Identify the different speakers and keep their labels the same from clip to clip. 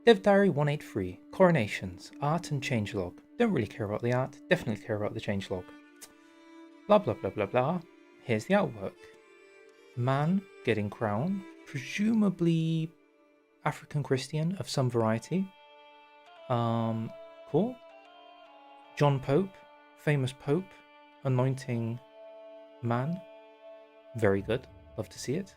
Speaker 1: Dev Diary 183, Coronations, Art and Changelog. Don't really care about the art, definitely care about the changelog. Blah blah blah blah blah. Here's the artwork. Man getting crown, presumably African Christian of some variety. Cool. John Pope, famous Pope, anointing man. Very good. Love to see it.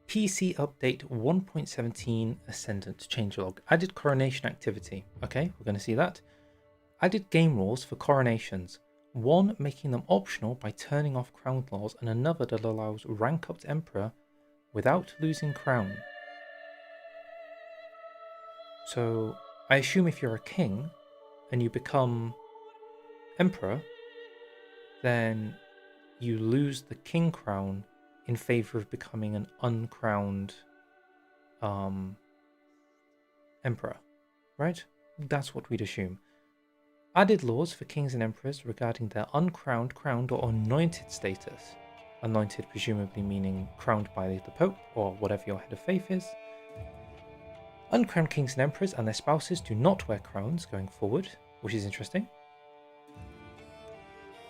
Speaker 1: PC update 1.17 Ascendant changelog. Added coronation activity. Okay, we're going to see that. Added game rules for coronations. One making them optional by turning off crown laws, and another that allows rank up to emperor without losing crown. So I assume if you're a king and you become emperor, then you lose the king crown in favor of becoming an uncrowned emperor, right? That's what we'd assume. Added laws for kings and emperors regarding their uncrowned, crowned, or anointed status. Anointed presumably meaning crowned by the Pope or whatever your head of faith is. Uncrowned kings and emperors and their spouses do not wear crowns going forward, which is interesting.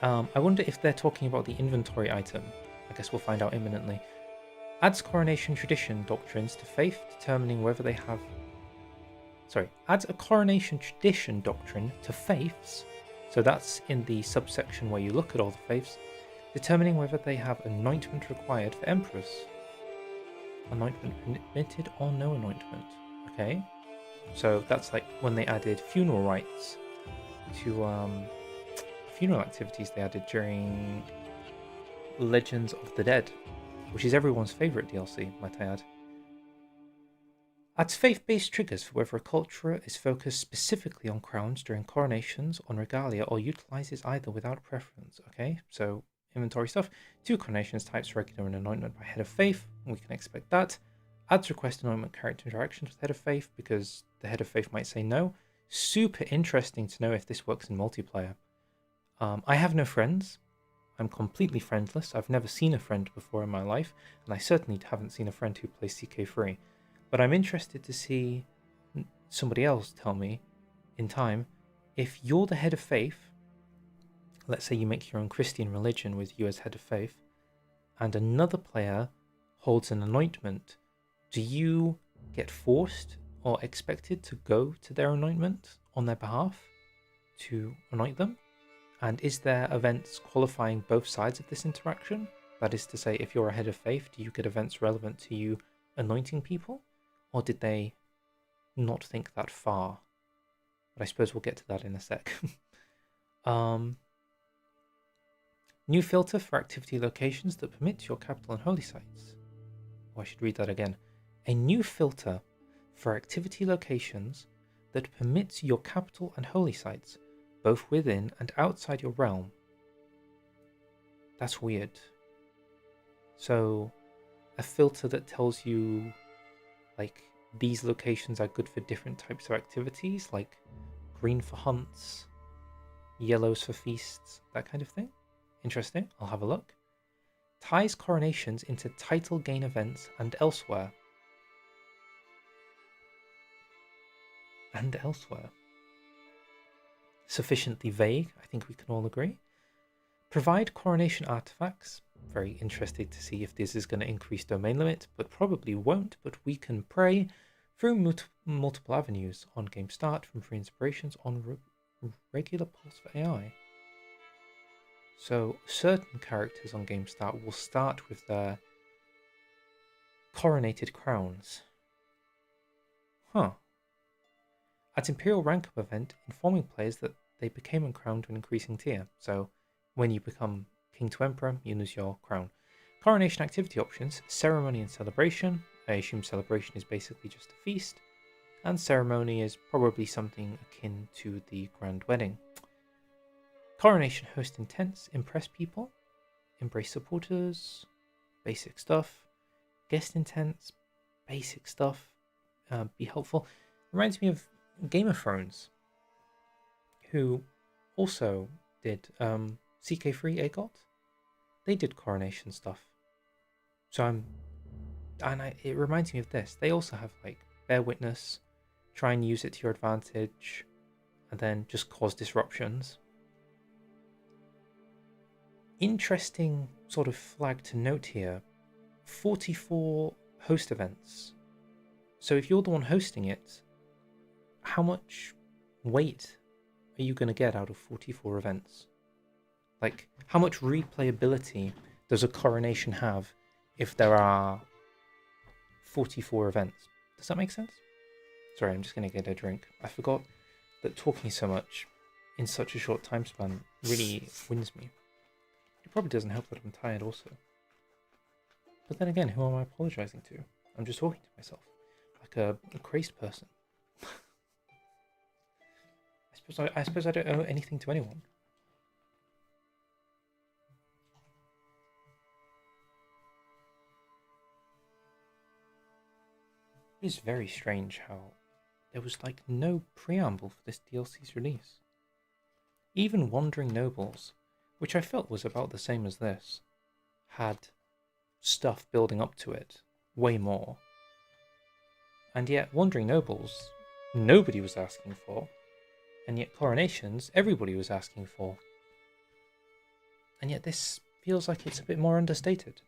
Speaker 1: I wonder if they're talking about the inventory item. I guess we'll find out imminently. Adds coronation tradition doctrines to faith, determining whether they have... adds a coronation tradition doctrine to faiths. So that's in the subsection where you look at all the faiths, determining whether they have anointment required for emperors. Anointment permitted or no anointment. Okay. So that's like when they added funeral rites to funeral activities they added during Legends of the Dead, which is everyone's favourite DLC, might I add. Adds faith-based triggers for whether a culture is focused specifically on crowns during coronations, on regalia, or utilises either without preference. Okay, so inventory stuff. 2 coronations types, regular and anointment by head of faith. We can expect that. Adds request anointment character interactions with head of faith, because the head of faith might say no. Super interesting to know if this works in multiplayer. I have no friends. I'm completely friendless. I've never seen a friend before in my life, and I certainly haven't seen a friend who plays CK3. But I'm interested to see somebody else tell me in time, if you're the head of faith, let's say you make your own Christian religion with you as head of faith, and another player holds an anointment, do you get forced or expected to go to their anointment on their behalf to anoint them? And is there events qualifying both sides of this interaction? That is to say, if you're a head of faith, do you get events relevant to you anointing people? Or did they not think that far? But I suppose we'll get to that in a sec. New filter for activity locations that permit your capital and holy sites. Oh, I should read that again. A new filter for activity locations that permits your capital and holy sites, both within and outside your realm. That's weird. So, a filter that tells you, like, these locations are good for different types of activities, like green for hunts, yellows for feasts, that kind of thing. Interesting, I'll have a look. Ties coronations into title gain events and elsewhere. Sufficiently vague, I think we can all agree. Provide coronation artifacts. Very interested to see if this is going to increase domain limit, but probably won't. But we can pray through multiple avenues on game start, from free inspirations on regular pulse for AI. So certain characters on game start will start with their coronated crowns. Huh. At Imperial Rank Up event, informing players that they became uncrowned when increasing tier. So when you become King to Emperor, you lose your crown. Coronation activity options, ceremony and celebration. I assume celebration is basically just a feast, and ceremony is probably something akin to the Grand Wedding. Coronation host intents, impress people, embrace supporters, basic stuff. Guest intents, basic stuff, be helpful. Reminds me of Game of Thrones, who also did CK3 AGOT. They did coronation stuff. So it reminds me of this. They also have like bear witness, try and use it to your advantage, and then just cause disruptions. Interesting sort of flag to note here, 44 host events. So if you're the one hosting it, how much weight are you going to get out of 44 events? Like, how much replayability does a coronation have if there are 44 events? Does that make sense? Sorry, I'm just going to get a drink. I forgot that talking so much in such a short time span really wins me. It probably doesn't help that I'm tired also. But then again, who am I apologizing to? I'm just talking to myself like a crazed person. I suppose I don't owe anything to anyone. It is very strange how there was like no preamble for this DLC's release. Even Wandering Nobles, which I felt was about the same as this, had stuff building up to it, way more. And yet Wandering Nobles, nobody was asking for, and yet Coronations, everybody was asking for. And yet this feels like it's a bit more understated.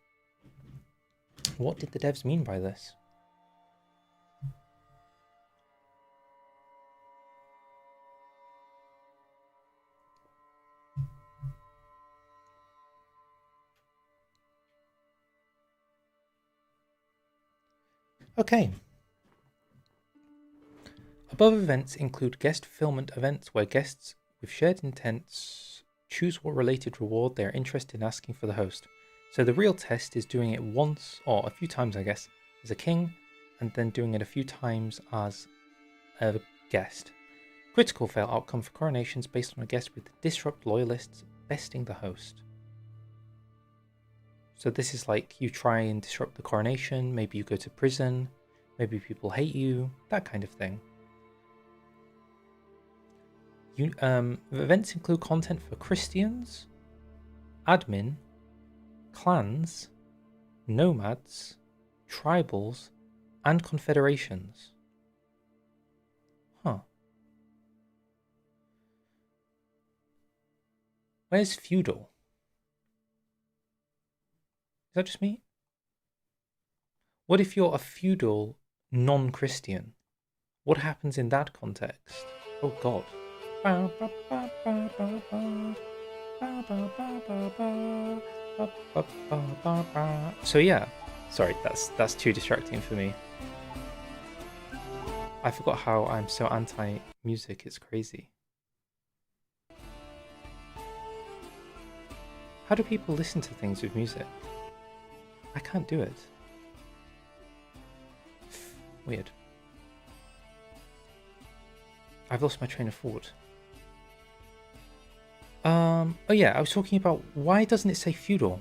Speaker 1: What did the devs mean by this? Okay. Above events include guest fulfillment events where guests with shared intents choose what related reward they are interested in asking for the host. So the real test is doing it once, or a few times I guess, as a king, and then doing it a few times as a guest. Critical fail outcome for coronations based on a guest with disrupt loyalists besting the host. So this is like you try and disrupt the coronation, maybe you go to prison, maybe people hate you, that kind of thing. Events include content for Christians, admin, clans, nomads, tribals, and confederations. Huh. Where's feudal? Is that just me? What if you're a feudal non-Christian? What happens in that context? Oh god. So yeah, sorry, that's too distracting for me. I forgot how I'm so anti-music, it's crazy. How do people listen to things with music? I can't do it. Weird. I've lost my train of thought. Oh yeah, I was talking about why doesn't it say feudal?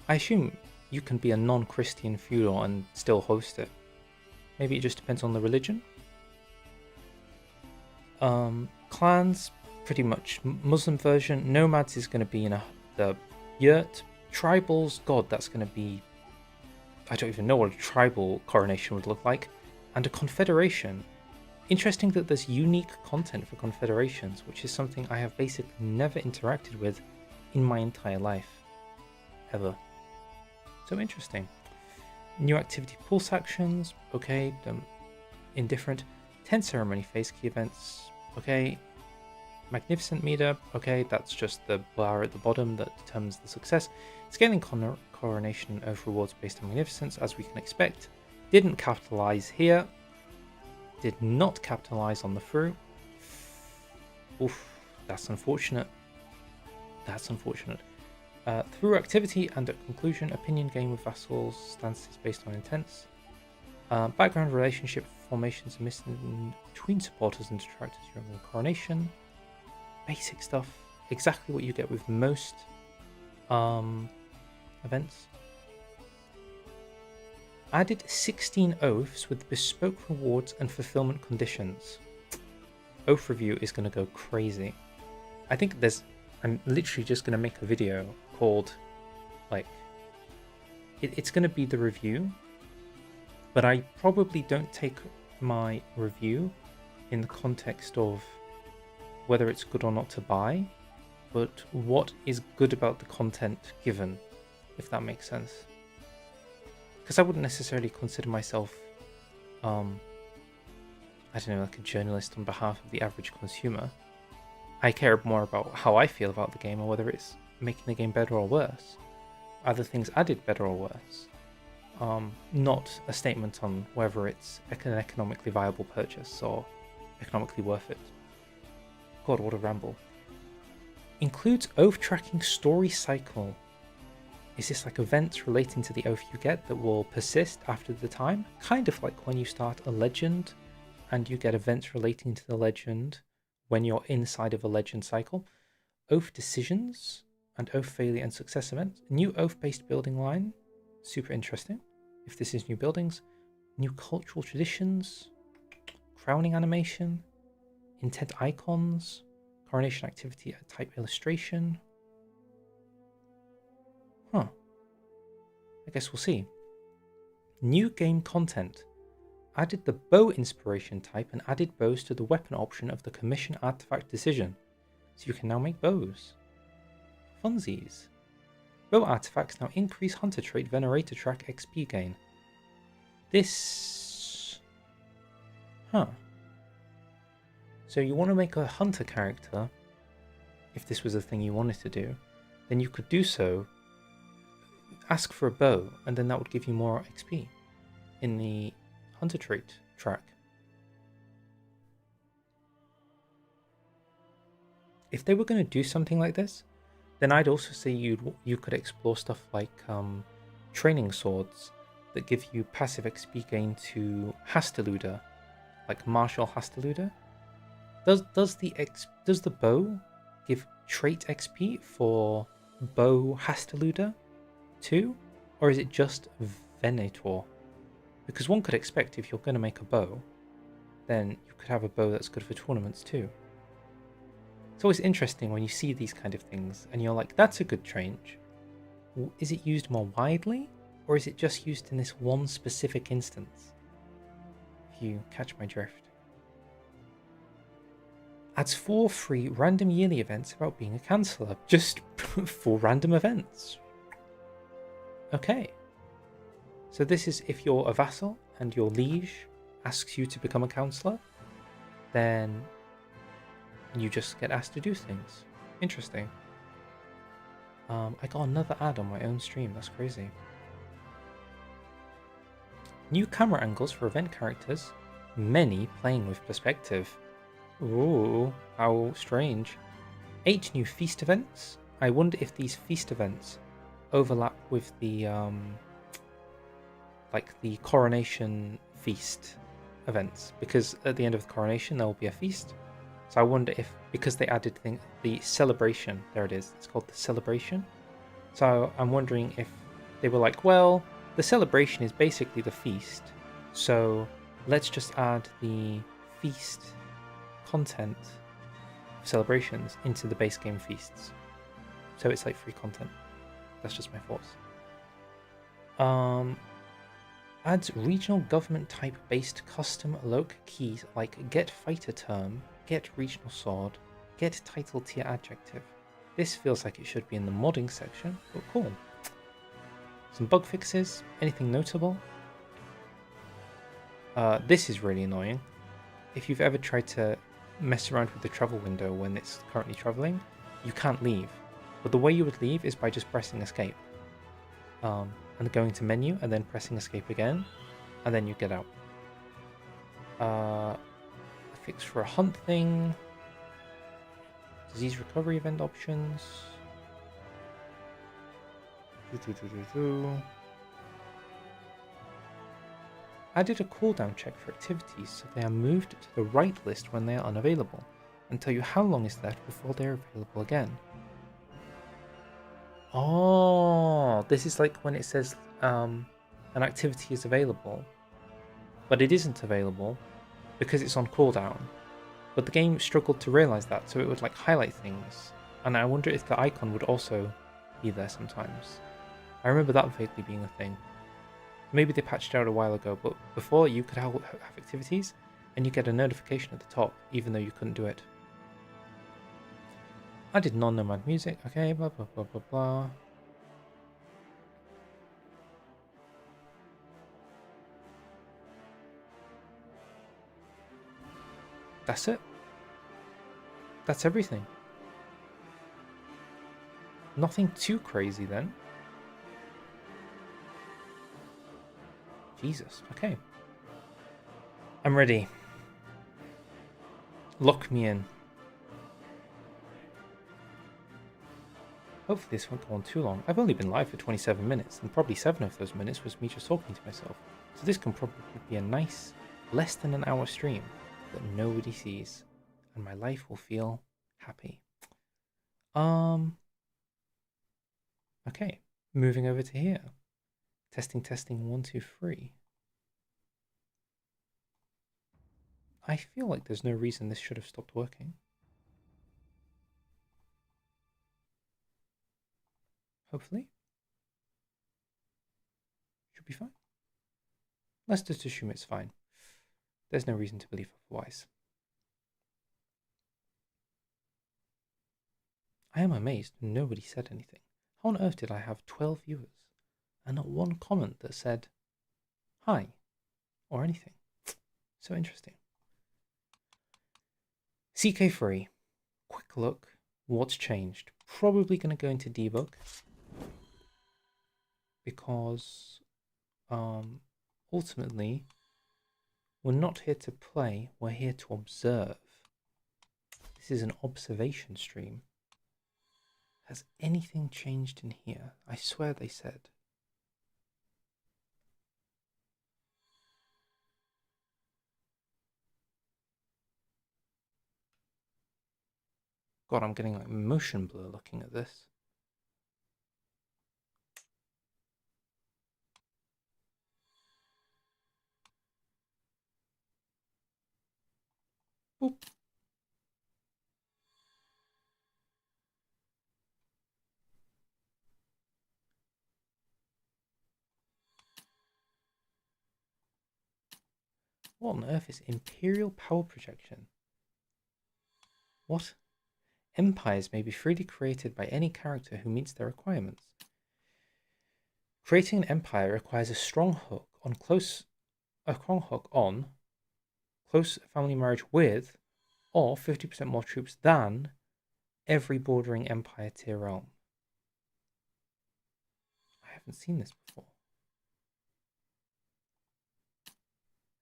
Speaker 1: I assume you can be a non-Christian feudal and still host it. Maybe it just depends on the religion. Clans, pretty much Muslim version. Nomads is going to be in the yurt. Tribals, god, that's going to be... I don't even know what a tribal coronation would look like. And a confederation. Interesting that there's unique content for confederations, which is something I have basically never interacted with in my entire life. Ever. So interesting. New activity pool sections, okay, indifferent. 10 ceremony phase key events, okay. Magnificent meter, okay, that's just the bar at the bottom that determines the success. Scaling coronation of rewards based on magnificence, as we can expect. Didn't capitalize here. Did not capitalize on the through. Oof, that's unfortunate. That's unfortunate. Through activity and at conclusion, opinion gain with vassals, stances based on intents. Background relationship formations and missing between supporters and detractors during the coronation. Basic stuff. Exactly what you get with most events. Added 16 oaths with bespoke rewards and fulfillment conditions. Oath review is going to go crazy. I think I'm literally just going to make a video called, like, it's going to be the review But I probably don't take my review in the context of whether it's good or not to buy, but what is good about the content given, if that makes sense. Because I wouldn't necessarily consider myself, I don't know, like a journalist on behalf of the average consumer. I care more about how I feel about the game, or whether it's making the game better or worse. Are the things added better or worse? Not a statement on whether it's an economically viable purchase or economically worth it. God, what a ramble. Includes oath tracking story cycle. Is this like events relating to the oath you get that will persist after the time? Kind of like when you start a legend and you get events relating to the legend when you're inside of a legend cycle. Oath decisions and oath failure and success events. New oath-based building line. Super interesting. If this is new buildings. New cultural traditions. Crowning animation. Intent icons. Coronation activity type illustration. Huh. I guess we'll see. New game content. Added the bow inspiration type and added bows to the weapon option of the commission artifact decision. So you can now make bows. Funsies. Bow artifacts now increase hunter trait venerator track XP gain. This... Huh. So you want to make a hunter character, if this was a thing you wanted to do, then you could do so, ask for a bow, and then that would give you more XP in the hunter trait track. If they were going to do something like this, then I'd also say you could explore stuff like training swords that give you passive XP gain to Hasteluder, like Martial Hasteluder. Does the bow give trait XP for bow Hasteluder too, or is it just Venator? Because one could expect if you're going to make a bow, then you could have a bow that's good for tournaments too. It's always interesting when you see these kind of things and you're like, that's a good change. Is it used more widely, or is it just used in this one specific instance? If you catch my drift. Adds 4 free random yearly events about being a counsellor. Just 4 random events. Okay. So this is if you're a vassal and your liege asks you to become a counsellor, then you just get asked to do things. Interesting. I got another ad on my own stream. That's crazy. New camera angles for event characters. Many playing with perspective. Ooh, how strange. 8 new feast events. I wonder if these feast events overlap with the like the coronation feast events, because at the end of the coronation there will be a feast. So I wonder if, because they added the celebration, there it is, it's called the celebration. So I'm wondering if they were like, well, the celebration is basically the feast, so let's just add the feast content of celebrations into the base game feasts. So it's like free content. That's just my thoughts. Adds regional government type based custom loc keys like get fighter term, get regional sword, get title tier adjective. This feels like it should be in the modding section, but cool. Some bug fixes, anything notable? This is really annoying. If you've ever tried to mess around with the travel window when it's currently traveling, you can't leave. But the way you would leave is by just pressing escape. And going to menu and then pressing escape again, and then you get out. A fix for a hunt thing. Disease recovery event options. Added a cooldown check for activities so they are moved to the right list when they are unavailable, and tell you how long is left before they are available again. Oh, this is like when it says an activity is available, but it isn't available because it's on cooldown. But the game struggled to realize that, so it would like highlight things. And I wonder if the icon would also be there sometimes. I remember that vaguely being a thing. Maybe they patched it out a while ago, but before you could have activities and you get a notification at the top, even though you couldn't do it. I did non-nomad music. Okay, blah, blah, blah, blah, blah. That's it. That's everything. Nothing too crazy then. Jesus. Okay. I'm ready. Lock me in. Hopefully this won't go on too long. I've only been live for 27 minutes, and probably 7 of those minutes was me just talking to myself. So this can probably be a nice, less than an hour stream that nobody sees, and my life will feel happy. Okay, moving over to here. Testing, 1, 2, 3. I feel like there's no reason this should have stopped working. Hopefully. Should be fine. Let's just assume it's fine. There's no reason to believe otherwise. I am amazed nobody said anything. How on earth did I have 12 viewers and not one comment that said hi or anything? So interesting. CK3. Quick look. What's changed? Probably going to go into debug because ultimately we're not here to play, we're here to observe. This is an observation stream. Has anything changed in here? I swear they said. God, I'm getting like motion blur looking at this. Boop. What on earth is Imperial Power Projection? What? Empires may be freely created by any character who meets their requirements. Creating an empire requires a strong hook on close family marriage with, or 50% more troops than every bordering empire tier realm. I haven't seen this before.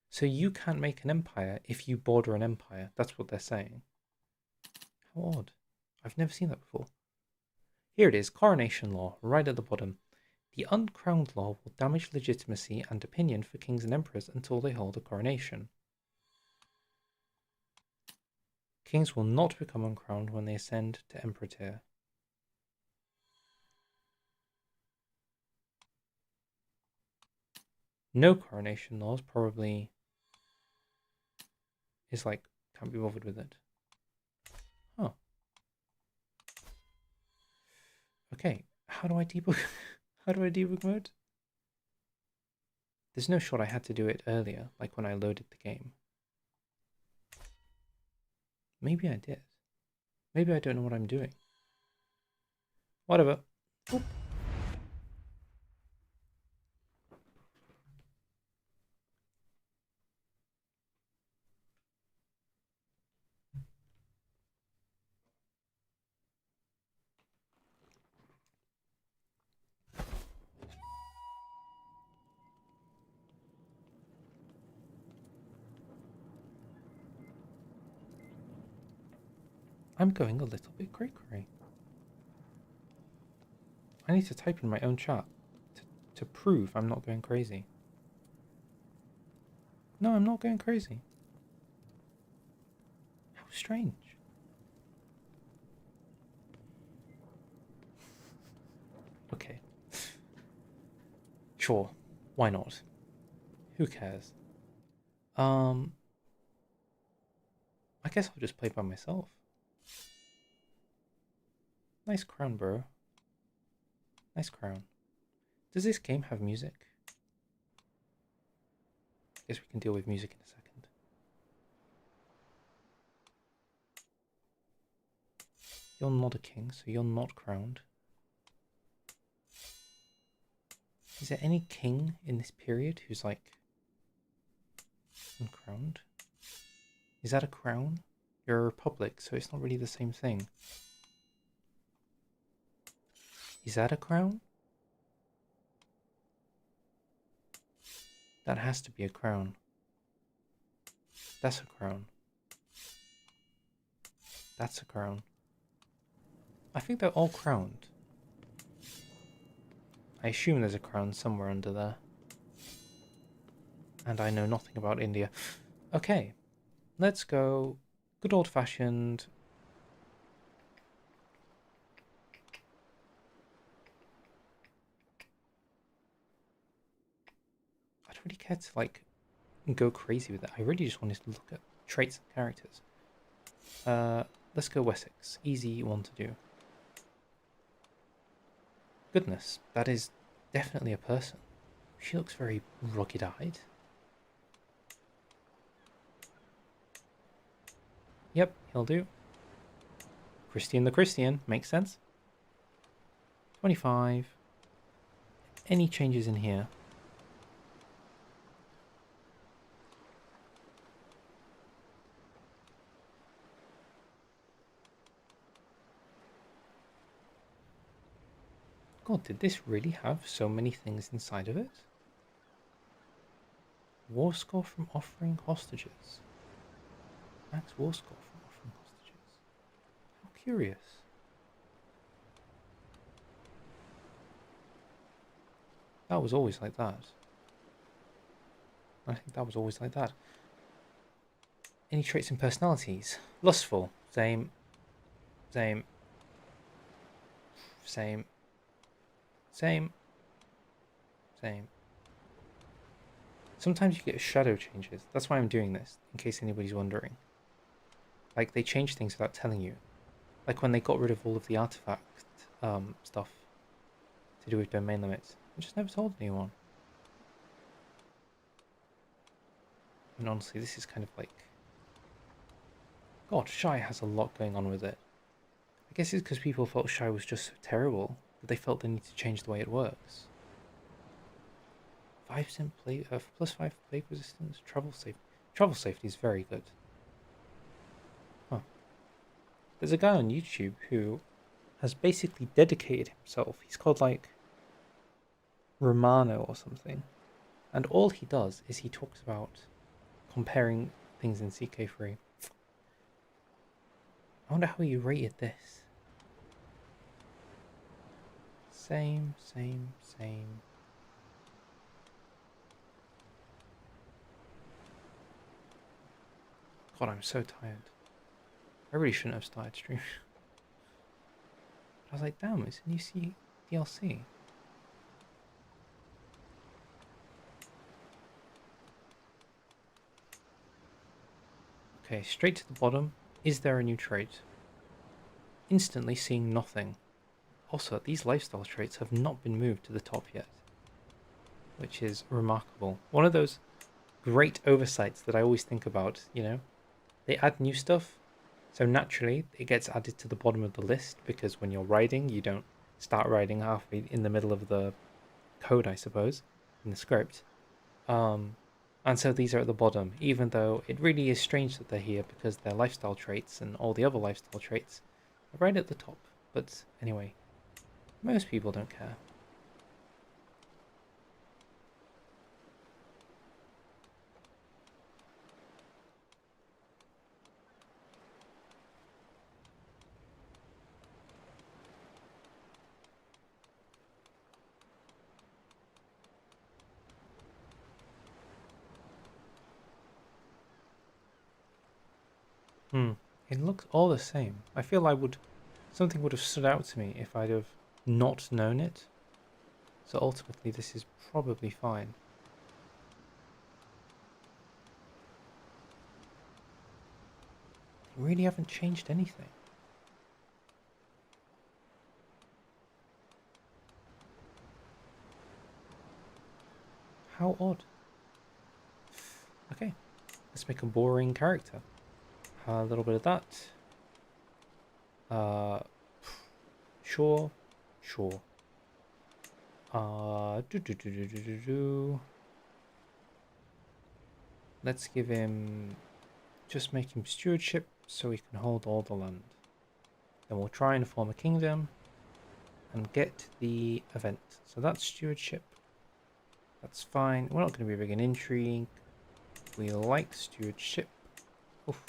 Speaker 1: So you can't make an empire if you border an empire. That's what they're saying. How odd. I've never seen that before. Here it is, coronation law, right at the bottom. The uncrowned law will damage legitimacy and opinion for kings and emperors until they hold a coronation. Kings will not become uncrowned when they ascend to emperor tier. No coronation laws probably is like, can't be bothered with it. Huh. Okay, how do I debug? How do I debug mode? There's no shot I had to do it earlier, like when I loaded the game. Maybe I did. Maybe I don't know what I'm doing. Whatever. Oop. I'm going a little bit cray-cray. I need to type in my own chat to prove I'm not going crazy. No, I'm not going crazy. How strange. Okay. Sure. Why not? Who cares? I guess I'll just play by myself. Nice crown, bro. Nice crown. Does this game have music? guess we can deal with music in a second. You're not a king, so you're not crowned. Is there any king in this period who's like uncrowned? Is that a crown? You're a republic, so it's not really the same thing. Is that a crown? That has to be a crown. That's a crown. That's a crown. I think they're all crowned. I assume there's a crown somewhere under there. And I know nothing about India. Okay, let's go good old-fashioned. I don't really care to like go crazy with it. I really just wanted to look at traits and characters. Let's go Wessex. Easy one to do. Goodness, that is definitely a person. She looks very rugged-eyed. Yep, he'll do. Christian the Christian, makes sense. 25. Any changes in here? God, did this really have so many things inside of it? War score from offering hostages. Max war score from offering hostages. How curious. That was always like that. I think that was always like that. Any traits and personalities? Lustful. Same. Same. Same. Same. Same. Sometimes you get shadow changes. That's why I'm doing this, in case anybody's wondering. Like, they change things without telling you. Like when they got rid of all of the artifact stuff to do with domain limits. I just never told anyone. And honestly, this is kind of like... God, Shy has a lot going on with it. I guess it's because people felt Shy was just so terrible that they felt they need to change the way it works. 5% plague, +5 plague resistance, travel safety. Travel safety is very good. Huh. There's a guy on YouTube who has basically dedicated himself. He's called like Romano or something. And all he does is he talks about comparing things in CK3. I wonder how you rated this. Same, same, same. God, I'm so tired. I really shouldn't have started streaming. I was like, damn, it's a new DLC. Okay, straight to the bottom. Is there a new trait? Instantly seeing nothing. Also, these lifestyle traits have not been moved to the top yet, which is remarkable. One of those great oversights that I always think about, you know? They add new stuff, so naturally it gets added to the bottom of the list, because when you're writing, you don't start writing halfway in the middle of the code, I suppose, in the script. And so these are at the bottom, even though it really is strange that they're here because they're lifestyle traits and all the other lifestyle traits are right at the top. But anyway, most people don't care. It looks all the same. I feel something would have stood out to me if I'd have not known it. So ultimately this is probably fine. They really haven't changed anything. How odd. Okay, let's make a boring character. A little bit of that. Sure, sure. Let's give him, just make him stewardship so he can hold all the land. Then we'll try and form a kingdom and get the event. So that's stewardship. That's fine. We're not going to be big in intrigue. We like stewardship. Oof.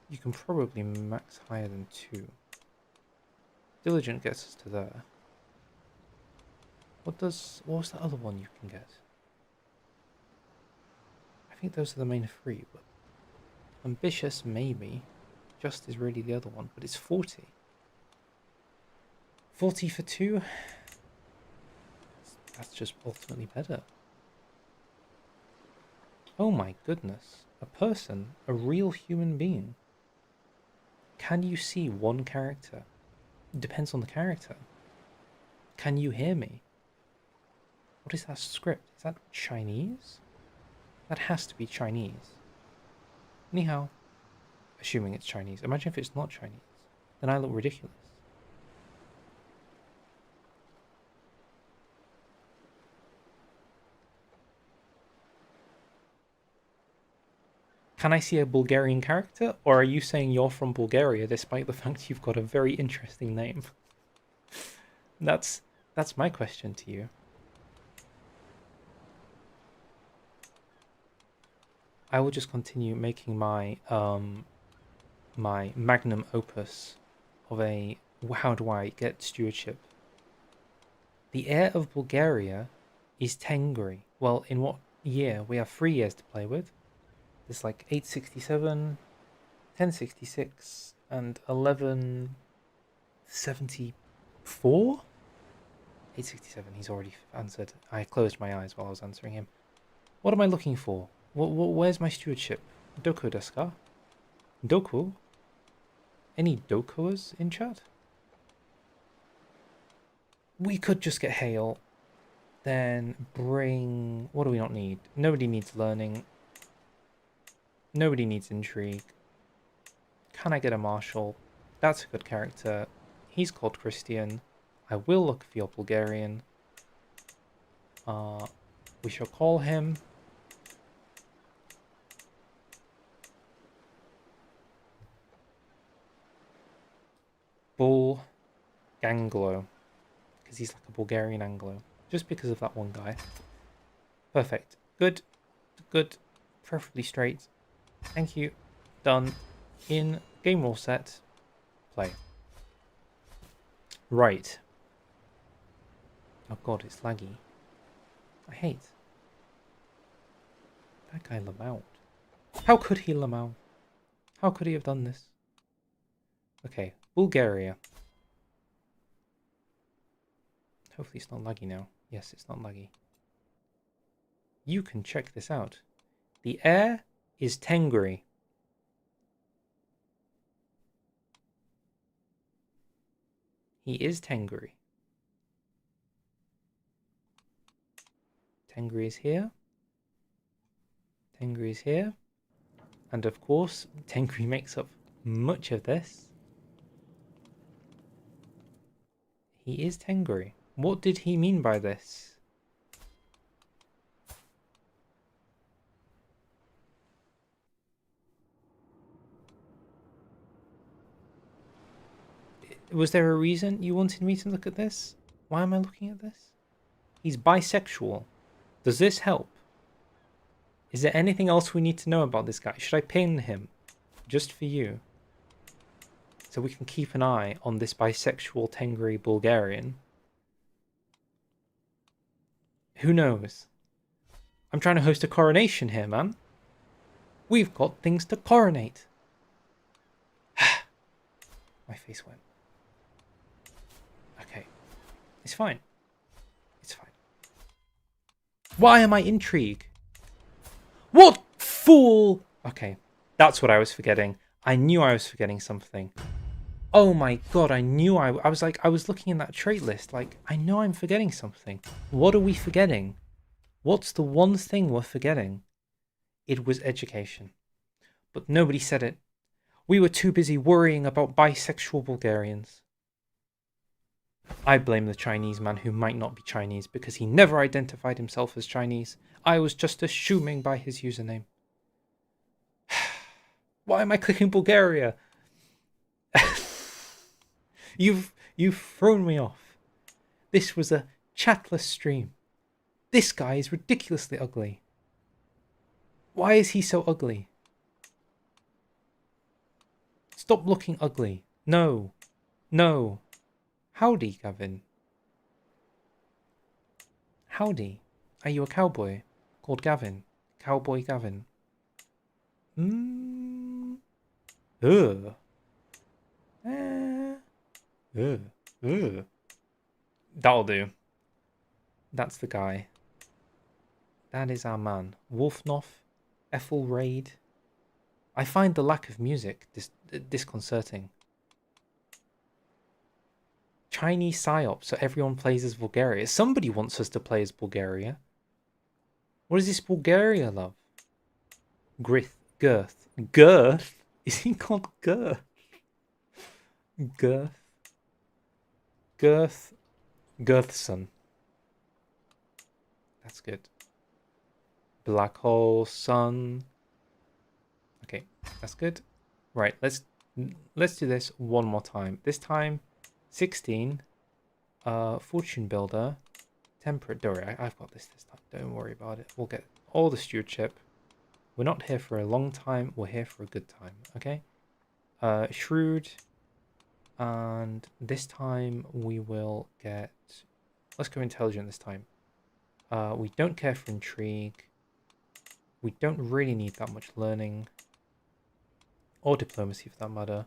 Speaker 1: You can probably max higher than 2. Diligent gets us to there. What was the other one you can get? I think those are the main 3, but ambitious maybe. Just is really the other one, but it's 40. 40 for 2? That's just ultimately better. Oh my goodness. A person, a real human being. Can you see one character? It depends on the character. Can you hear me? What is that script? Is that Chinese? That has to be Chinese. Ni hao. Assuming it's Chinese. Imagine if it's not Chinese. Then I look ridiculous. Can I see a Bulgarian character? Or are you saying you're from Bulgaria despite the fact you've got a very interesting name? That's my question to you. I will just continue making my my magnum opus of a how do I get stewardship. The heir of Bulgaria is Tengri. Well, in what year? We have 3 years to play with. There's like 867, 1066, and 1174? 867, he's already answered. I closed my eyes while I was answering him. What am I looking for? Where's my stewardship? Doku desu ka? Doku? Any Dokuas in chat? We could just get Hail. Then bring... What do we not need? Nobody needs learning. Nobody needs intrigue. Can I get a marshal? That's a good character. He's called Christian. I will look for your Bulgarian. We shall call him... Bull Ganglo. Because he's like a Bulgarian Anglo. Just because of that one guy. Perfect. Good. Good. Preferably straight. Thank you. Done. In game rule set. Play. Right. Oh god, it's laggy. I hate. That guy Lamau. How could he Lamau? How could he have done this? Okay, Bulgaria. Hopefully it's not laggy now. Yes, it's not laggy. You can check this out. The heir is Tengri. He is Tengri. Tengri is here. Tengri is here. And of course, Tengri makes up much of this. He is Tengri. What did he mean by this? Was there a reason you wanted me to look at this? Why am I looking at this? He's bisexual. Does this help? Is there anything else we need to know about this guy? Should I pin him? Just for you. So we can keep an eye on this bisexual Tengri Bulgarian. Who knows? I'm trying to host a coronation here, man. We've got things to coronate. My face went. Okay. It's fine. It's fine. Why am I intrigued? What fool! Okay. That's what I was forgetting. I knew I was forgetting something. Oh my god, I knew I was like, I was looking in that trait list, like, I know I'm forgetting something. What are we forgetting? What's the one thing we're forgetting? It was education. But nobody said it. We were too busy worrying about bisexual Bulgarians. I blame the Chinese man who might not be Chinese because he never identified himself as Chinese. I was just assuming by his username. Why am I clicking Bulgaria? You've thrown me off. This was a chatless stream. This guy is ridiculously ugly. Why is he so ugly? Stop looking ugly. No. No. Howdy, Gavin. Howdy. Are you a cowboy called Gavin? Cowboy Gavin. Ugh. Ugh. That'll do. That's the guy. That is our man. Wolfnoth. Ethelraid. I find the lack of music disconcerting. Chinese psyop, so everyone plays as Bulgaria. Somebody wants us to play as Bulgaria. What is this Bulgaria, love? Girth. Girth? Is he called Girth? Girth. Girthson. That's good. Black hole, sun. Okay, that's good. Right, let's do this one more time. This time, 16. Fortune builder. Temperate. Don't worry, I've got this time. Don't worry about it. We'll get all the stewardship. We're not here for a long time. We're here for a good time. Okay. Shrewd. And this time we will get... Let's go intelligent this time. We don't care for intrigue. We don't really need that much learning. Or diplomacy for that matter.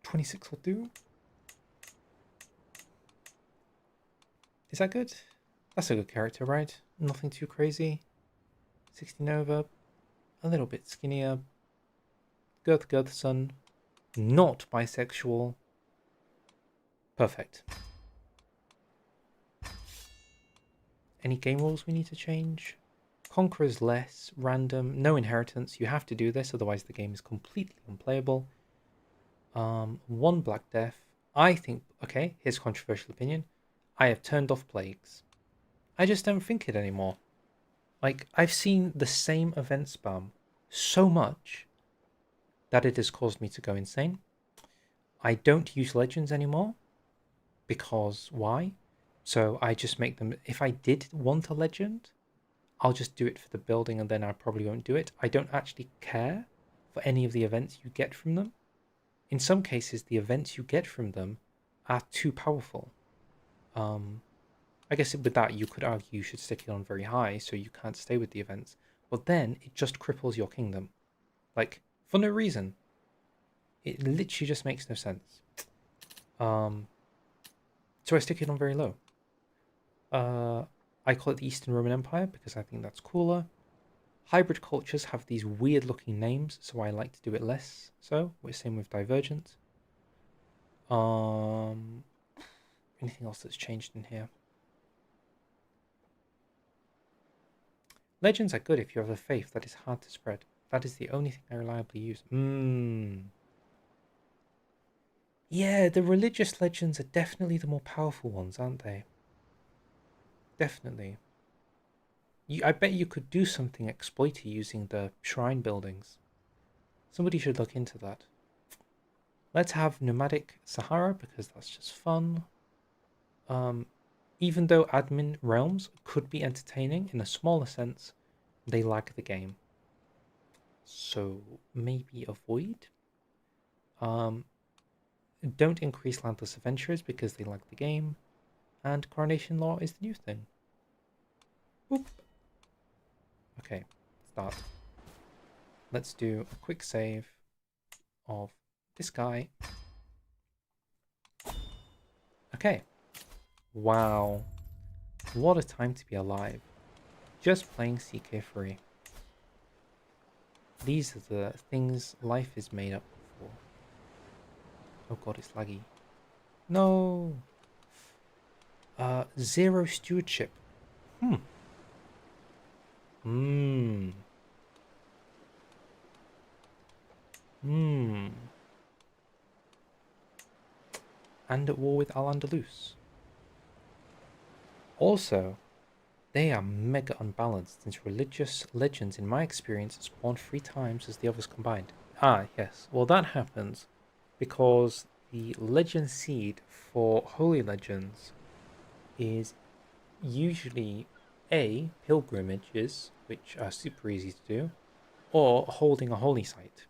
Speaker 1: 26 will do. Is that good? That's a good character, right? Nothing too crazy. 16 over. A little bit skinnier. Girthson. Not bisexual. Perfect. Any game rules we need to change? Conquerors less, random, no inheritance. You have to do this, otherwise the game is completely unplayable. 1 Black Death. I think, okay, here's a controversial opinion. I have turned off plagues. I just don't think it anymore. Like, I've seen the same event spam so much that it has caused me to go insane. I don't use legends anymore. Because why? So I just make them... If I did want a legend, I'll just do it for the building and then I probably won't do it. I don't actually care for any of the events you get from them. In some cases, the events you get from them are too powerful. I guess with that, you could argue you should stick it on very high so you can't stay with the events. But then it just cripples your kingdom. Like, for no reason. It literally just makes no sense. So I stick it on very low. I call it the Eastern Roman Empire because I think that's cooler. Hybrid cultures have these weird looking names, so I like to do it less so. We're same with Divergent. Anything else that's changed in here? Legends are good if you have a faith that is hard to spread. That is the only thing I reliably use. Yeah, the religious legends are definitely the more powerful ones, aren't they? Definitely. I bet you could do something exploity using the shrine buildings. Somebody should look into that. Let's have Nomadic Sahara because that's just fun. Even though admin realms could be entertaining in a smaller sense, they lag the game. So maybe avoid. Don't increase landless adventurers because they lag the game. And coronation law is the new thing. Boop. Okay, start. Let's do a quick save of this guy. Okay. Wow. What a time to be alive. Just playing CK3. These are the things life is made up for. Oh god, it's laggy. No! Zero stewardship. Hmm. And at war with Al-Andalus. Also, they are mega unbalanced, since religious legends, in my experience, spawn 3 times as the others combined. Ah, yes. Well, that happens because the legend seed for Holy Legends is usually A, pilgrimages, which are super easy to do, or holding a holy site.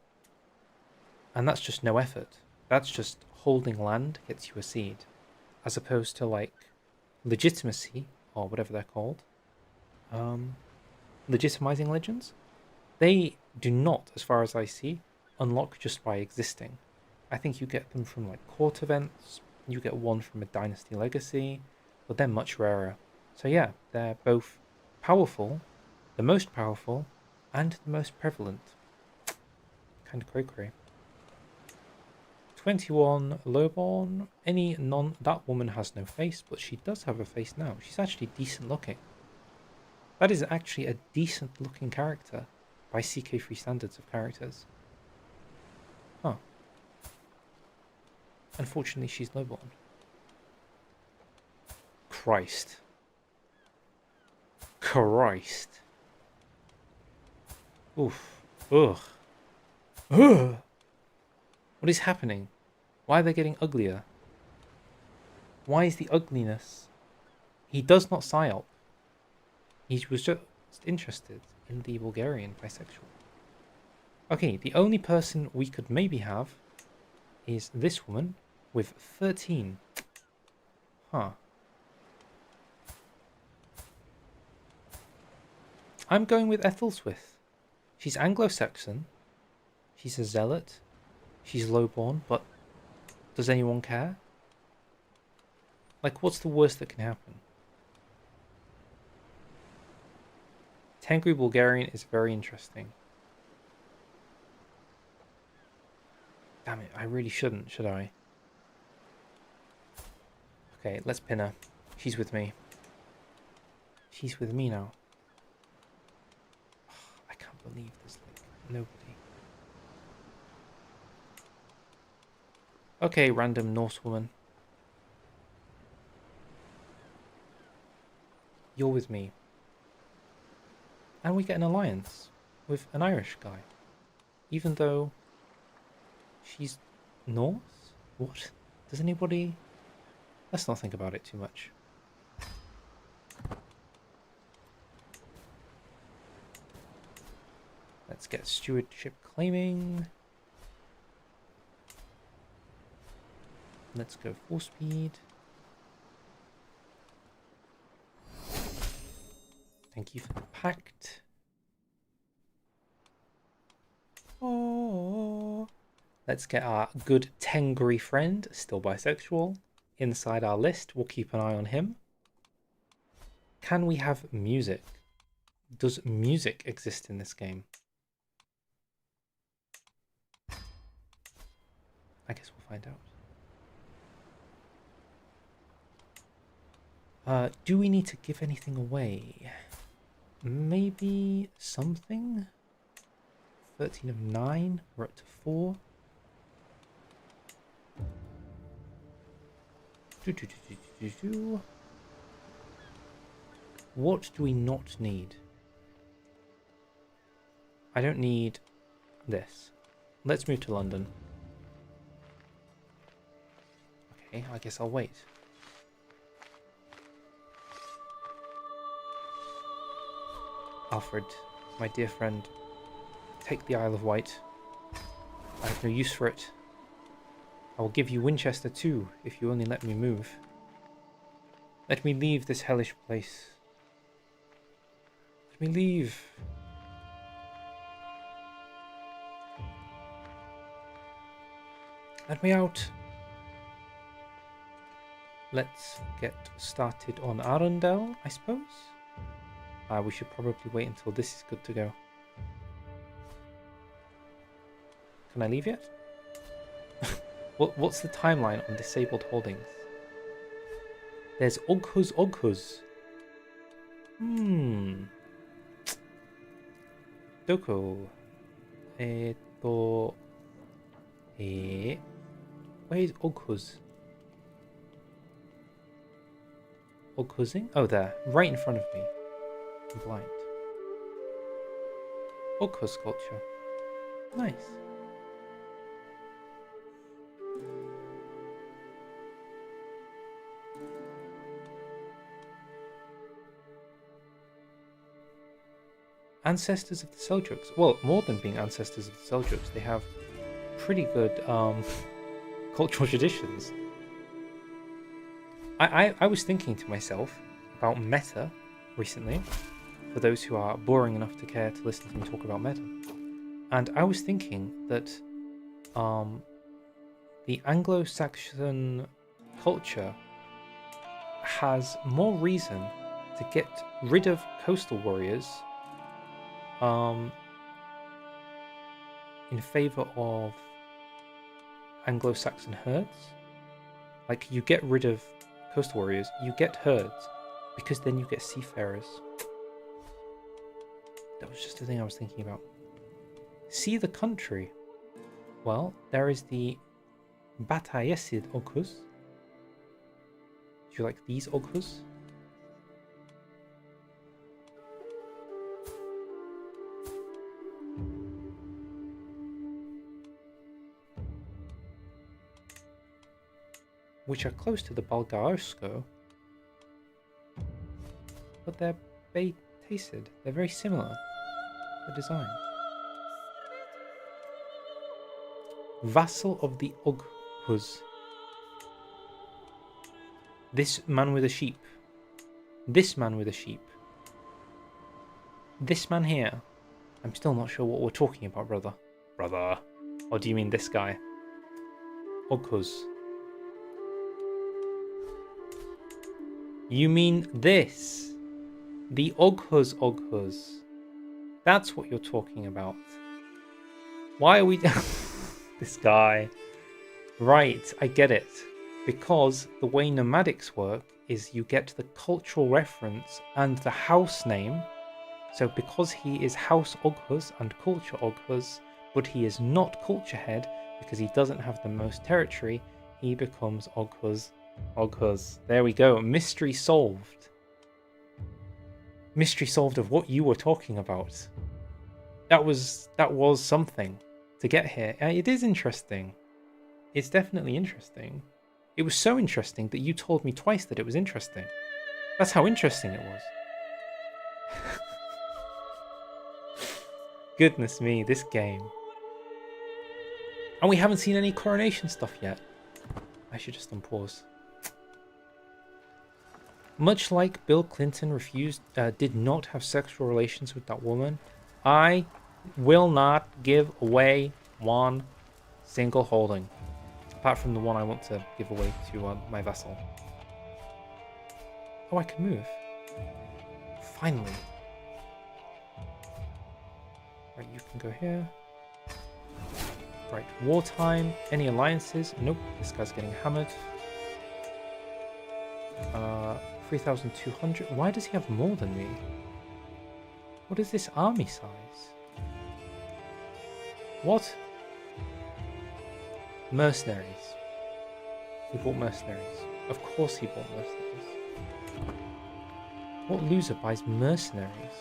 Speaker 1: And that's just no effort. That's just holding land gets you a seed, as opposed to like legitimacy, or whatever they're called, legitimizing legends. They do not, as far as I see, unlock just by existing. I think you get them from like court events, you get one from a Dynasty Legacy, but they're much rarer. So yeah, they're both powerful, the most powerful, and the most prevalent. Kind of cray-cray. 21 lowborn. Any non... That woman has no face, but she does have a face now. She's actually decent looking. That is actually a decent looking character by CK3 standards of characters. Huh. Unfortunately, she's lowborn. Christ. Christ. Oof. Ugh. Ugh. What is happening? Why are they getting uglier? Why is the ugliness? He does not psyop. He was just interested in the Bulgarian bisexual. Okay, the only person we could maybe have is this woman with 13. Huh. I'm going with Ethelswith. She's Anglo-Saxon. She's a zealot. She's lowborn, but does anyone care? Like, what's the worst that can happen? Tengri Bulgarian is very interesting. Damn it, I really shouldn't, should I? Okay, let's pin her. She's with me. She's with me now. I can't believe there's like nobody. Okay, random Norse woman. You're with me. And we get an alliance with an Irish guy. Even though she's Norse? What? Does anybody... Let's not think about it too much. Let's get stewardship claiming. Let's go full speed. Thank you for the pact. Oh. Let's get our good Tengri friend, still bisexual, inside our list. We'll keep an eye on him. Can we have music? Does music exist in this game? I guess we'll find out. Do we need to give anything away? Maybe something? 13 of 9. We're up to 4. What do we not need? I don't need this. Let's move to London. Okay, I guess I'll wait. Alfred, my dear friend, take the Isle of Wight. I have no use for it. I will give you Winchester too, if you only let me move. Let me leave this hellish place. Let me leave. Let me out. Let's get started on Arundel, I suppose. We should probably wait until this is good to go. Can I leave yet? What's the timeline on disabled holdings? There's Oghuz. Doko. Where is Oghuz? Oghuzing? Oh, there. Right in front of me. I'm blind. Oghuz culture. Nice. Ancestors of the Seljuks. Well, more than being ancestors of the Seljuks, they have pretty good cultural traditions. I was thinking to myself about meta recently, for those who are boring enough to care to listen to me talk about meta. And I was thinking that the Anglo-Saxon culture has more reason to get rid of coastal warriors in favor of Anglo-Saxon herds. Like, you get rid of coastal warriors, you get herds, because then you get seafarers. That was just the thing I was thinking about. See the country. Well, there is the Batayesid Oghuz. Do you like these Oghuz? Which are close to the Balgarosko, but they're tasted. They're very similar, the design. Vassal of the Oghuz. This man with a sheep. This man with a sheep. This man here. I'm still not sure what we're talking about, brother. Brother. Or do you mean this guy? Oghuz. You mean this? The Oghuz. That's what you're talking about. Why are we... This guy. Right, I get it. Because the way nomadics work is you get the cultural reference and the house name. So because he is House Oghuz and Culture Oghuz, but he is not Culture Head because he doesn't have the most territory, he becomes Oghuz. There we go. Mystery solved. Mystery solved of what you were talking about. That was something to get here. It is interesting. It's definitely interesting. It was so interesting that you told me twice that it was interesting. That's how interesting it was. Goodness me, this game. And we haven't seen any coronation stuff yet. I should just unpause. Much like Bill Clinton did not have sexual relations with that woman, I will not give away one single holding. Apart from the one I want to give away to my vassal. Oh, I can move. Finally. Right, you can go here. Right, wartime. Any alliances? Nope, this guy's getting hammered. 3,200. Why does he have more than me? What is this army size? What? Mercenaries. He bought mercenaries. Of course he bought mercenaries. What loser buys mercenaries?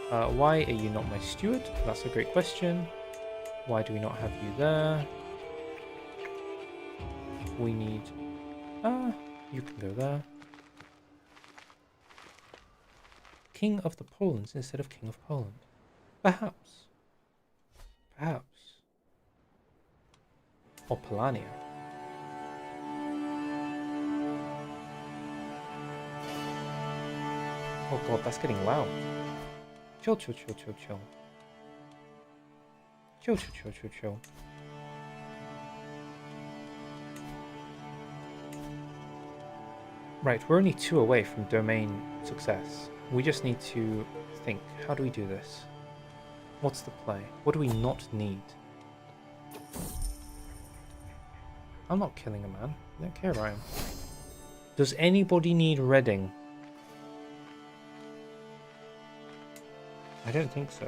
Speaker 1: Why are you not my steward? That's a great question. Why do we not have you there? We need... you can go there. King of the Polands instead of King of Poland. Perhaps. Or Polania. Oh god, that's getting loud. Chill. Chill. Right, we're only 2 away from domain success. We just need to think, how do we do this? What's the play? What do we not need? I'm not killing a man. I don't care about him. Does anybody need Reading? I don't think so.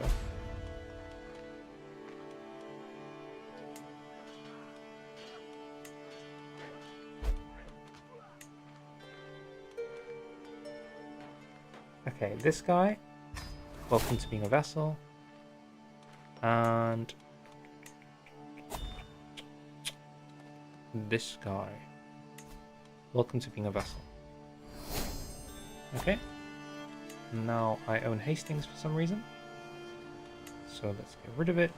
Speaker 1: Okay, this guy, welcome to being a vessel. And this guy, welcome to being a vessel. Okay. Now I own Hastings for some reason. So let's get rid of it.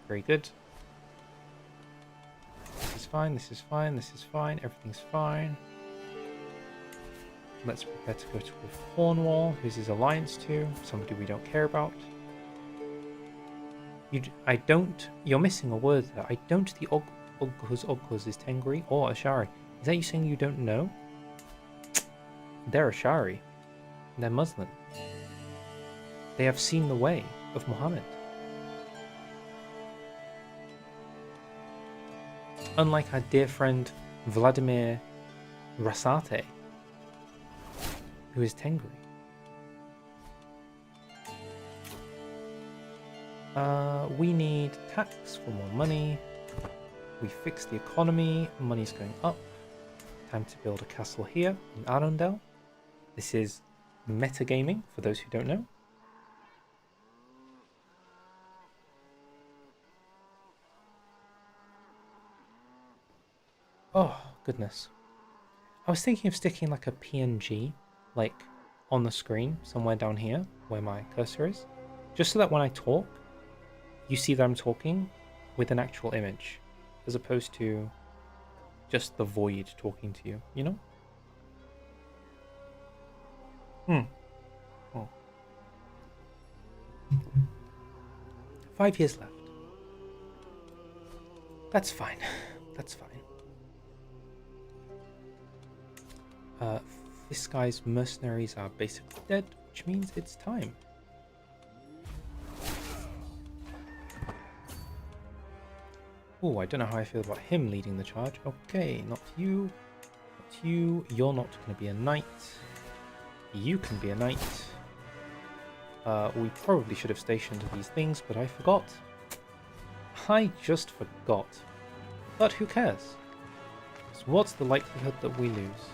Speaker 1: Very good. This is fine, this is fine, this is fine, everything's fine. Let's prepare to go to Cornwall, who's his alliance to, somebody we don't care about. You're missing a word there. I don't the Oghuz is Tengri or Ashari. Is that you saying you don't know? They're Ashari. They're Muslim. They have seen the way of Muhammad. Unlike our dear friend Vladimir Rasate, who is Tengri. We need tax for more money. We fixed the economy. Money's going up. Time to build a castle here in Arundel. This is metagaming, for those who don't know. Oh, goodness. I was thinking of sticking like a PNG, like on the screen, somewhere down here, where my cursor is. Just so that when I talk, you see that I'm talking with an actual image, as opposed to just the void talking to you, you know? Oh. 5 years left. That's fine. That's fine. This guy's mercenaries are basically dead, which means it's time. Oh, I don't know how I feel about him leading the charge. Okay, not you. Not you. You're not going to be a knight. You can be a knight. We probably should have stationed these things, but I forgot. I just forgot. But who cares? So what's the likelihood that we lose?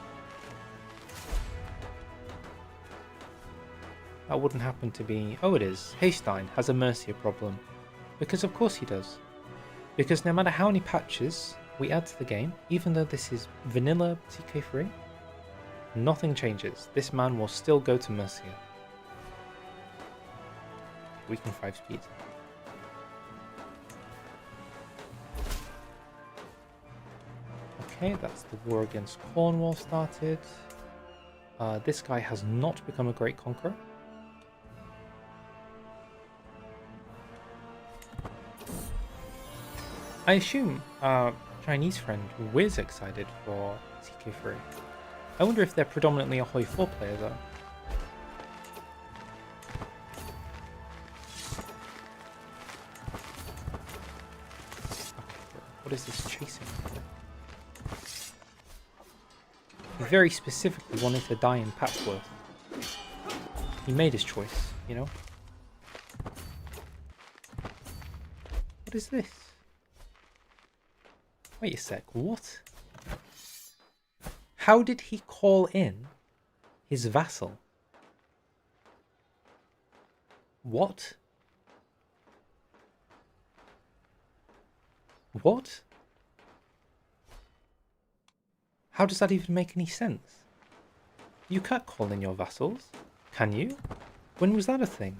Speaker 1: That wouldn't happen to be... Oh, it is. Haystein has a Mercia problem. Because of course he does. Because no matter how many patches we add to the game, even though this is vanilla CK3, nothing changes. This man will still go to Mercia. We can 5 speed. Okay, that's the war against Cornwall started. This guy has not become a great conqueror. I assume our Chinese friend Wiz excited for CK3. I wonder if they're predominantly a Hoi 4 player though. Okay, what is this chasing? He very specifically wanted to die in Patchworth. He made his choice, you know? What is this? Wait a sec, what? How did he call in his vassal? What? What? How does that even make any sense? You can't call in your vassals, can you? When was that a thing?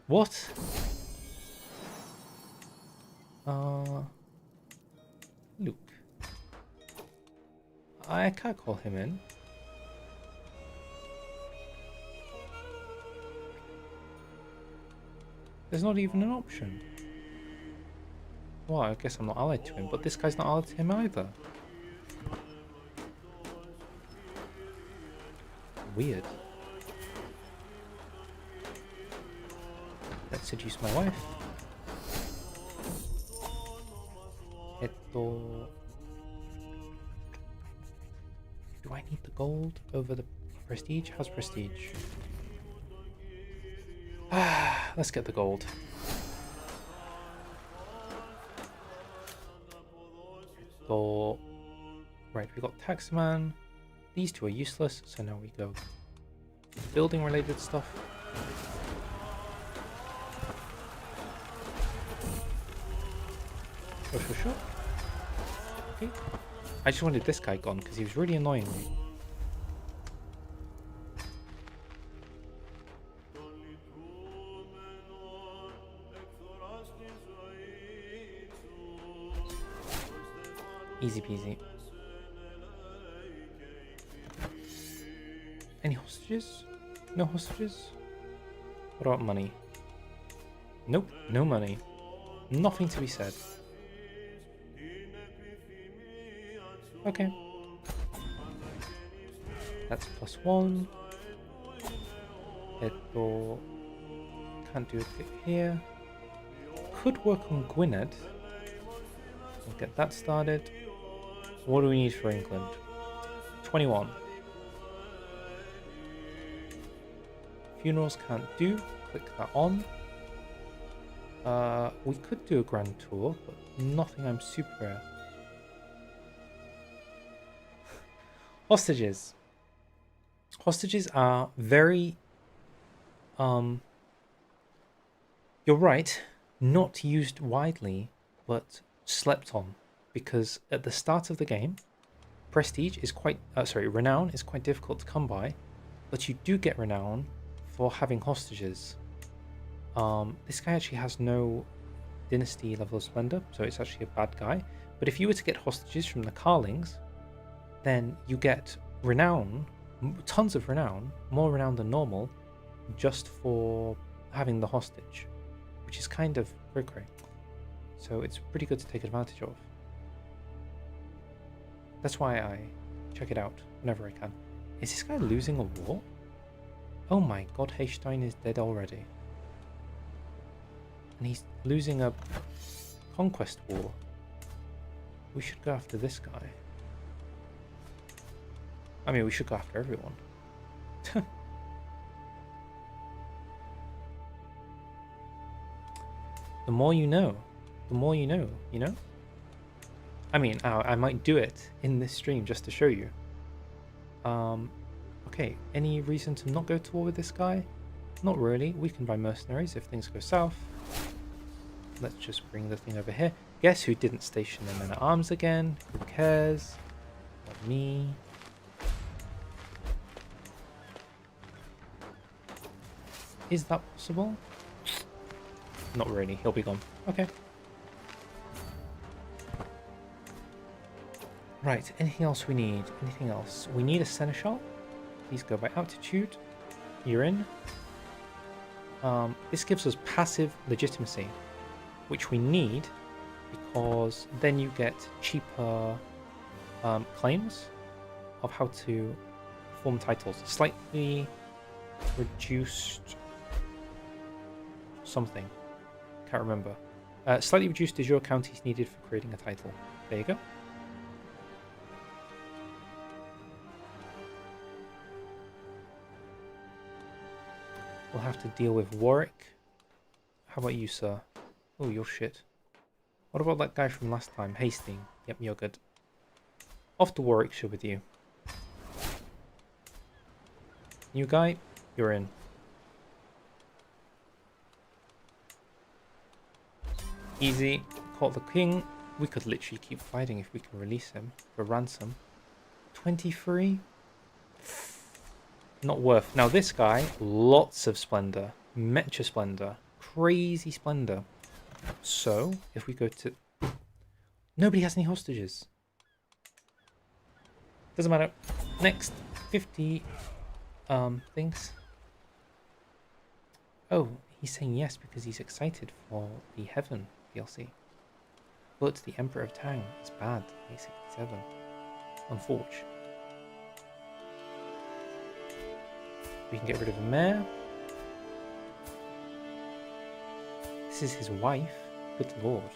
Speaker 1: What? Luke. I can't call him in. There's not even an option. Well, I guess I'm not allied to him, but this guy's not allied to him either. Weird. Let's seduce my wife. Esto... Do I need the gold over the prestige? How's prestige? Let's get the gold. So, right, we got Taxman. These two are useless, so now we go building related stuff. Sure. Okay. I just wanted this guy gone because he was really annoying me. Easy peasy. Any hostages? No hostages? What about money? Nope, no money. Nothing to be said. Okay. That's +1. Eto can't do it here. Could work on Gwynedd. We'll get that started. What do we need for England? 21. Funerals can't do. Click that on. We could do a grand tour, but nothing I'm super... Hostages. Hostages are very... You're right, not used widely, but slept on. Because at the start of the game, prestige is quite... renown is quite difficult to come by, but you do get renown for having hostages. This guy actually has no dynasty level of splendor, so it's actually a bad guy. But if you were to get hostages from the Carlings, then you get renown, tons of renown, more renown than normal, just for having the hostage, which is kind of cray-cray. So it's pretty good to take advantage of. That's why I check it out whenever I can. Is this guy losing a war? Oh my god, Haystein is dead already. And he's losing a conquest war. We should go after this guy. I mean, we should go after everyone. The more you know. The more you know, you know? I mean, I might do it in this stream just to show you. Okay, any reason to not go to war with this guy? Not really. We can buy mercenaries if things go south. Let's just bring the thing over here. Guess who didn't station their men at arms again? Who cares? Not me. Is that possible? Not really. He'll be gone. Okay. Right. Anything else we need? Anything else? We need a seneschal. Please go by altitude. You're in. This gives us passive legitimacy, which we need because then you get cheaper claims of how to form titles. Slightly reduced something. Can't remember. Slightly reduced de jure counties needed for creating a title. There you go. We'll have to deal with Warwick. How about you, sir? Oh, you're shit. What about that guy from last time? Hastings. Yep, you're good. Off to Warwickshire with you. New guy, you're in. Easy. Caught the king. We could literally keep fighting if we can release him for ransom. 23? Not worth. Now this guy, lots of splendor. Mecha splendor. Crazy splendor. So, if we go to... Nobody has any hostages. Doesn't matter. Next. 50 things. Oh, he's saying yes because he's excited for the Heaven DLC. But the Emperor of Tang is bad. 867. Unfortunate. We can get rid of a mayor. This is his wife. Good lord.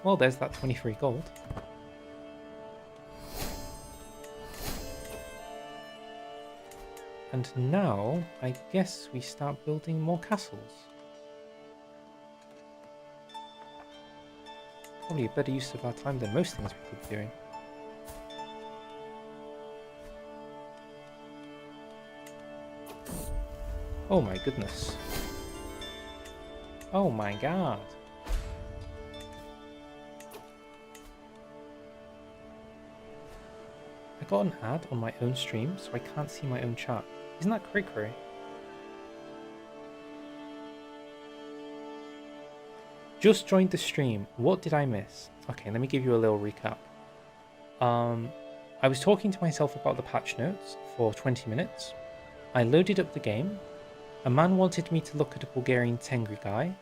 Speaker 1: Well, there's that 23 gold. And now, I guess we start building more castles. Probably a better use of our time than most things we could be doing. Oh my goodness. Oh my god. I got an ad on my own stream, so I can't see my own chat. Isn't that cray-cray? Just joined the stream. What did I miss? Okay, let me give you a little recap. I was talking to myself about the patch notes for 20 minutes. I loaded up the game. A man wanted me to look at a Bulgarian Tengri guy.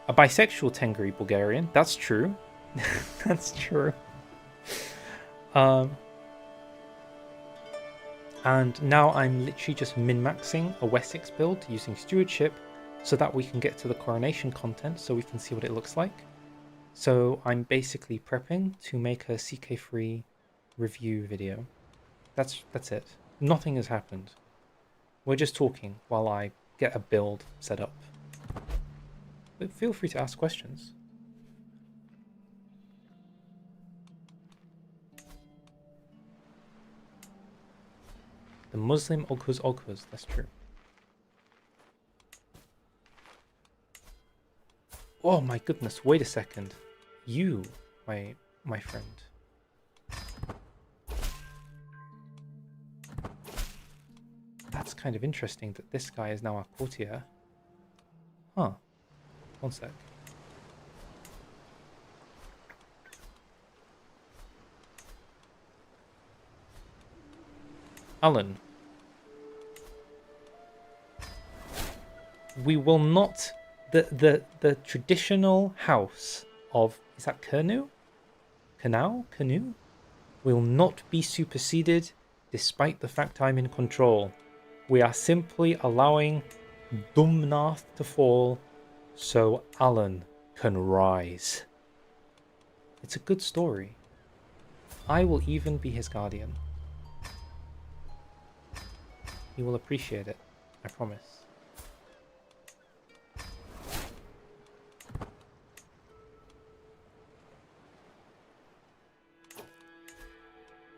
Speaker 1: A bisexual Tengri Bulgarian. That's true. That's true. And now I'm literally just min-maxing a Wessex build using stewardship so that we can get to the coronation content so we can see what it looks like. So I'm basically prepping to make a CK3 review video. That's it. Nothing has happened. We're just talking while I get a build set up. But feel free to ask questions. The Muslim Oghuz, that's true. Oh my goodness, wait a second. You, my friend. That's kind of interesting that this guy is now our courtier. Huh. One sec. Alan. We will not... The traditional house of... Is that Kernu? Canoe? Will not be superseded despite the fact I'm in control. We are simply allowing Dumnath to fall so Alan can rise. It's a good story. I will even be his guardian. He will appreciate it, I promise.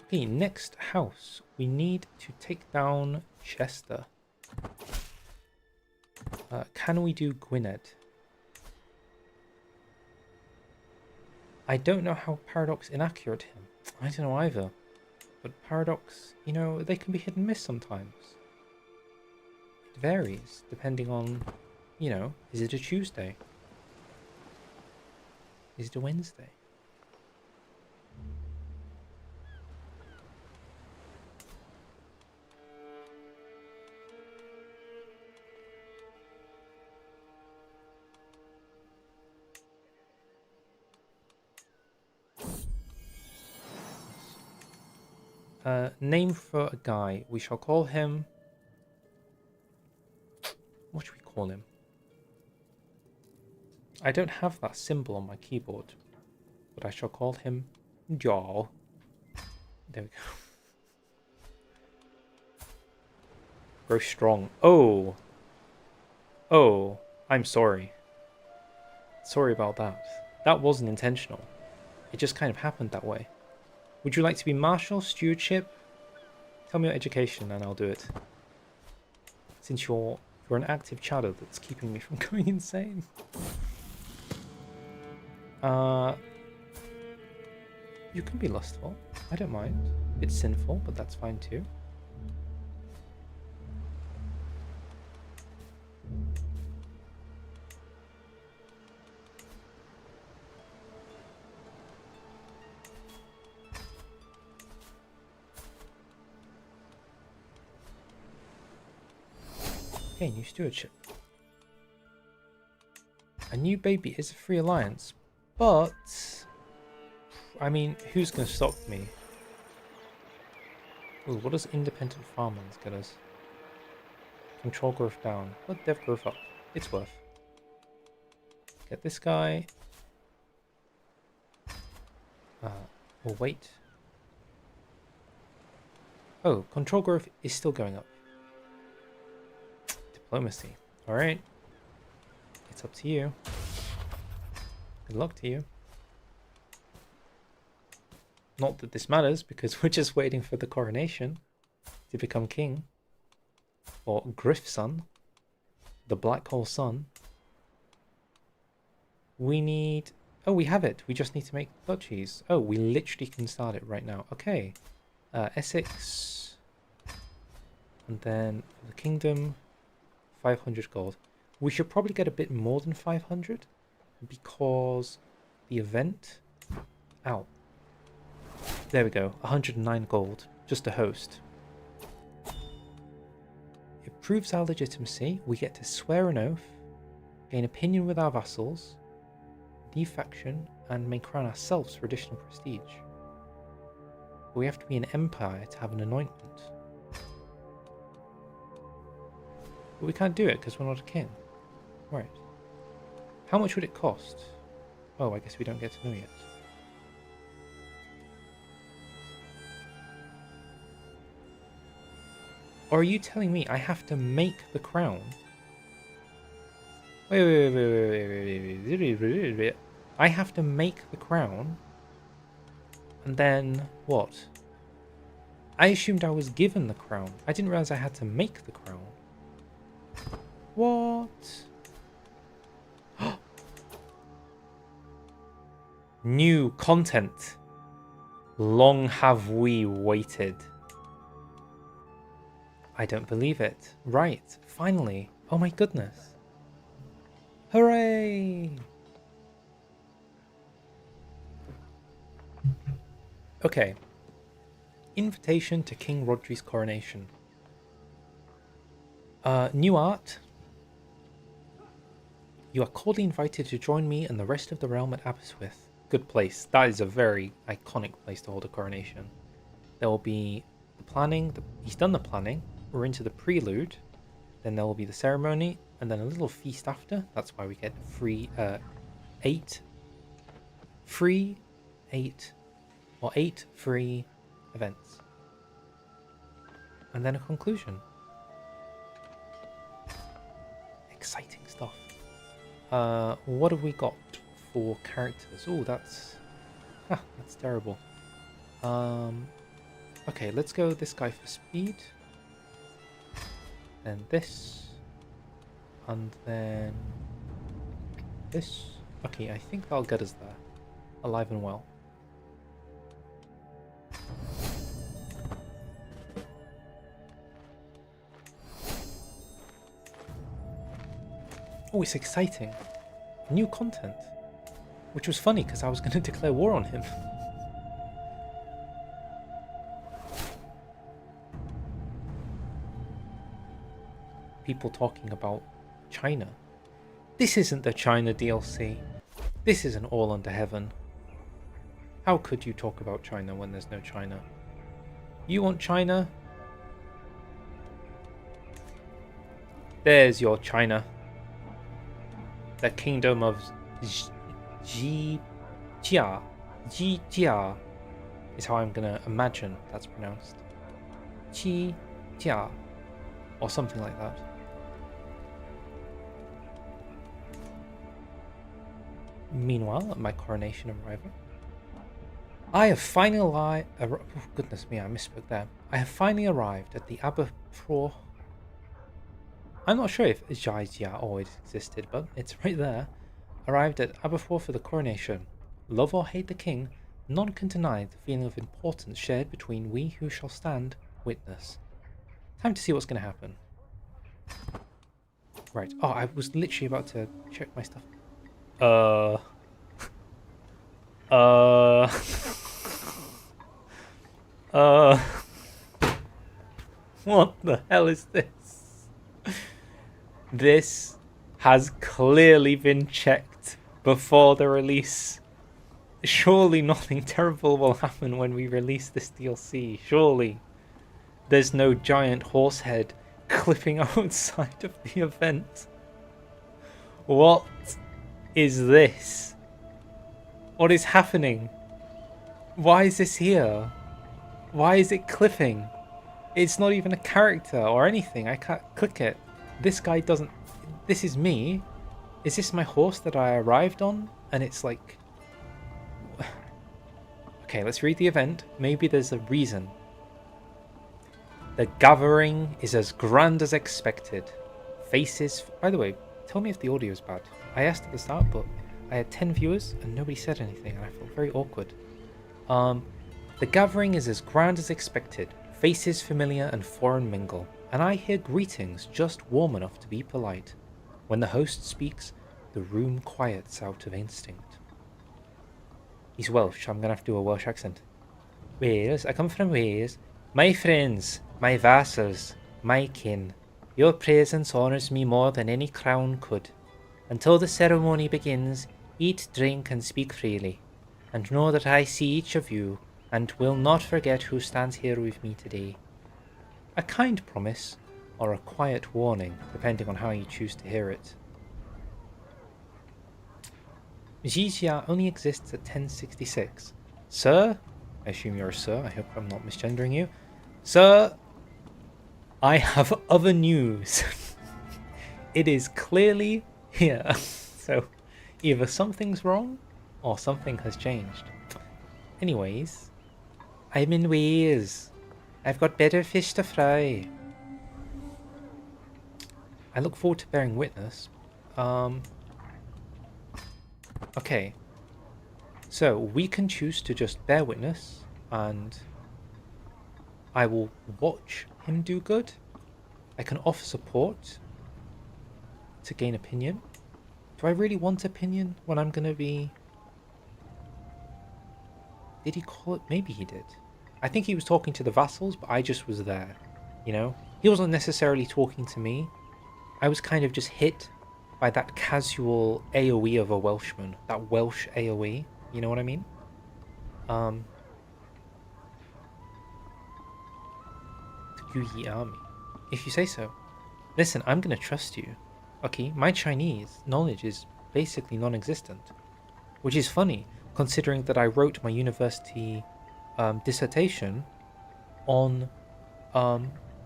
Speaker 1: Okay, next house. We need to take down Chester. Can we do Gwynedd? I don't know how Paradox inaccurate him. I don't know either. But Paradox, you know, they can be hit and miss sometimes. It varies depending on, you know, is it a Tuesday? Is it a Wednesday? Name for a guy. We shall call him... What should we call him? I don't have that symbol on my keyboard, but I shall call him Jaw. There we go. Grow strong. Oh! Oh, I'm sorry. Sorry about that. That wasn't intentional. It just kind of happened that way. Would you like to be Marshal, Stewardship? Tell me your education and I'll do it. Since you're an active chatter that's keeping me from going insane. You can be lustful. I don't mind. It's sinful, but that's fine too. Okay, new stewardship. A new baby is a free alliance, but I mean, who's going to stop me? Ooh, what does independent farmlands get us? Control growth down, but dev growth up. It's worth. Get this guy. Or wait. Oh, control growth is still going up. Diplomacy. Alright. It's up to you. Good luck to you. Not that this matters, because we're just waiting for the coronation to become king. Or Griff Sun. The Black Hole Sun. We need... Oh, we have it. We just need to make duchies. Oh, we literally can start it right now. Okay. Essex. And then for the kingdom, 500 gold. We should probably get a bit more than 500 because the event... Ow. There we go. 109 gold. Just to host. It proves our legitimacy. We get to swear an oath, gain opinion with our vassals, defaction, and may crown ourselves for additional prestige. But we have to be an empire to have an anointment. But we can't do it because we're not a king. Right. How much would it cost? Oh, I guess we don't get to know yet. Or are you telling me I have to make the crown? Wait. I have to make the crown? And then what? I assumed I was given the crown. I didn't realize I had to make the crown. What? New content. Long have we waited. I don't believe it. Right, finally. Oh my goodness. Hooray! Okay. Invitation to King Rodri's coronation. New art. You are cordially invited to join me and the rest of the realm at Aberystwyth. Good place. That is a very iconic place to hold a coronation. There will be the planning. He's done the planning. We're into the prelude. Then there will be the ceremony. And then a little feast after. That's why we get free 8 free events. And then a conclusion. Exciting stuff. What have we got for characters? Oh, that's terrible. Okay, let's go this guy for speed. Then this. And then this. Okay, I think that'll get us there. Alive and well. Oh, it's exciting. New content. Which was funny because I was going to declare war on him. People talking about China. This isn't the China DLC. This isn't All Under Heaven. How could you talk about China when there's no China? You want China? There's your China. The kingdom of Jia is how I'm gonna imagine that's pronounced. Jia, or something like that. Meanwhile, at my coronation arrival, I have finally oh, goodness me, I misspoke there. I have finally arrived at the Aberystwyth. I'm not sure if Jia always existed, but it's right there. Arrived at Aberystwyth for the coronation. Love or hate the king, none can deny the feeling of importance shared between we who shall stand witness. Time to see what's going to happen. Right. Oh, I was literally about to check my stuff. What the hell is this? This has clearly been checked before the release. Surely nothing terrible will happen when we release this DLC. Surely. There's no giant horse head clipping outside of the event. What is this? What is happening? Why is this here? Why is it clipping? It's not even a character or anything. I can't click it. This guy doesn't... This is me. Is this my horse that I arrived on? And it's like... Okay, let's read the event. Maybe there's a reason. The gathering is as grand as expected. Faces... By the way, tell me if the audio is bad. I asked at the start, but I had 10 viewers and nobody said anything, and I felt very awkward. The gathering is as grand as expected. Faces familiar and foreign mingle, and I hear greetings just warm enough to be polite. When the host speaks, the room quiets out of instinct. He's Welsh, I'm gonna have to do a Welsh accent. Wales, I come from Wales. My friends, my vassals, my kin, your presence honours me more than any crown could. Until the ceremony begins, eat, drink, and speak freely, and know that I see each of you, and will not forget who stands here with me today. A kind promise, or a quiet warning, depending on how you choose to hear it. Jizya only exists at 1066. Sir, I assume you're a sir, I hope I'm not misgendering you. Sir, I have other news. It is clearly here. So, either something's wrong, or something has changed. Anyways, I'm in Wales. I've got better fish to fry. I look forward to bearing witness. Okay. So, we can choose to just bear witness, and I will watch him do good. I can offer support to gain opinion. Do I really want opinion when I'm going to be... Did he call it? Maybe he did. I think he was talking to the vassals, but I just was there, you know? He wasn't necessarily talking to me. I was kind of just hit by that casual AoE of a Welshman. That Welsh AoE, you know what I mean? Yuyi army. If you say so. Listen, I'm gonna trust you. Okay, my Chinese knowledge is basically non-existent. Which is funny, considering that I wrote my university dissertation on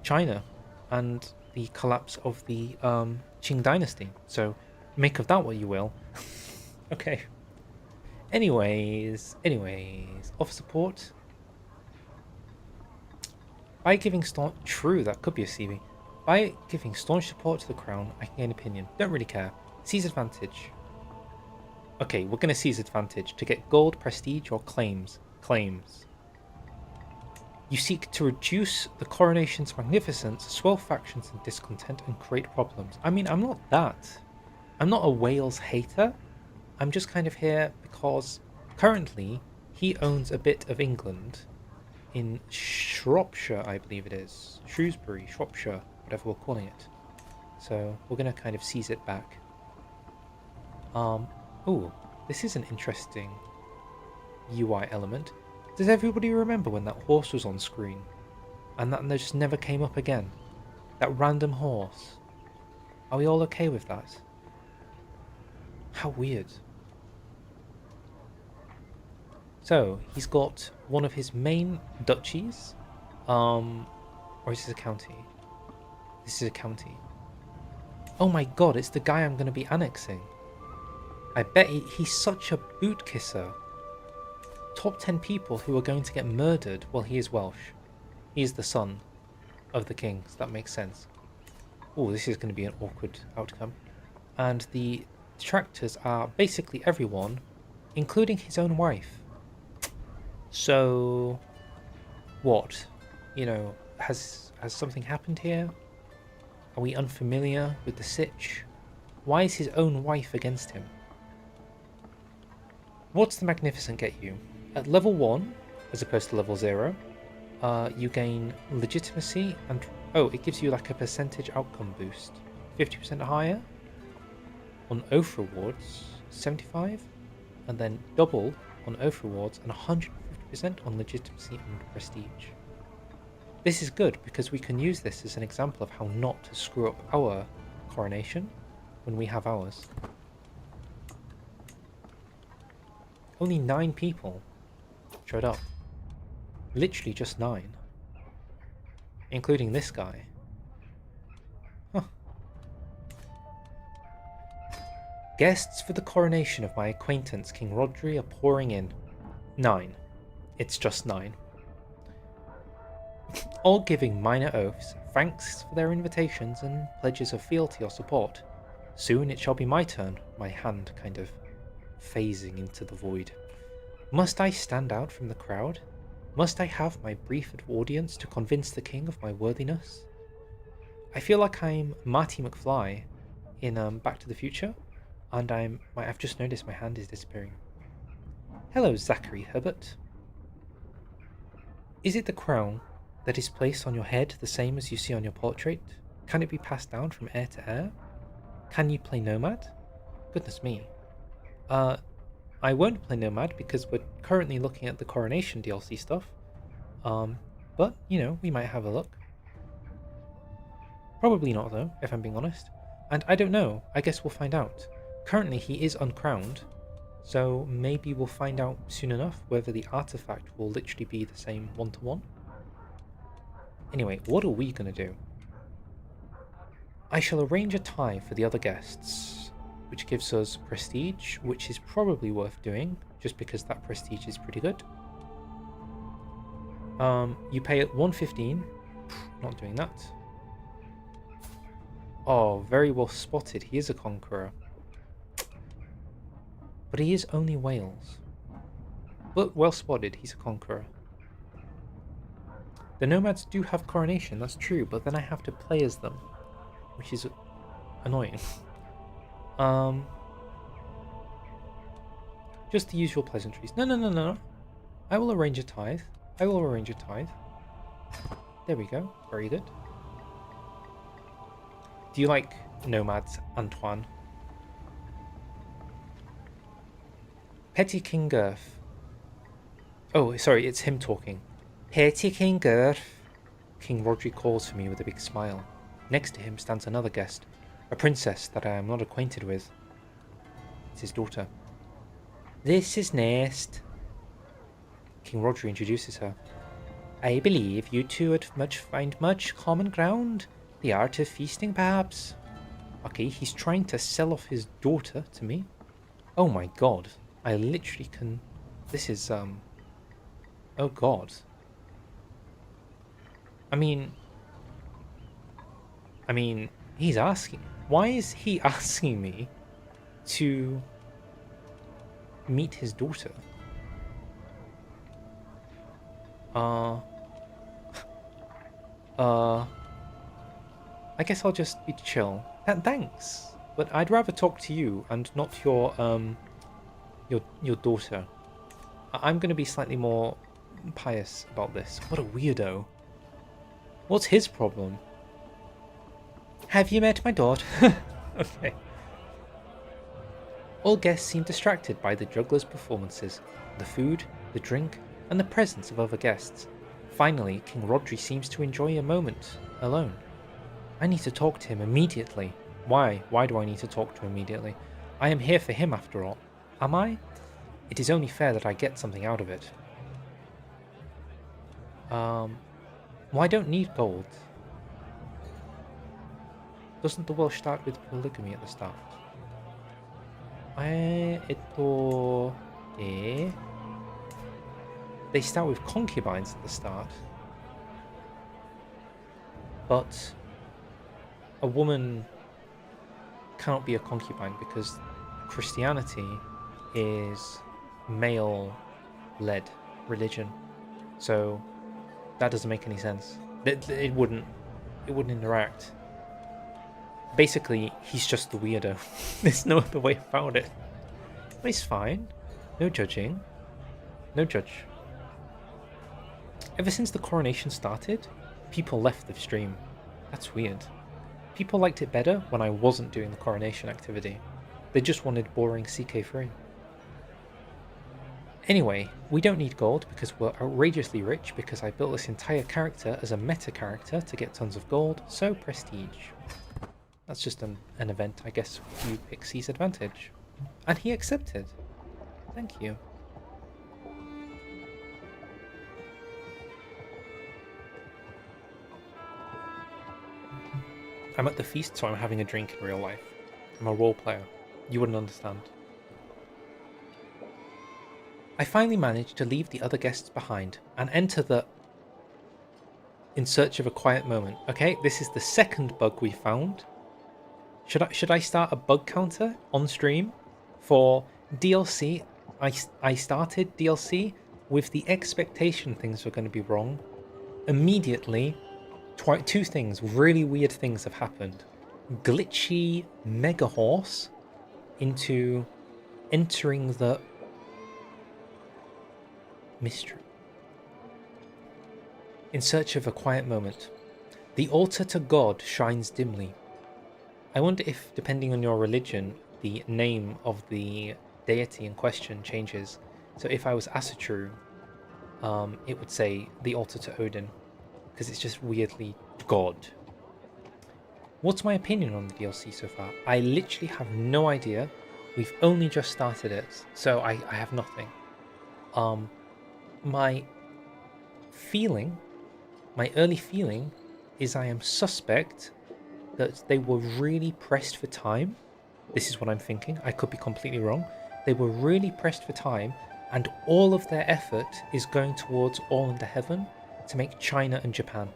Speaker 1: China and the collapse of the Qing dynasty. So make of that what you will. Okay. Anyways, offer support. By giving staunch... True, that could be a CV. By giving staunch support to the crown, I can gain opinion. Don't really care. Seize advantage. Okay, we're going to seize advantage to get gold, prestige, or claims. Claims. You seek to reduce the coronation's magnificence, swell factions and discontent, and create problems. I mean, I'm not that. I'm not a Wales hater. I'm just kind of here because currently he owns a bit of England in Shropshire, I believe it is. Shrewsbury, Shropshire, whatever we're calling it. So we're going to kind of seize it back. Ooh, this is an interesting UI element. Does everybody remember when that horse was on screen? And that just never came up again? That random horse? Are we all okay with that? How weird. So, he's got one of his main duchies. Or is this a county? This is a county. Oh my god, it's the guy I'm going to be annexing. I bet he's such a boot kisser. Top 10 people who are going to get murdered. Well, he is Welsh. He is the son of the king, so that makes sense. Oh, this is going to be an awkward outcome. And the detractors are basically everyone, including his own wife. So, what? You know, has something happened here? Are we unfamiliar with the sitch? Why is his own wife against him? What's the Magnificent get you? At level 1, as opposed to level 0, you gain legitimacy and... Oh, it gives you like a percentage outcome boost. 50% higher. On oath rewards, 75. And then double on oath rewards and 150% on legitimacy and prestige. This is good because we can use this as an example of how not to screw up our coronation when we have ours. Only 9 people. showed up. Literally just 9. Including this guy. Huh. Guests for the coronation of my acquaintance King Rodri are pouring in. 9. It's just 9. All giving minor oaths, thanks for their invitations and pledges of fealty or support. Soon it shall be my turn, my hand kind of phasing into the void. Must I stand out from the crowd? Must I have my brief audience to convince the king of my worthiness? I feel like I'm Marty McFly in Back to the Future, and I've just noticed my hand is disappearing. Hello, Zachary Herbert. Is it the crown that is placed on your head the same as you see on your portrait? Can it be passed down from heir to heir? Can you play Nomad? Goodness me. I won't play Nomad because we're currently looking at the Coronation DLC stuff. But, you know, we might have a look. Probably not though, if I'm being honest. And I don't know, I guess we'll find out. Currently he is uncrowned, so maybe we'll find out soon enough whether the artifact will literally be the same 1-to-1. Anyway, what are we going to do? I shall arrange a tie for the other guests, which gives us prestige, which is probably worth doing, just because that prestige is pretty good. You pay at 115. Not doing that. Oh, very well spotted. He is a conqueror. But he is only Wales. But well spotted, he's a conqueror. The nomads do have coronation, that's true, but then I have to play as them, which is annoying. Just the usual pleasantries. No. I will arrange a tithe. There we go. Very good. Do you like nomads, Antoine? Petty King Girth. Oh, sorry, it's him talking. Petty King Girth. King Rodri calls for me with a big smile. Next to him stands another guest, a princess that I am not acquainted with. It's his daughter. This is Nest. King Rodri introduces her. I believe you two would find much common ground. The art of feasting, perhaps. Okay, he's trying to sell off his daughter to me. Oh my god. I literally can... This is, oh god. I mean, he's asking... Why is he asking me to meet his daughter? I guess I'll just be chill. Thanks, but I'd rather talk to you and not your daughter. I'm gonna be slightly more pious about this. What a weirdo. What's his problem? Have you met my daughter? Okay. All guests seem distracted by the juggler's performances, the food, the drink, and the presence of other guests. Finally, King Rodri seems to enjoy a moment alone. I need to talk to him immediately. Why? Why do I need to talk to him immediately? I am here for him after all. Am I? It is only fair that I get something out of it. Well, I don't need gold. Doesn't the Welsh start with polygamy at the start? They start with concubines at the start. But a woman cannot be a concubine because Christianity is male-led religion. So that doesn't make any sense. It wouldn't interact. Basically, he's just the weirdo. There's no other way about it. But it's fine. No judging. No judge. Ever since the coronation started, people left the stream. That's weird. People liked it better when I wasn't doing the coronation activity. They just wanted boring CK3. Anyway, we don't need gold because we're outrageously rich because I built this entire character as a meta character to get tons of gold, so prestige. That's just an event, I guess, you Pixie's advantage. And he accepted. Thank you. I'm at the feast, so I'm having a drink in real life. I'm a role player. You wouldn't understand. I finally managed to leave the other guests behind and enter the in search of a quiet moment. Okay, this is the second bug we found. Should I start a bug counter on stream for DLC? I started DLC with the expectation things were going to be wrong. Immediately, two things, really weird things have happened. Glitchy mega horse into entering the mystery. In search of a quiet moment. The altar to God shines dimly. I wonder if, depending on your religion, the name of the deity in question changes. So if I was Asatru, it would say the altar to Odin, because it's just weirdly God. What's my opinion on the DLC so far? I literally have no idea. We've only just started it, so I have nothing. My early feeling is I am suspect that they were really pressed for time. This is what I'm thinking. I could be completely wrong. They were really pressed for time, and all of their effort is going towards All Under Heaven to make China and Japan,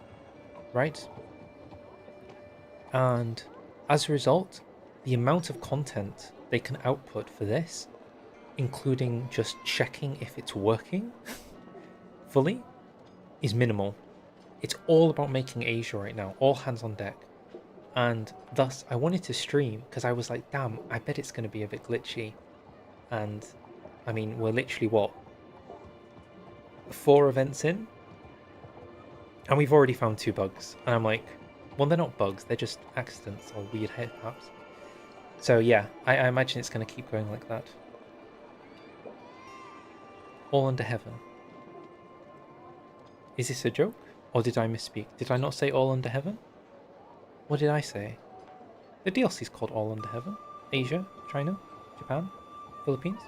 Speaker 1: right? And as a result, the amount of content they can output for this, including just checking if it's working fully, is minimal. It's all about making Asia right now, all hands on deck. And thus, I wanted to stream because I was like, damn, I bet it's going to be a bit glitchy. And I mean, we're literally, what, 4 events in? And we've already found 2 bugs. And I'm like, well, they're not bugs, they're just accidents or weird head taps. So yeah, I imagine it's going to keep going like that. All Under Heaven. Is this a joke? Or did I misspeak? Did I not say All Under Heaven? What did I say? The DLC is called All Under Heaven. Asia, China, Japan, Philippines,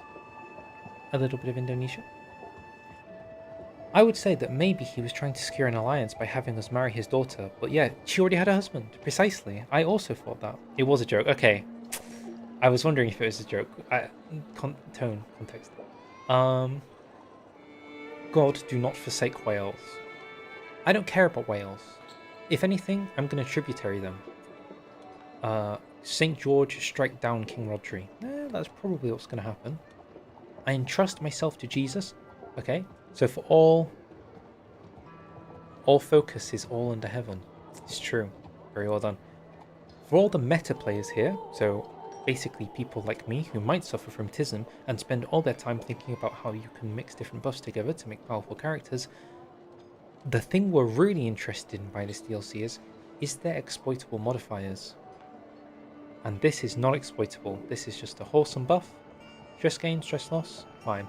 Speaker 1: a little bit of Indonesia. I would say that maybe he was trying to secure an alliance by having us marry his daughter, but yeah, she already had a husband. Precisely. I also thought that. It was a joke. Okay. I was wondering if it was a joke. Context. God, do not forsake Wales. I don't care about Wales. If anything, I'm going to tributary them. St. George strike down King Rodri. That's probably what's going to happen. I entrust myself to Jesus. Okay, so for all focus is All Under Heaven. It's true. Very well done. For all the meta players here, so basically people like me who might suffer from tism and spend all their time thinking about how you can mix different buffs together to make powerful characters, the thing we're really interested in by this DLC is there exploitable modifiers? And this is not exploitable. This is just a wholesome buff. Stress gain, stress loss, fine.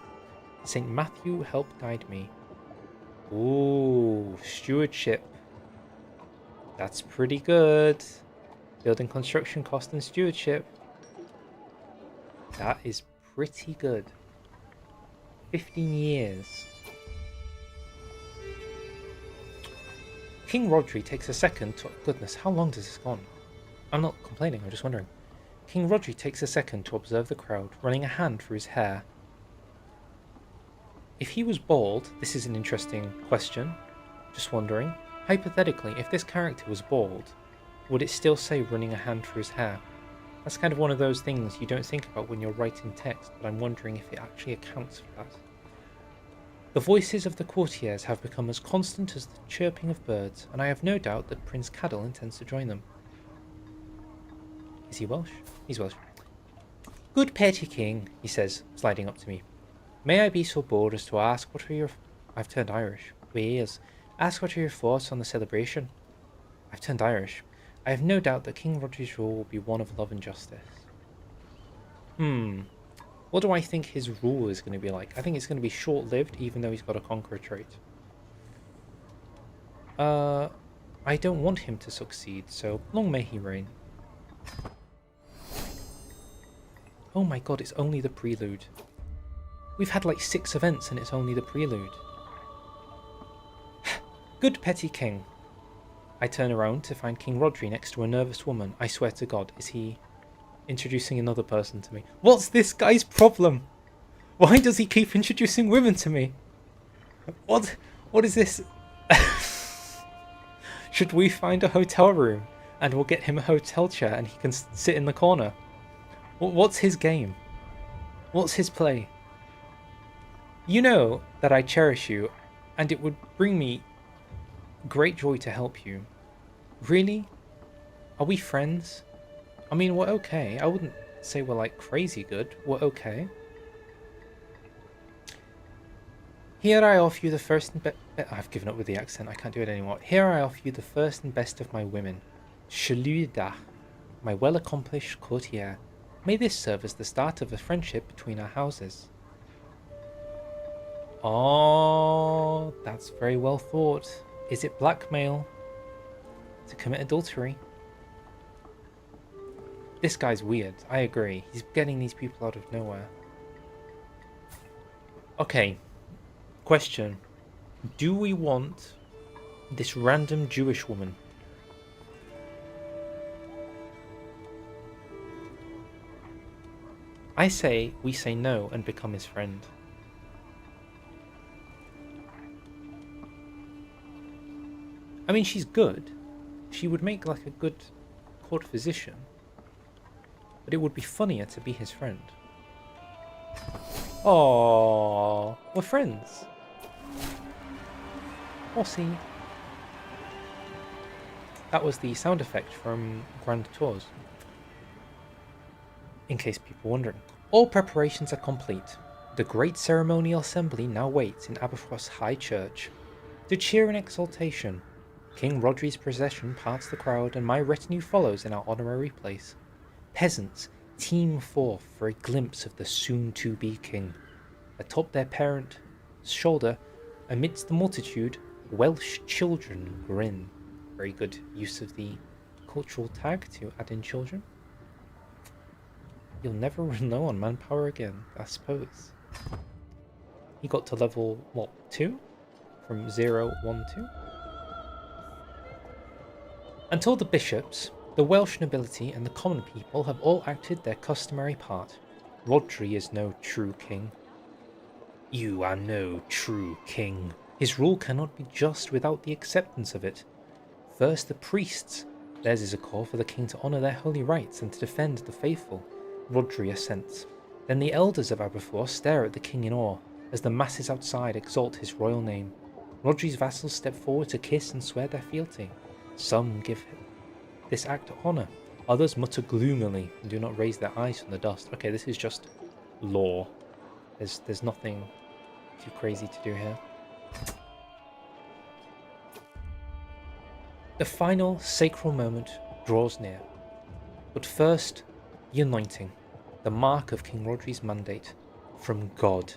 Speaker 1: St. Matthew, help guide me. Ooh, stewardship. That's pretty good. Building construction cost and stewardship. That is pretty good. 15 years. King Rodri takes a second to... Goodness, how long does this go on? I'm not complaining, I'm just wondering. King Rodri takes a second to observe the crowd, running a hand through his hair. If he was bald, this is an interesting question. Just wondering. Hypothetically, if this character was bald, would it still say running a hand through his hair? That's kind of one of those things you don't think about when you're writing text, but I'm wondering if it actually accounts for that. The voices of the courtiers have become as constant as the chirping of birds, and I have no doubt that Prince Cadel intends to join them. Is he Welsh? He's Welsh. Good petty king, he says, sliding up to me. May I be so bold as to ask what are your... I've turned Irish. Wales. Ask what are your thoughts on the celebration? I've turned Irish. I have no doubt that King Rodri's rule will be one of love and justice. What do I think his rule is going to be like? I think it's going to be short-lived, even though he's got a conqueror trait. I don't want him to succeed, so long may he reign. Oh my god, it's only the prelude. We've had like 6 events and it's only the prelude. Good petty king. I turn around to find King Rodri next to a nervous woman. I swear to God, is he introducing another person to me? What's this guy's problem? Why does he keep introducing women to me? What is this? Should we find a hotel room and we'll get him a hotel chair and he can sit in the corner? What's his game? What's his play? You know that I cherish you and it would bring me great joy to help you. Really? Are we friends? I mean, we're okay. I wouldn't say we're like crazy good. We're okay. Here I offer you the first and I've given up with the accent. I can't do it anymore. Here I offer you the first and best of my women. Shaluda, my well-accomplished courtier. May this serve as the start of a friendship between our houses. Oh, that's very well thought. Is it blackmail to commit adultery? This guy's weird. I agree. He's getting these people out of nowhere. Okay. Question. Do we want this random Jewish woman? I say we say no and become his friend. I mean, she's good. She would make like a good court physician. But it would be funnier to be his friend. Oh, we're friends. Aussie. That was the sound effect from Grand Tours. In case people were wondering. All preparations are complete. The great ceremonial assembly now waits in Aberfrost High Church. To cheer and exultation, King Rodri's procession parts the crowd and my retinue follows in our honorary place. Peasants teem forth for a glimpse of the soon-to-be king. Atop their parent's shoulder, amidst the multitude, Welsh children grin. Very good use of the cultural tag to add in children. You'll never run low on manpower again, I suppose. He got to level, what, 2? From 0, 1, 2? Until the bishops, the Welsh nobility and the common people have all acted their customary part. Rodri is no true king. You are no true king. His rule cannot be just without the acceptance of it. First the priests. Theirs is a call for the king to honour their holy rights and to defend the faithful. Rodri assents. Then the elders of Aberforth stare at the king in awe, as the masses outside exalt his royal name. Rodri's vassals step forward to kiss and swear their fealty. Some give this act honour, others mutter gloomily and do not raise their eyes from the dust. Okay, this is just law. There's nothing too crazy to do here. The final sacral moment draws near. But first, the anointing, the mark of King Rodri's mandate from God.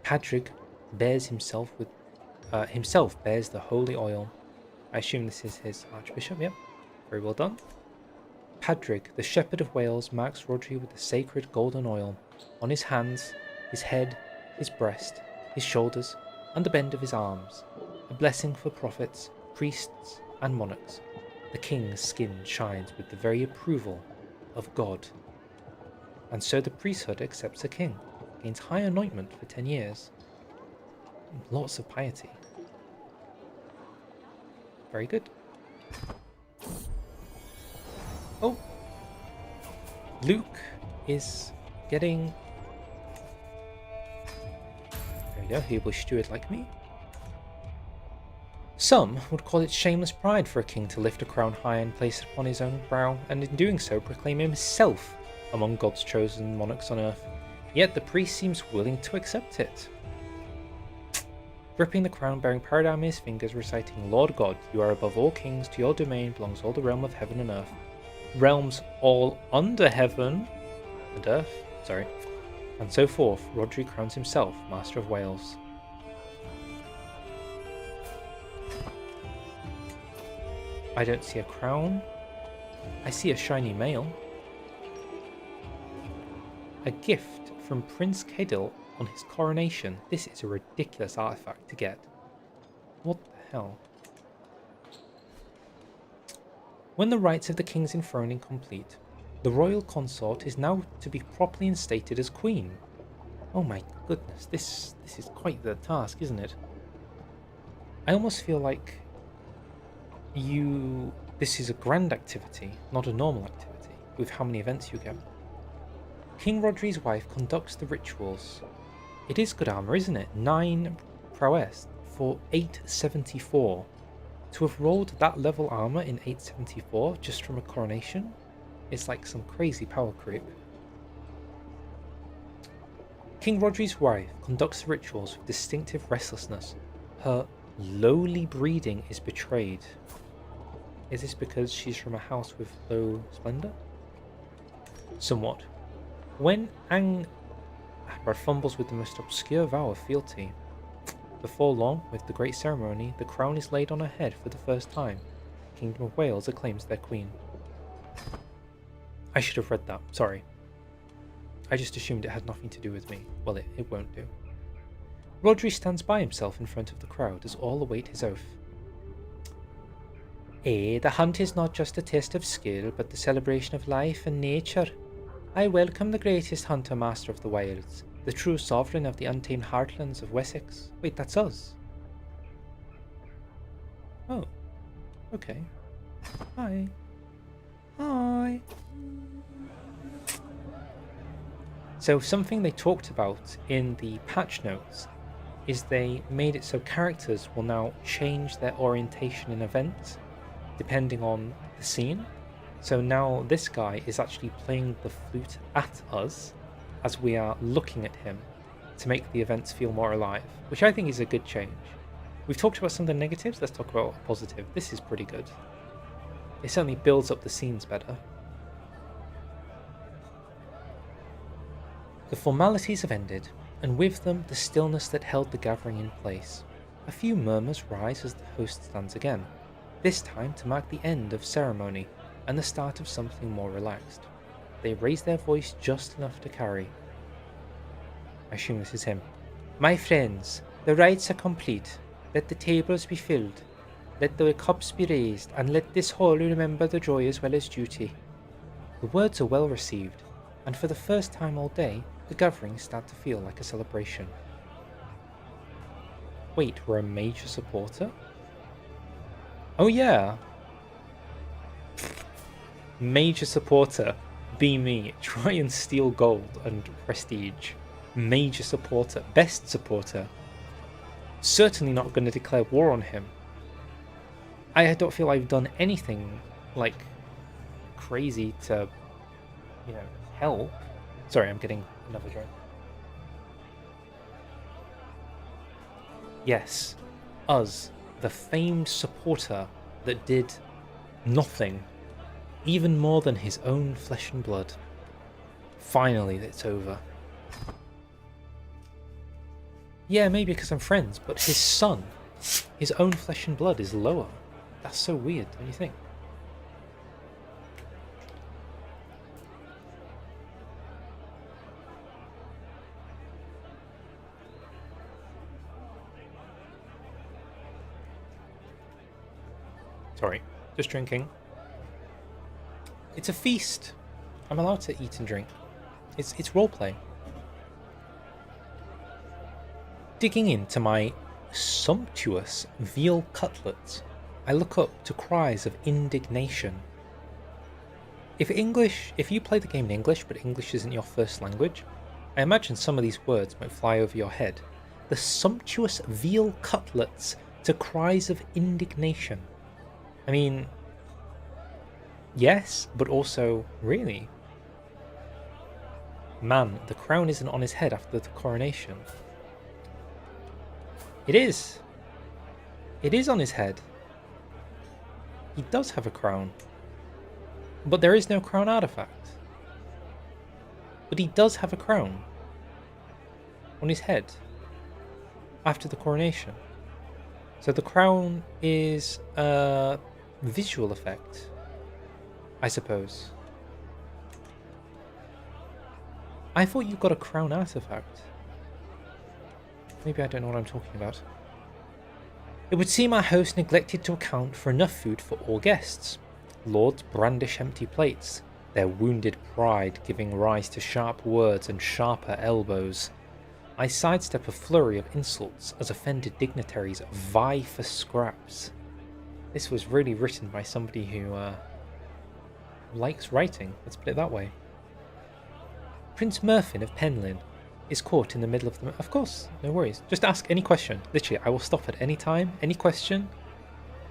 Speaker 1: Padrig bears himself bears the holy oil. I assume this is his archbishop, yep. Very well done. Padrig, the shepherd of Wales, marks Rodri with the sacred golden oil on his hands, his head, his breast, his shoulders, and the bend of his arms. A blessing for prophets, priests, and monarchs. The king's skin shines with the very approval of God. And so the priesthood accepts the king, gains high anointment for 10 years. Lots of piety. Very good. Oh! Luke is getting... There we go, he will steward like me. Some would call it shameless pride for a king to lift a crown high and place it upon his own brow, and in doing so proclaim himself among God's chosen monarchs on earth. Yet the priest seems willing to accept it. Gripping the crown, bearing paradigm in his fingers, reciting, Lord God, you are above all kings, to your domain belongs all the realm of heaven and earth. Realms all under heaven and earth, sorry. And so forth, Rodri crowns himself Master of Wales. I don't see a crown. I see a shiny mail. A gift from Prince Kedil on his coronation. This is a ridiculous artifact to get. What the hell? When the rites of the king's enthroning complete, the royal consort is now to be properly instated as queen. Oh my goodness, this is quite the task, isn't it? I almost feel like this is a grand activity, not a normal activity, with how many events you get. King Rodri's wife conducts the rituals. It is good armor, isn't it? 9 prowess for 874. To have rolled that level armor in 874 just from a coronation is like some crazy power creep. King Rodri's wife conducts the rituals with distinctive restlessness. Her lowly breeding is betrayed. Is this because she's from a house with low splendor? Somewhat. When Akbar fumbles with the most obscure vow of fealty, before long, with the great ceremony, the crown is laid on her head for the first time. The Kingdom of Wales acclaims their queen. I should have read that, sorry. I just assumed it had nothing to do with me. Well, it won't do. Rodri stands by himself in front of the crowd as all await his oath. The hunt is not just a test of skill, but the celebration of life and nature. I welcome the greatest hunter master of the wilds, the true sovereign of the untamed heartlands of Wessex. Wait, that's us. Oh, okay. Hi. Hi. So something they talked about in the patch notes is they made it so characters will now change their orientation in events depending on the scene. So now this guy is actually playing the flute at us as we are looking at him to make the events feel more alive, which I think is a good change. We've talked about some of the negatives, let's talk about a positive. This is pretty good. It certainly builds up the scenes better. The formalities have ended, and with them the stillness that held the gathering in place. A few murmurs rise as the host stands again, this time to mark the end of ceremony and the start of something more relaxed. They raise their voice just enough to carry. I assume this is him. My friends, the rites are complete. Let the tables be filled. Let the cups be raised, and let this hall remember the joy as well as duty. The words are well received, and for the first time all day, the gatherings start to feel like a celebration. Wait, we're a major supporter? Oh yeah! Major supporter. Be me. Try and steal gold and prestige. Major supporter. Best supporter. Certainly not going to declare war on him. I don't feel I've done anything like crazy to, help. Sorry, I'm getting another drink. Yes, us, the famed supporter that did nothing, even more than his own flesh and blood. Finally, it's over. Yeah, maybe because I'm friends, but his son, his own flesh and blood, is lower. That's so weird, don't you think? Sorry, just drinking. It's a feast. I'm allowed to eat and drink. It's roleplay. Digging into my sumptuous veal cutlets, I look up to cries of indignation. If you play the game in English, but English isn't your first language, I imagine some of these words might fly over your head. The sumptuous veal cutlets to cries of indignation. I mean, yes, but also, really? Man, the crown isn't on his head after the coronation. It is. It is on his head. He does have a crown. But there is no crown artifact. But he does have a crown on his head after the coronation. So the crown is a visual effect, I suppose. I thought you got a crown artifact. Maybe I don't know what I'm talking about. It would seem our host neglected to account for enough food for all guests. Lords brandish empty plates, their wounded pride giving rise to sharp words and sharper elbows. I sidestep a flurry of insults as offended dignitaries vie for scraps. This was really written by somebody who likes writing, let's put it that way. Prince Murfin of Penlyn is caught in the middle of the... Of course, no worries. Just ask any question. Literally, I will stop at any time, any question.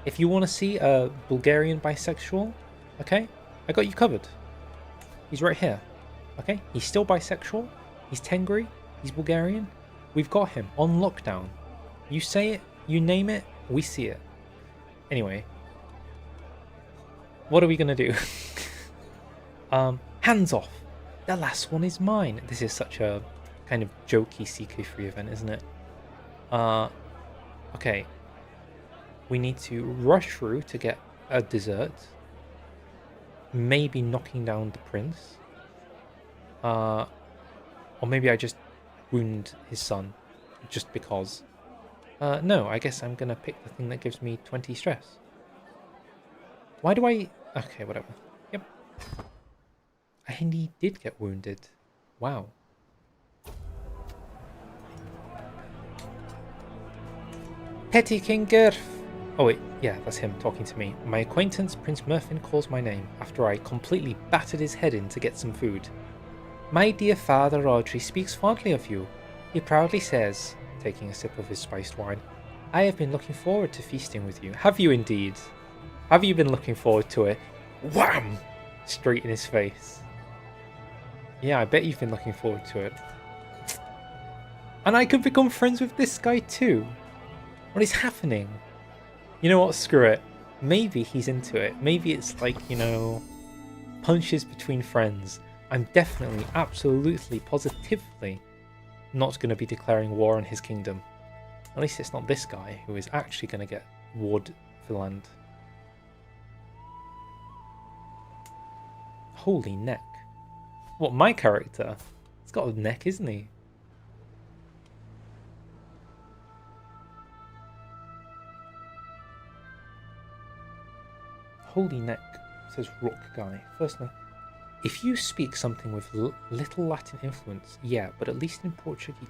Speaker 1: If you want to see a Bulgarian bisexual, okay, I got you covered. He's right here, okay? He's still bisexual, he's Tengri, he's Bulgarian. We've got him on lockdown. You say it, you name it, we see it. Anyway, what are we going to do? Hands off. The last one is mine. This is such a kind of jokey CK3 event, isn't it? Okay. We need to rush through to get a dessert. Maybe knocking down the prince. Or maybe I just wound his son. Just because. No, I guess I'm gonna pick the thing that gives me 20 stress. Why do I... Okay, whatever. Yep. And he did get wounded. Wow. Petty King Gerf. Oh wait, yeah, that's him talking to me. My acquaintance, Prince Murfin, calls my name after I completely battered his head in to get some food. My dear father Audrey speaks fondly of you. He proudly says, taking a sip of his spiced wine, I have been looking forward to feasting with you. Have you indeed? Have you been looking forward to it? Wham! Straight in his face. Yeah, I bet you've been looking forward to it. And I could become friends with this guy too. What is happening? You know what? Screw it. Maybe he's into it. Maybe it's like, you know, punches between friends. I'm definitely, absolutely, positively not going to be declaring war on his kingdom. At least it's not this guy who is actually going to get warred for land. Holy neck. What, my character? He's got a neck, isn't he? Holy neck, says Rook Guy. First note. If you speak something with little Latin influence, yeah, but at least in Portuguese.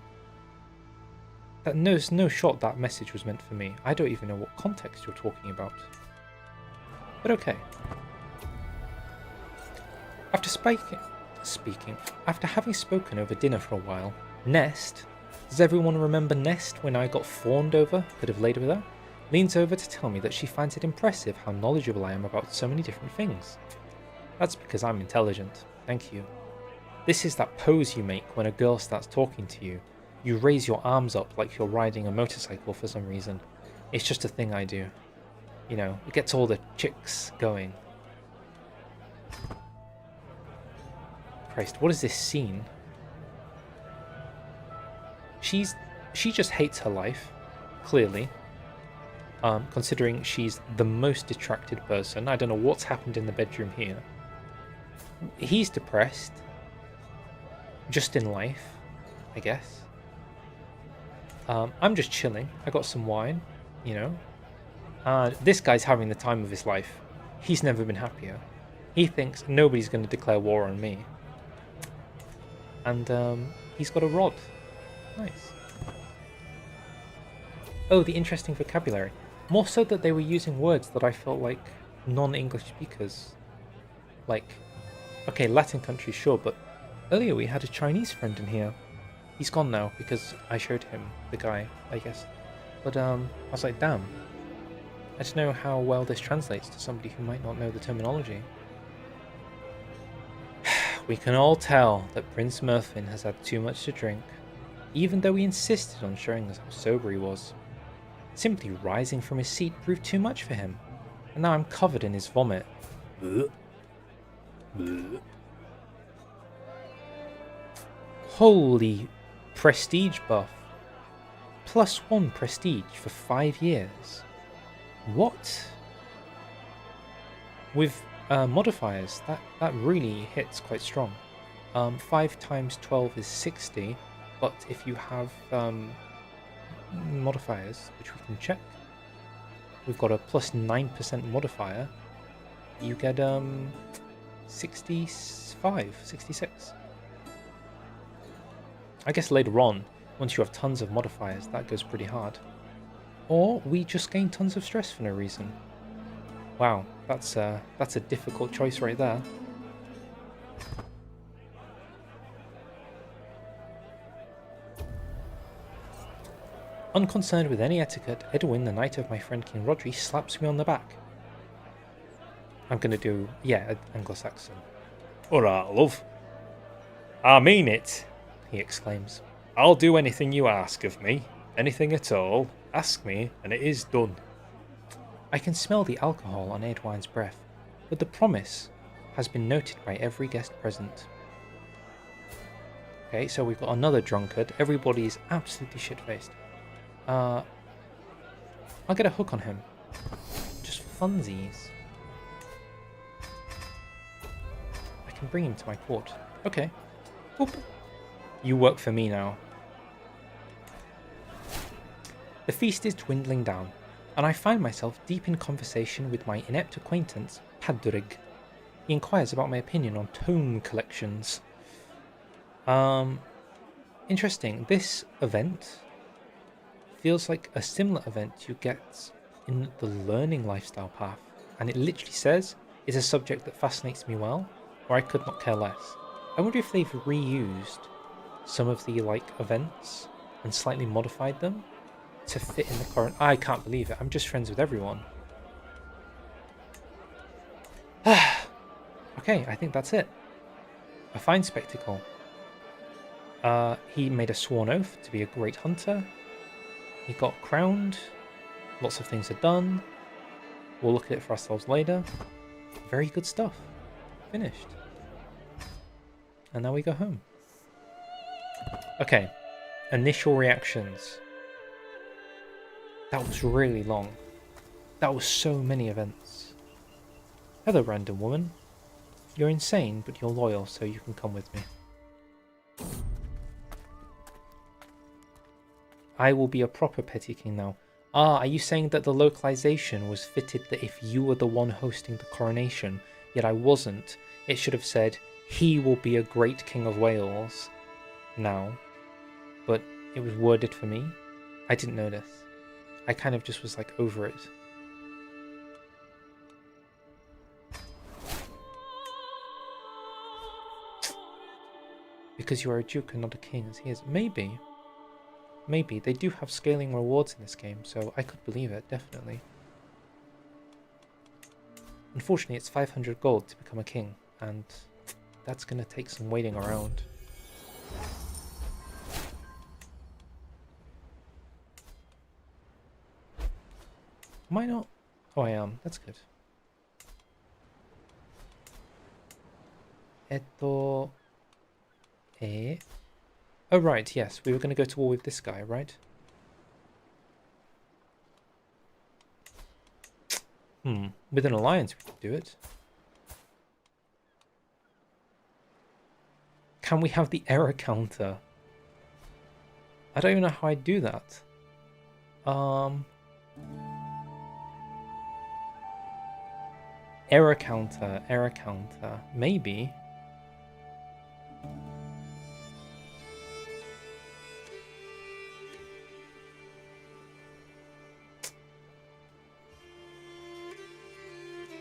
Speaker 1: There's no shot that message was meant for me. I don't even know what context you're talking about. But okay. After having spoken over dinner for a while, Nest, does everyone remember Nest when I got fawned over, could have laid with her? Leans over to tell me that she finds it impressive how knowledgeable I am about so many different things. That's because I'm intelligent, thank you. This is that pose you make when a girl starts talking to you. You raise your arms up like you're riding a motorcycle for some reason. It's just a thing I do. You know, it gets all the chicks going. Christ, what is this scene? She just hates her life, clearly. Considering she's the most detracted person. I don't know what's happened in the bedroom here. He's depressed. Just in life, I guess. I'm just chilling. I got some wine, you know. This guy's having the time of his life. He's never been happier. He thinks nobody's going to declare war on me. And he's got a rod. Nice. Oh, the interesting vocabulary. More so that they were using words that I felt like non-English speakers. Like, okay, Latin countries, sure, but earlier we had a Chinese friend in here. He's gone now because I showed him the guy, I guess. But I was like, damn. I don't know how well this translates to somebody who might not know the terminology. We can all tell that Prince Murfin has had too much to drink, even though he insisted on showing us how sober he was. Simply rising from his seat proved too much for him, and now I'm covered in his vomit. Holy prestige buff. +1 prestige for 5 years. What? With modifiers, that really hits quite strong. 5 times 12 is 60, but if you have modifiers, which we can check, we've got a +9% modifier. you get 65, 66. I guess later on, once you have tons of modifiers, that goes pretty hard. Or we just gain tons of stress for no reason. Wow, that's a difficult choice right there. Unconcerned with any etiquette, Edwin, the knight of my friend King Rodri, slaps me on the back. I'm gonna do, yeah, Anglo-Saxon. Alright, love. I mean it, he exclaims. I'll do anything you ask of me. Anything at all. Ask me, and it is done. I can smell the alcohol on Edwine's breath, but the promise has been noted by every guest present. Okay, so we've got another drunkard. Everybody is absolutely shit-faced. I'll get a hook on him. Just for funsies. I can bring him to my court. Okay. Boop. You work for me now. The feast is dwindling down, and I find myself deep in conversation with my inept acquaintance, Padrig. He inquires about my opinion on tome collections. Interesting. This event feels like a similar event you get in the learning lifestyle path, and it literally says it's a subject that fascinates me well, or I could not care less. I wonder if they've reused some of the events and slightly modified them to fit in the current. I can't believe it. I'm just friends with everyone. Okay, I think that's it. A fine spectacle. He made a sworn oath to be a great hunter. He got crowned. Lots of things are done. We'll look at it for ourselves later. Very good stuff. Finished. And now we go home. Okay. Initial reactions. That was really long. That was so many events. Hello, random woman. You're insane, but you're loyal, so you can come with me. I will be a proper petty king now. Ah, are you saying that the localization was fitted that if you were the one hosting the coronation, yet I wasn't, it should have said, he will be a great king of Wales now. But it was worded for me? I didn't notice. I kind of just was over it. Because you are a duke and not a king as he is. Maybe. Maybe. They do have scaling rewards in this game, so I could believe it, definitely. Unfortunately, it's 500 gold to become a king, and that's going to take some waiting around. Am I not? Oh, I am. That's good. Oh, right, yes. We were going to go to war with this guy, right? With an alliance, we could do it. Can we have the error counter? I don't even know how I'd do that. Error counter. Maybe.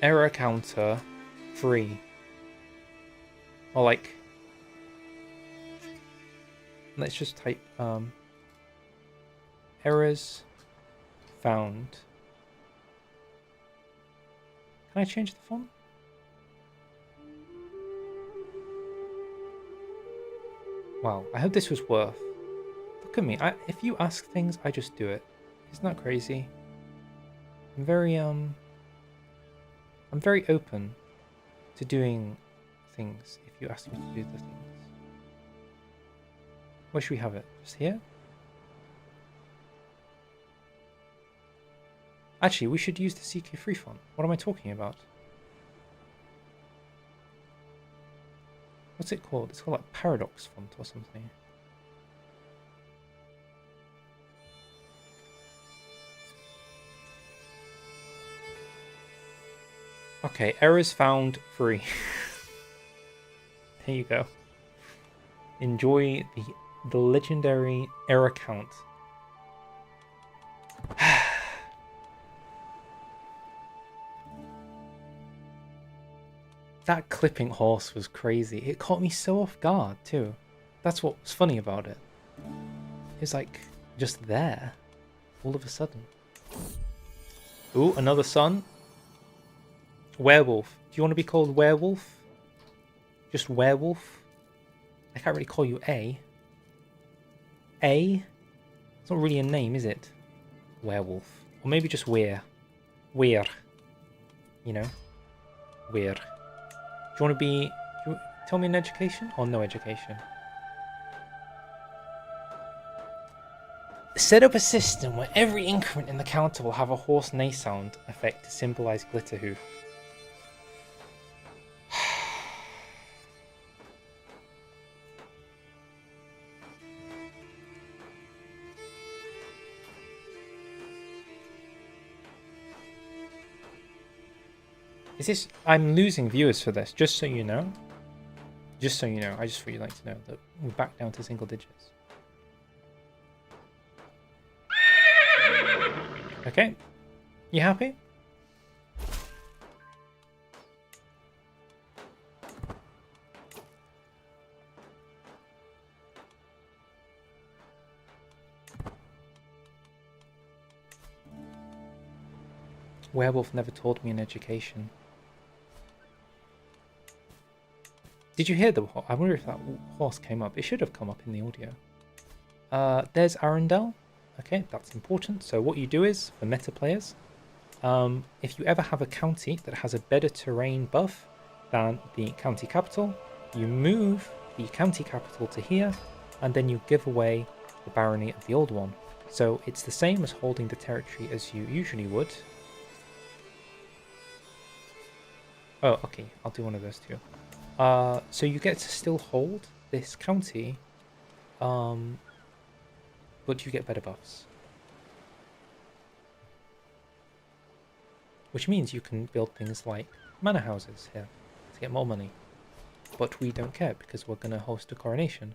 Speaker 1: Error counter free. Or let's just type errors found. Can I change the font? Wow, I hope this was worth. Look at me. If you ask things, I just do it. Isn't that crazy? I'm very open to doing things if you ask me to do the things. Where should we have it? Just here? Actually, we should use the CK3 font. What am I talking about? What's it called? It's called Paradox font or something. Okay, errors found 3. There you go. Enjoy the legendary error count. That clipping horse was crazy. It caught me so off guard too. That's what was funny about it. It's like just there, all of a sudden. Ooh, another son. Werewolf. Do you want to be called werewolf? Just werewolf? I can't really call you A. A? It's not really a name, is it? Werewolf. Or maybe just Weir. Weir. You know? Weir. Do you want to be... Tell me an education? Or no education? Set up a system where every increment in the counter will have a horse neigh sound effect to symbolize Glitterhoof. Is this... I'm losing viewers for this, just so you know. Just so you know, I just thought you'd like to know that we're back down to single digits. Okay, you happy? Werewolf never taught me an education. Did you hear the... I wonder if that horse came up. It should have come up in the audio. There's Arundel. Okay, that's important. So what you do is, for meta players, if you ever have a county that has a better terrain buff than the county capital, you move the county capital to here, and then you give away the barony of the old one. So it's the same as holding the territory as you usually would. Oh, okay, I'll do one of those too. So you get to still hold this county, but you get better buffs. Which means you can build things like manor houses here to get more money. But we don't care because we're going to host a coronation.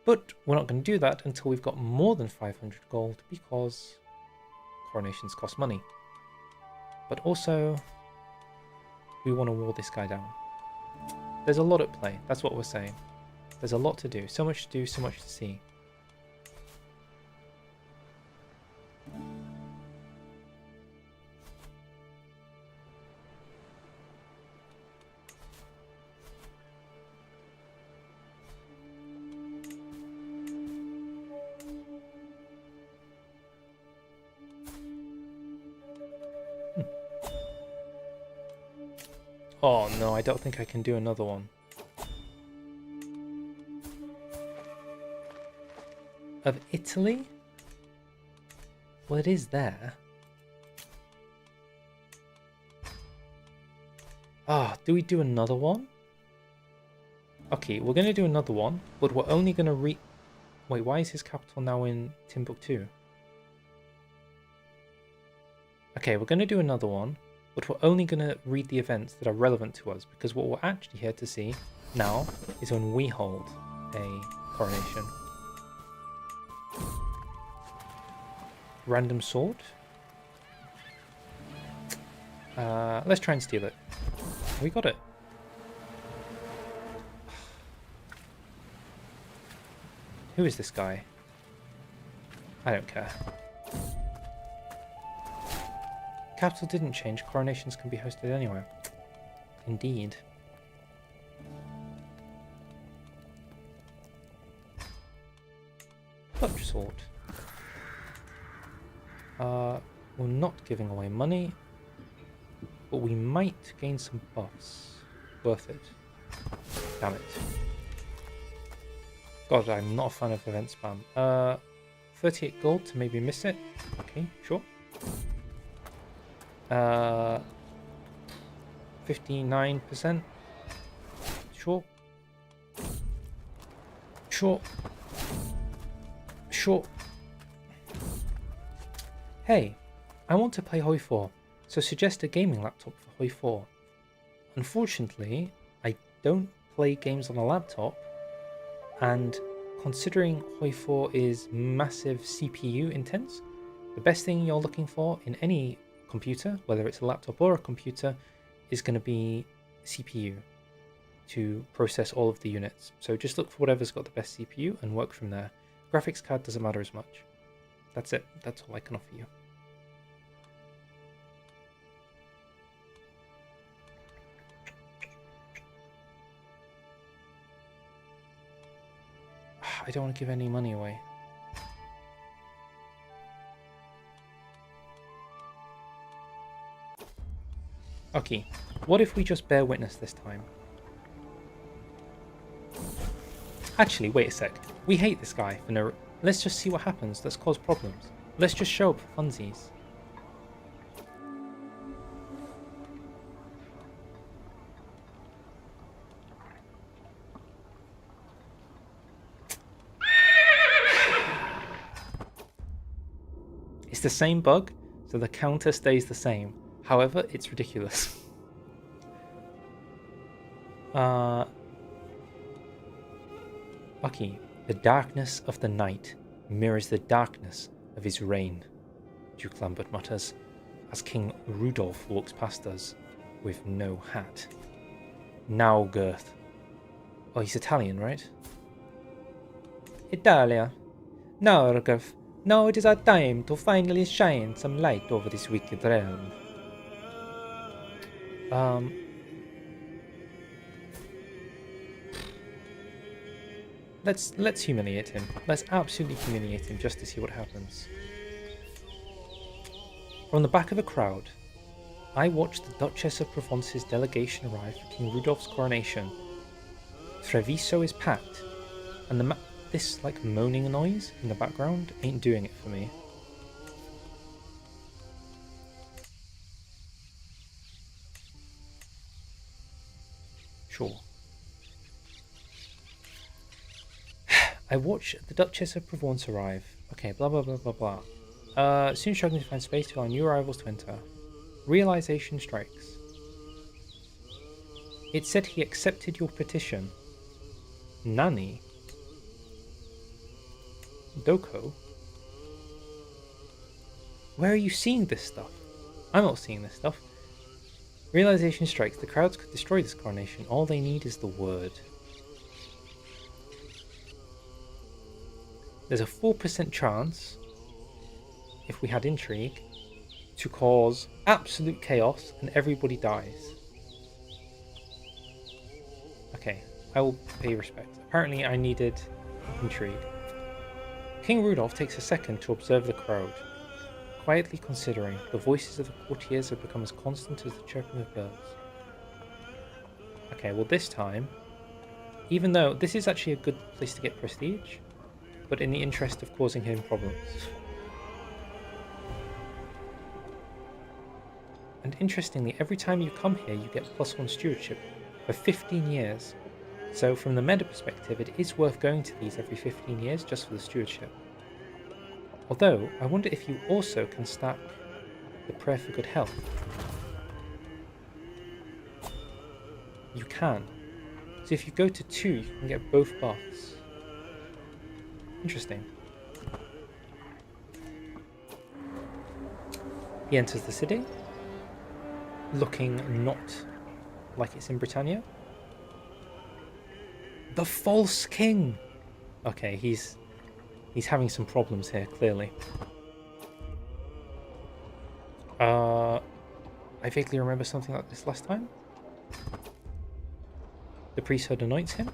Speaker 1: But we're not going to do that until we've got more than 500 gold because coronations cost money. But also, we want to wall this guy down. There's a lot at play, that's what we're saying. There's a lot to do, so much to do, so much to see. Oh no, I don't think I can do another one. Of Italy? Well, it is there. Ah, do we do another one? Okay, we're going to do another one, but we're only going to Wait, why is his capital now in Timbuktu? Okay, we're going to do another one, but we're only going to read the events that are relevant to us, because what we're actually here to see now is when we hold a coronation. Random sword. Let's try and steal it. We got it. Who is this guy? I don't care. Capital didn't change. Coronations can be hosted anywhere. Indeed. Clutch sword. We're not giving away money, but we might gain some buffs. Worth it. Damn it. God, I'm not a fan of event spam. 38 gold to maybe miss it. Okay, sure. 59%. Sure. Sure. Sure. Hey, I want to play Hoi 4, so suggest a gaming laptop for Hoi 4 Unfortunately, I don't play games on a laptop, and considering Hoi 4 is massive CPU intense, the best thing you're looking for in any computer, whether it's a laptop or a computer, is going to be CPU to process all of the units. So just look for whatever's got the best CPU and work from there. Graphics card doesn't matter as much. That's it. That's all I can offer you. I don't want to give any money away. Okay, what if we just bear witness this time? Actually, wait a sec. We hate this guy for no... Let's just see what happens. Let's cause problems. Let's just show up for funsies. It's the same bug, so the counter stays the same. However, it's ridiculous. Okay, the darkness of the night mirrors the darkness of his reign, Duke Lambert mutters, as King Rudolph walks past us with no hat. Now, Girth. Oh, he's Italian, right? Italia. Now, Girth. Now it is our time to finally shine some light over this wicked realm. Let's humiliate him. Let's absolutely humiliate him just to see what happens. From the back of the crowd, I watched the Duchess of Provence's delegation arrive for King Rudolph's coronation. Treviso is packed, and this like moaning noise in the background ain't doing it for me. Sure. I watch the Duchess of Provence arrive. Okay, blah blah blah blah blah. Soon struggling to find space to allow new arrivals to enter. Realization strikes. It said he accepted your petition. Nani? Doko? Where are you seeing this stuff? I'm not seeing this stuff. Realization strikes. The crowds could destroy this coronation. All they need is the word. There's a 4% chance, if we had intrigue, to cause absolute chaos and everybody dies. Okay, I will pay respect. Apparently I needed intrigue. King Rudolph takes a second to observe the crowd. Quietly considering, the voices of the courtiers have become as constant as the chirping of birds. Okay, well this time, even though this is actually a good place to get prestige, but in the interest of causing him problems. And interestingly, every time you come here you get +1 stewardship for 15 years. So from the meta perspective, it is worth going to these every 15 years just for the stewardship. Although, I wonder if you also can stack the prayer for good health. You can. So if you go to 2, you can get both buffs. Interesting. He enters the city, looking not like it's in Britannia. The false king! Okay, he's having some problems here, clearly. I vaguely remember something like this last time. The priesthood anoints him.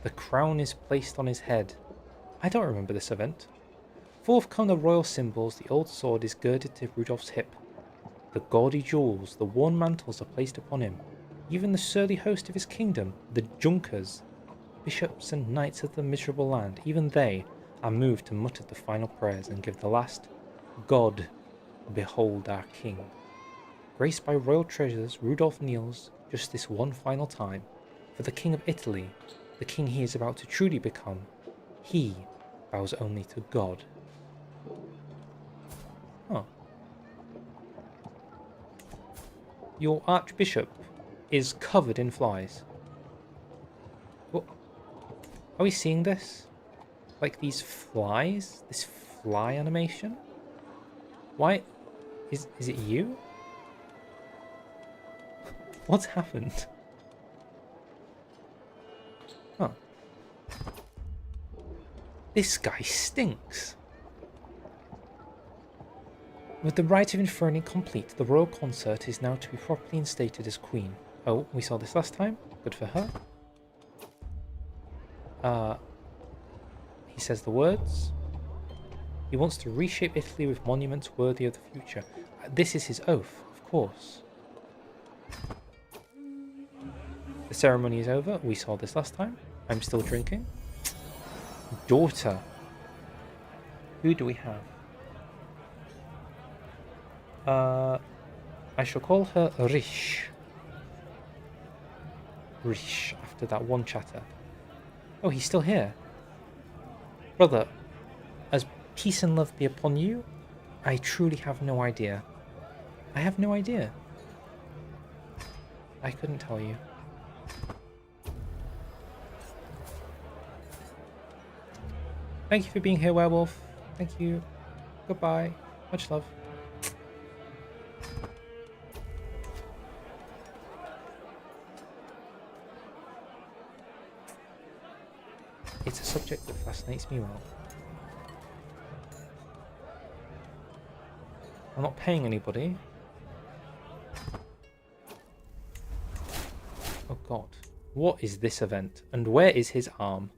Speaker 1: The crown is placed on his head. I don't remember this event. Forth come the royal symbols. The old sword is girded to Rudolph's hip. The gaudy jewels, the worn mantles are placed upon him. Even the surly host of his kingdom, the Junkers, bishops and knights of the miserable land, even they are moved to mutter the final prayers and give the last, God, behold our king. Graced by royal treasures, Rudolph kneels just this one final time for the king of Italy, the king he is about to truly become. He bows only to God. Oh. Your Archbishop is covered in flies. What? Are we seeing this? Like these flies? This fly animation? Why? Is it you? What's happened? Huh. This guy stinks. With the rite of Inferno complete, the royal consort is now to be properly instated as queen. Oh, we saw this last time. Good for her. He says the words. He wants to reshape Italy with monuments worthy of the future. This is his oath, of course. The ceremony is over. We saw this last time. I'm still drinking. Daughter. Who do we have? I shall call her Rish. Rish, after that one chatter. Oh, he's still here. Brother, as peace and love be upon you, I truly have no idea. I have no idea. I couldn't tell you. Thank you for being here, werewolf. Thank you. Goodbye. Much love. It's a subject that fascinates me well. I'm not paying anybody. Oh god. What is this event? And where is his arm?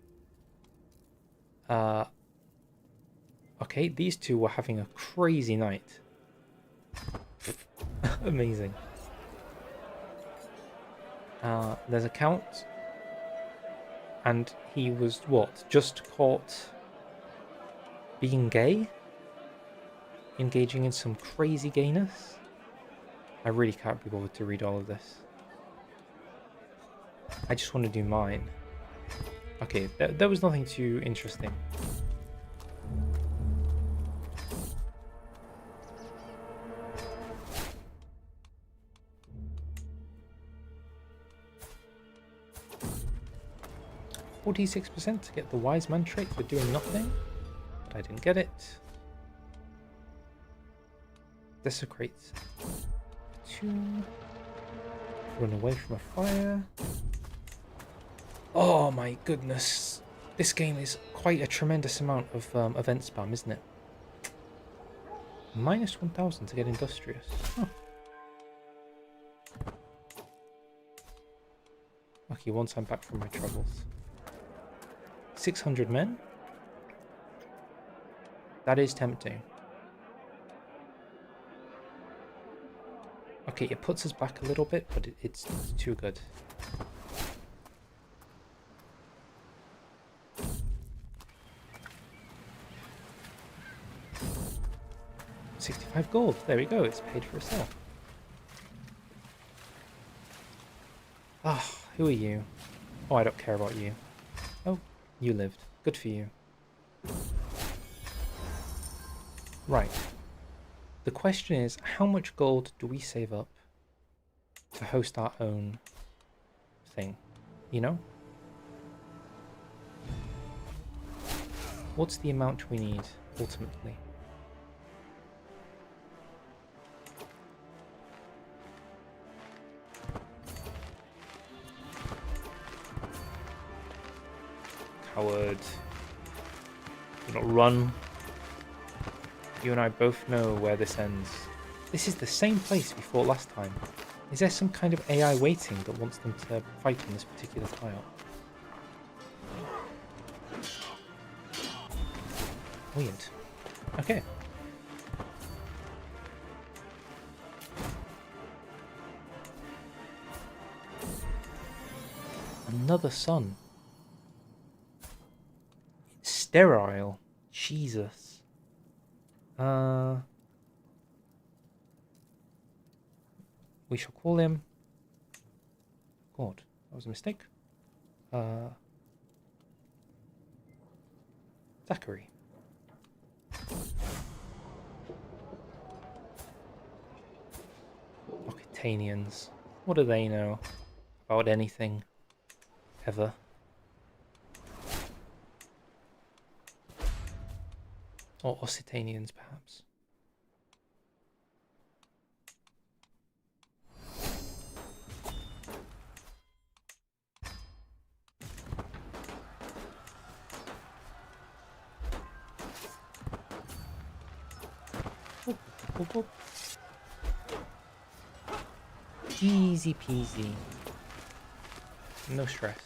Speaker 1: Okay, these two were having a crazy night. Amazing. There's a count. And he was, what, just caught being gay? Engaging in some crazy gayness? I really can't be bothered to read all of this. I just want to do mine. Okay, there was nothing too interesting. %46% to get the wise man trait for doing nothing, but I didn't get it. Desecrate. 2. Run away from a fire. Oh my goodness. This game is quite a tremendous amount of event spam, isn't it? Minus 1000 to get industrious. Huh. Okay, once I'm back from my troubles. 600 men? That is tempting. Okay, it puts us back a little bit, but it's too good. $65 gold. There we go. It's paid for itself. Ah, who are you? Oh, I don't care about you. Oh, you lived. Good for you. Right. The question is, how much gold do we save up to host our own thing? You know? What's the amount we need, ultimately? Coward. Do not run. You and I both know where this ends. This is the same place we fought last time. Is there some kind of AI waiting that wants them to fight on this particular tile? Weird. Okay. Another sun. It's sterile. Jesus. We shall call him... God, that was a mistake. Zachary. Okay, Occitanians. What do they know about anything? Ever? Or Occitanians, perhaps? Whoop, whoop, whoop. Easy peasy. No stress.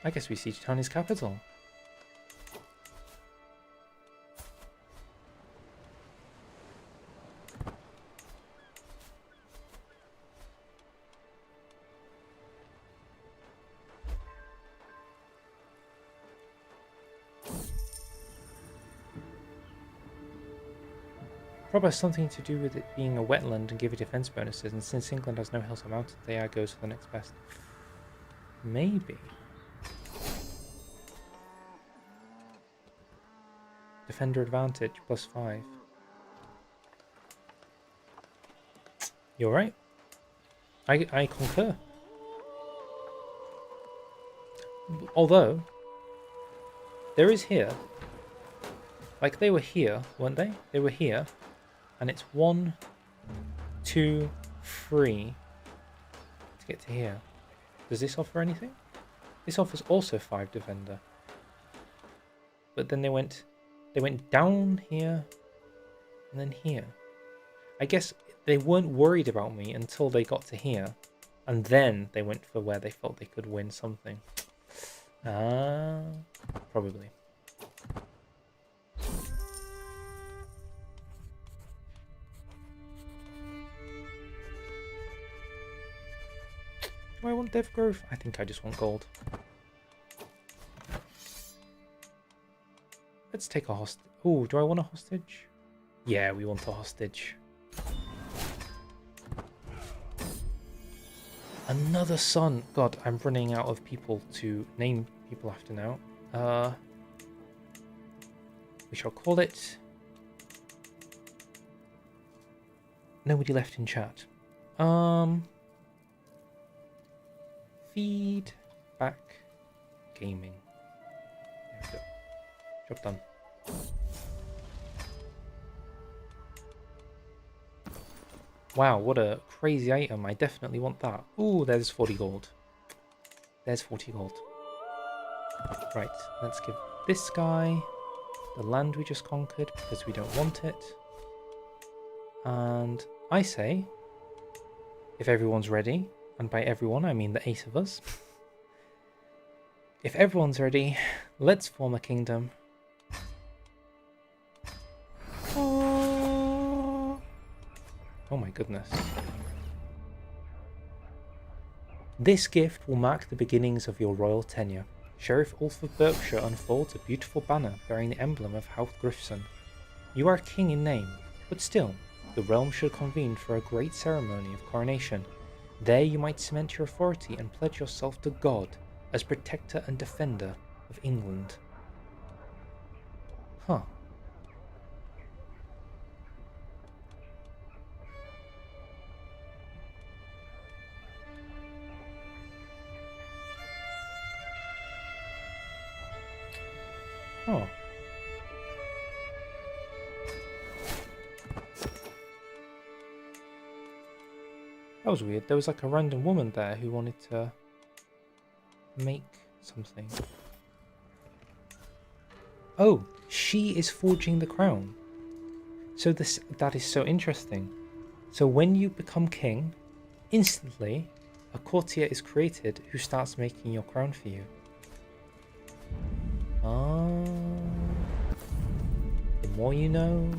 Speaker 1: I guess we siege town his capital. Probably has something to do with it being a wetland and give it defense bonuses, and since England has no hills or mountains, the AI goes for the next best. Maybe. Defender advantage, +5. You're right. I concur. Although, there is here. Like, they were here, weren't they? They were here. And it's 1, 2, 3 to get to here. Does this offer anything? This offers also 5 defender. But then they went down here and then here. I guess they weren't worried about me until they got to here. And then they went for where they felt they could win something. Probably. Do I want Dev Growth? I think I just want gold. Let's take a hostage. Oh, do I want a hostage? Yeah, we want a hostage. Another son. God, I'm running out of people to name people after now. We shall call it... Nobody left in chat. Feedback gaming. There we go. Job done. Wow, what a crazy item. I definitely want that. Ooh, there's 40 gold. There's 40 gold. Right, let's give this guy the land we just conquered because we don't want it. And I say, if everyone's ready, and by everyone I mean the 8 of us. If everyone's ready, let's form a kingdom. Oh my goodness. This gift will mark the beginnings of your royal tenure. Sheriff Ulf of Berkshire unfolds a beautiful banner bearing the emblem of House Grifson. You are king in name, but still, the realm should convene for a great ceremony of coronation. There you might cement your authority and pledge yourself to God as protector and defender of England. Huh. Oh. That was weird. There was like a random woman there who wanted to make something. Oh, she is forging the crown. So that is so interesting. So when you become king, instantly a courtier is created who starts making your crown for you. The more you know.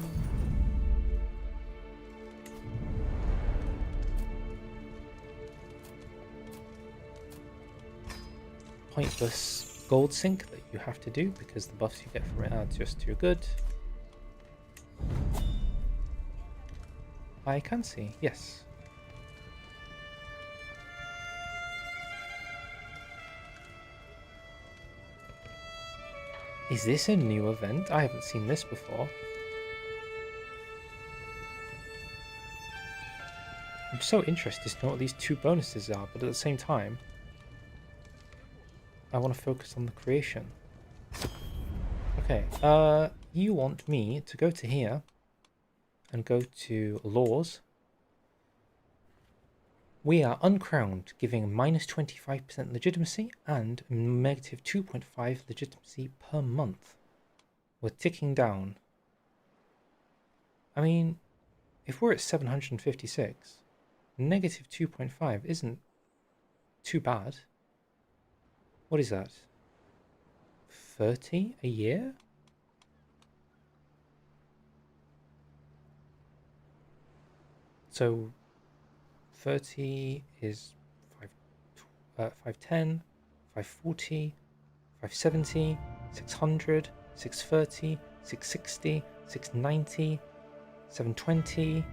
Speaker 1: Pointless gold sink that you have to do because the buffs you get from it are just too good. I can see, yes. Is this a new event? I haven't seen this before. I'm so interested to know what these two bonuses are, but at the same time, I want to focus on the creation. Okay, you want me to go to here and go to laws. We are uncrowned, giving minus 25% legitimacy and negative 2.5 legitimacy per month. We're ticking down. I mean, if we're at 756, negative 2.5 isn't too bad. What is that? 30 a year? So 30 is 510, 540, 570, 600, 630, 660, 690, 720,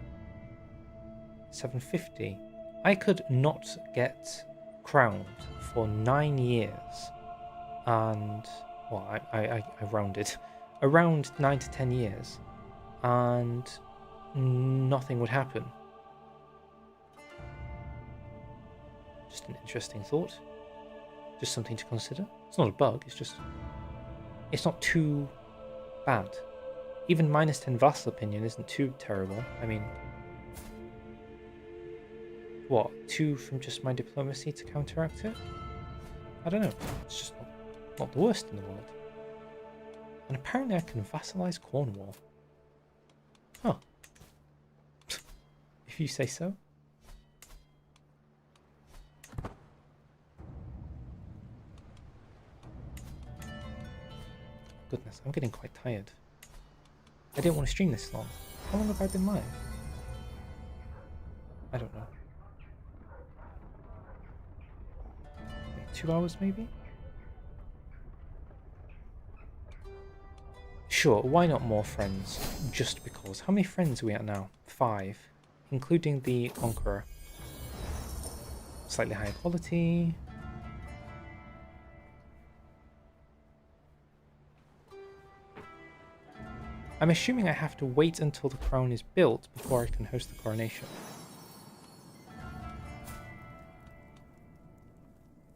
Speaker 1: 750. I could not get crowned for 9 years, and well, I rounded around 9 to 10 years, and nothing would happen. Just an interesting thought. Just something to consider. It's not a bug, it's not too bad. Even minus 10 vassal opinion isn't too terrible. I mean, what, 2 from just my diplomacy to counteract it? I don't know. It's just not the worst in the world. And apparently I can vassalize Cornwall. Huh. If you say so. Goodness, I'm getting quite tired. I didn't want to stream this long. How long have I been live? I don't know. 2 hours maybe? Sure, why not more friends? Just because. How many friends are we at now? 5. Including the Conqueror. Slightly higher quality. I'm assuming I have to wait until the crown is built before I can host the coronation.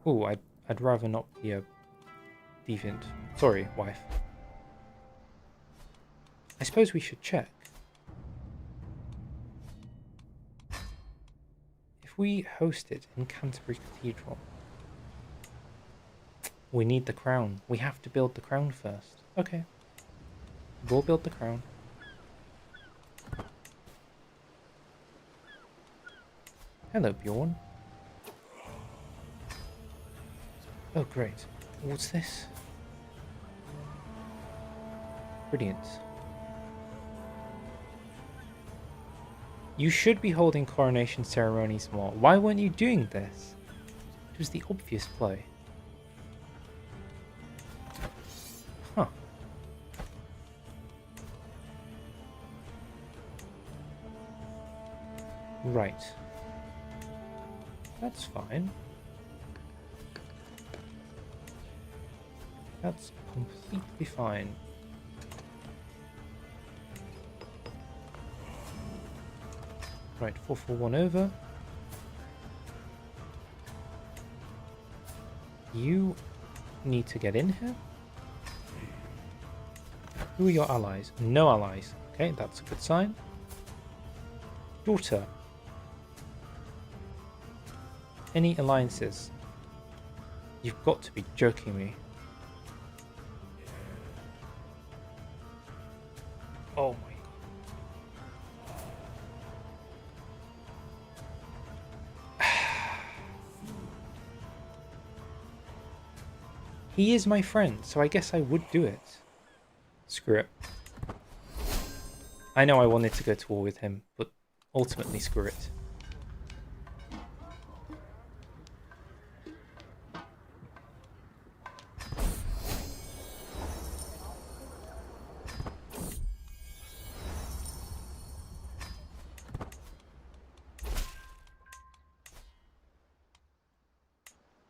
Speaker 1: Ooh, I'd rather not be a deviant. Sorry, wife. I suppose we should check. If we host it in Canterbury Cathedral, we need the crown. We have to build the crown first. Okay. We'll build the crown. Hello, Bjorn. Oh, great. What's this? Brilliant. You should be holding coronation ceremonies more. Why weren't you doing this? It was the obvious play. Huh. Right. That's fine. That's completely fine. Right, 441 over. You need to get in here. Who are your allies? No allies. Okay, that's a good sign. Daughter. Any alliances? You've got to be joking me. Oh my god. He is my friend, so I guess I would do it. Screw it. I know I wanted to go to war with him, but ultimately screw it.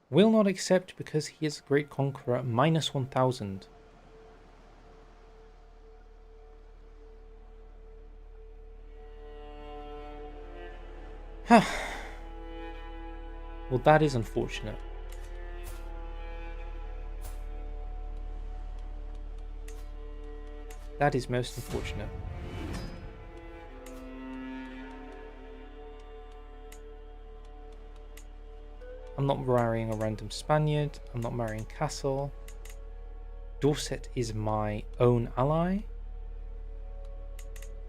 Speaker 1: Will not accept because he is a great conqueror, minus 1000. Well, that is unfortunate. That is most unfortunate. I'm not marrying a random Spaniard. I'm not marrying Castle. Dorset is my own ally.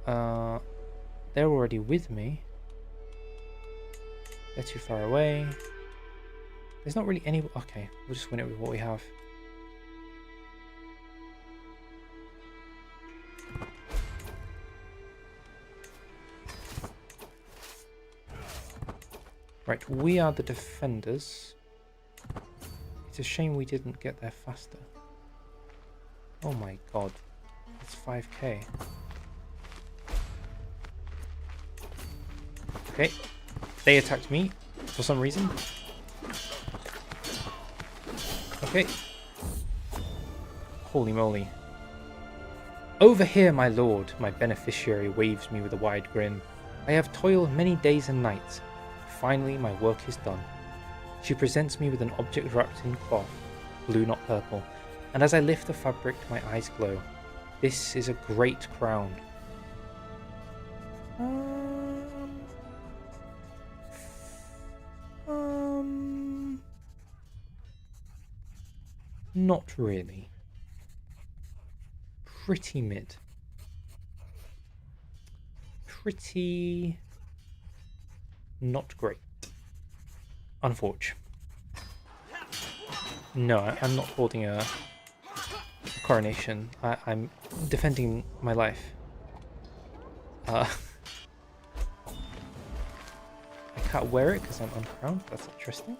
Speaker 1: They're already with me. They're too far away. There's not really any... Okay, we'll just win it with what we have. Right, we are the defenders. It's a shame we didn't get there faster. Oh my god. It's 5k. Okay. They attacked me for some reason. Okay. Holy moly. Over here, my lord, my beneficiary waves me with a wide grin. I have toiled many days and nights. Finally, my work is done. She presents me with an object wrapped in cloth, blue not purple, and as I lift the fabric, my eyes glow. This is a great crown. Not really. Pretty mid. Pretty not great. Unfortunate. No, I'm not holding a coronation. I'm defending my life. I can't wear it because I'm uncrowned. That's interesting.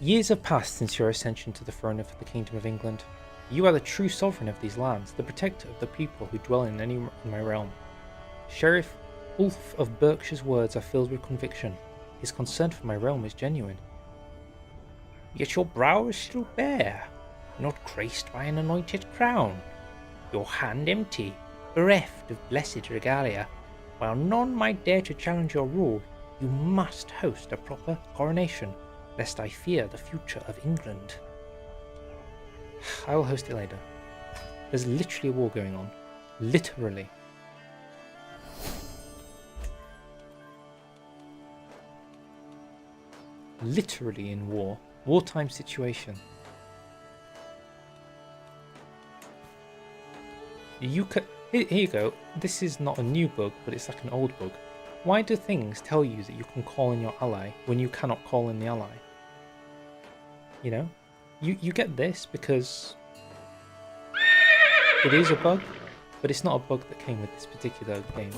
Speaker 1: Years have passed since your ascension to the throne of the Kingdom of England. You are the true sovereign of these lands, the protector of the people who dwell in my realm. Sheriff Ulf of Berkshire's words are filled with conviction. His concern for my realm is genuine. Yet your brow is still bare, not graced by an anointed crown. Your hand empty, bereft of blessed regalia. While none might dare to challenge your rule, you must host a proper coronation, lest I fear the future of England. I will host it later. There's literally a war going on. Literally. Literally in war. Wartime situation. Here you go. This is not a new bug, but it's like an old bug. Why do things tell you that you can call in your ally when you cannot call in the ally? You know? You get this because it is a bug, but it's not a bug that came with this particular game.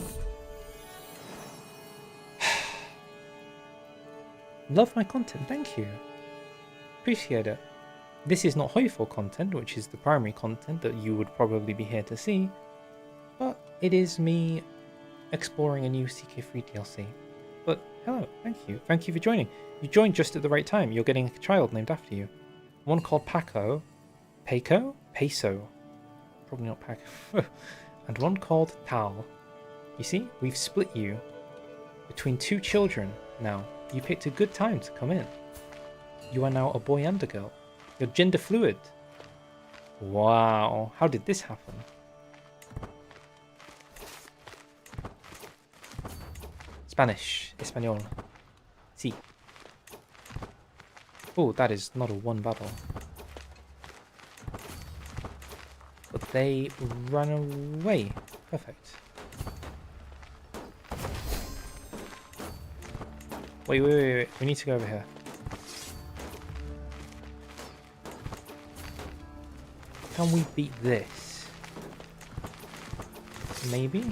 Speaker 1: Love my content, thank you. Appreciate it. This is not Hoyful content, which is the primary content that you would probably be here to see, but it is me exploring a new CK3 DLC. But hello, thank you. Thank you for joining. You joined just at the right time. You're getting a child named after you. One called Paco. Peso. Probably not Paco. And one called Tal. You see, we've split you between two children now. You picked a good time to come in. You are now a boy and a girl. You're gender fluid. Wow, how did this happen? Spanish, Espanol. Sí. Oh, that is not a one battle. But they ran away. Perfect. Wait. We need to go over here. Can we beat this? Maybe?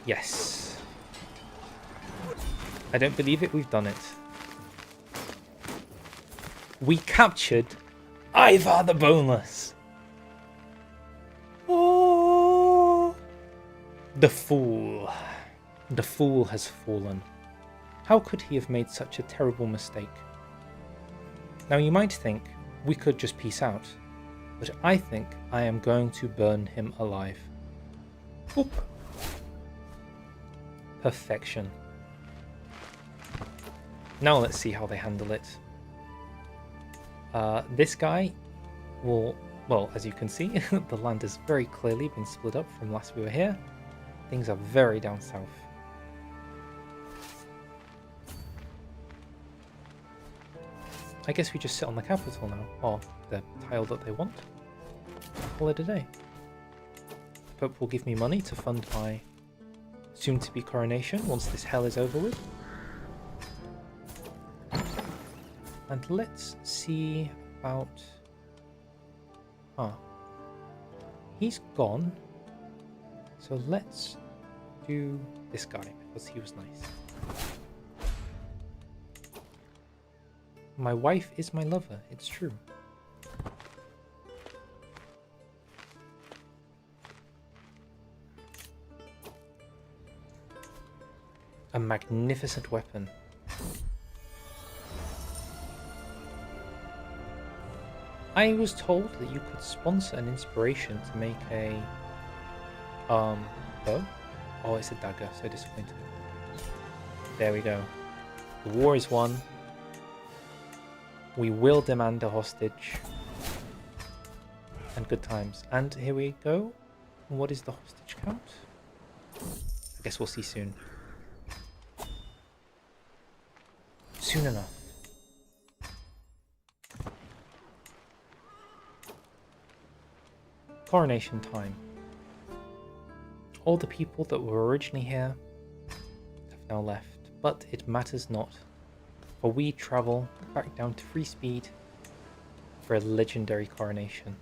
Speaker 1: Yes. I don't believe it, we've done it. We captured Ivar the Boneless. Oh, the fool. The fool has fallen. How could he have made such a terrible mistake? Now you might think we could just peace out, but I think I am going to burn him alive. Oop. Perfection. Now let's see how they handle it. This guy will, well, as you can see, the land has very clearly been split up from last we were here. Things are very down south. I guess we just sit on the capital now, or the tile that they want. Call it a day. Pope will give me money to fund my soon-to-be coronation once this hell is over with. And let's see about... He's gone. So let's do this guy, because he was nice. My wife is my lover, it's true. A magnificent weapon. I was told that you could sponsor an inspiration to make a bow. Oh, it's a dagger, so disappointing. There we go. The war is won. We will demand a hostage. And good times. And here we go. What is the hostage count? I guess we'll see soon. Soon enough. Coronation time. All the people that were originally here have now left, but it matters not, for we travel back down to free speed for a legendary coronation.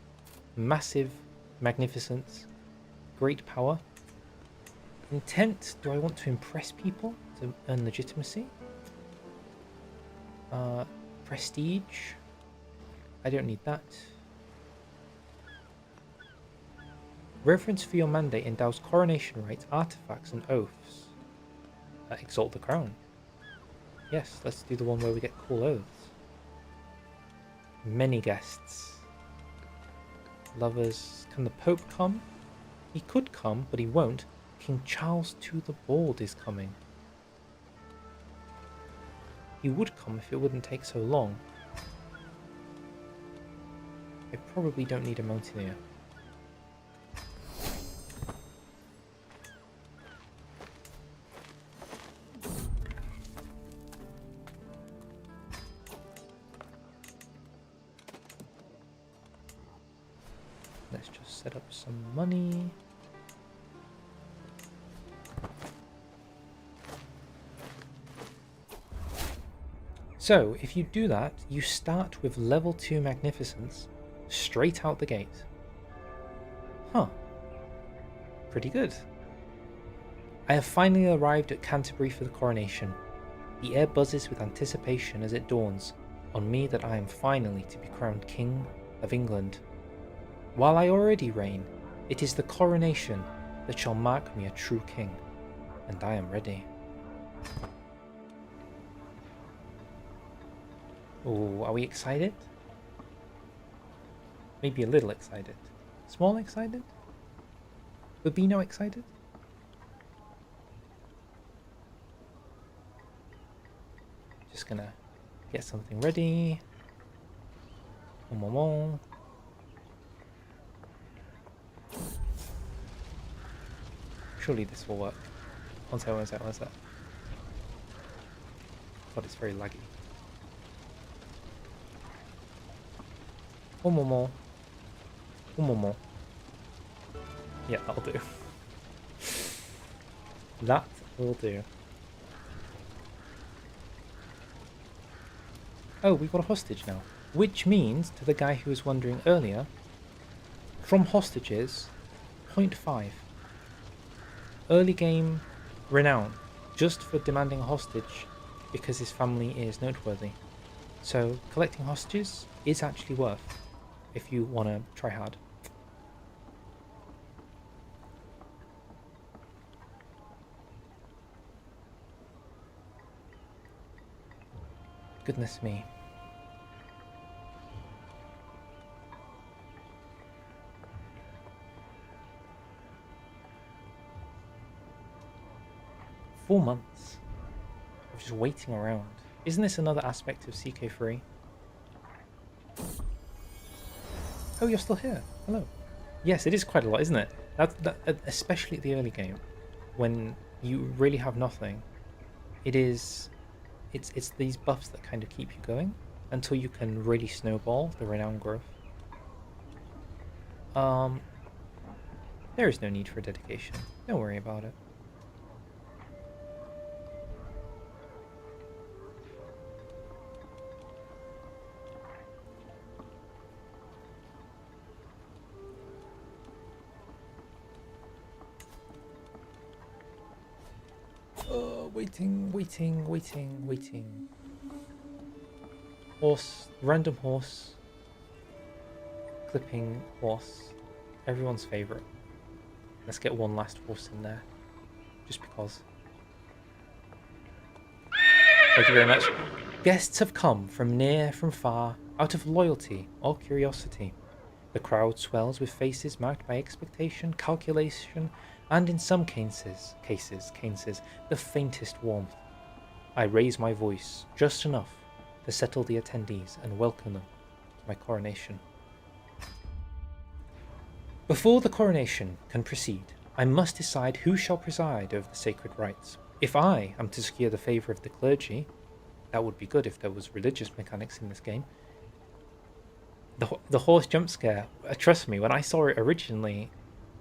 Speaker 1: Massive magnificence, great power. Intent, do I want to impress people to earn legitimacy? Prestige, I don't need that. Reverence for your mandate endows coronation rites, artifacts, and oaths. Exalt the crown. Yes, let's do the one where we get cool oaths. Many guests. Lovers. Can the Pope come? He could come, but he won't. King Charles II the Bald is coming. He would come if it wouldn't take so long. I probably don't need a mountaineer. Let's just set up some money. So, if you do that, you start with level 2 magnificence straight out the gate. Huh. Pretty good. I have finally arrived at Canterbury for the coronation. The air buzzes with anticipation as it dawns on me that I am finally to be crowned King of England. While I already reign, it is the coronation that shall mark me a true king, and I am ready. Oh, are we excited? Maybe a little excited. Small excited? Babino excited? Just gonna get something ready. One more. Surely this will work. One sec. God, it's very laggy. One more. Yeah, that'll do. That will do. Oh, we got a hostage now. Which means, to the guy who was wondering earlier, from hostages, 0.5. Early game renown, just for demanding a hostage because his family is noteworthy. So collecting hostages is actually worth if you want to try hard. goodness me. Four months of just waiting around. Isn't this another aspect of CK3? Oh, you're still here. Hello. Yes, it is quite a lot, isn't it? Especially at the early game, when you really have nothing. It's these buffs that kind of keep you going until you can really snowball the renown growth. There is no need for dedication. Don't worry about it. Waiting. Horse, random horse, clipping horse, everyone's favourite. Let's get one last horse in there, just because. Thank you very much. Guests have come from near, from far, out of loyalty or curiosity. The crowd swells with faces marked by expectation, calculation, and in some cases, the faintest warmth. I raise my voice, just enough, to settle the attendees and welcome them to my coronation. Before the coronation can proceed, I must decide who shall preside over the sacred rites. If I am to secure the favour of the clergy, that would be good if there was religious mechanics in this game. The horse jump scare, trust me, when I saw it originally,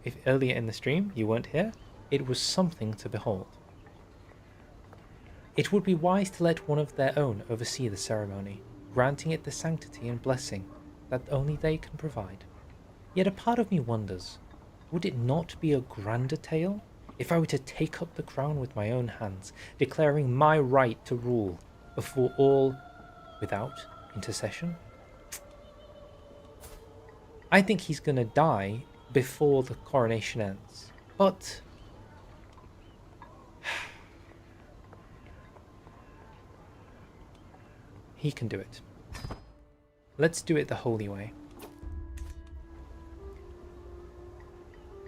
Speaker 1: if earlier in the stream you weren't here, it was something to behold. It would be wise to let one of their own oversee the ceremony, granting it the sanctity and blessing that only they can provide. Yet a part of me wonders, would it not be a grander tale if I were to take up the crown with my own hands, declaring my right to rule before all without intercession? I think he's gonna die before the coronation ends, but he can do it. Let's do it the holy way.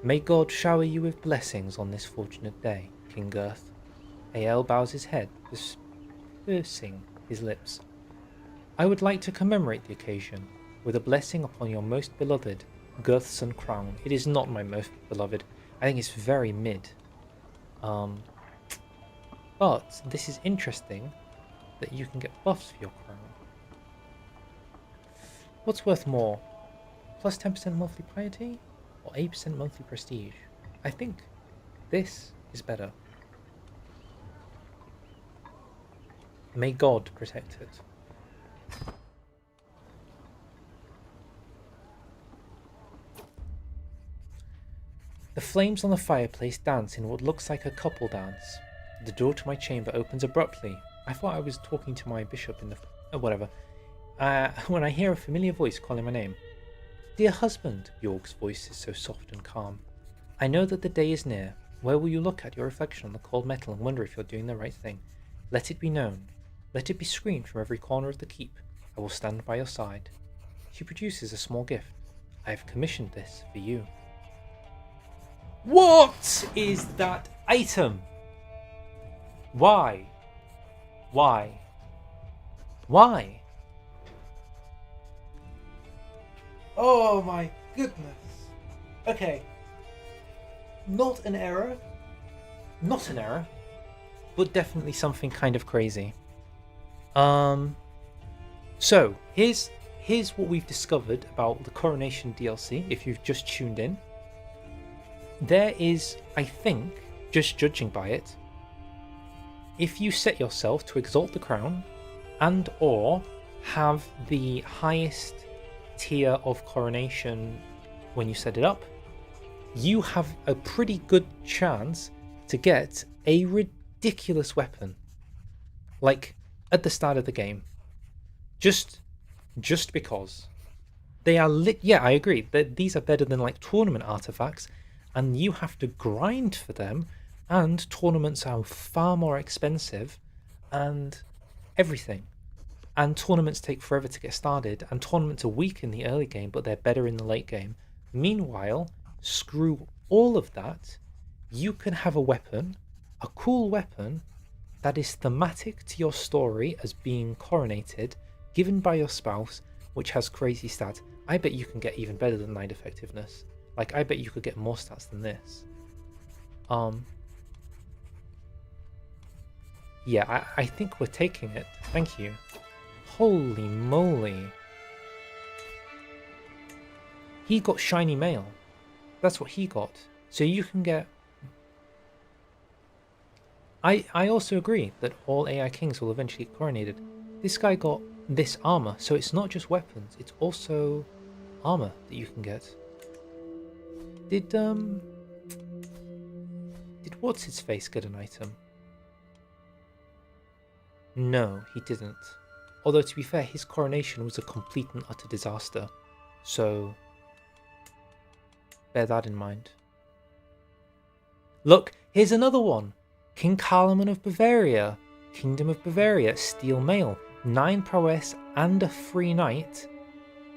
Speaker 1: May God shower you with blessings on this fortunate day, King Girth. Ael bows his head, pursing his lips. I would like to commemorate the occasion with a blessing upon your most beloved Girthson crown. It is not my most beloved. I think it's very mid. But this is interesting that you can get buffs for your crown. What's worth more? Plus 10% monthly piety or 8% monthly prestige? I think this is better. May God protect it. The flames on the fireplace dance in what looks like a couple dance. The door to my chamber opens abruptly. I thought I was talking to my bishop in the... whatever. When I hear a familiar voice calling my name. Dear husband, Bjorg's voice is so soft and calm. I know that the day is near. Where will you look at your reflection on the cold metal and wonder if you're doing the right thing? Let it be known. Let it be screamed from every corner of the keep. I will stand by your side. She produces a small gift. I have commissioned this for you. What is that item? Why? Why? Why? Oh my goodness. Okay. Not an error. Not an error. But definitely something kind of crazy. So here's what we've discovered about the Coronation DLC, if you've just tuned in. There is, I think, just judging by it, if you set yourself to exalt the crown and or have the highest tier of coronation when you set it up, you have a pretty good chance to get a ridiculous weapon, like at the start of the game, just because they are yeah, I agree that these are better than like tournament artifacts, and you have to grind for them, and tournaments are far more expensive and everything. and tournaments take forever to get started, and tournaments are weak in the early game, but they're better in the late game. Meanwhile, screw all of that. You can have a weapon, a cool weapon, that is thematic to your story as being coronated, given by your spouse, which has crazy stats. I bet you can get even better than 9 effectiveness. Like, I bet you could get more stats than this. Yeah, I think we're taking it. Thank you. Holy moly. He got shiny mail. That's what he got. So you can get... I also agree that all AI kings will eventually get coronated. This guy got this armor, so it's not just weapons, it's also armor that you can get. Did what's his face get an item? No, he didn't. Although to be fair, his coronation was a complete and utter disaster. So bear that in mind. Look, here's another one. King Carloman of Bavaria, Kingdom of Bavaria, Steel Mail, 9 prowess and a free knight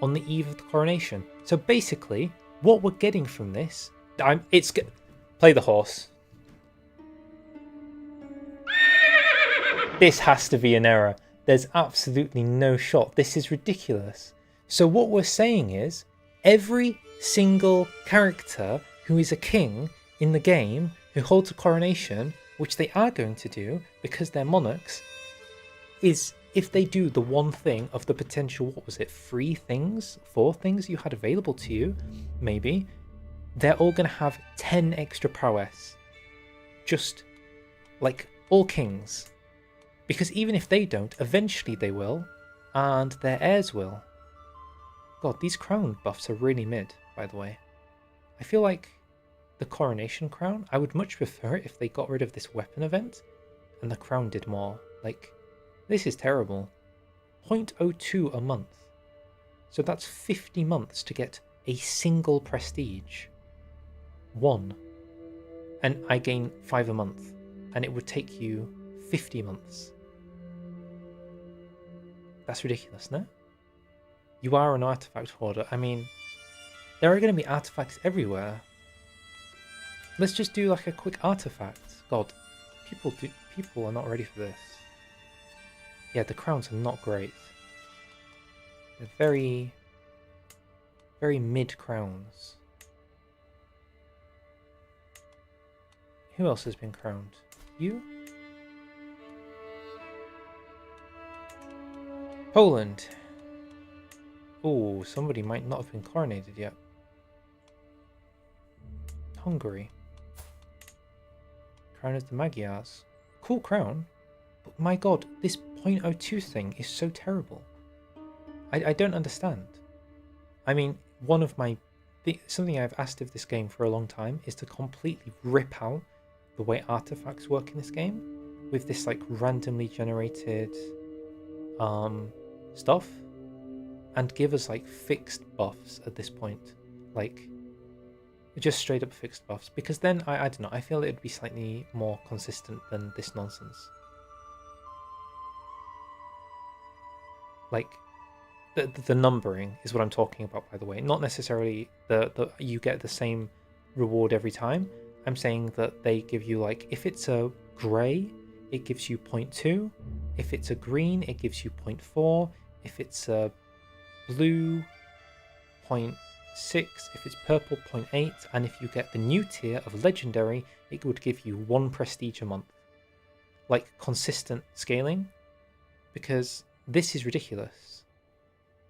Speaker 1: on the eve of the coronation. So basically, what we're getting from this, play the horse. This has to be an error. There's absolutely no shot. This is ridiculous. So what we're saying is, every single character who is a king in the game who holds a coronation, which they are going to do because they're monarchs, is if they do the one thing of the potential, what was it, 4 things you had available to you, maybe, they're all going to have 10 extra prowess. Just like all kings. Because even if they don't, eventually they will, and their heirs will. God, these crown buffs are really mid, by the way. I feel like the coronation crown, I would much prefer it if they got rid of this weapon event and the crown did more. Like, this is terrible. 0.02 a month. So that's 50 months to get a single prestige. 1. And I gain 5 a month. And it would take you 50 months. That's ridiculous, no? You are an artifact hoarder. I mean, there are going to be artifacts everywhere. Let's just do like a quick artifact. God, people are not ready for this. Yeah, the crowns are not great. They're very, very mid crowns. Who else has been crowned? You? Poland. Oh, somebody might not have been coronated yet. Hungary. Crown of the Magyars. Cool crown, but my god, this 0.02 thing is so terrible. I don't understand. I mean, something I've asked of this game for a long time is to completely rip out the way artifacts work in this game with this like randomly generated stuff and give us like fixed buffs at this point, like just straight up fixed buffs, because then I don't know, I feel it would be slightly more consistent than this nonsense. Like the numbering is what I'm talking about, by the way, not necessarily the you get the same reward every time. I'm saying that they give you, like, if it's a grey it gives you 0.2, if it's a green it gives you 0.4, if it's a blue 0.6, if it's purple 0.8, and if you get the new tier of legendary it would give you 1 prestige a month. Like, consistent scaling, because this is ridiculous.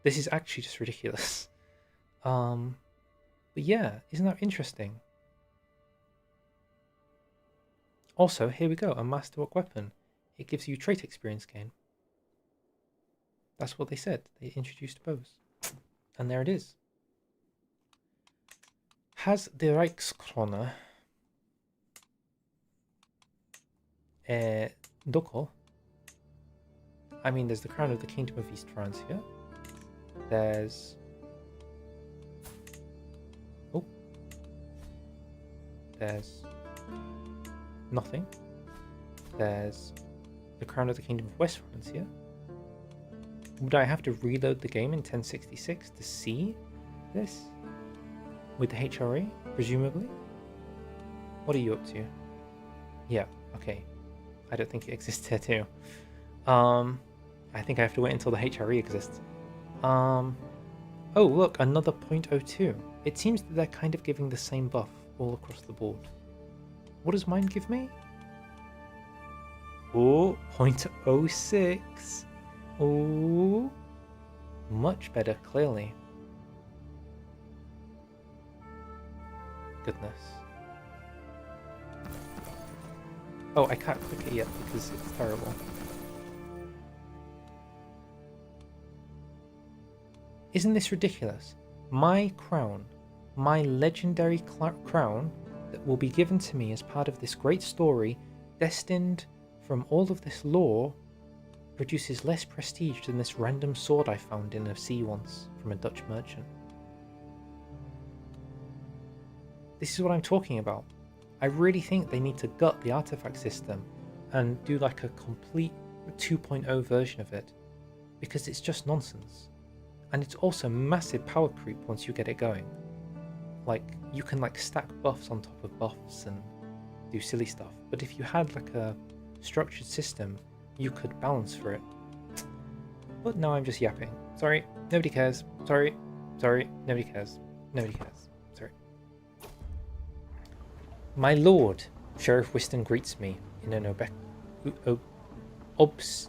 Speaker 1: This is actually just ridiculous. But yeah, isn't that interesting? Also, here we go, a masterwork weapon. It gives you trait experience gain. That's what they said. They introduced bows. And there it is. Has the Reichskrone Doko? I mean, there's the crown of the Kingdom of East France here. There's... oh. There's... nothing. There's the crown of the Kingdom of West France here. Would I have to reload the game in 1066 to see this? With the HRE, presumably? What are you up to? Yeah, okay. I don't think it exists here too. I think I have to wait until the HRE exists. Oh look, another 0.02. It seems that they're kind of giving the same buff all across the board. What does mine give me? Oh, 0.06. Oh, much better, clearly. Goodness. Oh, I can't click it yet because it's terrible. Isn't this ridiculous? My crown, my legendary crown that will be given to me as part of this great story, destined from all of this lore, produces less prestige than this random sword I found in a sea once from a Dutch merchant. This is what I'm talking about. I really think they need to gut the artifact system and do like a complete 2.0 version of it, because it's just nonsense. And it's also massive power creep once you get it going. Like, you can like stack buffs on top of buffs and do silly stuff, but if you had like a structured system, you could balance for it. But now I'm just yapping. Sorry, nobody cares. Sorry, nobody cares. Nobody cares. Sorry. My lord, Sheriff Whiston greets me in an obsequious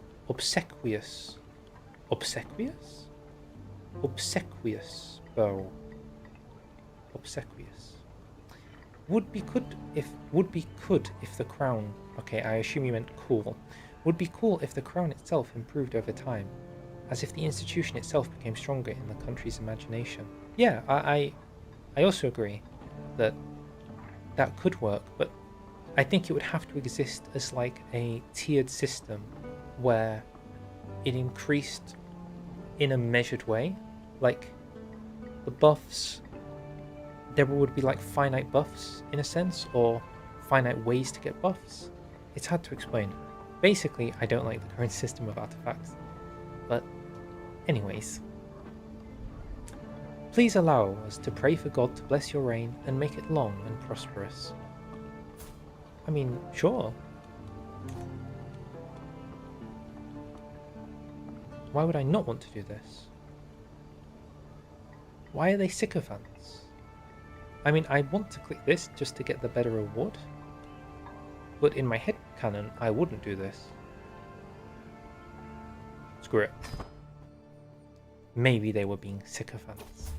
Speaker 1: bow. Obsequious. Would be could if the crown. Okay, I assume you meant cool. Would be cool if the crown itself improved over time, as if the institution itself became stronger in the country's imagination. Yeah, I also agree that that could work, but I think it would have to exist as like a tiered system where it increased in a measured way. Like the buffs, there would be like finite buffs in a sense, or finite ways to get buffs. It's hard to explain. Basically, I don't like the current system of artifacts. But anyways. Please allow us to pray for God to bless your reign and make it long and prosperous. I mean, sure. Why would I not want to do this? Why are they sycophants? I mean, I want to click this just to get the better reward, but in my head canon, I wouldn't do this. Screw it. Maybe they were being sycophants.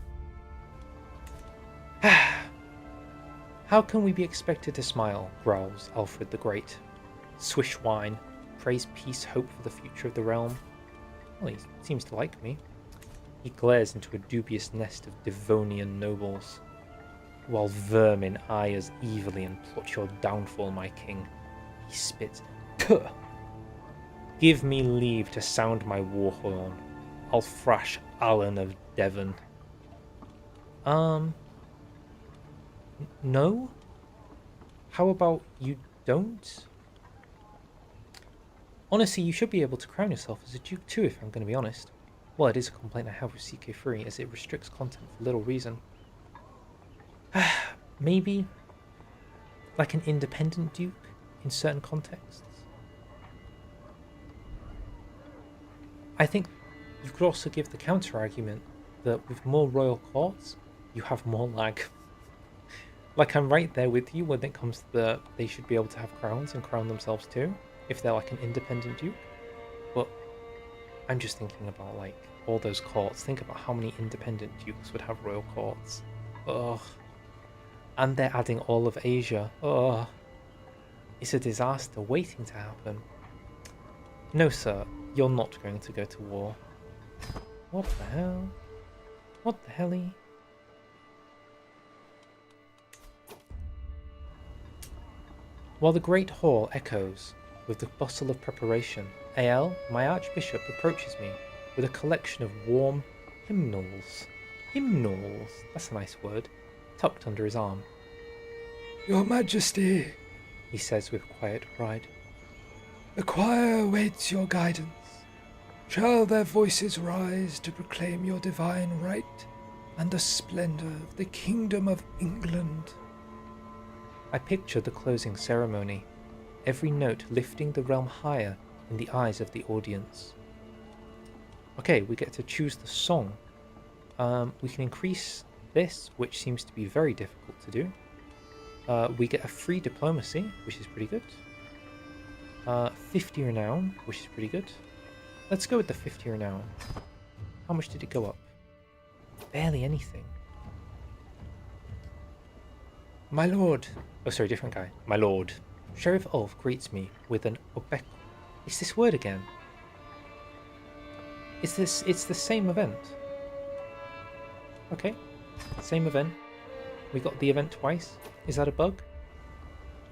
Speaker 1: How can we be expected to smile, growls Alfred the Great. Swish wine, praise peace, hope for the future of the realm. Well, he seems to like me. He glares into a dubious nest of Devonian nobles, while vermin eye us evilly and plot your downfall, my king. He spits. Puh! Give me leave to sound my war horn. I'll thrash Alan of Devon. No? How about you don't? Honestly, you should be able to crown yourself as a duke too, if I'm going to be honest. Well, it is a complaint I have with CK3, as it restricts content for little reason. Maybe like an independent duke in certain contexts. I think you could also give the counter argument that with more royal courts, you have more lag. Like, I'm right there with you when it comes to they should be able to have crowns and crown themselves too, if they're like an independent duke. But I'm just thinking about like all those courts. Think about how many independent dukes would have royal courts. Ugh. And they're adding all of Asia. Ugh. It's a disaster waiting to happen. No, sir, you're not going to go to war. What the hell? What the helly? While the great hall echoes with the bustle of preparation, AL, my archbishop, approaches me with a collection of warm hymnals. Hymnals, that's a nice word, tucked under his arm.
Speaker 2: Your Majesty,
Speaker 1: he says with quiet pride.
Speaker 2: the choir awaits your guidance. shall their voices rise to proclaim your divine right and the splendour of the Kingdom of England.
Speaker 1: I picture the closing ceremony, every note lifting the realm higher in the eyes of the audience. Okay, we get to choose the song. We can increase this, which seems to be very difficult to do. We get a free diplomacy, which is pretty good. 50 renown, which is pretty good. Let's go with the 50 renown. How much did it go up? Barely anything. My lord. Oh, sorry, different guy. My lord. Sheriff Ulf greets me with an obek. It's this word again. It's the same event. Okay. Same event. We got the event twice. Is that a bug?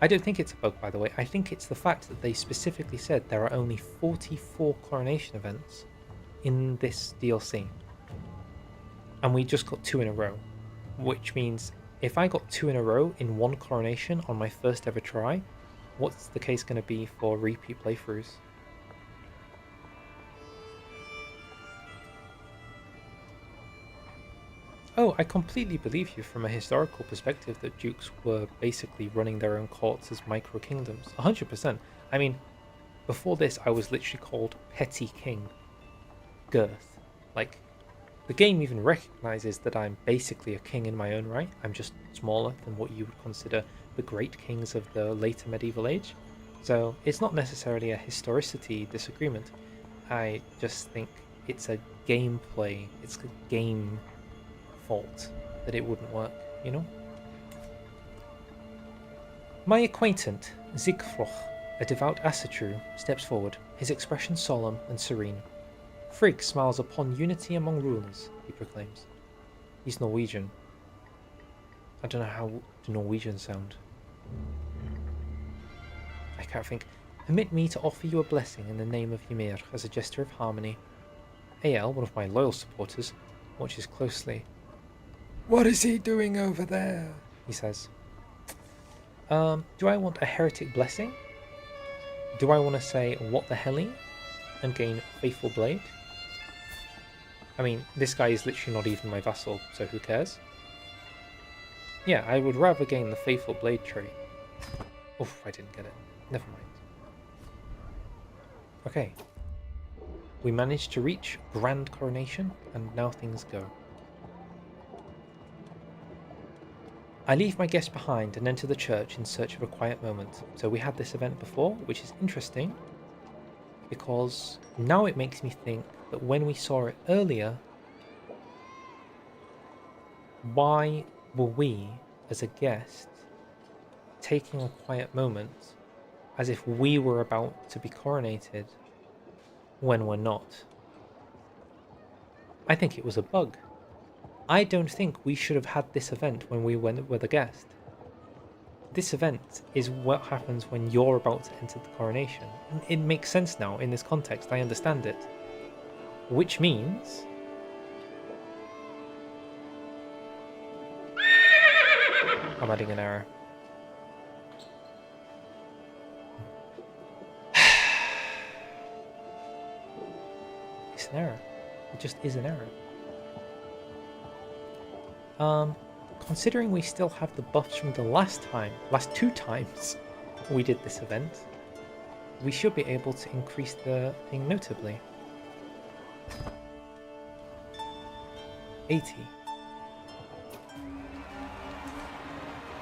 Speaker 1: I don't think it's a bug, by the way. I think it's the fact that they specifically said there are only 44 coronation events in this DLC. And we just got 2 in a row. Which means if I got 2 in a row in one coronation on my first ever try, what's the case going to be for repeat playthroughs? Oh, I completely believe you from a historical perspective that dukes were basically running their own courts as micro-kingdoms. 100%. I mean, before this I was literally called Petty King. Girth. Like, the game even recognises that I'm basically a king in my own right. I'm just smaller than what you would consider the great kings of the later medieval age. So it's not necessarily a historicity disagreement. I just think it's a gameplay, it's a game fault that it wouldn't work, you know? My acquaintance, Zigfroch, a devout asatru, steps forward, his expression solemn and serene. Frigg smiles upon unity among rulers, he proclaims. He's Norwegian. I don't know how the Norwegians sound. I can't think. Permit me to offer you a blessing in the name of Ymir as a gesture of harmony. AL, one of my loyal supporters, watches closely.
Speaker 2: What is he doing over there?
Speaker 1: He says. Do I want a heretic blessing? Do I want to say what the helly and gain faithful blade? I mean, this guy is literally not even my vassal, so who cares? Yeah, I would rather gain the faithful blade trait. Oof, I didn't get it. Never mind. Okay. We managed to reach Grand Coronation, and now things go. I leave my guest behind and enter the church in search of a quiet moment. So we had this event before, which is interesting, because now it makes me think that when we saw it earlier, why were we, as a guest, taking a quiet moment as if we were about to be coronated when we're not? I think it was a bug. I don't think we should have had this event when we were the guest. This event is what happens when you're about to enter the coronation. It makes sense now in this context, I understand it. Which means... I'm adding an error. It's an error. It just is an error. Considering we still have the buffs from the last 2 times we did this event, we should be able to increase the thing notably. 80.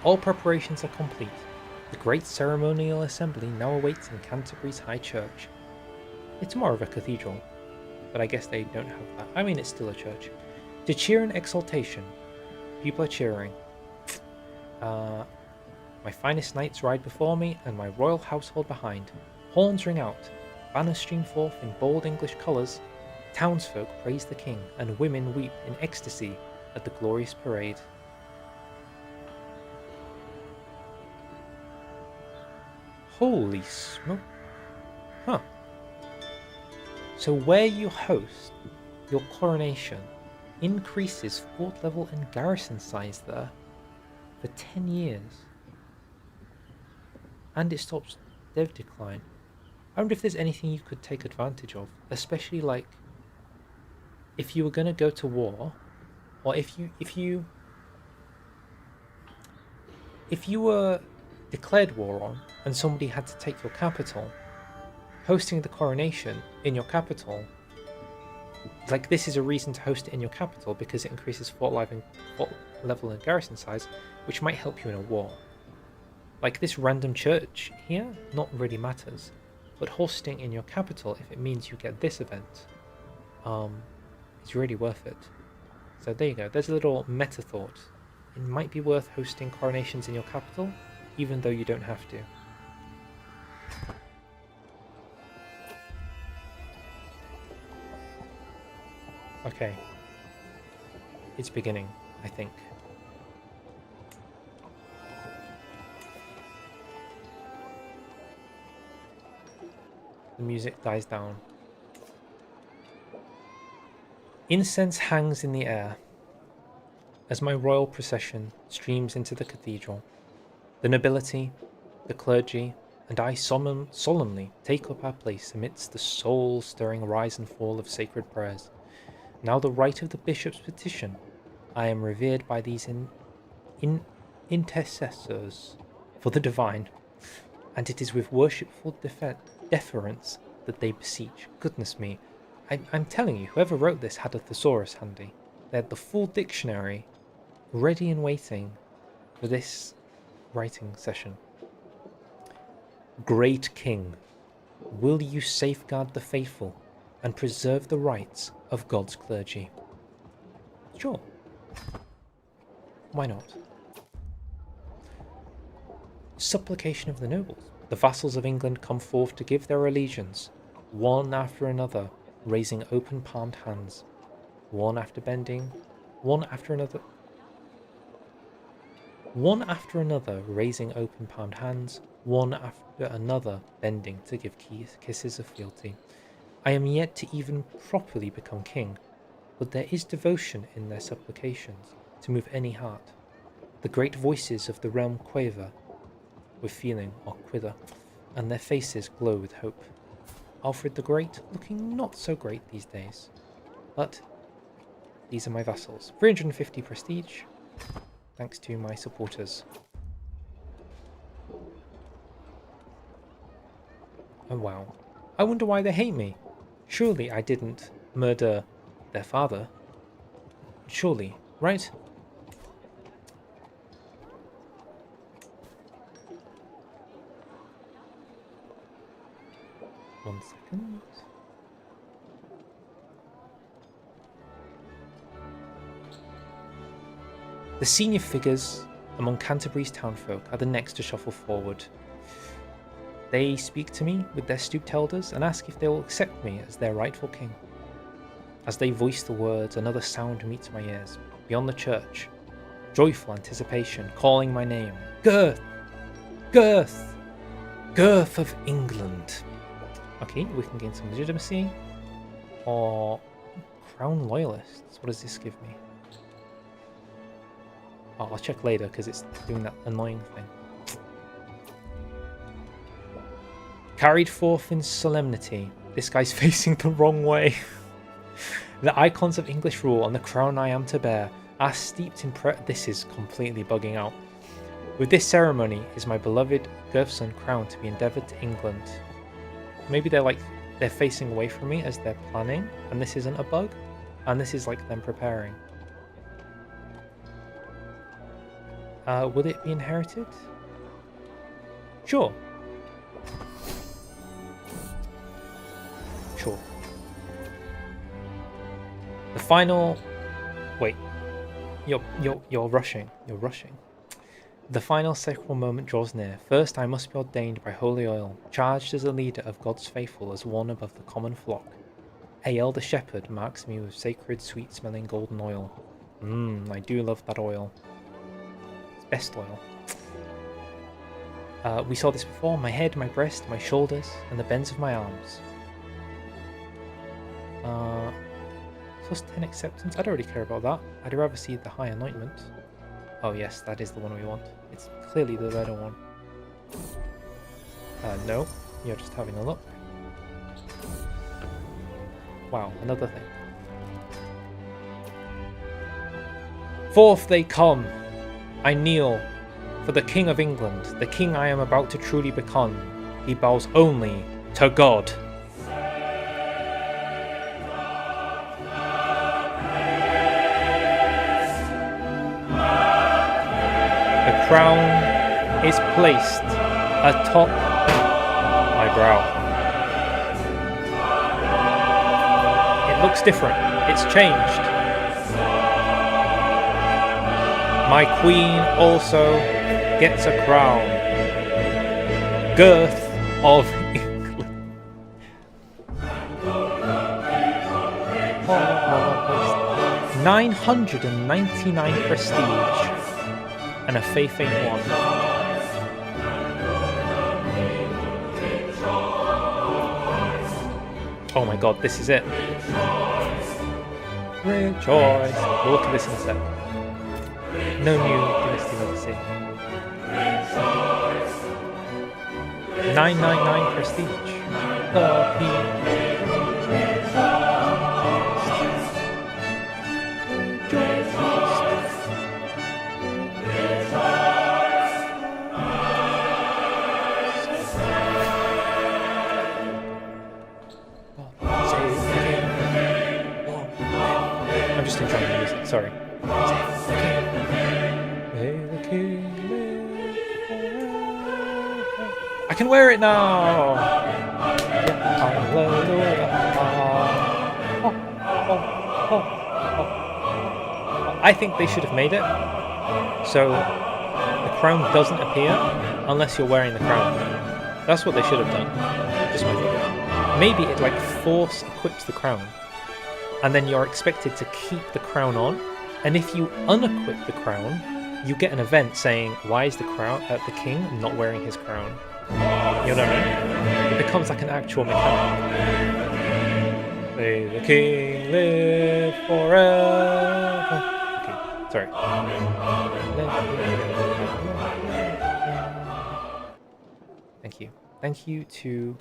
Speaker 1: All preparations are complete. The great ceremonial assembly now awaits in Canterbury's High Church. It's more of a cathedral, but I guess they don't have that. I mean, it's still a church. To cheer and exultation. People are cheering. My finest knights ride before me, and my royal household behind. Horns ring out, banners stream forth in bold English colours. Townsfolk praise the king, and women weep in ecstasy at the glorious parade. Holy smoke. Huh. So where you host your coronation increases fort level and garrison size there for 10 years. And it stops dev decline. I wonder if there's anything you could take advantage of, especially like if you were going to go to war, or if you were declared war on and somebody had to take your capital, hosting the coronation in your capital, like this is a reason to host it in your capital because it increases fort level and garrison size, which might help you in a war. Like this random church here, not really matters, but hosting in your capital, if it means you get this event, is really worth it. So there you go, there's a little meta thought. It might be worth hosting coronations in your capital, even though you don't have to. Okay. It's beginning, I think. The music dies down. Incense hangs in the air as my royal procession streams into the cathedral. The nobility, the clergy, and I solemnly take up our place amidst the soul-stirring rise and fall of sacred prayers. Now the right of the bishop's petition, I am revered by these intercessors for the divine, and it is with worshipful deference that they beseech. Goodness me, I'm telling you, whoever wrote this had a thesaurus handy. They had the full dictionary ready and waiting for this writing session. Great King, will you safeguard the faithful and preserve the rights of God's clergy? Sure. Why not? Supplication of the nobles. The vassals of England come forth to give their allegiance, one after another, raising open-palmed hands, one after another raising open-palmed hands, one after another bending to give kisses of fealty. I am yet to even properly become king, but there is devotion in their supplications to move any heart. The great voices of the realm quaver with feeling or quiver, and their faces glow with hope. Alfred the Great looking not so great these days, but these are my vassals. 350 prestige, thanks to my supporters. Oh wow, I wonder why they hate me. Surely I didn't murder their father. Surely, right? One second. The senior figures among Canterbury's townfolk are the next to shuffle forward. They speak to me with their stooped elders and ask if they will accept me as their rightful king. As they voice the words, another sound meets my ears. Beyond the church, joyful anticipation calling my name. Girth! Girth! Girth of England! Okay, we can gain some legitimacy. Or Crown Loyalists. What does this give me? Oh, I'll check later because it's doing that annoying thing. Carried forth in solemnity. This guy's facing the wrong way. The icons of English rule and the crown I am to bear are steeped in This is completely bugging out. With this ceremony is my beloved Gerfson crown to be endeavoured to England. Maybe they're facing away from me as they're planning, and this isn't a bug, and this is like them preparing. Will it be inherited? Sure. Sure. The final... Wait. You're rushing. You're rushing. The final sacral moment draws near. First I must be ordained by holy oil, charged as a leader of God's faithful as one above the common flock. Ael the shepherd marks me with sacred sweet-smelling golden oil. I do love that oil. It's best oil. We saw this before. My head, my breast, my shoulders, and the bends of my arms. Plus 10 acceptance. I don't really care about that. I'd rather see the high anointment. Oh yes, that is the one we want. It's clearly the better one. No, you're just having a look. Wow, another thing. Forth they come. I kneel for the King of England, the king I am about to truly become. He bows only to God. The crown is placed atop my brow. It looks different. It's changed. My queen also gets a crown. Girth of England. 999 prestige and a Fei 1. Oh my god, this is it. Rejoice. We'll look at this in a sec. No new Dynasty Legacy. 999 prestige. The I'm just enjoying the music, sorry. I can wear it now! I think they should have made it so the crown doesn't appear unless you're wearing the crown. That's what they should have done. Just my thought. Maybe it like force equips the crown, and then you're expected to keep the crown on, and if you unequip the crown, you get an event saying, why is the king not wearing his crown? You know what I mean? It becomes like an actual mechanic. May the king live forever. Okay, sorry. Thank you. Thank you to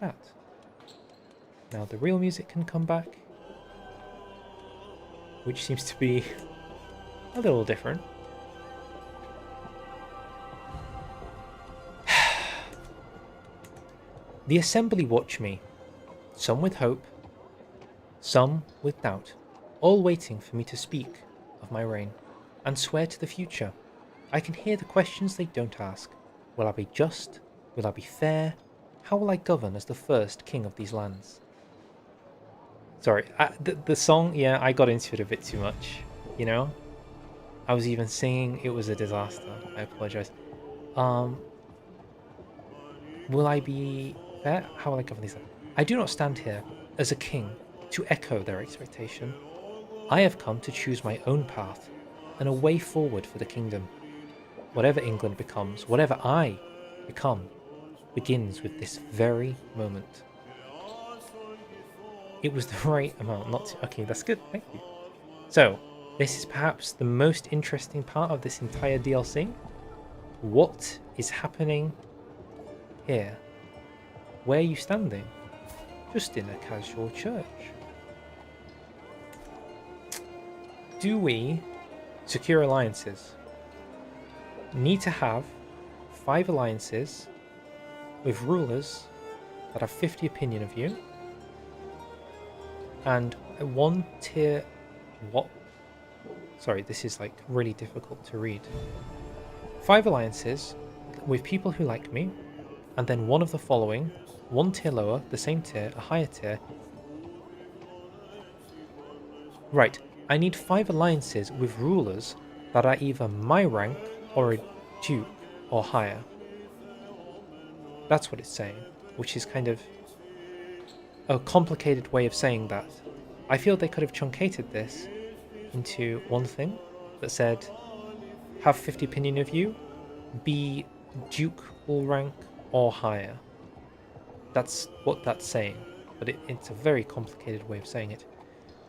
Speaker 1: that. Now the real music can come back, which seems to be a little different. The assembly watch me, some with hope, some with doubt, all waiting for me to speak of my reign and swear to the future. I can hear the questions they don't ask. Will I be just? Will I be fair? How will I govern as the first king of these lands? Sorry, the song, yeah, I got into it a bit too much, you know? I was even singing, it was a disaster, I apologize. Will I be fair? How will I govern these lands? I do not stand here as a king to echo their expectation. I have come to choose my own path and a way forward for the kingdom. Whatever England becomes, whatever I become, begins with this very moment. It was the right amount, not to... Okay, that's good, thank you. So, this is perhaps the most interesting part of this entire DLC. What is happening here? Where are you standing? Just in a casual church. Do we secure alliances? Need to have 5 alliances with rulers that have 50 opinion of you, and 1 tier... What? Sorry, this is like really difficult to read. 5 alliances with people who like me, and then one of the following: 1 tier lower, the same tier, a higher tier. Right, I need 5 alliances with rulers that are either my rank or a duke or higher. That's what it's saying, which is kind of a complicated way of saying that. I feel they could have truncated this into one thing that said, have 50 opinion of you, be duke or rank or higher. That's what that's saying, but it's a very complicated way of saying it.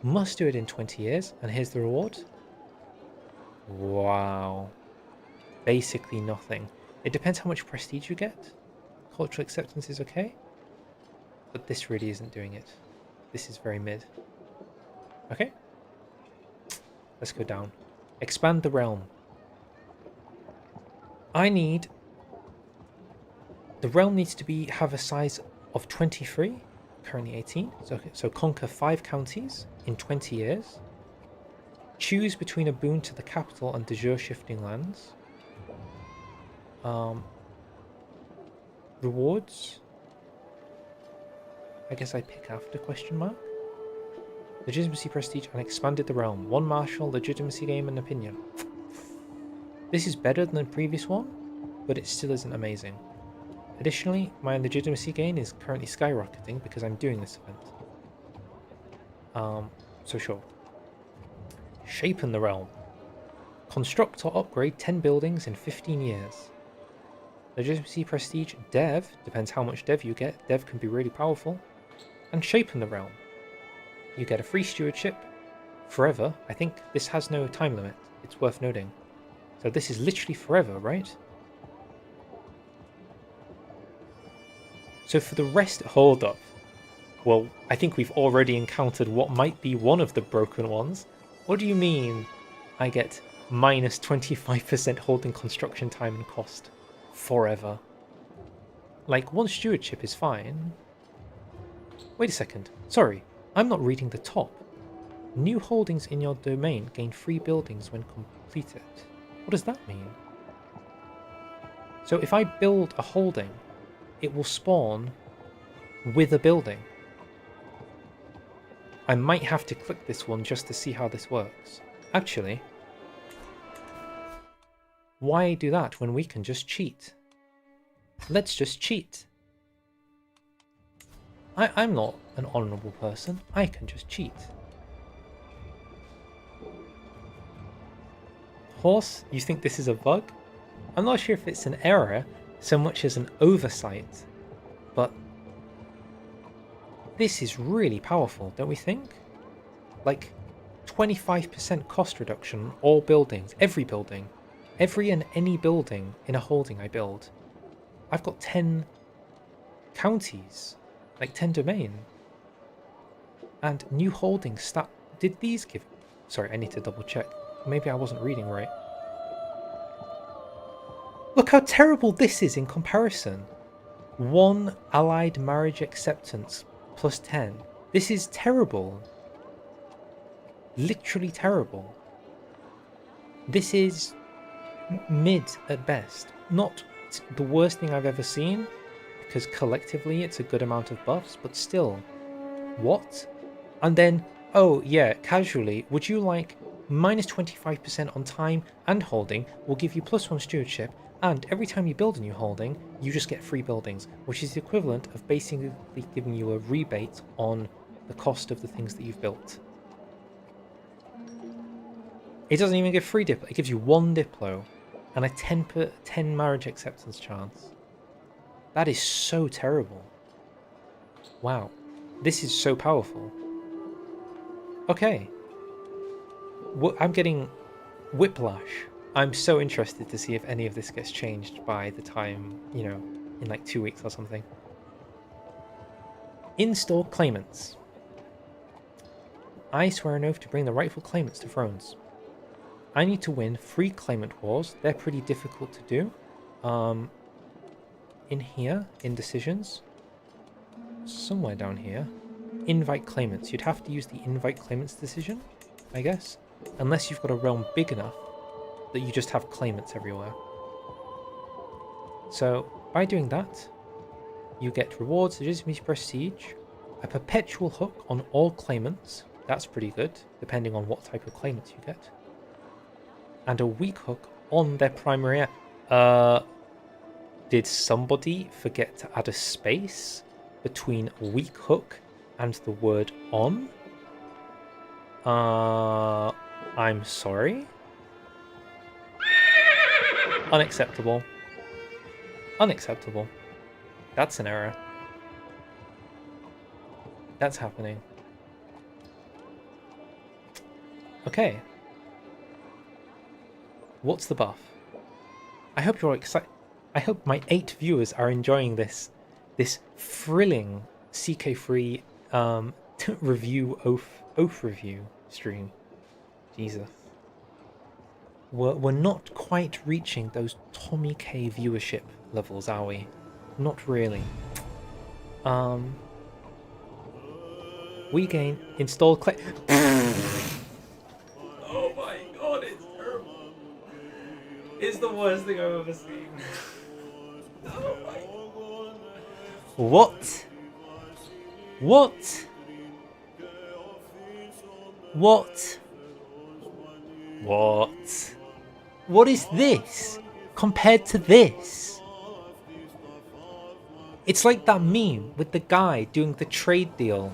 Speaker 1: Must do it in 20 years, and here's the reward. Wow. Basically nothing. It depends how much prestige you get. Cultural acceptance is okay, but this really isn't doing it. This is very mid. Okay. Let's go down. Expand the realm. The realm needs to have a size of 23, currently 18. So conquer 5 counties in 20 years. Choose between a boon to the capital and de jure shifting lands. Rewards. I guess I pick after question mark. Legitimacy, prestige, and expanded the realm. 1 martial, legitimacy game, and opinion. This is better than the previous one, but it still isn't amazing. Additionally, my legitimacy gain is currently skyrocketing because I'm doing this event. So sure. Shapen the realm. Construct or upgrade 10 buildings in 15 years. Legitimacy, prestige, dev, depends how much dev you get. Dev can be really powerful. And shapen the realm. You get a free stewardship forever. I think this has no time limit. It's worth noting. So this is literally forever, right? So for the rest, hold up. Well, I think we've already encountered what might be one of the broken ones. What do you mean I get minus 25% holding construction time and cost forever? Like, 1 stewardship is fine. Wait a second. Sorry, I'm not reading the top. New holdings in your domain gain free buildings when completed. What does that mean? So if I build a holding, it will spawn with a building. I might have to click this one just to see how this works. Actually, why do that when we can just cheat? Let's just cheat. I'm not an honourable person. I can just cheat. Horse, you think this is a bug? I'm not sure if it's an error so much as an oversight, but this is really powerful, don't we think? Like 25% cost reduction on all buildings, every building, every and any building in a holding I build. I've got 10 counties, like 10 domain, and new holdings stat. Did these give? Sorry, I need to double check. Maybe I wasn't reading right. Look how terrible this is in comparison. 1 allied marriage acceptance plus 10. This is terrible. Literally terrible. This is mid at best. Not the worst thing I've ever seen, because collectively it's a good amount of buffs, but still. What? And then, oh yeah, casually, would you like minus 25% on time and holding will give you plus 1 stewardship, and every time you build a new holding, you just get free buildings, which is the equivalent of basically giving you a rebate on the cost of the things that you've built. It doesn't even give free Diplo, it gives you 1 Diplo and a 10 marriage acceptance chance. That is so terrible. Wow, this is so powerful. Okay. I'm getting whiplash. I'm so interested to see if any of this gets changed by the time, you know, in like 2 weeks or something. Install claimants. I swear an oath to bring the rightful claimants to thrones. I need to win 3 claimant wars. They're pretty difficult to do. In here, in decisions, somewhere down here, invite claimants. You'd have to use the invite claimants decision, I guess, unless you've got a realm big enough that you just have claimants everywhere. So by doing that, you get rewards, legitimacy, prestige, a perpetual hook on all claimants. That's pretty good, depending on what type of claimants you get. And a weak hook on their primary. Did somebody forget to add a space between weak hook and the word on? I'm sorry? Unacceptable. Unacceptable. That's an error. That's happening. Okay. What's the buff? I hope you're excited. I hope my 8 viewers are enjoying this thrilling CK3 review oath review stream. Jesus. We're not quite reaching those Tommy K viewership levels, are we? Not really. We gain install clay. Oh my god, it's terrible. It's the worst thing I've ever seen. Oh my god. What? What? What? What? What is this compared to this? It's like that meme with the guy doing the trade deal.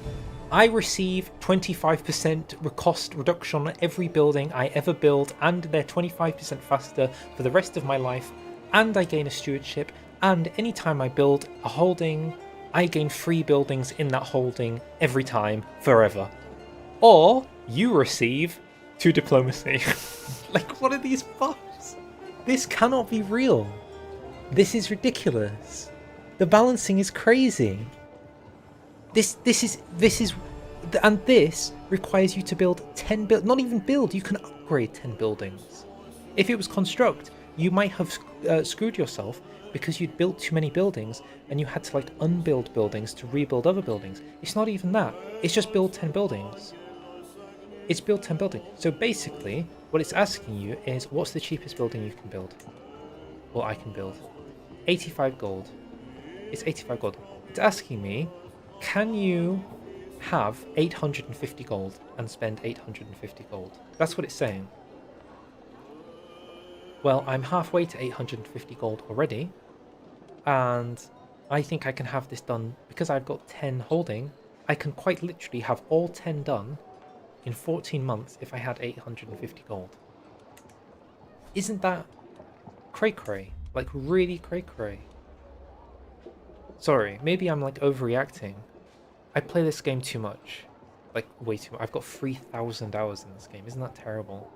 Speaker 1: I receive 25% cost reduction on every building I ever build, and they're 25% faster for the rest of my life, and I gain a stewardship, and anytime I build a holding, I gain 3 buildings in that holding every time, forever. Or you receive 2 diplomacy. Like, what are these buffs? This cannot be real. This is ridiculous. The balancing is crazy. This is, and this requires you to build 10 not even build, you can upgrade 10 buildings. If it was construct, you might have screwed yourself because you'd built too many buildings and you had to like unbuild buildings to rebuild other buildings. It's not even that, it's just build 10 buildings. It's build 10 buildings. So basically, what it's asking you is, what's the cheapest building you can build? Well, I can build. 85 gold. It's 85 gold. It's asking me, can you have 850 gold and spend 850 gold? That's what it's saying. Well, I'm halfway to 850 gold already, and I think I can have this done because I've got 10 holding. I can quite literally have all 10 done in 14 months if I had 850 gold. Isn't that cray-cray? Like, really cray-cray? Sorry, maybe I'm like overreacting. I play this game too much. Like, way too much. I've got 3,000 hours in this game. Isn't that terrible?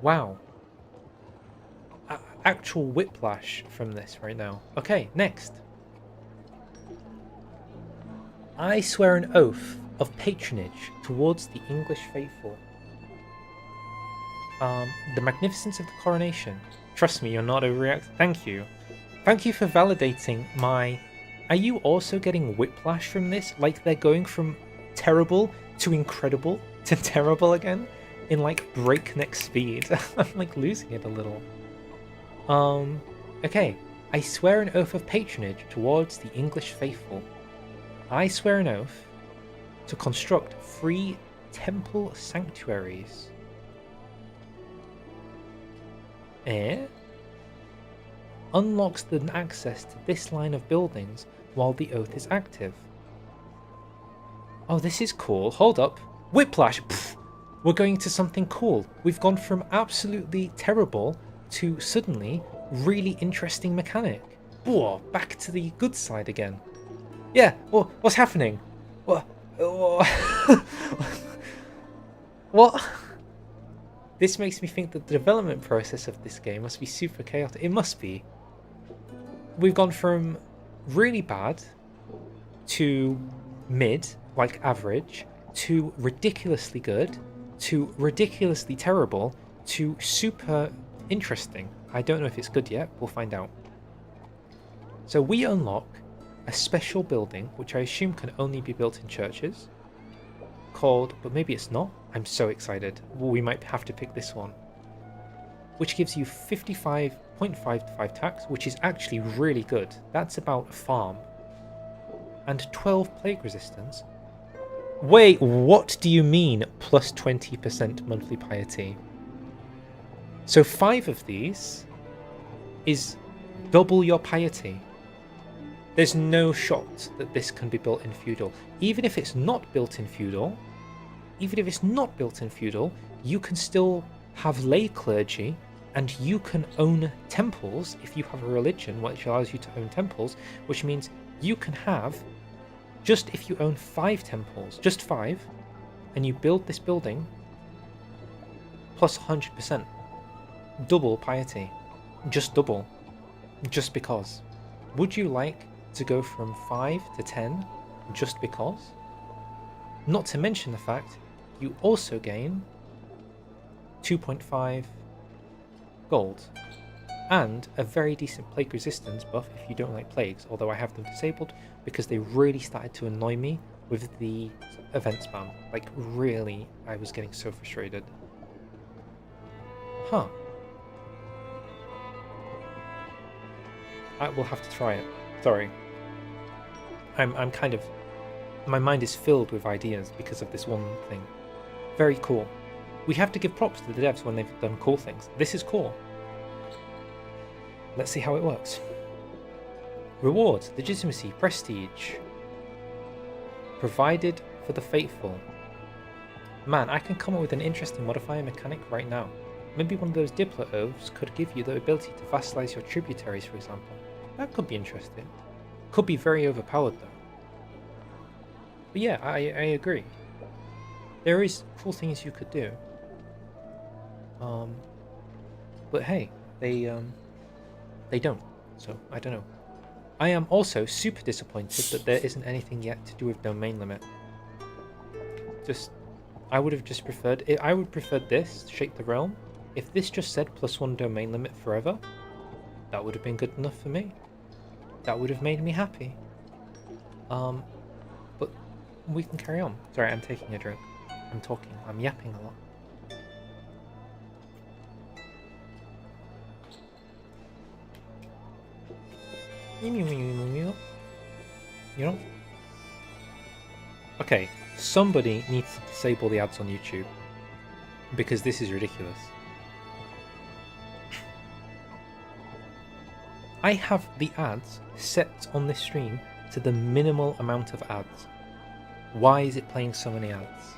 Speaker 1: Wow. Actual whiplash from this right now. Okay, next. I swear an oath of patronage towards the English faithful. The magnificence of the coronation. Trust me, you're not overreacting. Thank you. Thank you for validating my... Are you also getting whiplash from this? Like they're going from terrible to incredible to terrible again? In like breakneck speed. I'm like losing it a little. Okay. I swear an oath of patronage towards the English faithful. I swear an oath to construct 3 temple sanctuaries. Unlocks the access to this line of buildings while the oath is active. Oh, this is cool. Hold up. Whiplash! Pfft. We're going to something cool. We've gone from absolutely terrible to suddenly really interesting mechanic. Whoa, back to the good side again. Yeah, what's happening? What? What? This makes me think that the development process of this game must be super chaotic. It must be. We've gone from really bad to mid, like average, to ridiculously good, to ridiculously terrible, to super interesting. I don't know if it's good yet, we'll find out. So we unlock a special building, which I assume can only be built in churches, called, but maybe it's not. I'm so excited. We might have to pick this one. Which gives you 55.55 tax, which is actually really good. That's about a farm. And 12 plague resistance. Wait, what do you mean plus 20% monthly piety? So 5 of these is double your piety. There's no shot that this can be built in feudal. Even if it's not built in feudal, you can still have lay clergy, and you can own temples if you have a religion which allows you to own temples, which means you can have, just if you own 5 temples, just 5, and you build this building, plus 100%. Double piety. Just double. Just because. Would you like to go from 5 to 10 just because. Not to mention the fact you also gain 2.5 gold and a very decent plague resistance buff if you don't like plagues, although I have them disabled because they really started to annoy me with the event spam. Like, really, I was getting so frustrated. Huh. I will have to try it. Sorry. I'm kind of... My mind is filled with ideas because of this one thing. Very cool. We have to give props to the devs when they've done cool things. This is cool. Let's see how it works. Rewards, legitimacy, prestige. Provided for the faithful. Man, I can come up with an interesting modifier mechanic right now. Maybe one of those Diplo oaths could give you the ability to vassalize your tributaries, for example. That could be interesting. Could be very overpowered though. But yeah, I agree. There is cool things you could do. But hey, they don't. So I don't know. I am also super disappointed that there isn't anything yet to do with domain limit. I would have just preferred it. I would prefer this, Shape the Realm. If this just said +1 domain limit forever, that would have been good enough for me. That would have made me happy. But we can carry on. Sorry, I'm taking a drink. I'm talking. I'm yapping a lot. You know? Okay, somebody needs to disable the ads on YouTube because this is ridiculous. I have the ads set on this stream to the minimal amount of ads. Why is it playing so many ads?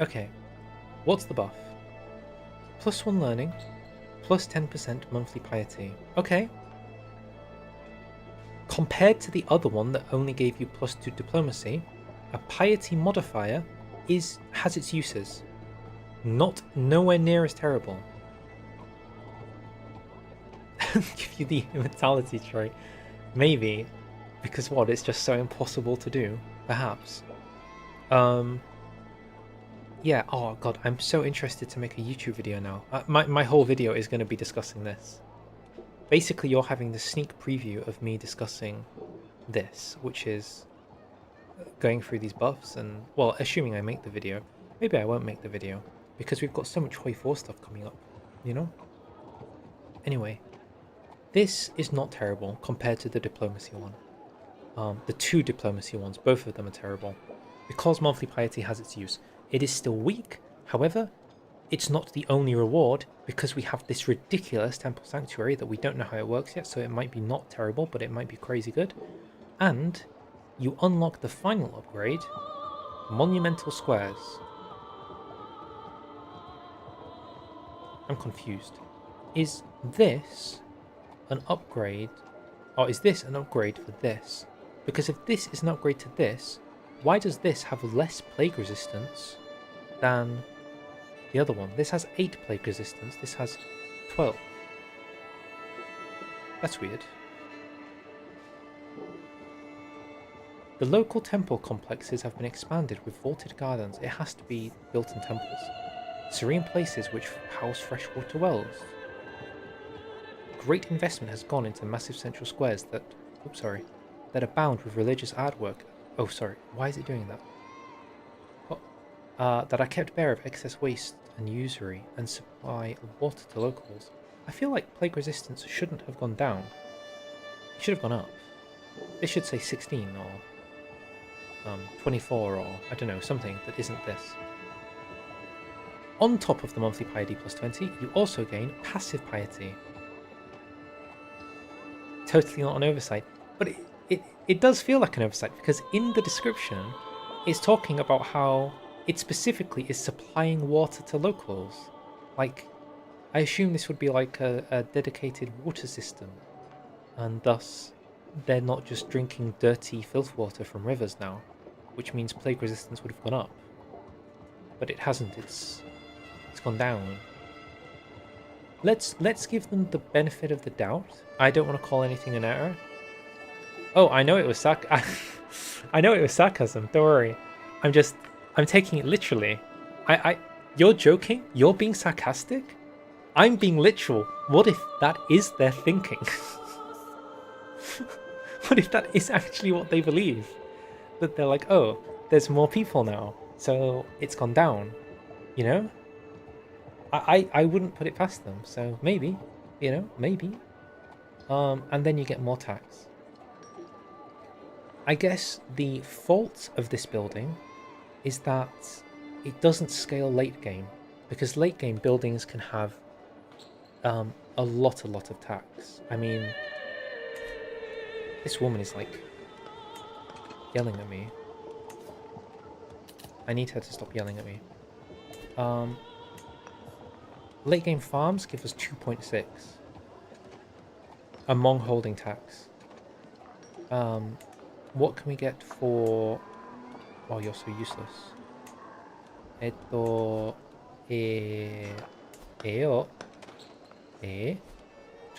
Speaker 1: Okay, what's the buff? +1 learning, +10% monthly piety. Okay. Compared to the other one that only gave you +2 diplomacy, a piety modifier has its uses. Nowhere near as terrible. Give you the immortality trait. Maybe. Because what? It's just so impossible to do. Perhaps. Yeah, oh god, I'm so interested to make a YouTube video now. My whole video is going to be discussing this. Basically, you're having the sneak preview of me discussing this, which is going through these buffs and, well, assuming I make the video. Maybe I won't make the video, because we've got so much Hoi 4 stuff coming up, you know? Anyway, this is not terrible compared to the diplomacy one. The 2 diplomacy ones, both of them are terrible. Because monthly piety has its use, it is still weak. However, it's not the only reward, because we have this ridiculous temple sanctuary that we don't know how it works yet, so it might be not terrible, but it might be crazy good. And you unlock the final upgrade, monumental squares. I'm confused. Is this an upgrade, or is this an upgrade for this? Because if this is an upgrade to this, why does this have less plague resistance than the other one? This has 8 plague resistance, this has 12. That's weird. The local temple complexes have been expanded with vaulted gardens. It has to be built in temples. Serene places which house freshwater wells. Great investment has gone into massive central squares that abound with religious artwork. Oh, sorry, why is it doing that? That are kept bare of excess waste and usury and supply water to locals. I feel like plague resistance shouldn't have gone down. It should have gone up. It should say 16 or 24 or I don't know, something that isn't this. On top of the monthly piety +20, you also gain passive piety. Totally not an oversight, but it does feel like an oversight because in the description it's talking about how it specifically is supplying water to locals. Like, I assume this would be like a dedicated water system, and thus they're not just drinking dirty filth water from rivers now, which means plague resistance would have gone up. But it hasn't, it's gone down. Let's give them the benefit of the doubt. I don't want to call anything an error, Oh, I know it was I know it was sarcasm. Don't worry. I'm taking it literally. You're joking? You're being sarcastic? I'm being literal. What if that is their thinking? What if that is actually what they believe? That they're like, oh, there's more people now, so it's gone down. You know? I wouldn't put it past them. So maybe, maybe. And then you get more tax. I guess the fault of this building is that it doesn't scale late game, because late game buildings can have a lot of tax. I mean, this woman is like yelling at me. I need her to stop yelling at me. Late game farms give us 2.6 among holding tax. What can we get for... Oh, you're so useless. ち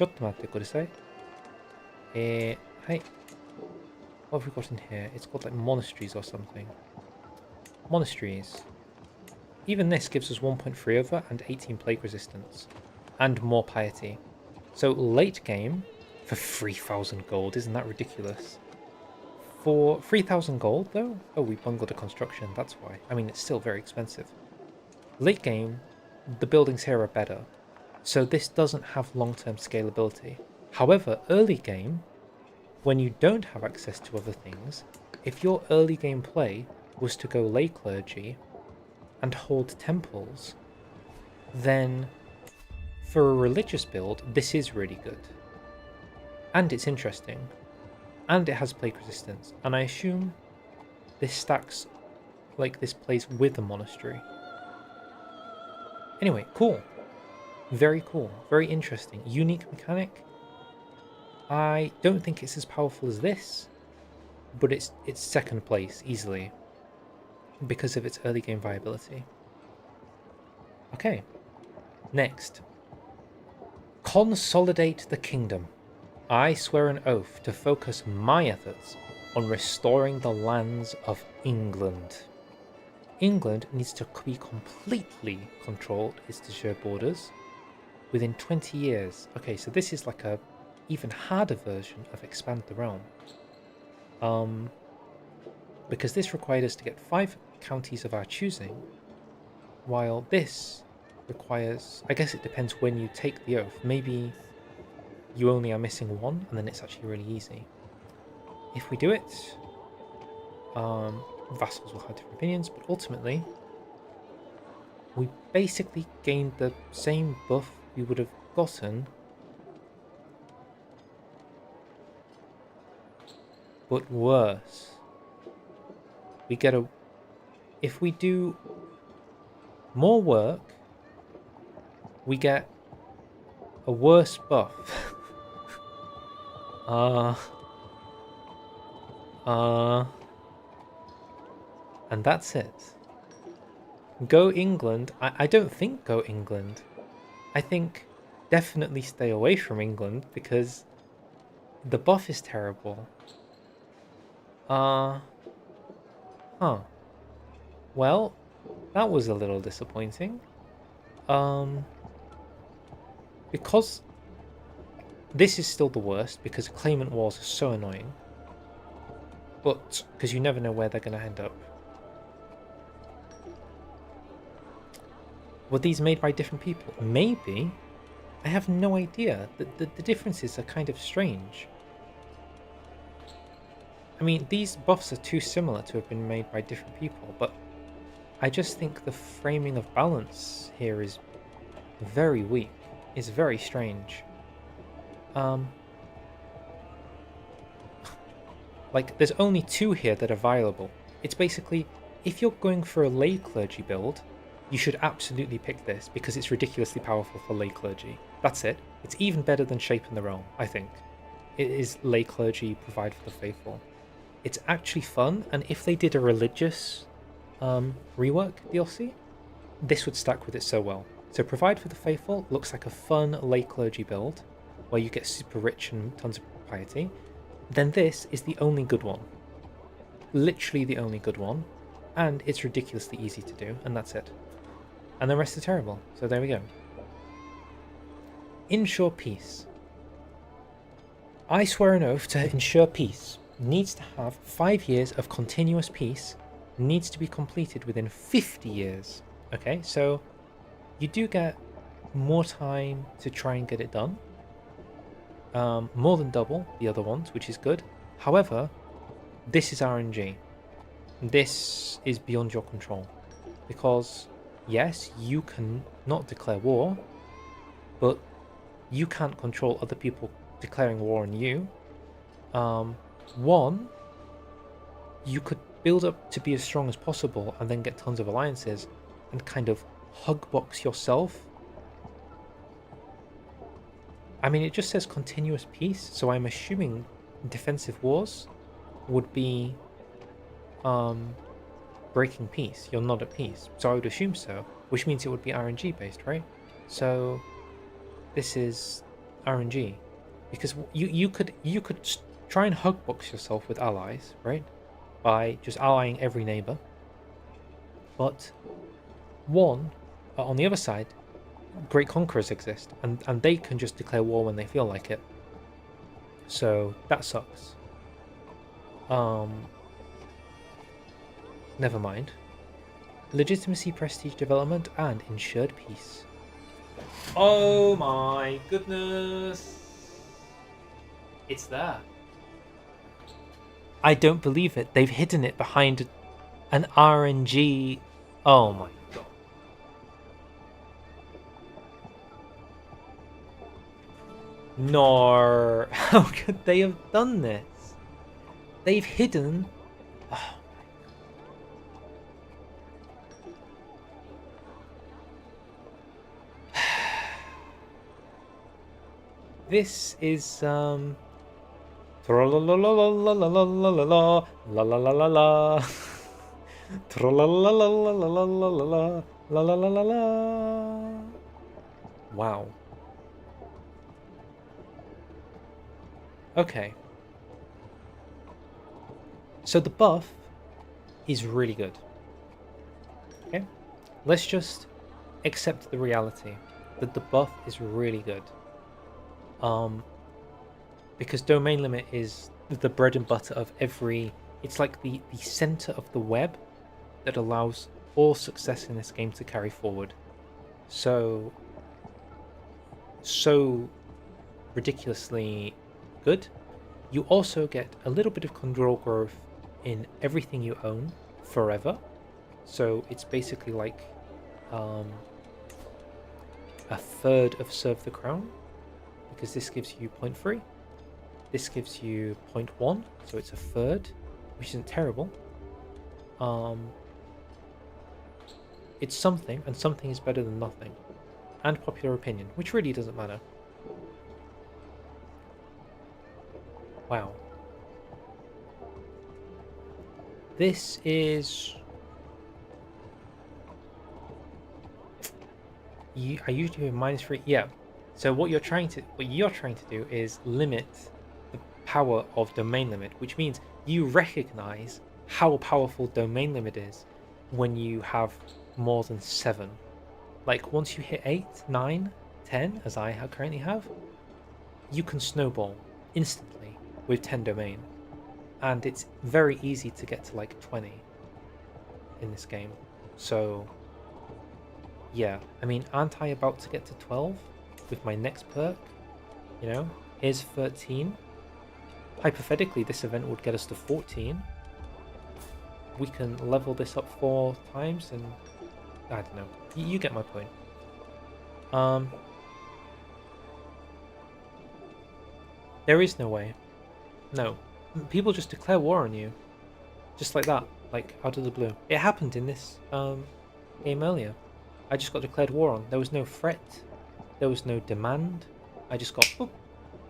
Speaker 1: ょっと待ってください。はい。What have we got in here? It's got like monasteries or something. Monasteries. Even this gives us 1.3 over and 18 plague resistance. And more piety. So late game for 3,000 gold, isn't that ridiculous? For 3,000 gold though? Oh, we bungled a construction, that's why. I mean, it's still very expensive. Late game, the buildings here are better. So this doesn't have long-term scalability. However, early game, when you don't have access to other things, if your early game play was to go lay clergy and hold temples, then for a religious build, this is really good. And it's interesting. And it has plague resistance. And I assume this stacks, like this plays with a monastery. Anyway, cool. Very cool. Very interesting. Unique mechanic. I don't think it's as powerful as this, but it's second place easily because of its early game viability. Okay. Next. Consolidate the kingdom. I swear an oath to focus my efforts on restoring the lands of England. England needs to be completely controlled its de jure borders within 20 years. Okay, so this is like a even harder version of Expand the Realm. Because this required us to get 5 counties of our choosing, while this requires... I guess it depends when you take the oath. Maybe you only are missing 1, and then it's actually really easy. If we do it, vassals will have different opinions, but ultimately, we basically gained the same buff we would have gotten, but worse. We get a... If we do more work, we get a worse buff. And that's it. Go England. I don't think go England. I think definitely stay away from England because the buff is terrible. Huh. Well, that was a little disappointing. Because this is still the worst because claimant wars are so annoying. But because you never know where they're going to end up. Were these made by different people? Maybe. I have no idea. The differences are kind of strange. I mean, these buffs are too similar to have been made by different people, but I just think the framing of balance here is very weak. It's very strange. Like, there's only 2 here that are viable. It's basically, if you're going for a lay clergy build, you should absolutely pick this because it's ridiculously powerful for lay clergy. That's it. It's even better than Shape in the Realm, I think. It is lay clergy, provide for the faithful. It's actually fun, and if they did a religious rework DLC, this would stack with it so well. So provide for the faithful looks like a fun lay clergy build, where you get super rich and tons of piety. then this is the only good one. Literally the only good one. And it's ridiculously easy to do, and that's it. And the rest are terrible, so there we go. Ensure peace. I swear an oath to ensure peace. Needs to have 5 years of continuous peace. Needs to be completed within 50 years. Okay, so you do get more time to try and get it done. More than double the other ones, which is good. However, this is RNG. This is beyond your control. Because, yes, you can not declare war, but you can't control other people declaring war on you. One, you could build up to be as strong as possible and then get tons of alliances and kind of hug box yourself. I mean, it just says continuous peace, so I'm assuming defensive wars would be breaking peace. You're not at peace, so I would assume so, which means it would be RNG based, right? So this is RNG, because you could try and hug box yourself with allies, right, by just allying every neighbor. But one, on the other side, great conquerors exist, and they can just declare war when they feel like it. So that sucks. Never mind. Legitimacy, prestige development, and ensured peace. Oh my goodness! It's there. I don't believe it. They've hidden it behind an RNG. Oh my god. No. How could they have done this? They've hidden. Oh. This is Wow. Okay. So the buff is really good. Okay? Let's just accept the reality that the buff is really good. Because domain limit is the bread and butter of every... It's like the center of the web that allows all success in this game to carry forward. So ridiculously good. You also get a little bit of control growth in everything you own forever. So it's basically like a third of Serve the Crown, because this gives you 0.3. This gives you 0.1, so it's a third, which isn't terrible. It's something, and something is better than nothing. And popular opinion, which really doesn't matter. Wow. This is... I usually have -3. Yeah. So what you're trying to do is limit the power of domain limit, which means you recognize how powerful domain limit is when you have more than 7. Like once you hit 8, 9, 10, as I currently have, you can snowball instantly with 10 domain, and it's very easy to get to like 20 in this game. So yeah, I mean, aren't I about to get to 12 with my next perk? You know, here's 13. Hypothetically, this event would get us to 14. We can level this up 4 times, and I don't know. You get my point. There is no way. No. People just declare war on you. Just like that. Like, out of the blue. It happened in this game earlier. I just got declared war on. There was no threat. There was no demand. I just got, boop,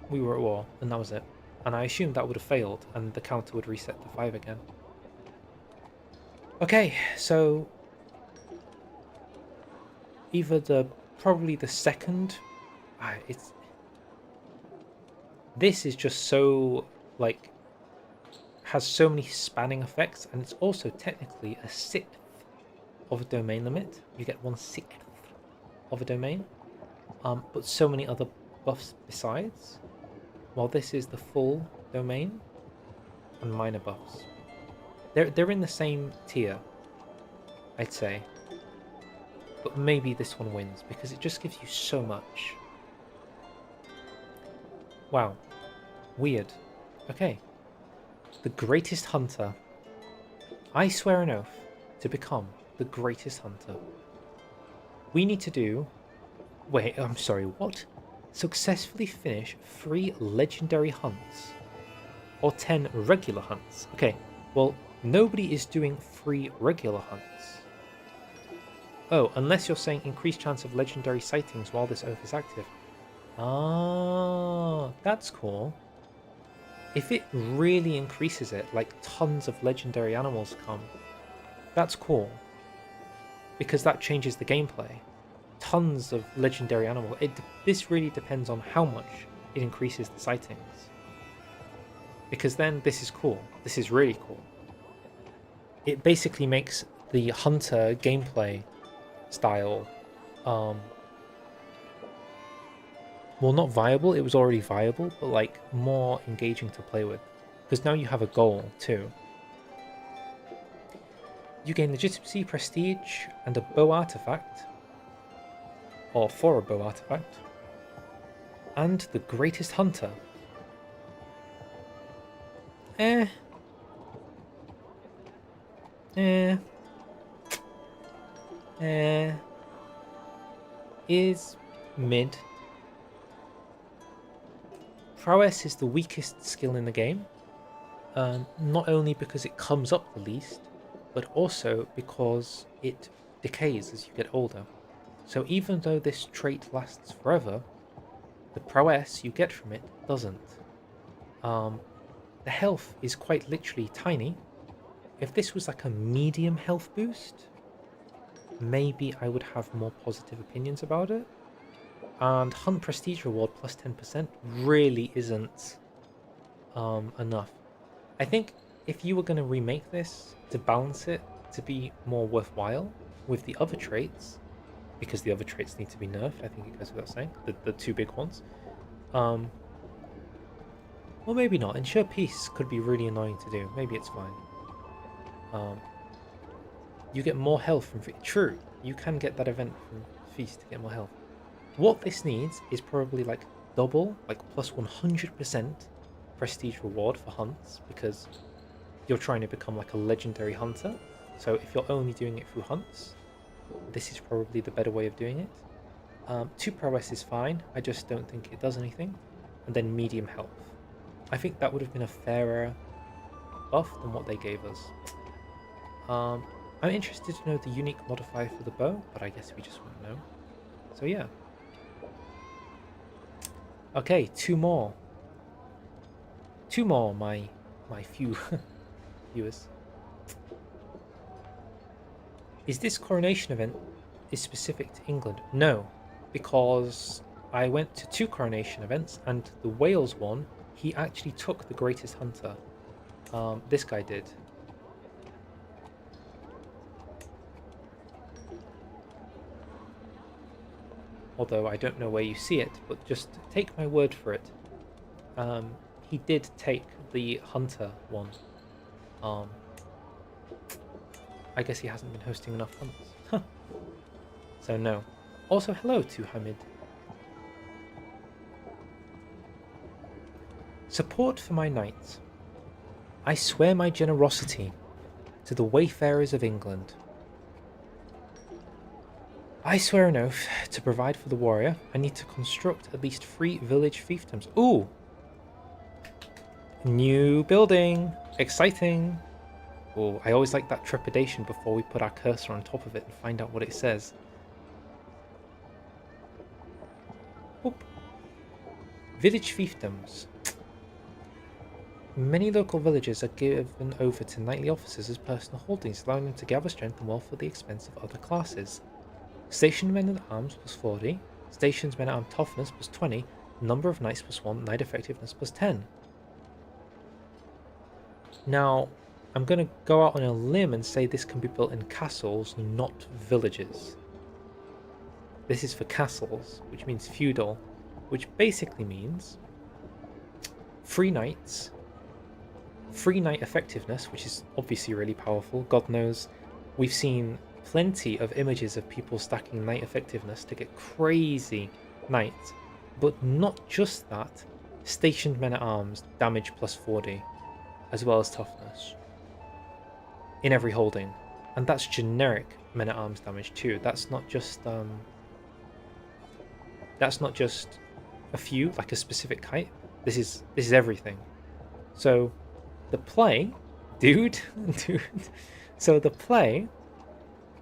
Speaker 1: we were at war, and that was it. And I assumed that would have failed, and the counter would reset to 5 again. Okay, so either probably the second. This is just so like has so many spanning effects, and it's also technically a sixth of a domain limit. You get 1/6 of a domain, but so many other buffs besides. While this is the full domain and minor buffs, they're in the same tier, I'd say. But maybe this one wins because it just gives you so much. Wow, weird. Okay, the greatest hunter. I swear an oath to become the greatest hunter. We need to do... Wait, I'm sorry, what? Successfully finish 3 legendary hunts. Or 10 regular hunts. Okay, well, nobody is doing 3 regular hunts. Oh, unless you're saying increased chance of legendary sightings while this oath is active. Ah, that's cool. If it really increases it, like tons of legendary animals come, that's cool. Because that changes the gameplay. Tons of legendary animals. This really depends on how much it increases the sightings. Because then this is cool. This is really cool. It basically makes the hunter gameplay style, well, not viable, it was already viable, but like more engaging to play with. Because now you have a goal too. You gain legitimacy, prestige, and a bow artifact. Or for a bow artifact. And the greatest hunter. Is mid. Prowess is the weakest skill in the game, not only because it comes up the least, but also because it decays as you get older. So even though this trait lasts forever, the prowess you get from it doesn't. The health is quite literally tiny. If this was like a medium health boost, maybe I would have more positive opinions about it. And hunt prestige reward plus 10% really isn't enough. I think if you were going to remake this to balance it to be more worthwhile with the other traits, because the other traits need to be nerfed, I think it goes without saying, the 2 big ones. Well, maybe not. Ensure peace could be really annoying to do. Maybe it's fine. You get more health from... True, you can get that event from Feast to get more health. What this needs is probably like double, like plus 100% prestige reward for hunts, because you're trying to become like a legendary hunter. So if you're only doing it through hunts, this is probably the better way of doing it. 2 prowess is fine, I just don't think it does anything. And then medium health. I think that would have been a fairer buff than what they gave us. I'm interested to know the unique modifier for the bow, but I guess we just won't know. So yeah. Okay, 2 more. 2 more, my few viewers. Is this coronation event is specific to England? No, because I went to 2 coronation events, and the Wales one, he actually took the greatest hunter. This guy did. Although I don't know where you see it, but just take my word for it. He did take the hunter one. I guess he hasn't been hosting enough hunts. So no. Also hello to Hamid. Support for my knights. I swear my generosity to the wayfarers of England. I swear an oath to provide for the warrior. I need to construct at least 3 village fiefdoms. Ooh! New building! Exciting! Oh, I always like that trepidation before we put our cursor on top of it and find out what it says. Oop. Village fiefdoms. Many local villages are given over to knightly officers as personal holdings, allowing them to gather strength and wealth at the expense of other classes. Stationed men at arms plus 40, stationed men at arms toughness plus 20, number of knights plus 1, knight effectiveness plus 10. Now, I'm going to go out on a limb and say this can be built in castles, not villages. This is for castles, which means feudal, which basically means free knights, free knight effectiveness, which is obviously really powerful. God knows we've seen plenty of images of people stacking knight effectiveness to get crazy knights, but not just that, stationed men-at-arms, damage plus 40, as well as toughness in every holding. And that's generic men-at-arms damage too. That's not just a few, like a specific kite. This is everything. So the play, dude. So the play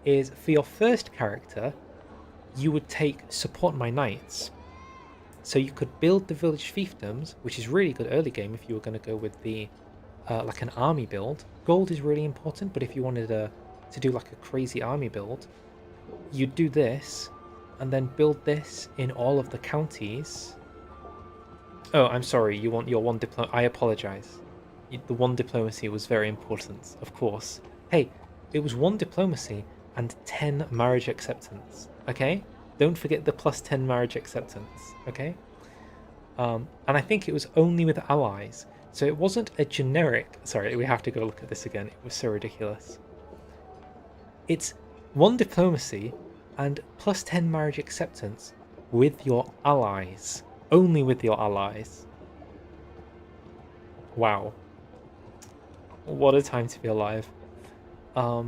Speaker 1: is for your first character, you would take support my knights. So you could build the village fiefdoms, which is really good early game if you were going to go with the like an army build. Gold is really important, but if you wanted to do like a crazy army build, you'd do this and then build this in all of the counties. Oh, I'm sorry, you want your one I apologize. The one diplomacy was very important, of course. Hey, it was one diplomacy and 10 marriage acceptance, okay? Don't forget the plus 10 marriage acceptance, okay? And I think it was only with allies. So it wasn't a generic... Sorry, we have to go look at this again. It was so ridiculous. It's one diplomacy and plus 10 marriage acceptance with your allies. Only with your allies. Wow. What a time to be alive. But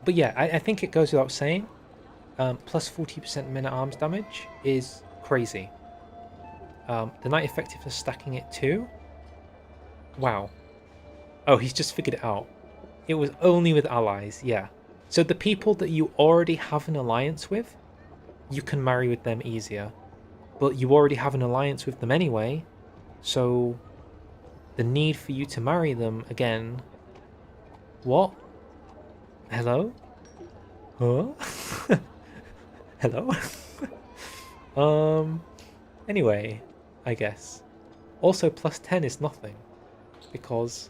Speaker 1: yeah, I think it goes without saying. Plus 40% men-at-arms damage is crazy. The knight effectiveness stacking it too. Wow. Oh, he's just figured it out. It was only with allies, yeah. So the people that you already have an alliance with, you can marry with them easier. But you already have an alliance with them anyway, so the need for you to marry them again... What? Hello? Huh? Hello? Anyway, I guess. Also, plus 10 is nothing, because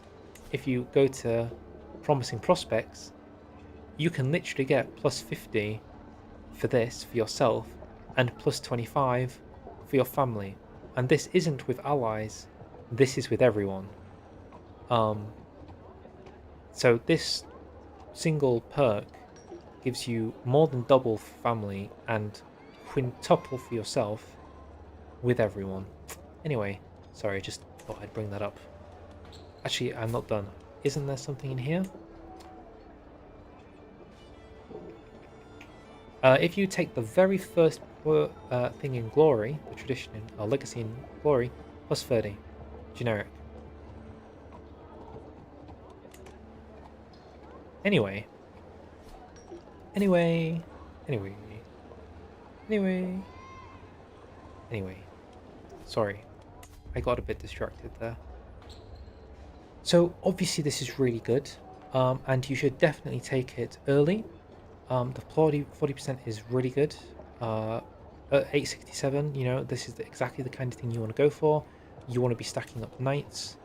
Speaker 1: if you go to Promising Prospects, you can literally get plus 50 for this, for yourself, and plus 25 for your family. And this isn't with allies, this is with everyone. So this single perk gives you more than double for family and quintuple for yourself with everyone. Anyway, sorry, just thought I'd bring that up. Actually, I'm not done. Isn't there something in here? If you take the very first thing in Glory, the tradition in Legacy in Glory, plus 30, generic. Anyway, sorry, I got a bit distracted there. So obviously this is really good, and you should definitely take it early. The 40% is really good. At 867, you know, this is exactly the kind of thing you want to go for. You want to be stacking up knights.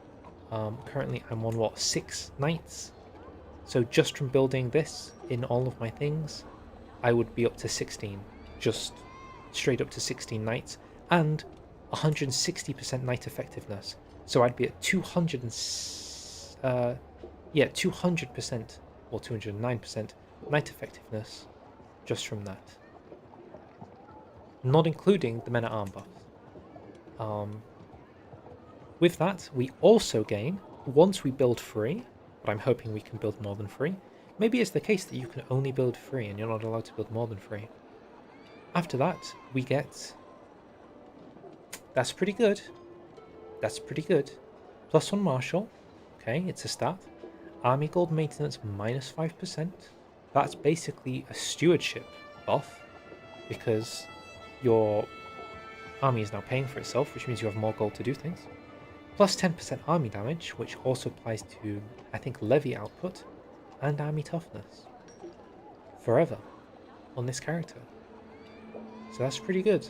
Speaker 1: Currently I'm on, what, 6 knights? So just from building this in all of my things, I would be up to 16. Just straight up to 16 knights. And 160% knight effectiveness. So I'd be at 200%, or 209% knight effectiveness just from that. Not including the men-at-arm buff. With that, we also gain, once we build free, but I'm hoping we can build more than free. Maybe it's the case that you can only build free and you're not allowed to build more than free. After that, we get... That's pretty good. That's pretty good. +1 Marshal. Okay, it's a stat. Army Gold Maintenance -5%. That's basically a stewardship buff, because your army is now paying for itself, which means you have more gold to do things. +10% army damage, which also applies to, I think, levy output, and army toughness. Forever. On this character. So that's pretty good.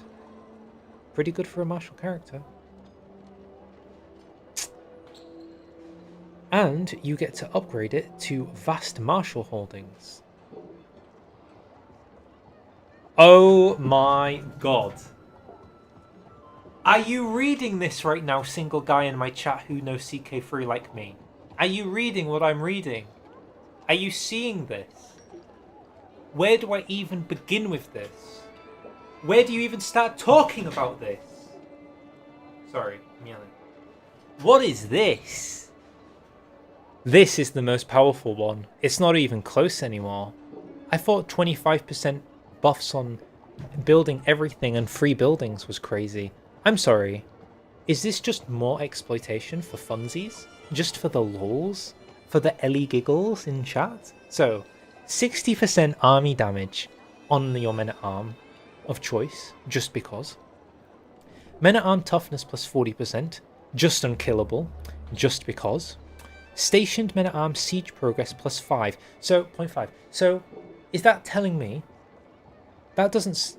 Speaker 1: Pretty good for a martial character. And you get to upgrade it to Vast Martial Holdings. Oh my god. Are you reading this right now, single guy in my chat who knows CK3 like me? Are you reading what I'm reading? Are you seeing this? Where do I even begin with this? Where do you even start talking about this? Sorry, I'm yelling. What is this? This is the most powerful one. It's not even close anymore. I thought 25% buffs on building everything and free buildings was crazy. I'm sorry. Is this just more exploitation for funsies? Just for the lols? For the Ellie giggles in chat? So, 60% army damage on your men-at-arm of choice, just because. Men-at-arm toughness plus 40%, just unkillable, just because. Stationed men-at-arm siege progress plus 5, so 0.5. So, is that telling me that doesn't...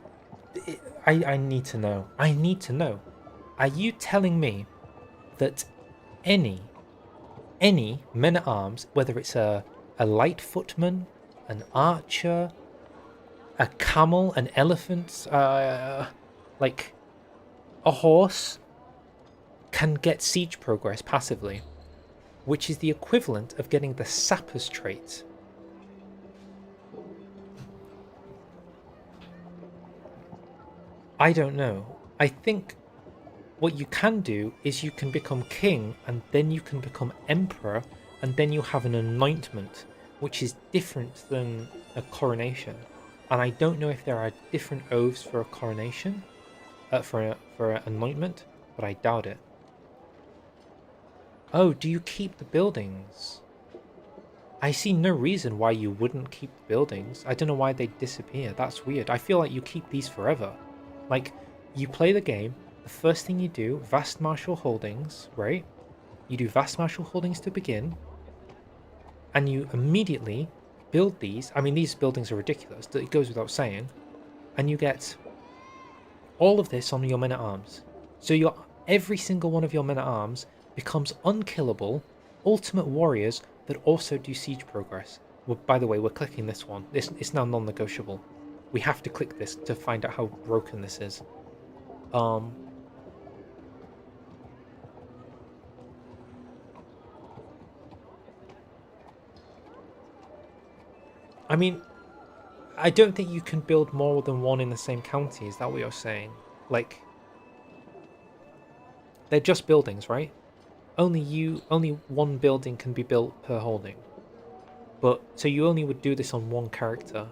Speaker 1: I need to know. I need to know. Are you telling me that any men-at-arms, whether it's a light footman, an archer, a camel, an elephant, like a horse, can get siege progress passively, which is the equivalent of getting the sapper's trait? I don't know. I think what you can do is you can become king, and then you can become emperor, and then you have an anointment, which is different than a coronation. And I don't know if there are different oaths for a coronation, for an anointment, but I doubt it. Oh, do you keep the buildings? I see no reason why you wouldn't keep the buildings. I don't know why they disappear. That's weird. I feel like you keep these forever. Like, you play the game, the first thing you do, Vast Martial Holdings, right? You do Vast Martial Holdings to begin, and you immediately build these. I mean, these buildings are ridiculous, it goes without saying. And you get all of this on your men-at-arms. So every single one of your men-at-arms becomes unkillable, ultimate warriors that also do siege progress. Well, by the way, we're clicking this one. It's now non-negotiable. We have to click this to find out how broken this is. I mean, I don't think you can build more than one in the same county. Is that what you're saying? Like, they're just buildings, right? Only one building can be built per holding. But so you only would do this on one character,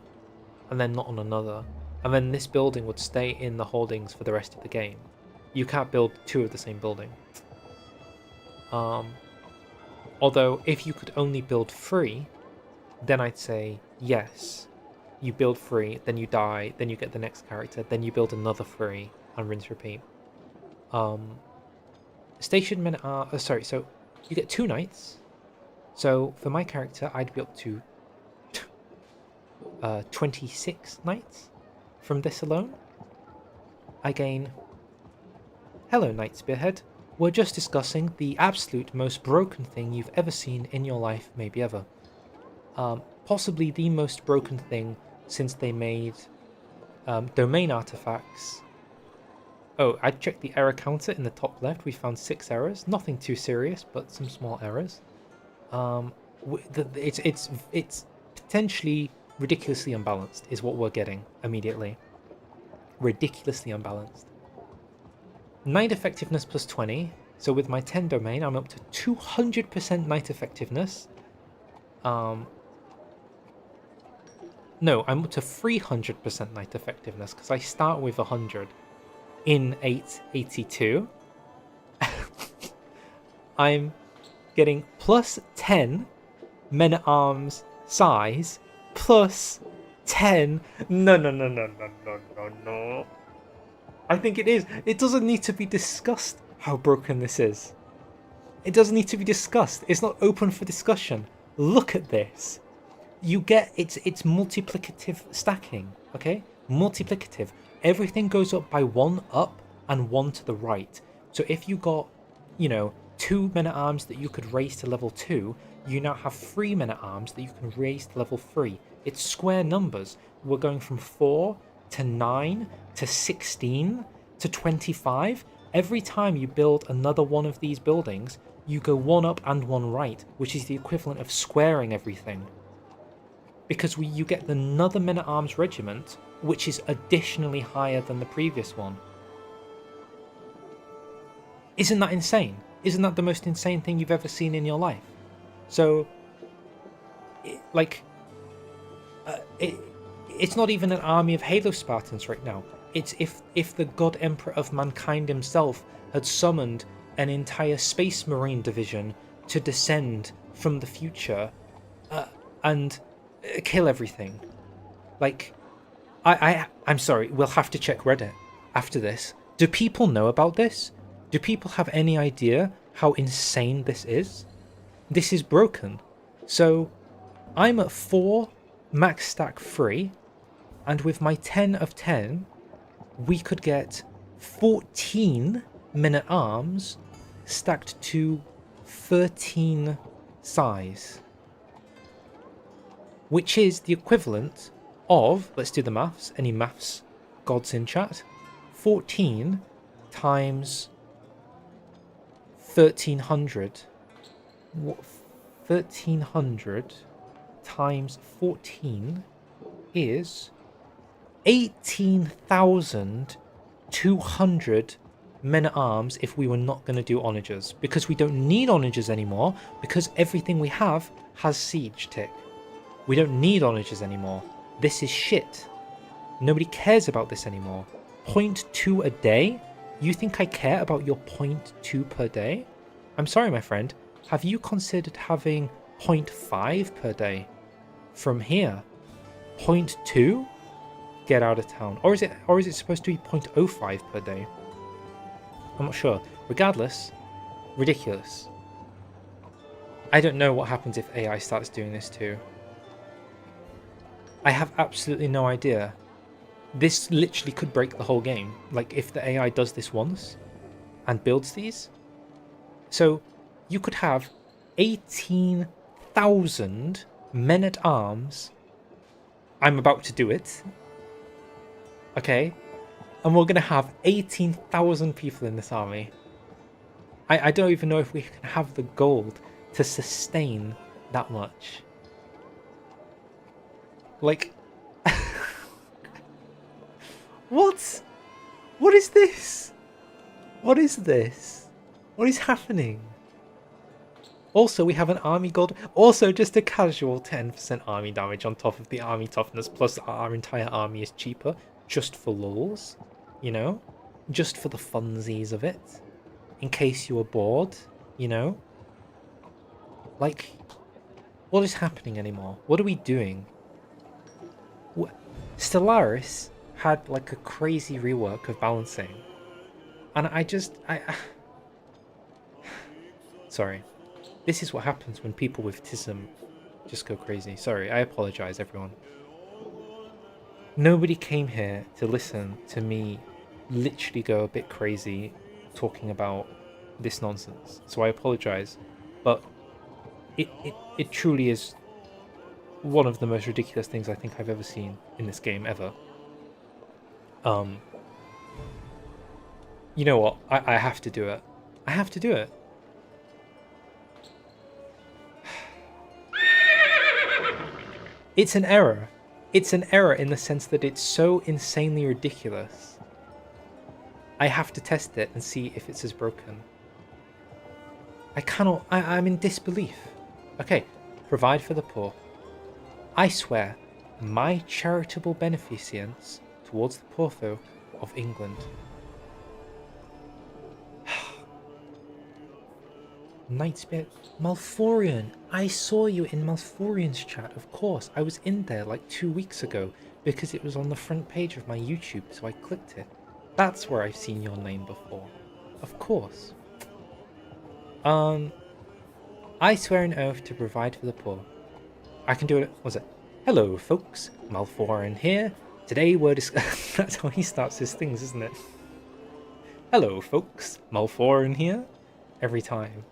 Speaker 1: and then not on another, and then this building would stay in the holdings for the rest of the game. You can't build two of the same building. Although if you could only build 3, then I'd say yes. You build 3, then you die, then you get the next character, then you build another 3, and rinse repeat. Station men are sorry, so you get 2 knights. So for my character, I'd be up to 26 knights from this alone. I gain... Hello, Knight Spearhead. We're just discussing the absolute most broken thing you've ever seen in your life, maybe ever. Possibly the most broken thing since they made domain artifacts. Oh, I checked the error counter in the top left. We found 6 errors. Nothing too serious, but some small errors. It's potentially ridiculously unbalanced is what we're getting immediately. Ridiculously unbalanced. Knight effectiveness plus 20. So with my 10 domain, I'm up to 200% knight effectiveness. No, I'm up to 300% knight effectiveness because I start with 100 in 882. I'm getting plus 10 men-at-arms size plus 10. No. I think it is. It doesn't need to be discussed how broken this is. It doesn't need to be discussed. It's not open for discussion. Look at this. You get it's multiplicative stacking, okay? Multiplicative. Everything goes up by 1 up and 1 to the right. So if you got, 2 men-at-arms that you could raise to level 2, you now have 3 men-at-arms that you can raise to level 3. It's square numbers. We're going from 4 to 9 to 16 to 25. Every time you build another one of these buildings, you go 1 up and 1 right, which is the equivalent of squaring everything. Because you get another men-at-arms regiment, which is additionally higher than the previous one. Isn't that insane? Isn't that the most insane thing you've ever seen in your life? So, it's not even an army of Halo Spartans right now. It's if the God Emperor of Mankind himself had summoned an entire Space Marine division to descend from the future and kill everything. Like, I'm sorry, we'll have to check Reddit after this. Do people know about this? Do people have any idea how insane this is? This is broken. So, I'm at 4 max stack free, and with my 10 of 10, we could get 14 men-at-arms stacked to 13 size. Which is the equivalent of, let's do the maths, any maths gods in chat, 14 times 1300. 1300 times 14 is 18,200 men-at-arms if we were not going to do onagers. Because we don't need onagers anymore, because everything we have has siege tick. We don't need onagers anymore. This is shit. Nobody cares about this anymore. 0.2 a day? You think I care about your 0.2 per day? I'm sorry, my friend. Have you considered having 0.5 per day? From here? 0.2? Get out of town. Or is it supposed to be 0.05 per day? I'm not sure. Regardless, ridiculous. I don't know what happens if AI starts doing this too. I have absolutely no idea. This literally could break the whole game. Like, if the AI does this once and builds these. So, you could have 18,000 men-at-arms. I'm about to do it. Okay? And we're going to have 18,000 people in this army. I don't even know if we can have the gold to sustain that much. Like... What? What is this? What is this? What is happening? Also, we have an army gold. Also, just a casual 10% army damage on top of the army toughness, plus our entire army is cheaper, just for lulz, you know? Just for the funsies of it. In case you were bored, you know? Like, what is happening anymore? What are we doing? Stellaris had like a crazy rework of balancing, and I sorry, this is what happens when people with TISM just go crazy. Sorry, I apologize, everyone. Nobody came here to listen to me literally go a bit crazy talking about this nonsense, so I apologize, but it truly is one of the most ridiculous things I think I've ever seen in this game ever. You know what? I have to do it. I have to do it. It's an error. It's an error in the sense that it's so insanely ridiculous. I have to test it and see if it's as broken. I cannot... I'm in disbelief. Okay, provide for the poor. I swear, my charitable beneficence towards the poor folk of England. Nightspear. Malfurion. I saw you in Malfurion's chat, of course. I was in there like 2 weeks ago because it was on the front page of my YouTube, so I clicked it. That's where I've seen your name before. Of course. I swear an oath to provide for the poor. I can do it. What's it? Hello, folks. Malfurion here. Today we're that's how he starts his things, isn't it? Hello, folks. Malfurion here. every time.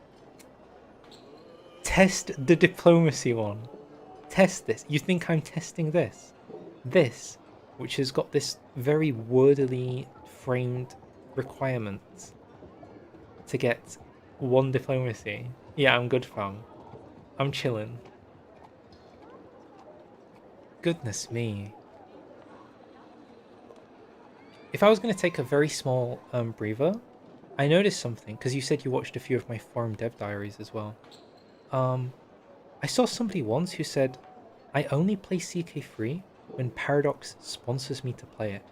Speaker 1: Test the diplomacy one. Test this. You think I'm testing this? This, which has got this very wordily framed requirement to get 1 diplomacy. Yeah, I'm good, fam. I'm chilling. Goodness me. If I was going to take a very small breather, I noticed something, because you said you watched a few of my forum dev diaries as well. I saw somebody once who said, I only play CK3 when Paradox sponsors me to play it,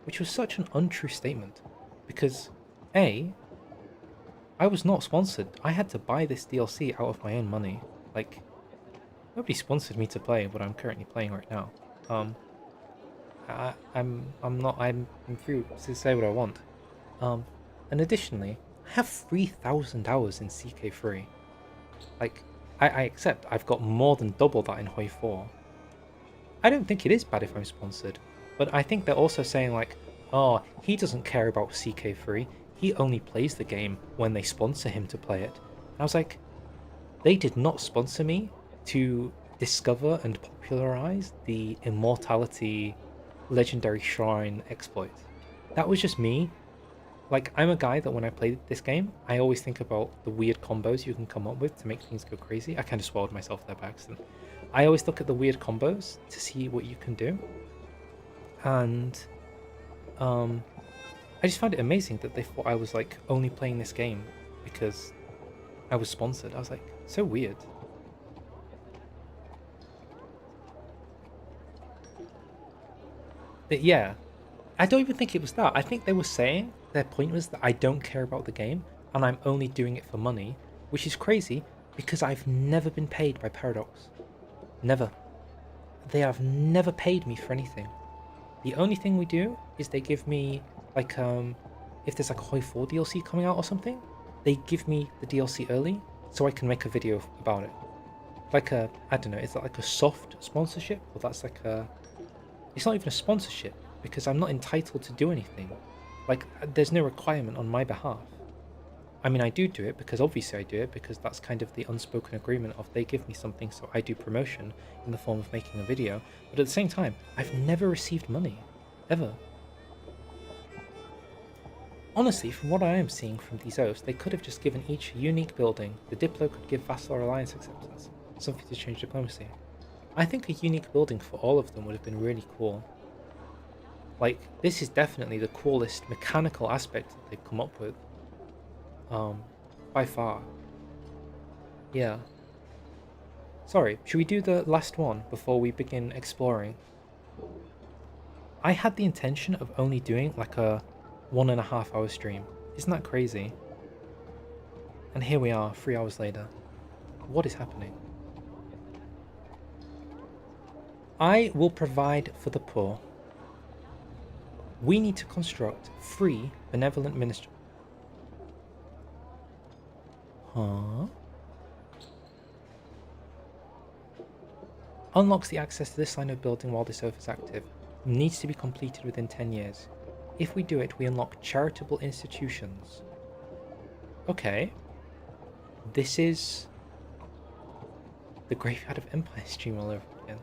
Speaker 1: which was such an untrue statement, because A, I was not sponsored. I had to buy this DLC out of my own money. Like, nobody sponsored me to play what I'm currently playing right now. I'm free to say what I want. And additionally, I have 3,000 hours in CK3. Like, I accept I've got more than double that in Hoi 4. I don't think it is bad if I'm sponsored, but I think they're also saying like, oh, he doesn't care about CK3, he only plays the game when they sponsor him to play it. And I was like, they did not sponsor me to discover and popularize the Immortality Legendary Shrine exploit. That was just me. Like, I'm a guy that when I play this game, I always think about the weird combos you can come up with to make things go crazy. I kind of swallowed myself there by accident. I always look at the weird combos to see what you can do. And I just find it amazing that they thought I was like only playing this game because I was sponsored. I was like, so weird. But yeah, I don't even think it was that. I think they were saying their point was that I don't care about the game and I'm only doing it for money, which is crazy because I've never been paid by Paradox. Never. They have never paid me for anything. The only thing we do is they give me like if there's like a Hoi 4 DLC coming out or something, they give me the DLC early so I can make a video about it. Like a, I don't know, is that like a soft sponsorship? Or that's like a, it's not even a sponsorship because I'm not entitled to do anything. Like there's no requirement on my behalf. I mean, I do it because obviously I do it because that's kind of the unspoken agreement of they give me something so I do promotion in the form of making a video. But at the same time, I've never received money. Ever. Honestly, from what I am seeing from these oaths, they could have just given each a unique building. The Diplo could give vassal or alliance acceptance, something to change diplomacy. I think a unique building for all of them would have been really cool. Like, this is definitely the coolest mechanical aspect that they've come up with. By far. Yeah. Sorry, should we do the last one before we begin exploring? I had the intention of only doing like a 1.5 hour stream. Isn't that crazy? And here we are, 3 hours later. What is happening? I will provide for the poor. We need to construct 3 benevolent ministries. Huh? Unlocks the access to this line of building while this oath is active. Needs to be completed within 10 years. If we do it, we unlock charitable institutions. Okay. This is the Graveyard of Empire stream all over again.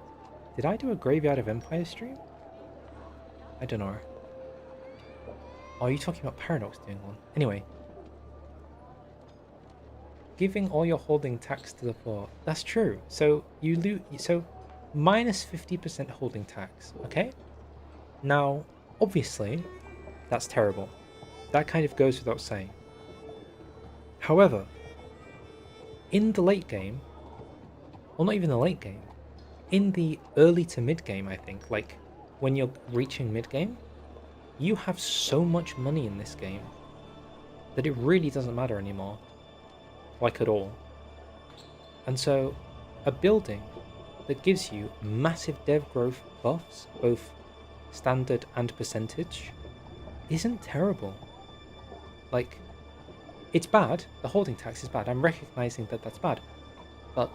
Speaker 1: Did I do a Graveyard of Empire stream? I don't know. Oh, are you talking about Paradox doing one? Anyway. Giving all your holding tax to the poor. That's true. So you lose. So minus 50% holding tax. Okay. Now, obviously, that's terrible. That kind of goes without saying. However, in the late game, well, not even the late game, in the early to mid game, I think, like when you're reaching mid game, you have so much money in this game that it really doesn't matter anymore. Like at all. And so a building that gives you massive dev growth buffs, both standard and percentage, isn't terrible. Like, it's bad, the holding tax is bad, I'm recognizing that that's bad, but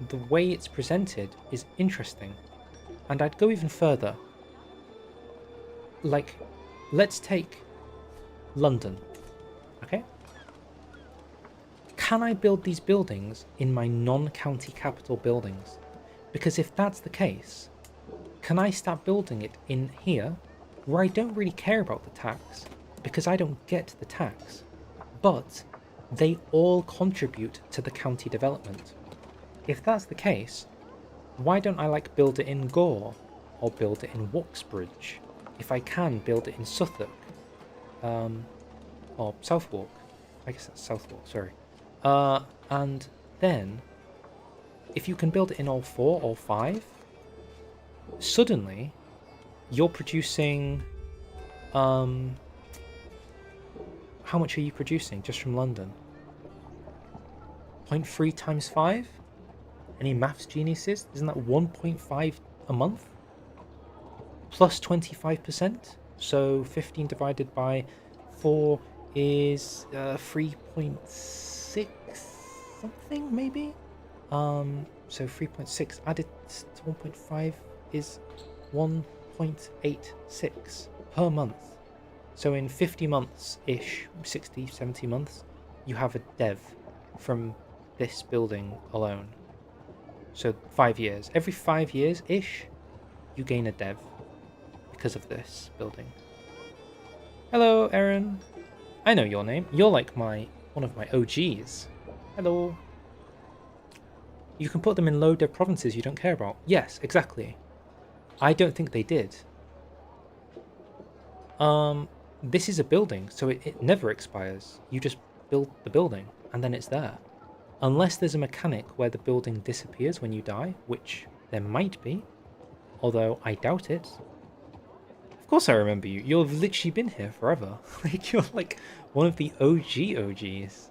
Speaker 1: the way it's presented is interesting. And I'd go even further. Like, let's take London, okay? can I build these buildings in my non-county capital buildings? Because if that's the case, can I start building it in here, where I don't really care about the tax, because I don't get the tax, but they all contribute to the county development? If that's the case, why don't I like build it in Gore, or build it in Wauxbridge, if I can build it in Suffolk, or Southwark? I guess that's Southwark, sorry. And then, if you can build it in all 4 or 5, suddenly you're producing, how much are you producing just from London? 0.3 times 5? Any maths geniuses? Isn't that 1.5 a month? Plus 25%? So 15 divided by 4 is 3.6 something, maybe? So 3.6 added to 1.5 is 1.86 per month. So in 50 months-ish, 60, 70 months, you have a dev from this building alone. So 5 years. Every 5 years-ish, you gain a dev because of this building. Hello, Aaron. I know your name. You're like one of my OGs. Hello. You can put them in low dev provinces you don't care about. Yes, exactly. I don't think they did. This is a building, so it never expires. You just build the building, and then it's there. Unless there's a mechanic where the building disappears when you die, which there might be, although I doubt it. Of course I remember you. You've literally been here forever. Like, you're like one of the OGs.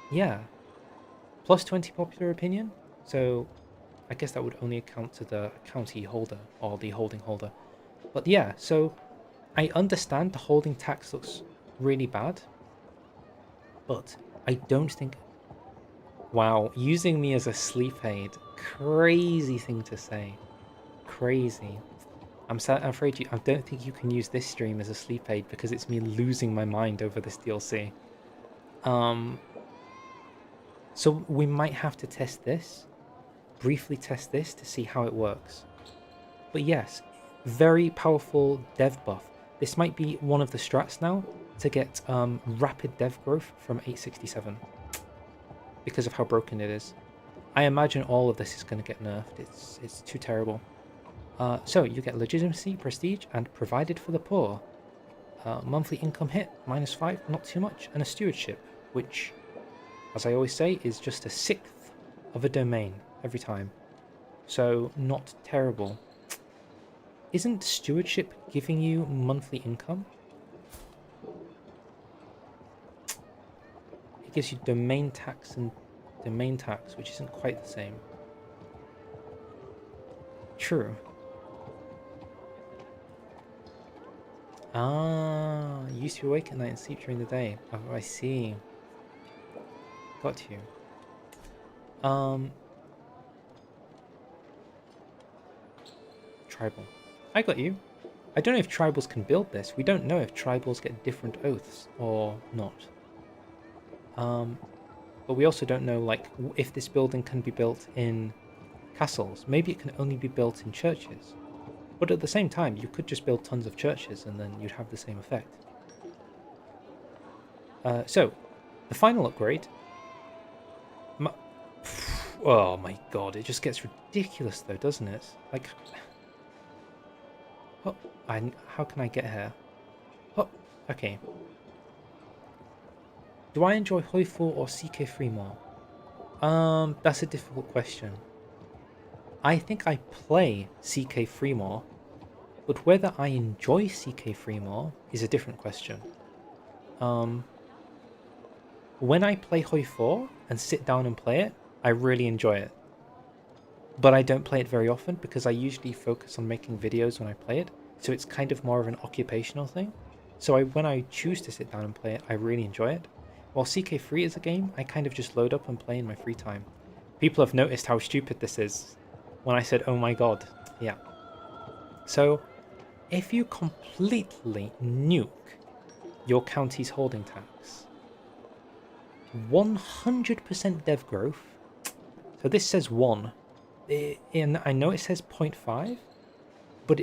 Speaker 1: Yeah. Plus 20 popular opinion, so I guess that would only account to the county holder, or the holding holder. But yeah, so I understand the holding tax looks really bad, but I don't think... Wow, using me as a sleep aid. Crazy thing to say. Crazy. I'm afraid I don't think you can use this stream as a sleep aid because it's me losing my mind over this DLC. So we might have to test this. Briefly test this to see how it works. But yes, very powerful dev buff. This might be one of the strats now to get rapid dev growth from 867 because of how broken it is. I imagine all of this is going to get nerfed. It's too terrible. So you get legitimacy, prestige, and provided for the poor. Monthly income hit, -5, not too much, and a stewardship, which, as I always say, is just a 1/6 of a domain every time. So not terrible. Isn't stewardship giving you monthly income? It gives you domain tax and domain tax, which isn't quite the same. True. Ah, you used to be awake at night and sleep during the day. Oh, I see. Got you. Tribal. I got you. I don't know if tribals can build this. We don't know if tribals get different oaths or not. But we also don't know, like, if this building can be built in castles. Maybe it can only be built in churches. But at the same time, you could just build tons of churches and then you'd have the same effect. So, the final upgrade... Oh my god, it just gets ridiculous though, doesn't it? Like... Oh, how can I get here? Oh, okay. Do I enjoy Hoifor or CK3 more? That's a difficult question. I think I play CK3 more, but whether I enjoy CK3 more is a different question. When I play Hoifor and sit down and play it, I really enjoy it. But I don't play it very often because I usually focus on making videos when I play it, so it's kind of more of an occupational thing. So when I choose to sit down and play it, I really enjoy it. While CK3 is a game, I kind of just load up and play in my free time. People have noticed how stupid this is when I said, oh my god. Yeah. So, if you completely nuke your county's holding tax, 100% dev growth. So this says 1. And I know it says 0.5, but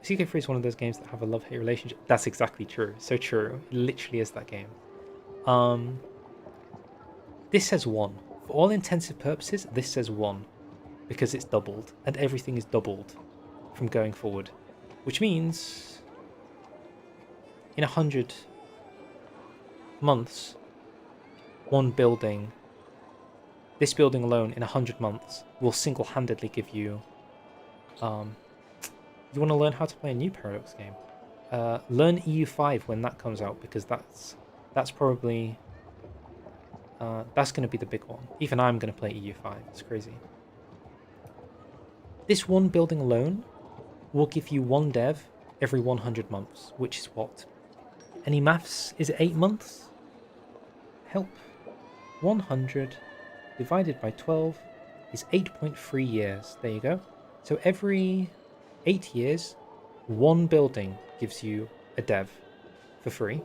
Speaker 1: CK3 is one of those games that have a love-hate relationship. That's exactly true. So true. It literally is that game. This says 1. For all intensive purposes, this says 1. Because it's doubled. And everything is doubled from going forward. Which means in 100 months, one building, this building alone in 100 months will single-handedly give you... you want to learn how to play a new Paradox game? Learn EU5 when that comes out, because that's probably... that's going to be the big one. Even I'm going to play EU5. It's crazy. This one building alone will give you one dev every 100 months, which is what? Any maths? Is it 8 months? Help. 100 divided by 12 is 8.3 years. There you go. So every 8 years, one building gives you a dev for free.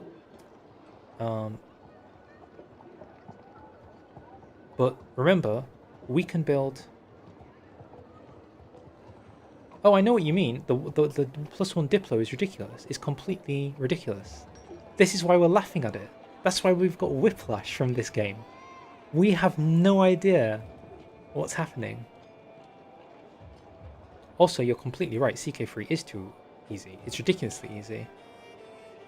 Speaker 1: But remember, we can build... Oh, I know what you mean. The +1 Diplo is ridiculous. It's completely ridiculous. This is why we're laughing at it. That's why we've got whiplash from this game. We have no idea what's happening. Also, you're completely right. CK3 is too easy. It's ridiculously easy.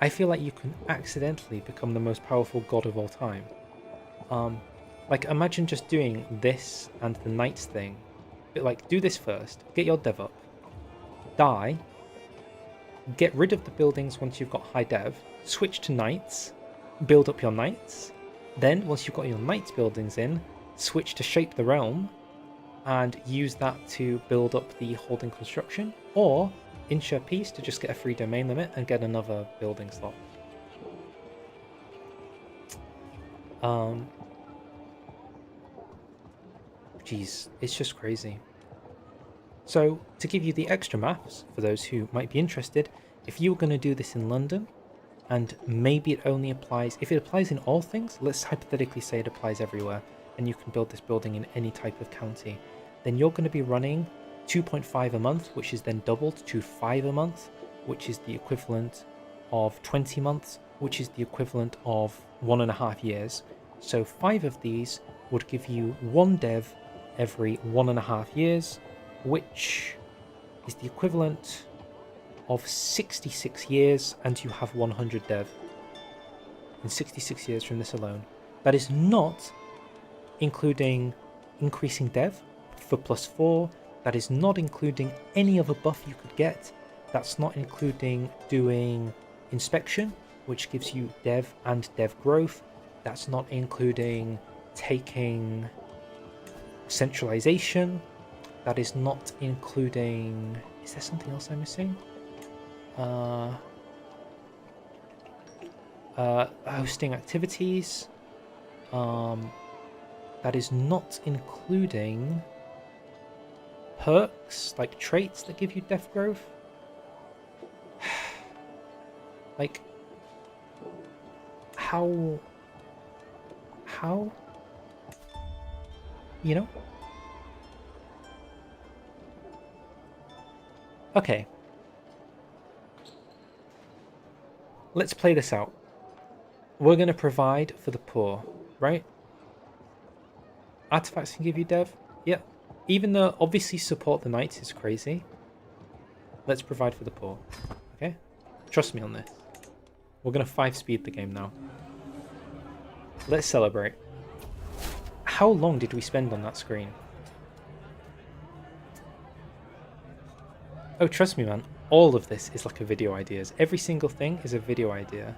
Speaker 1: I feel like you can accidentally become the most powerful god of all time. Like, imagine just doing this and the knights thing. But, like, do this first. Get your dev up. Die. Get rid of the buildings once you've got high dev. Switch to knights. Build up your knights. Then, once you've got your knights buildings in, switch to shape the realm. And use that to build up the holding construction. Or insure peace to just get a free domain limit and get another building slot. Jeez, it's just crazy. So, to give you the extra maths, for those who might be interested, if you were going to do this in London, and maybe it only applies, if it applies in all things, let's hypothetically say it applies everywhere, and you can build this building in any type of county, then you're going to be running 2.5 a month, which is then doubled to 5 a month, which is the equivalent of 20 months, which is the equivalent of 1.5 years. So 5 of these would give you one dev every 1.5 years, which is the equivalent of 66 years, and you have 100 dev in 66 years from this alone. That is not including increasing dev for +4, that is not including any other buff you could get, that's not including doing inspection, which gives you dev and dev growth, that's not including taking centralization, that is not including... Is there something else I'm missing? Hosting activities. That is not including perks, like traits that give you death growth. Like, how? You know? Okay. Let's play this out. We're going to provide for the poor, right? Artifacts can give you dev. Yep. Even though obviously support the knights is crazy, let's provide for the poor. Okay? Trust me on this. We're going to 5-speed the game now. Let's celebrate. How long did we spend on that screen? Oh, trust me, man. All of this is like a video ideas. Every single thing is a video idea.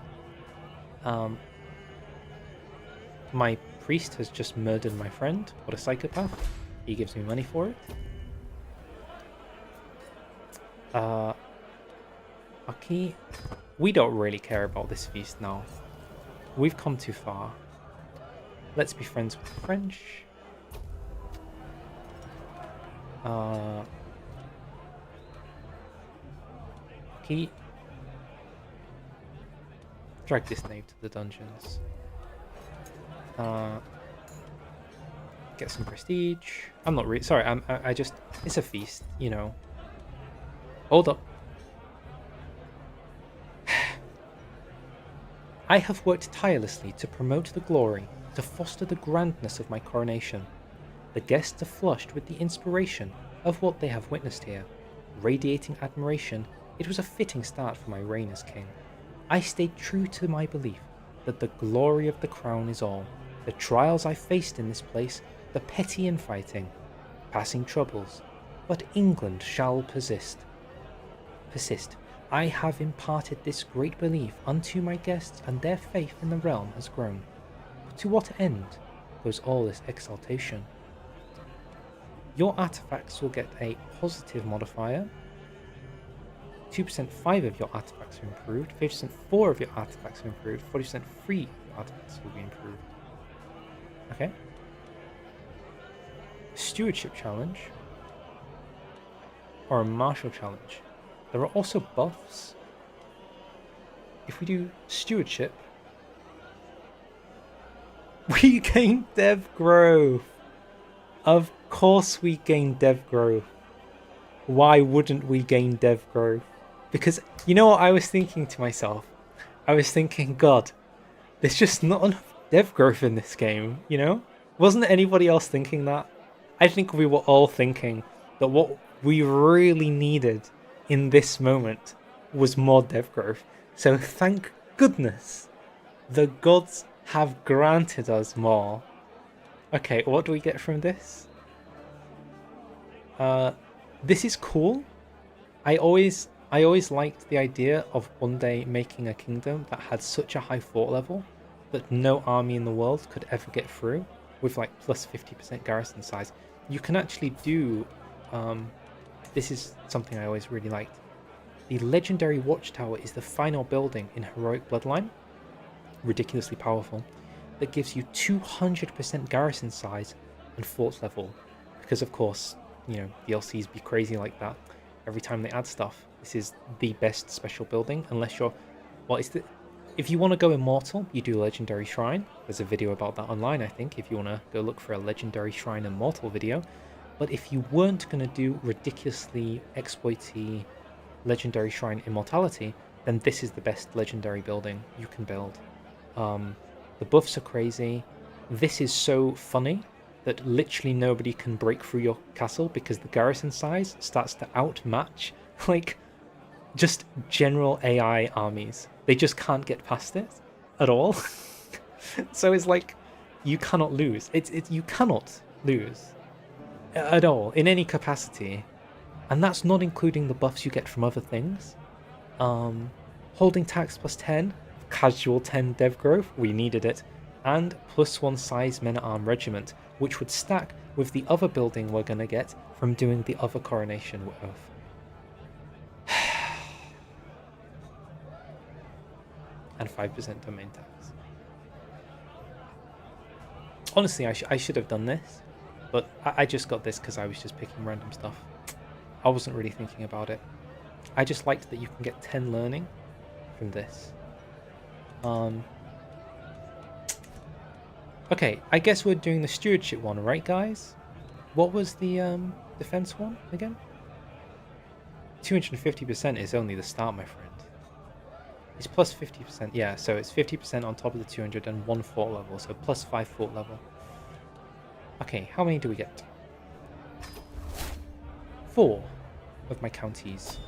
Speaker 1: My priest has just murdered my friend. What a psychopath. He gives me money for it. Okay. We don't really care about this feast now. We've come too far. Let's be friends with the French. Okay. Drag this knave to the dungeons. Get some prestige. I'm not really sorry. I just it's a feast, you know. Hold up. I have worked tirelessly to promote the glory, to foster the grandness of my coronation. The guests are flushed with the inspiration of what they have witnessed here. Radiating admiration, it was a fitting start for my reign as king. I stayed true to my belief that the glory of the crown is all. The trials I faced in this place, the petty infighting, passing troubles, but England shall persist. I have imparted this great belief unto my guests, and their faith in the realm has grown. But to what end goes all this exaltation? Your artifacts will get a positive modifier. 2% 5 of your artifacts are improved, 50% 4 of your artifacts are improved, 40% 3 of your artifacts will be improved. Okay. Stewardship challenge. Or a martial challenge. There are also buffs. If we do stewardship, we gain dev growth. Of course we gain dev growth. Why wouldn't we gain dev growth? Because you know what I was thinking to myself? I was thinking, God, there's just not enough dev growth in this game, you know? Wasn't anybody else thinking that? I think we were all thinking that what we really needed in this moment was more dev growth. So thank goodness the gods have granted us more. Okay, what do we get from this? This is cool. I always liked the idea of one day making a kingdom that had such a high fort level that no army in the world could ever get through, with like plus 50% garrison size. You can actually do this is something I always really liked. The legendary watchtower is the final building in Heroic Bloodline, ridiculously powerful, that gives you 200% garrison size and fort level, because of course, you know, DLCs be crazy like that every time they add stuff. This is the best special building, unless you're, well, it's the, if you want to go immortal, you do legendary shrine. There's a video about that online, I think, if you want to go look for a legendary shrine immortal video. But if you weren't going to do ridiculously exploity legendary shrine immortality, then this is the best legendary building you can build. The buffs are crazy. This is so funny that literally nobody can break through your castle because the garrison size starts to outmatch like just general AI armies. They just can't get past it at all. So it's like you cannot lose. You cannot lose at all in any capacity, and that's not including the buffs you get from other things. Holding tax plus 10, casual 10 dev growth, we needed it, and plus 1 size men-at-arm regiment, which would stack with the other building we're gonna get from doing the other coronation oath. And 5% domain tax. Honestly, I should have done this, but I just got this because I was just picking random stuff. I wasn't really thinking about it. I just liked that you can get 10 learning from this. Okay, I guess we're doing the stewardship one, right, guys? What was the defense one again? 250% is only the start, my friend. It's plus 50%, yeah, so it's 50% on top of the 200 and 1 fort level, so plus 5 fort level. Okay, how many do we get? 4 of my counties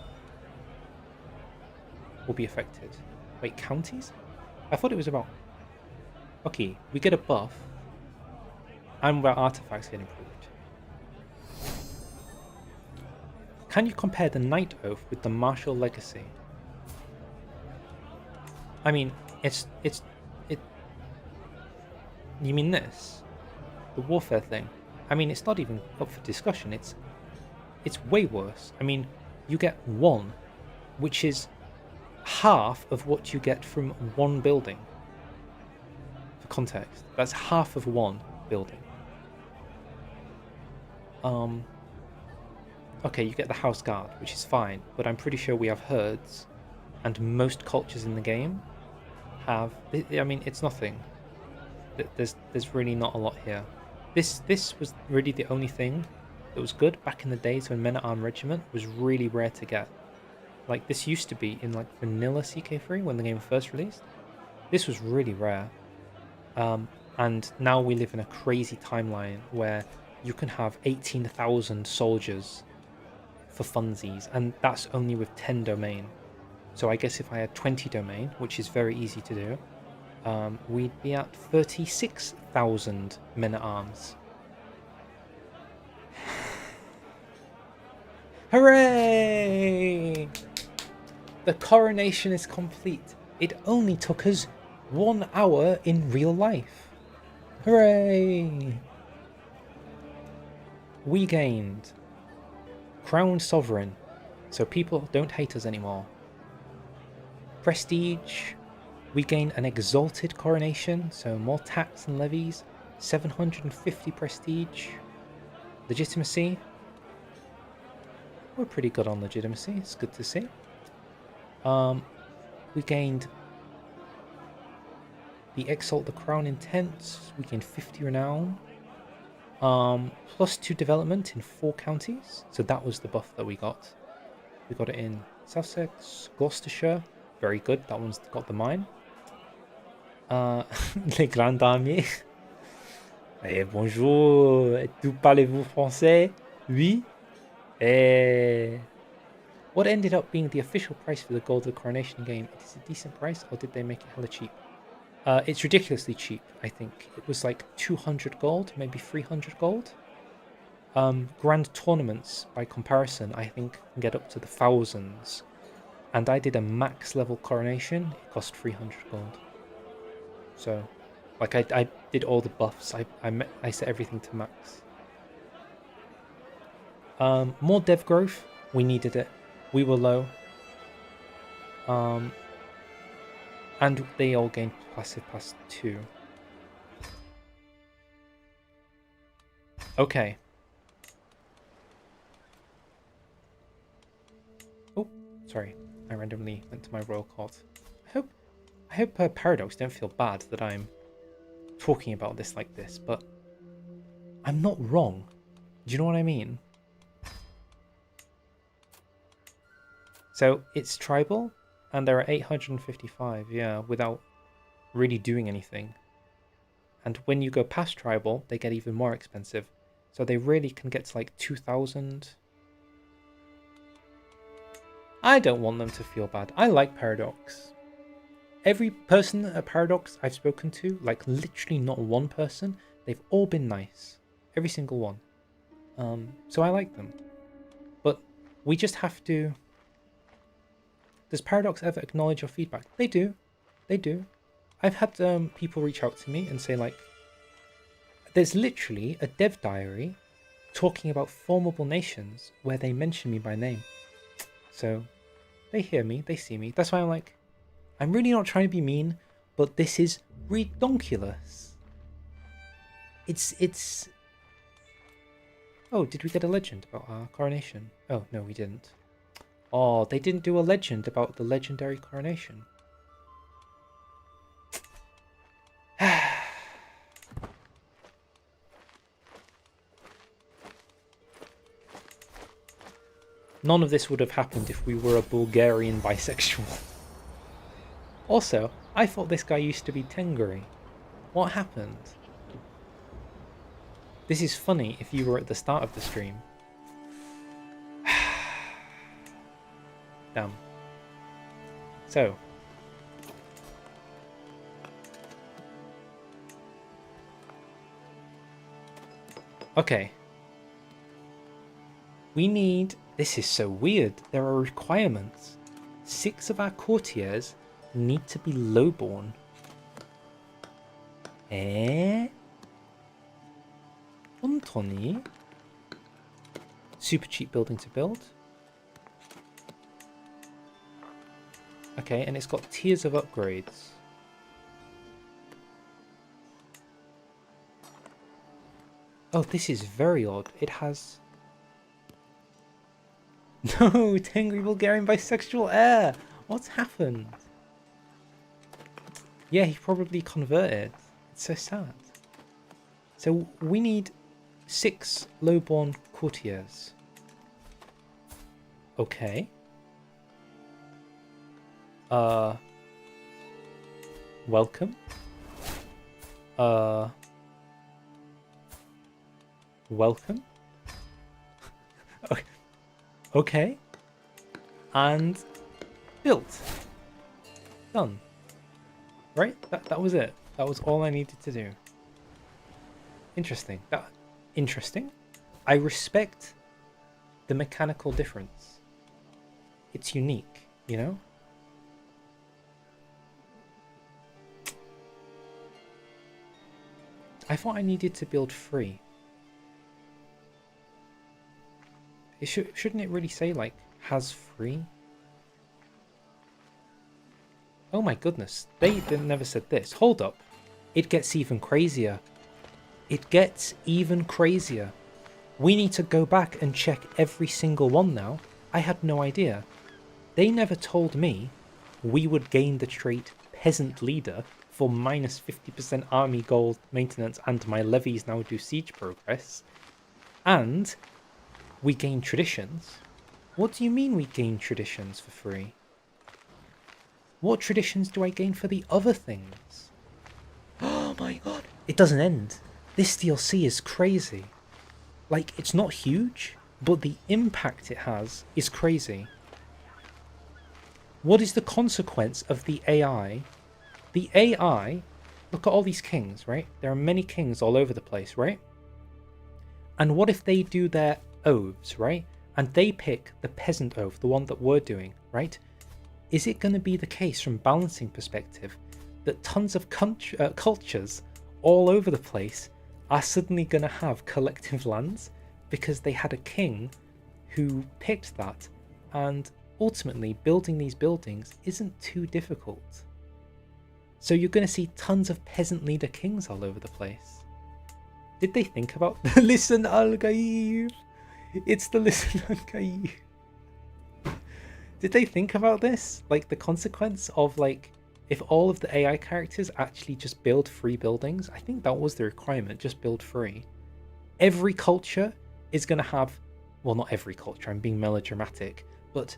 Speaker 1: will be affected. Wait, counties? I thought it was about... Okay, we get a buff, and our artifacts get improved. Can you compare the Night Oath with the Martial Legacy? I mean, it. You mean this? The warfare thing? I mean, it's not even up for discussion. It's way worse. I mean, you get 1, which is half of what you get from 1 building. For context, that's half of 1 building. Okay, you get the House Guard, which is fine, but I'm pretty sure we have herds, and most cultures in the game have... I mean, it's nothing. There's really not a lot here. This was really the only thing that was good back in the days when Men-at-Arms Regiment was really rare to get. Like, this used to be in, like, vanilla CK3 when the game first released. This was really rare. And now we live in a crazy timeline where you can have 18,000 soldiers for funsies, and that's only with 10 domain. So I guess if I had 20 domain, which is very easy to do, we'd be at 36,000 men-at-arms. Hooray! The coronation is complete. It only took us 1 hour in real life. Hooray! We gained Crowned Sovereign, so people don't hate us anymore. Prestige. We gain an Exalted Coronation, so more tax and levies. 750 prestige. Legitimacy. We're pretty good on legitimacy, it's good to see. We gained the Exalt the Crown Intent. We gained 50 renown. Plus 2 development in 4 counties. So that was the buff that we got. We got it in Sussex, Gloucestershire. Very good, that one's got the mine. Les Grandes Armées. Eh, bonjour, tu parlez-vous français? Oui. Eh. What ended up being the official price for the Gold of the Coronation game? Is it a decent price, or did they make it hella cheap? It's ridiculously cheap, I think. It was like 200 gold, maybe 300 gold. Grand tournaments, by comparison, I think can get up to the thousands. And I did a max level coronation, it cost 300 gold. So, like, I did all the buffs, I set everything to max. More dev growth, we needed it. We were low. And they all gained passive plus 2. Okay. Oh, sorry. I randomly went to my royal court. I hope Paradox don't feel bad that I'm talking about this like this, but I'm not wrong. Do you know what I mean? So it's tribal, and there are 855, yeah, without really doing anything. And when you go past tribal, they get even more expensive. So they really can get to like 2,000. I don't want them to feel bad. I like Paradox. Every person at Paradox I've spoken to, like literally not one person, they've all been nice. Every single one. So I like them. But we just have to... Does Paradox ever acknowledge your feedback? They do. They do. I've had people reach out to me and say, like, there's literally a dev diary talking about formidable nations where they mention me by name. So they hear me, they see me. That's why I'm like, I'm really not trying to be mean, but this is redonkulous. It's... Oh, did we get a legend about our coronation? Oh, no, we didn't. Oh, they didn't do a legend about the legendary coronation. None of this would have happened if we were a Bulgarian bisexual. Also, I thought this guy used to be Tengri. What happened? This is funny if you were at the start of the stream. Damn. So. Okay. We need... This is so weird. There are requirements. 6 of our courtiers need to be lowborn. Antony? Super cheap building to build. Okay, and it's got tiers of upgrades. Oh, this is very odd. It has... No, Tengri Bulgarian bisexual heir! What's happened? Yeah, he probably converted. It's so sad. So we need 6 lowborn courtiers. Okay. Welcome. Welcome. Okay. Okay. And built. Done. Right? That was it. That was all I needed to do. Interesting. Interesting. I respect the mechanical difference. It's unique, you know? I thought I needed to build 3. Shouldn't it really say, like, has 3? Oh my goodness, they never said this. Hold up. It gets even crazier. It gets even crazier. We need to go back and check every single one now. I had no idea. They never told me we would gain the trait Peasant Leader for minus 50% army gold maintenance and my levies now do siege progress. And we gain traditions. What do you mean we gain traditions for free? What traditions do I gain for the other things? Oh my god. It doesn't end. This DLC is crazy. Like, it's not huge, but the impact it has is crazy. What is the consequence of the AI? The AI, look at all these kings, right? There are many kings all over the place, right? And what if they do their oaths, right? And they pick the peasant oath, the one that we're doing, right? Is it going to be the case from balancing perspective that tons of cultures all over the place are suddenly going to have collective lands because they had a king who picked that, and ultimately building these buildings isn't too difficult? So you're going to see tons of peasant leader kings all over the place. Did they think about the Listen Al-Gaib? It's the Listen Al-Gaib. Did they think about this? Like, the consequence of, like, if all of the AI characters actually just build 3 buildings? I think that was the requirement, just build 3. Every culture is going to have, well, not every culture, I'm being melodramatic, but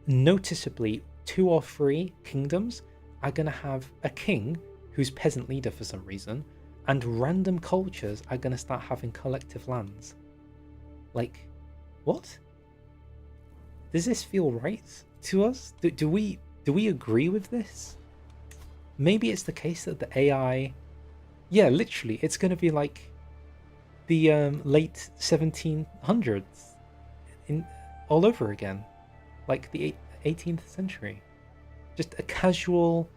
Speaker 1: noticeably 2 or 3 kingdoms are going to have a king who's peasant leader for some reason, and random cultures are going to start having collective lands. Like, what? Does this feel right to us? Do we agree with this? Maybe it's the case that the AI, yeah, literally, it's going to be like the late 1700s in all over again, like the 18th century, just a casual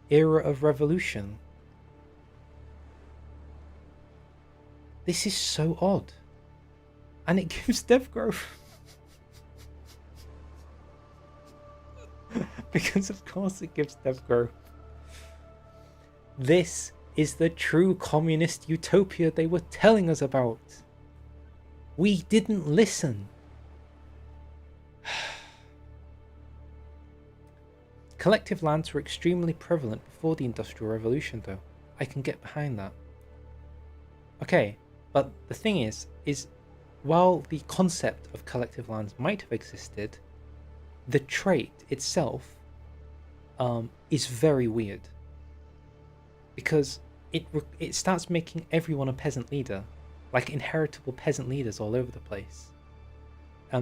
Speaker 1: era of revolution. This is so odd, and it gives dev growth. Because of course it gives dev growth. This is the true communist utopia they were telling us about. We didn't listen. Collective lands were extremely prevalent before the Industrial Revolution, though. I can get behind that. Okay, but the thing is while the concept of collective lands might have existed, the trait itself is very weird, because it starts making everyone a peasant leader, like inheritable peasant leaders all over the place.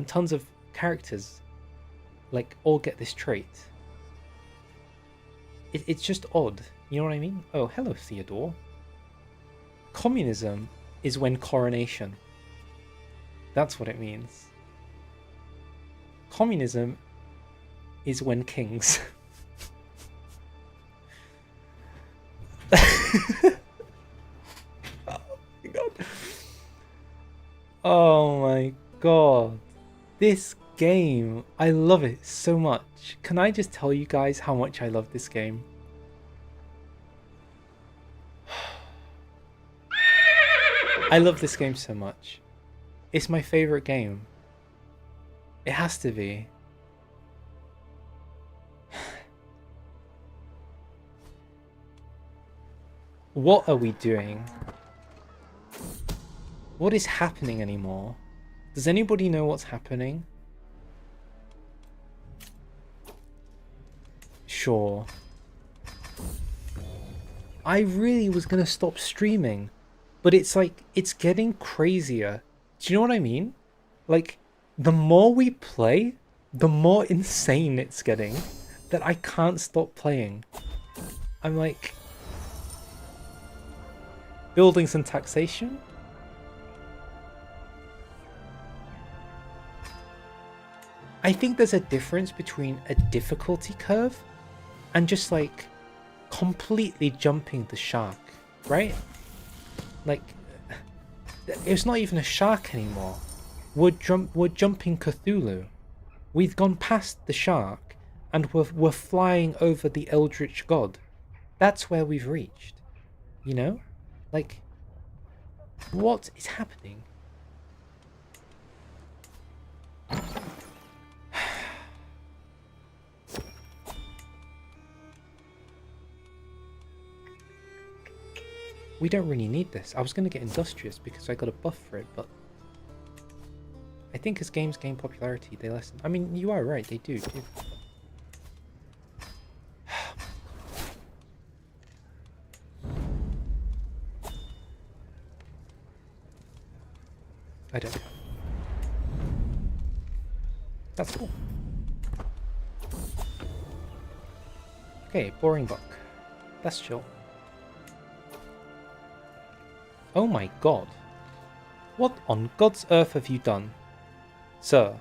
Speaker 1: Tons of characters like all get this trait. It's just odd, you know what I mean? Oh, hello Theodore. Communism is when coronation. That's what it means. Communism is when kings. Oh my god. This game, I love it so much. Can I just tell you guys how much I love this game? I love this game so much. It's my favorite game. It has to be. What are we doing? What is happening anymore? Does anybody know what's happening? Sure. I really was gonna stop streaming, but it's like, it's getting crazier. Do you know what I mean? Like, the more we play, the more insane it's getting that I can't stop playing. I'm like... Buildings and taxation? I think there's a difference between a difficulty curve and just like completely jumping the shark, right? Like, it's not even a shark anymore. We're jumping Cthulhu. We've gone past the shark and we're flying over the Eldritch God. That's where we've reached. You know? Like, what is happening? We don't really need this. I was going to get Industrious because I got a buff for it, but I think as games gain popularity, they lessen. I mean, you are right, they do. I don't know. That's cool. Okay, boring book. That's chill. Oh my god. What on God's earth have you done? Sir?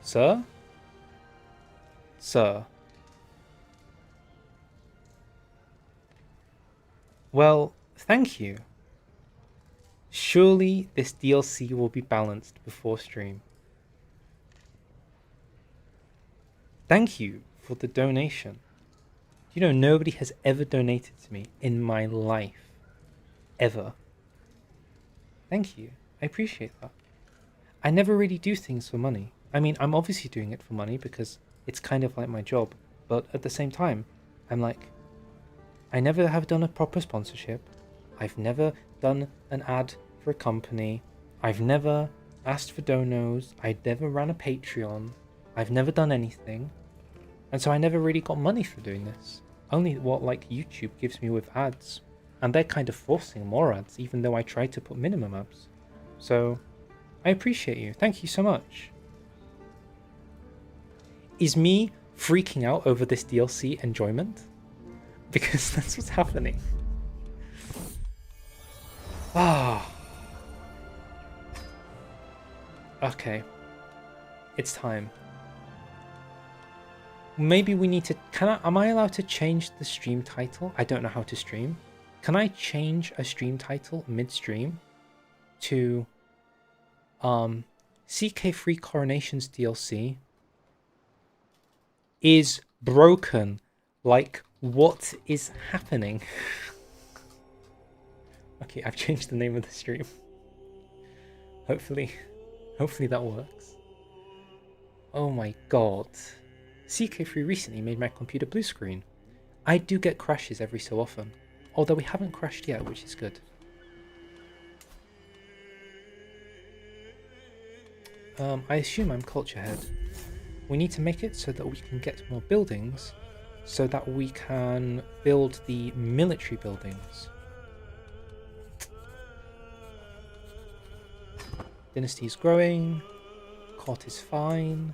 Speaker 1: Sir? Sir? Well, thank you. Surely this DLC will be balanced before stream. Thank you for the donation. You know, nobody has ever donated to me in my life. Ever. Thank you. I appreciate that. I never really do things for money. I mean, I'm obviously doing it for money because it's kind of like my job. But at the same time, I'm like, I never have done a proper sponsorship. I've never done an ad for a company. I've never asked for donos. I never ran a Patreon. I've never done anything. And so I never really got money for doing this. Only what like YouTube gives me with ads. And they're kind of forcing more ads, even though I try to put minimum ads. So, I appreciate you. Thank you so much. Is me freaking out over this DLC enjoyment? Because that's what's happening. Ah. Okay. It's time. Maybe we need to... Am I allowed to change the stream title? I don't know how to stream. Can I change a stream title mid-stream to CK3 Coronations DLC is broken? Like, what is happening? Okay, I've changed the name of the stream. Hopefully that works. Oh my god. CK3 recently made my computer blue screen. I do get crashes every so often. Although we haven't crashed yet, which is good. I assume I'm culture head. We need to make it so that we can get more buildings, so that we can build the military buildings. Dynasty is growing. Court is fine.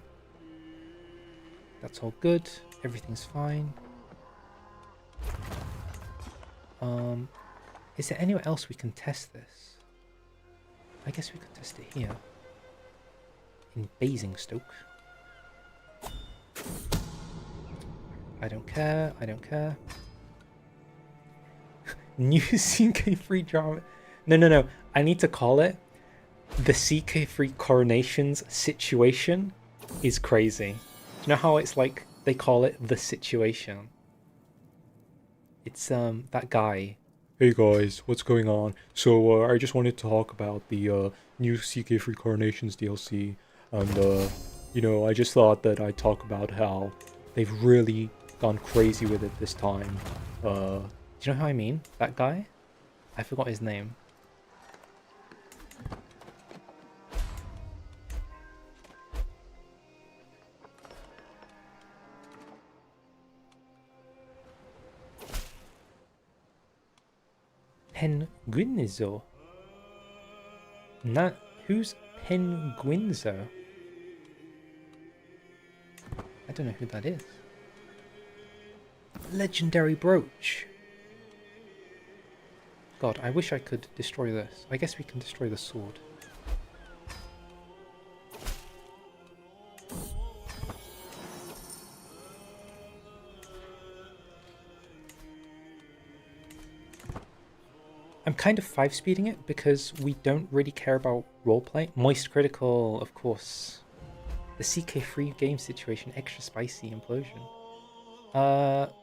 Speaker 1: That's all good. Everything's fine. Is there anywhere else we can test this? I guess we could test it here. In Basingstoke. I don't care. I don't care. New CK3 drama. No. I need to call it the CK3 Coronations situation is crazy. Do you know how it's like they call it the situation? It's that guy. Hey guys, what's going on? So I just wanted to talk about the new CK3 Coronations DLC, and you know, I just thought that I'd talk about how they've really gone crazy with it this time. Do you know who I mean? That guy? I forgot his name. Penguinizo? Who's Penguinzo? I don't know who that is. Legendary brooch. God, I wish I could destroy this. I guess we can destroy the sword. I'm kind of 5-speeding it because we don't really care about roleplay. Moist critical, of course. The CK3 game situation, extra spicy implosion.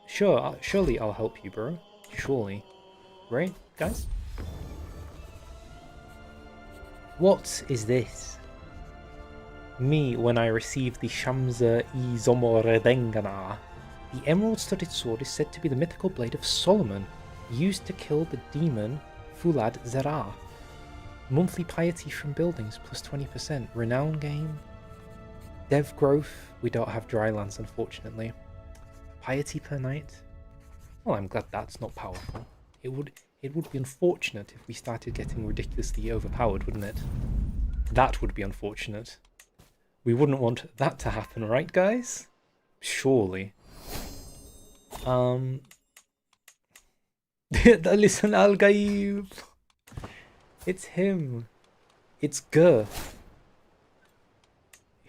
Speaker 1: Sure, surely I'll help you, bro. Surely. Right, guys? What is this? Me when I receive the Shamsa I Zomoredengana. The emerald-studded sword is said to be the mythical blade of Solomon, used to kill the demon Fulad Zerah. Monthly piety from buildings plus 20%. Renown gain. Dev growth. We don't have dry lands, unfortunately. Piety per night. Well, I'm glad that's not powerful. It would be unfortunate if we started getting ridiculously overpowered, wouldn't it? That would be unfortunate. We wouldn't want that to happen, right, guys? Surely. Listen, Al Gaib. It's him. It's Girth.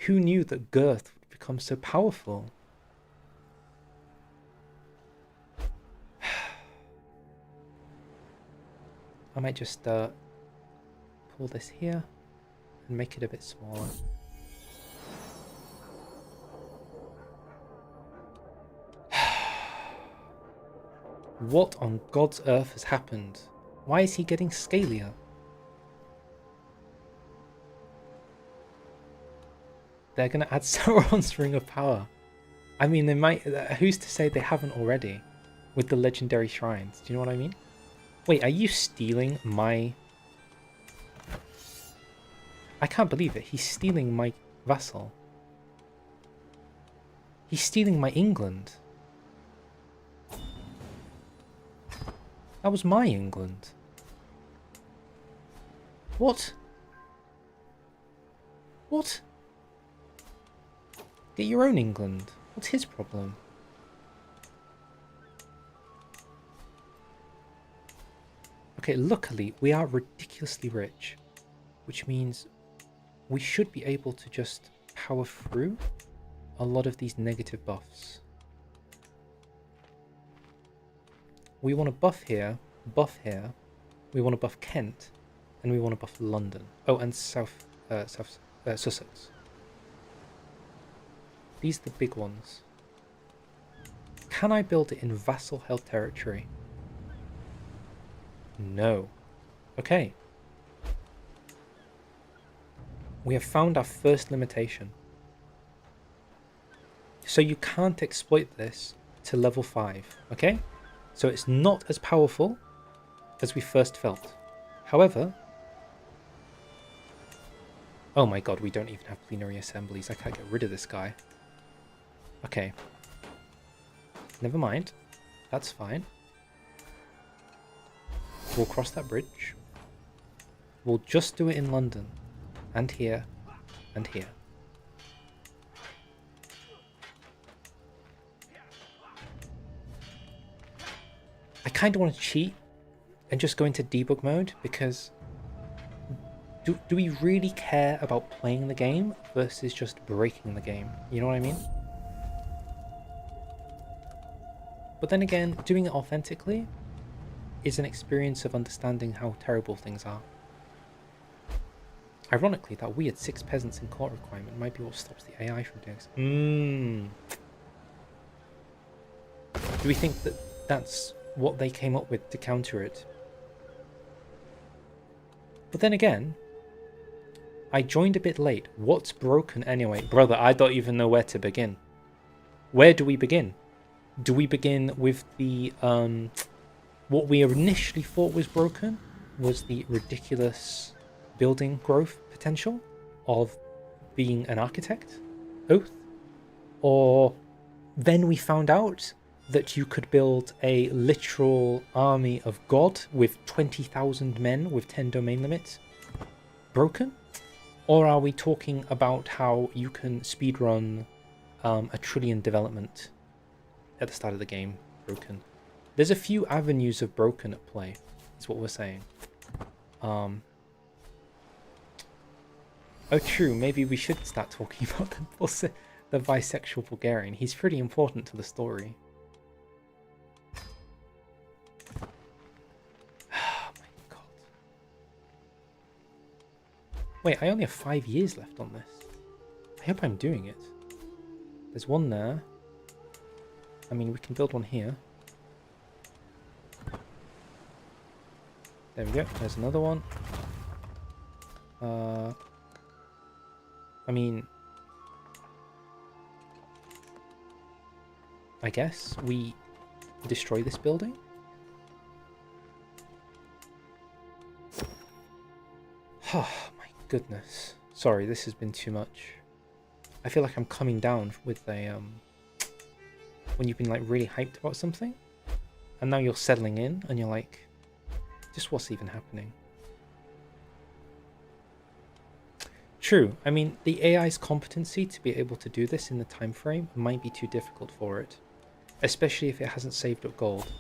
Speaker 1: Who knew that Girth would become so powerful? I might just pull this here and make it a bit smaller. What on God's earth has happened? Why is he getting scalier? They're going to add Sauron's Ring of Power. I mean, they might... who's to say they haven't already? With the legendary shrines. Do you know what I mean? Wait, are you stealing my... I can't believe it. He's stealing my vassal. He's stealing my England. That was my England. What? What? Get your own England. What's his problem? Okay, luckily we are ridiculously rich, which means we should be able to just power through a lot of these negative buffs. We want to buff here, we want to buff Kent, and we want to buff London. Oh, and Sussex. These are the big ones. Can I build it in vassal-held territory? No. Okay. We have found our first limitation. So you can't exploit this to level 5, okay? So it's not as powerful as we first felt. However... oh my god, we don't even have plenary assemblies. I can't get rid of this guy. Okay. Never mind. That's fine. We'll cross that bridge. We'll just do it in London. And here. And here. I kind of want to cheat and just go into debug mode because do we really care about playing the game versus just breaking the game? You know what I mean? But then again, doing it authentically is an experience of understanding how terrible things are. Ironically, that weird 6 peasants in court requirement might be what stops the AI from doing so. Do we think that that's what they came up with to counter it? But then again, I joined a bit late. What's broken anyway? Brother, I don't even know where to begin. Where do we begin? Do we begin with the What we initially thought was broken was the ridiculous building growth potential of being an architect oath, or then we found out that you could build a literal army of God with 20,000 men with 10 domain limits broken? Or are we talking about how you can speedrun a trillion development at the start of the game broken? There's a few avenues of broken at play, is what we're saying. Oh, true, maybe we should start talking about the bisexual Bulgarian. He's pretty important to the story. Oh my god. Wait, I only have 5 years left on this. I hope I'm doing it. There's one there. I mean, we can build one here. There we go. There's another one. I mean, I guess we destroy this building. Oh my goodness. Sorry, this has been too much. I feel like I'm coming down with a when you've been like really hyped about something and now you're settling in and you're like, just what's even happening? True. I mean, the AI's competency to be able to do this in the time frame might be too difficult for it, especially if it hasn't saved up gold.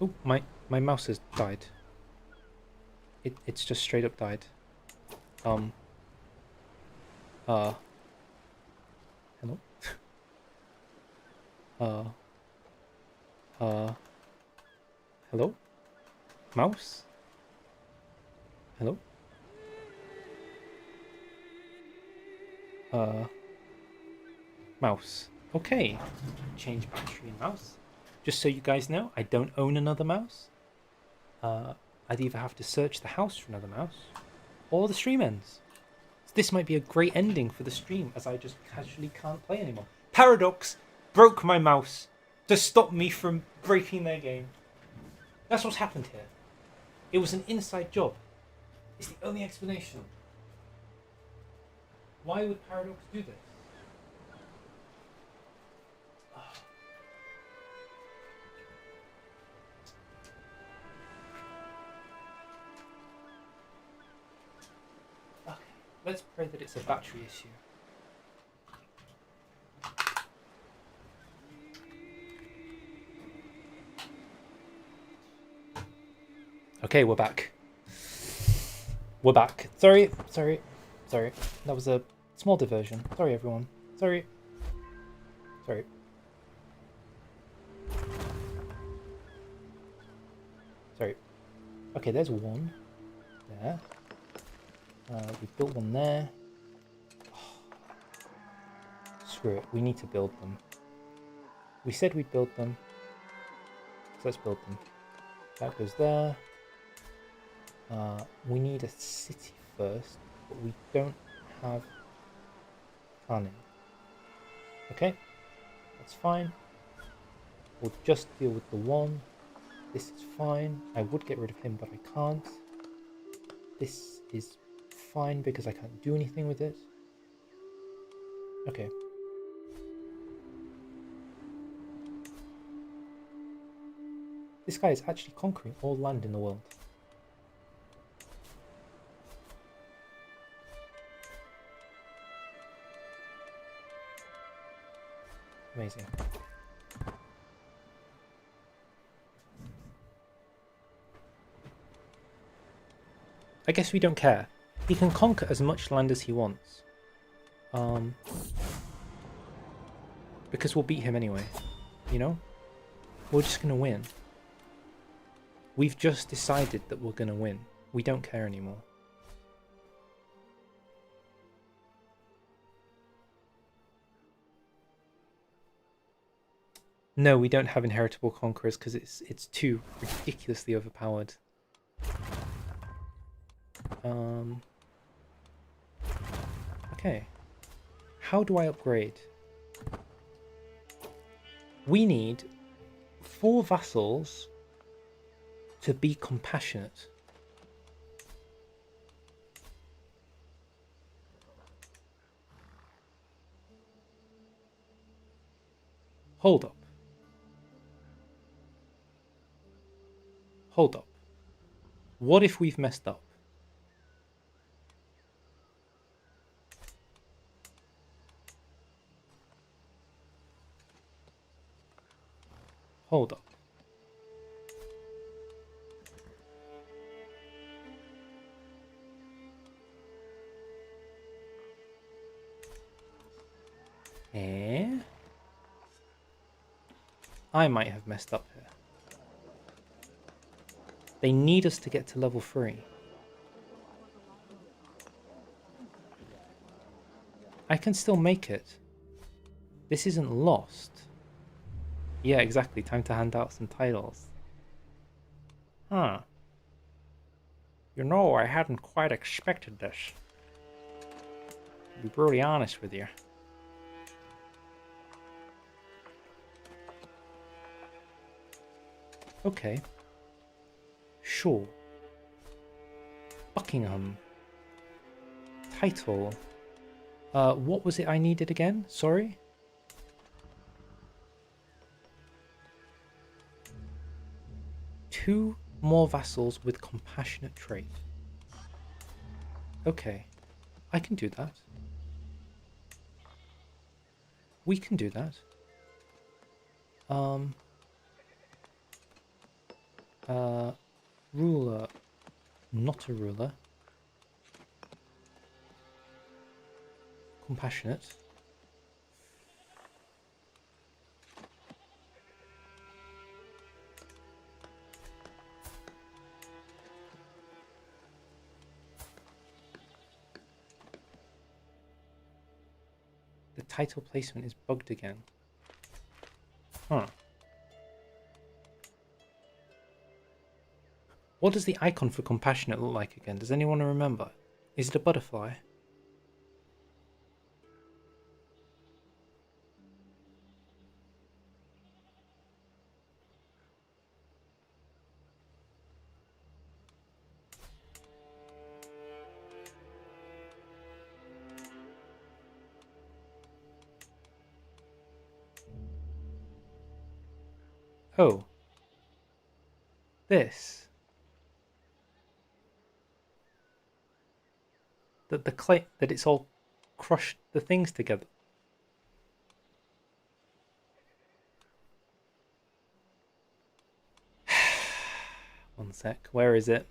Speaker 1: Oh, my mouse has died. It's just straight up died. Hello? Hello? Mouse? Hello? Mouse. Okay. Change battery and mouse. Just so you guys know, I don't own another mouse. I'd either have to search the house for another mouse, or the stream ends. So this might be a great ending for the stream, as I just casually can't play anymore. Paradox broke my mouse to stop me from breaking their game. That's what's happened here. It was an inside job. It's the only explanation. Why would Paradox do this? Let's pray that it's a battery issue. Okay, we're back. We're back. Sorry. That was a small diversion. Sorry, everyone. Sorry. Okay, there's one. There. We built one there. Oh, screw it, we need to build them. We said we'd build them, so let's build them. That goes there. We need a city first, but we don't have planning. Okay, that's fine. We'll just deal with the one. This is fine. I would get rid of him, but I can't. This is fine because I can't do anything with it. Okay. This guy is actually conquering all land in the world. Amazing. I guess we don't care. He can conquer as much land as he wants. Because we'll beat him anyway. You know? We're just gonna win. We've just decided that we're gonna win. We don't care anymore. No, we don't have inheritable conquerors because it's too ridiculously overpowered. Okay. How do I upgrade? We need 4 vassals to be compassionate. Hold up. Hold up. What if we've messed up? Hold up. Eh? I might have messed up here. They need us to get to level 3. I can still make it. This isn't lost. Yeah, exactly. Time to hand out some titles. Huh. You know, I hadn't quite expected this. To be brutally honest with you. Okay. Sure. Buckingham. Title. What was it I needed again? Sorry? Two more vassals with compassionate trait. Okay. I can do that. We can do that. Ruler. Not a ruler. Compassionate. The title placement is bugged again. Huh. What does the icon for compassionate look like again? Does anyone remember? Is it a butterfly? Oh. This. That the clay that it's all crushed the things together. One sec. Where is it?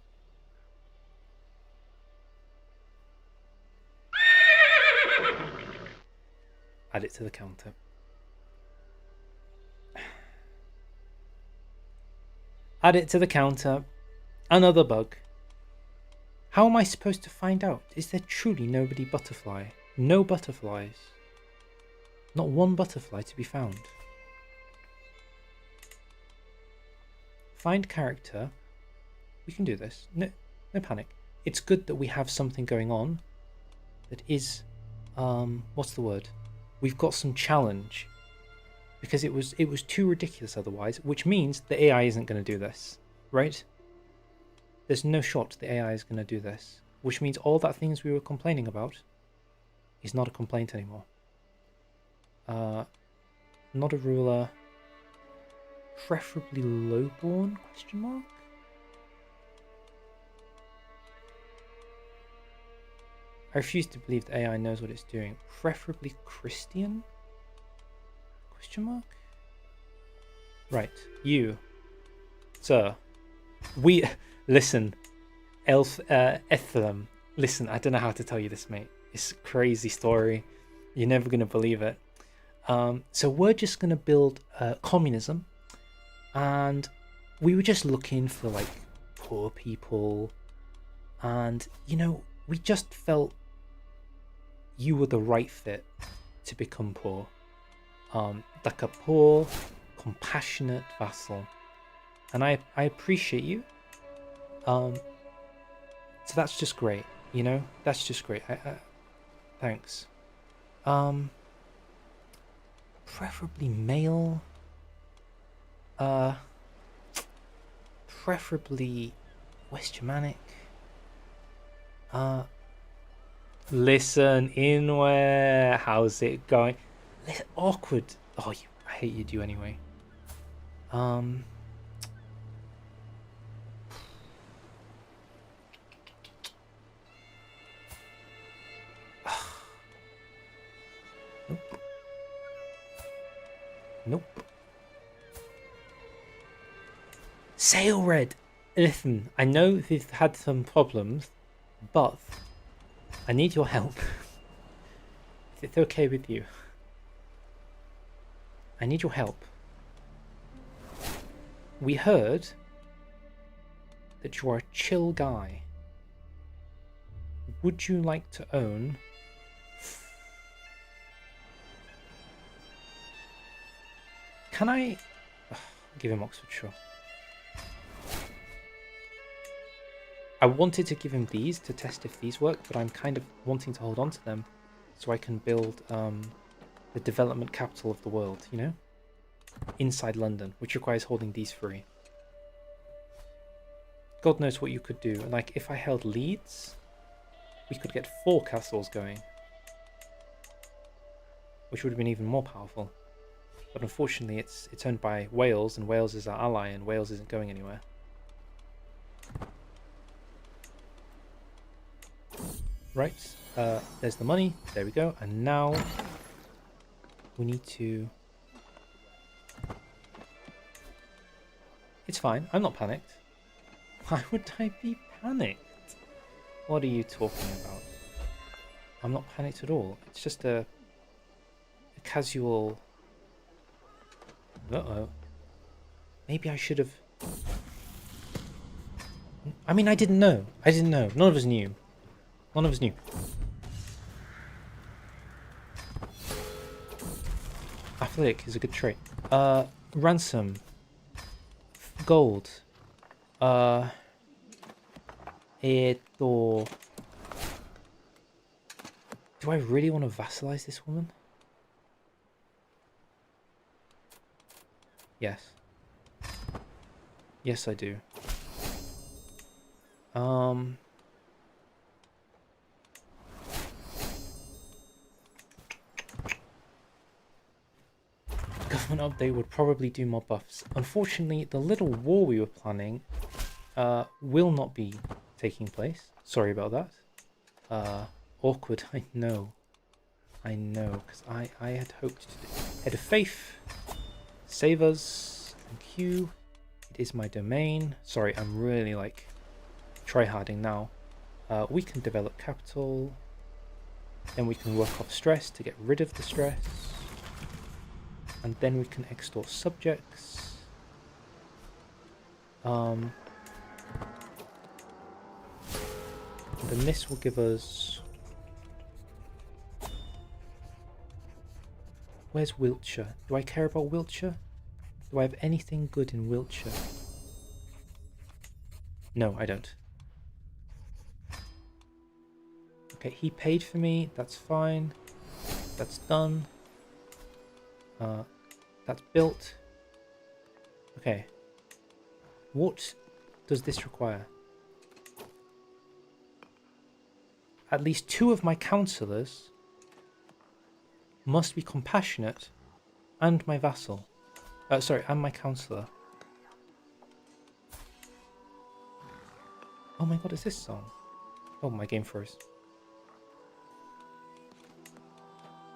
Speaker 1: Add it to the counter. Add it to the counter. Another bug. How am I supposed to find out? Is there truly nobody butterfly? No butterflies. Not one butterfly to be found. Find character. We can do this. No panic. It's good that we have something going on that is, what's the word? We've got some challenge. Because it was too ridiculous otherwise, which means the AI isn't going to do this, right? There's no shot the AI is going to do this, which means all that things we were complaining about is not a complaint anymore. Not a ruler. Preferably lowborn? Question mark. I refuse to believe the AI knows what it's doing. Preferably Christian? Question mark? Right, you, sir. We listen, Ethelum. Listen, I don't know how to tell you this, mate. It's a crazy story. You're never gonna believe it. So we're just gonna build communism, and we were just looking for like poor people, and you know, we just felt you were the right fit to become poor. Like a poor, compassionate vassal, and I appreciate you. So that's just great, you know? That's just great. Thanks. Preferably male. Preferably West Germanic. Listen, Inware, how's it going? Awkward. Oh, I hated you anyway. Nope. Nope. Sail Red. Listen, I know they've had some problems, but I need your help. If it's okay with you. I need your help. We heard that you're a chill guy. Would you like to own Can I give him Oxfordshire? I wanted to give him these to test if these work, but I'm kind of wanting to hold on to them so I can build the development capital of the world, you know? Inside London, which requires holding these free. God knows what you could do. Like, if I held Leeds, we could get 4 castles going, which would have been even more powerful. But unfortunately, it's owned by Wales, and Wales is our ally, and Wales isn't going anywhere. Right, there's the money. There we go. And now we need to... It's fine. I'm not panicked. Why would I be panicked? What are you talking about? I'm not panicked at all. It's just a casual... Uh-oh. Maybe I should have... I mean, I didn't know. I didn't know. None of us knew. None of us knew. Athletic is a good trait. Ransom. Gold. Do I really want to vassalize this woman? Yes. Yes, I do. Government update would probably do more buffs. Unfortunately, the little war we were planning will not be taking place. Sorry about that. Awkward, I know. I know, because I had hoped to do. Head of Faith. Save us. Thank you. It is my domain. Sorry, I'm really like tryharding now. We can develop capital. Then we can work off stress to get rid of the stress. And then we can extort subjects. And then this will give us... Where's Wiltshire? Do I care about Wiltshire? Do I have anything good in Wiltshire? No, I don't. Okay, he paid for me. That's fine. That's done. That's built. Okay. What does this require? At least 2 of my councillors must be compassionate, and my vassal. Sorry, and my councillor. Oh my god, is this song? Oh, my game froze.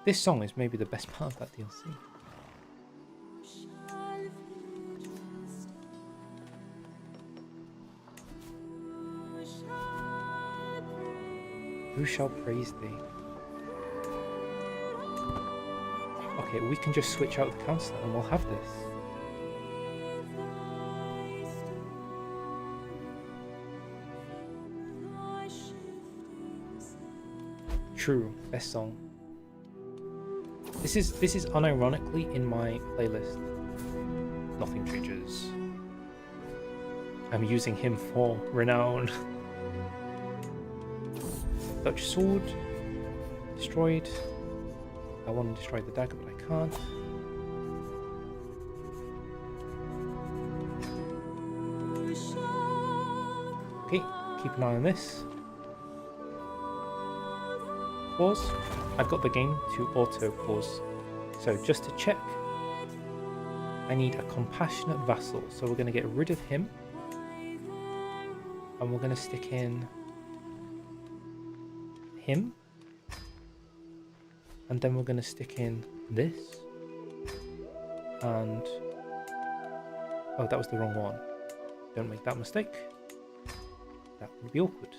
Speaker 1: This song is maybe the best part of that DLC. Who shall praise thee? Okay, we can just switch out the councillor and we'll have this. True, best song. This is unironically in my playlist. Nothing changes. I'm using him for renown. Dutch sword. Destroyed. I want to destroy the dagger, but I can't. Okay, keep an eye on this. Pause. I've got the game to auto pause. So just to check, I need a compassionate vassal. So we're going to get rid of him. And we're going to stick in him. And then we're going to stick in this. And... oh, that was the wrong one. Don't make that mistake. That would be awkward.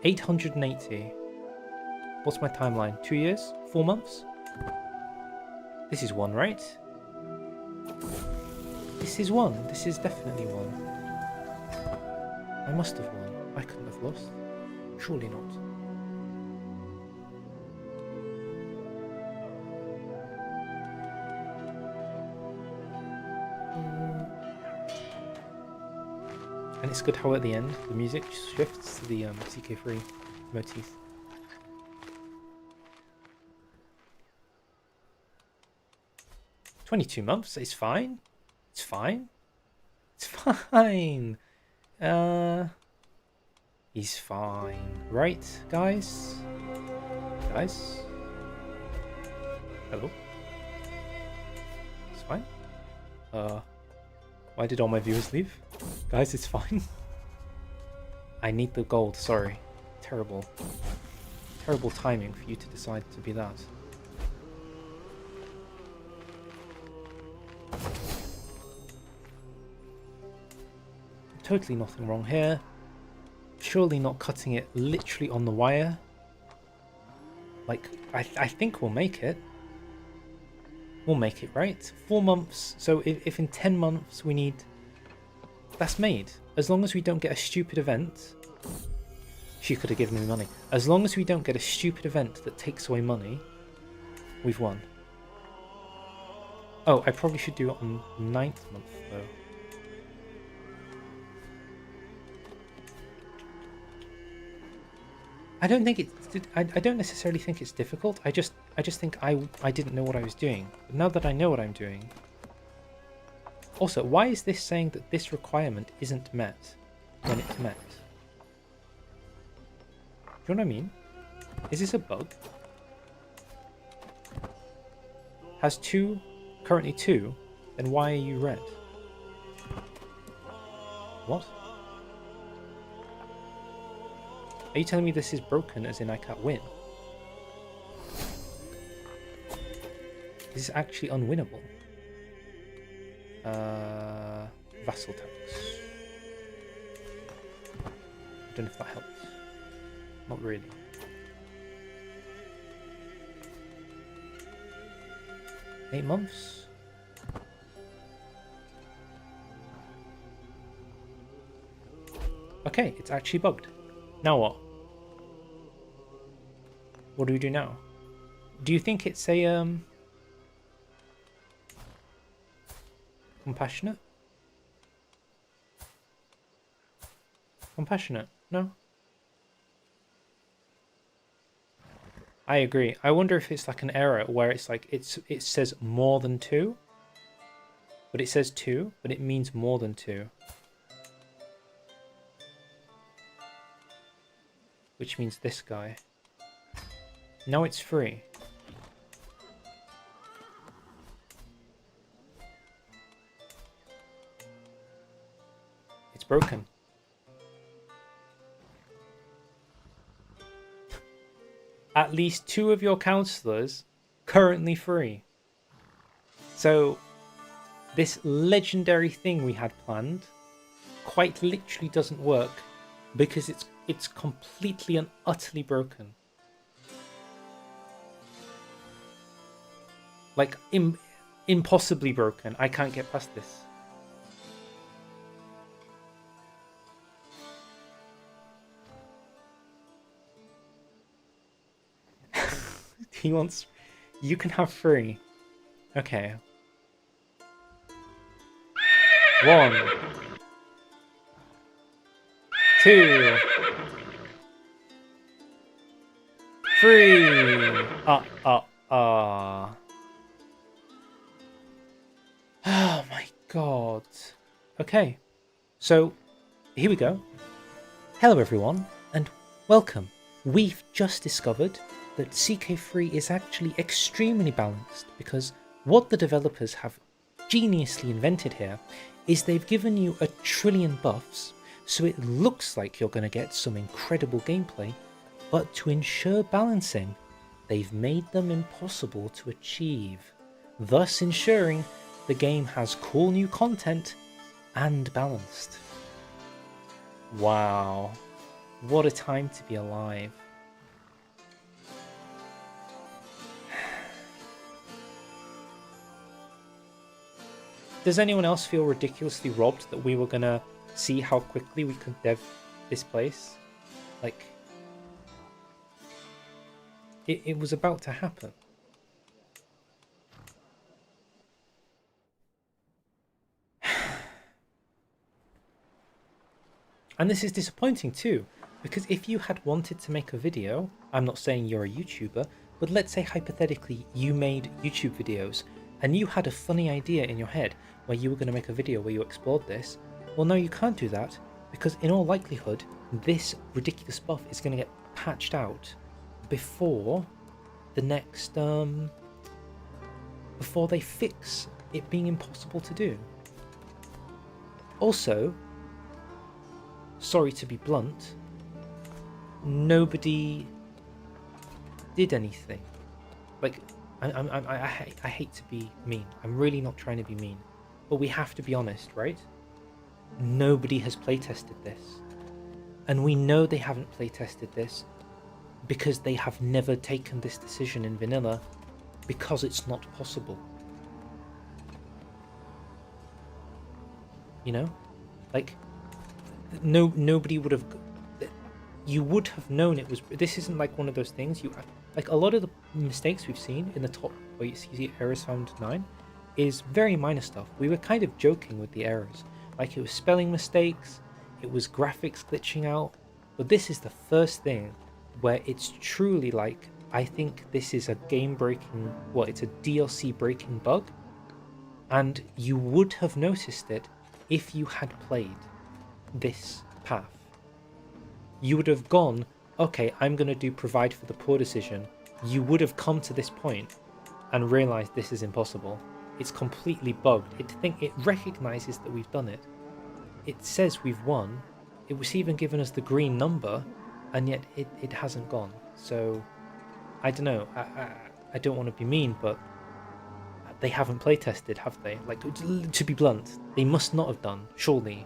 Speaker 1: 880. What's my timeline? 2 years? 4 months? This is one, right? This is one. This is definitely one. I must have won. I couldn't have lost. Surely not. And it's good how at the end the music shifts to the CK3 motif. "22 months, it's fine. It's fine. It's fine. He's fine. Right, guys? Guys? Hello? It's fine. Why did all my viewers leave? Guys, it's fine. I need the gold, sorry. Terrible. Terrible timing for you to decide to be that. Totally nothing wrong here. Surely not cutting it literally on the wire. Like, I think we'll make it. We'll make it, right? 4 months. So if in 10 months we need... that's made. As long as we don't get a stupid event... she could have given me money. As long as we don't get a stupid event that takes away money, we've won. Oh, I probably should do it on 9th month, though. I don't think I don't necessarily think it's difficult. I just think I didn't know what I was doing. But now that I know what I'm doing. Also, why is this saying that this requirement isn't met when it's met? Do you know what I mean? Is this a bug? Has currently two, then why are you red? What? Are you telling me this is broken as in I can't win? This is actually unwinnable. Vassal tax. I don't know if that helps. Not really. Eight months? Okay, it's actually bugged. Now what? What do we do now? Do you think it's a compassionate? Compassionate? No. I agree. I wonder if it's like an error where it's like it says more than 2, but it says 2, but it means more than 2. Which means this guy. Now it's free. It's broken. At least 2 of your councillors currently free. So this legendary thing we had planned quite literally doesn't work because it's completely and utterly broken. Like, impossibly broken. I can't get past this. He wants... you can have 3. Okay. 1. 2. CK3! Oh my god. Okay, so here we go. Hello everyone, and welcome. We've just discovered that CK3 is actually extremely balanced because what the developers have geniusly invented here is they've given you 1 trillion buffs, so it looks like you're going to get some incredible gameplay, but to ensure balancing, they've made them impossible to achieve, thus ensuring the game has cool new content and balanced. Wow, what a time to be alive. Does anyone else feel ridiculously robbed that we were gonna see how quickly we could dev this place? Like, it was about to happen. And this is disappointing too, because if you had wanted to make a video, I'm not saying you're a YouTuber, but let's say hypothetically you made YouTube videos and you had a funny idea in your head where you were going to make a video where you explored this, well no, you can't do that, because in all likelihood this ridiculous buff is going to get patched out before the next before they fix it being impossible to do. Also, sorry to be blunt, nobody did anything. Like, I hate to be mean. I'm really not trying to be mean, but we have to be honest, right? Nobody has playtested this, and we know they haven't playtested this because they have never taken this decision in vanilla because it's not possible. You know, like, nobody would have. You would have known it was. This isn't like one of those things. Like a lot of the mistakes we've seen in the top where you see errors found 9 is very minor stuff. We were kind of joking with the errors, like it was spelling mistakes, it was graphics glitching out, but this is the first thing where it's truly like, I think this is a game breaking, well, it's a DLC breaking bug, and you would have noticed it if you had played this path. You would have gone, okay, I'm going to do provide for the poor decision. You would have come to this point and realized this is impossible. It's completely bugged. It recognizes that we've done it. It says we've won. It was even given us the green number, and yet it hasn't gone. So, I don't know. I don't want to be mean, but they haven't playtested, have they? Like, to be blunt, they must not have done, surely.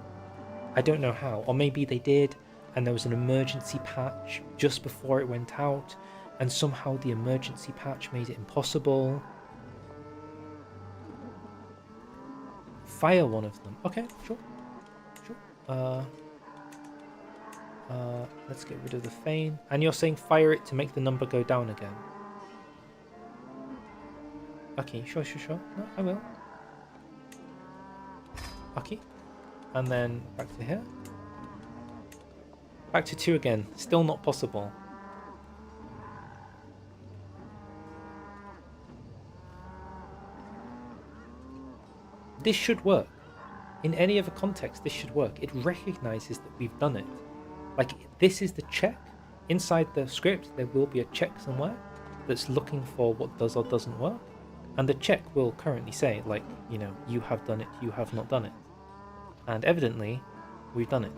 Speaker 1: I don't know how. Or maybe they did, and there was an emergency patch just before it went out, and somehow the emergency patch made it impossible. Fire one of them. Okay, sure. Let's get rid of the feign. And you're saying fire it to make the number go down again? Okay, sure. No, I will. Okay. And then back to here. Back to 2 again. Still not possible. This should work. In any other context, this should work. It recognizes that we've done it. Like, this is the check. Inside the script, there will be a check somewhere that's looking for what does or doesn't work. And the check will currently say, like, you know, you have done it, you have not done it. And evidently, we've done it.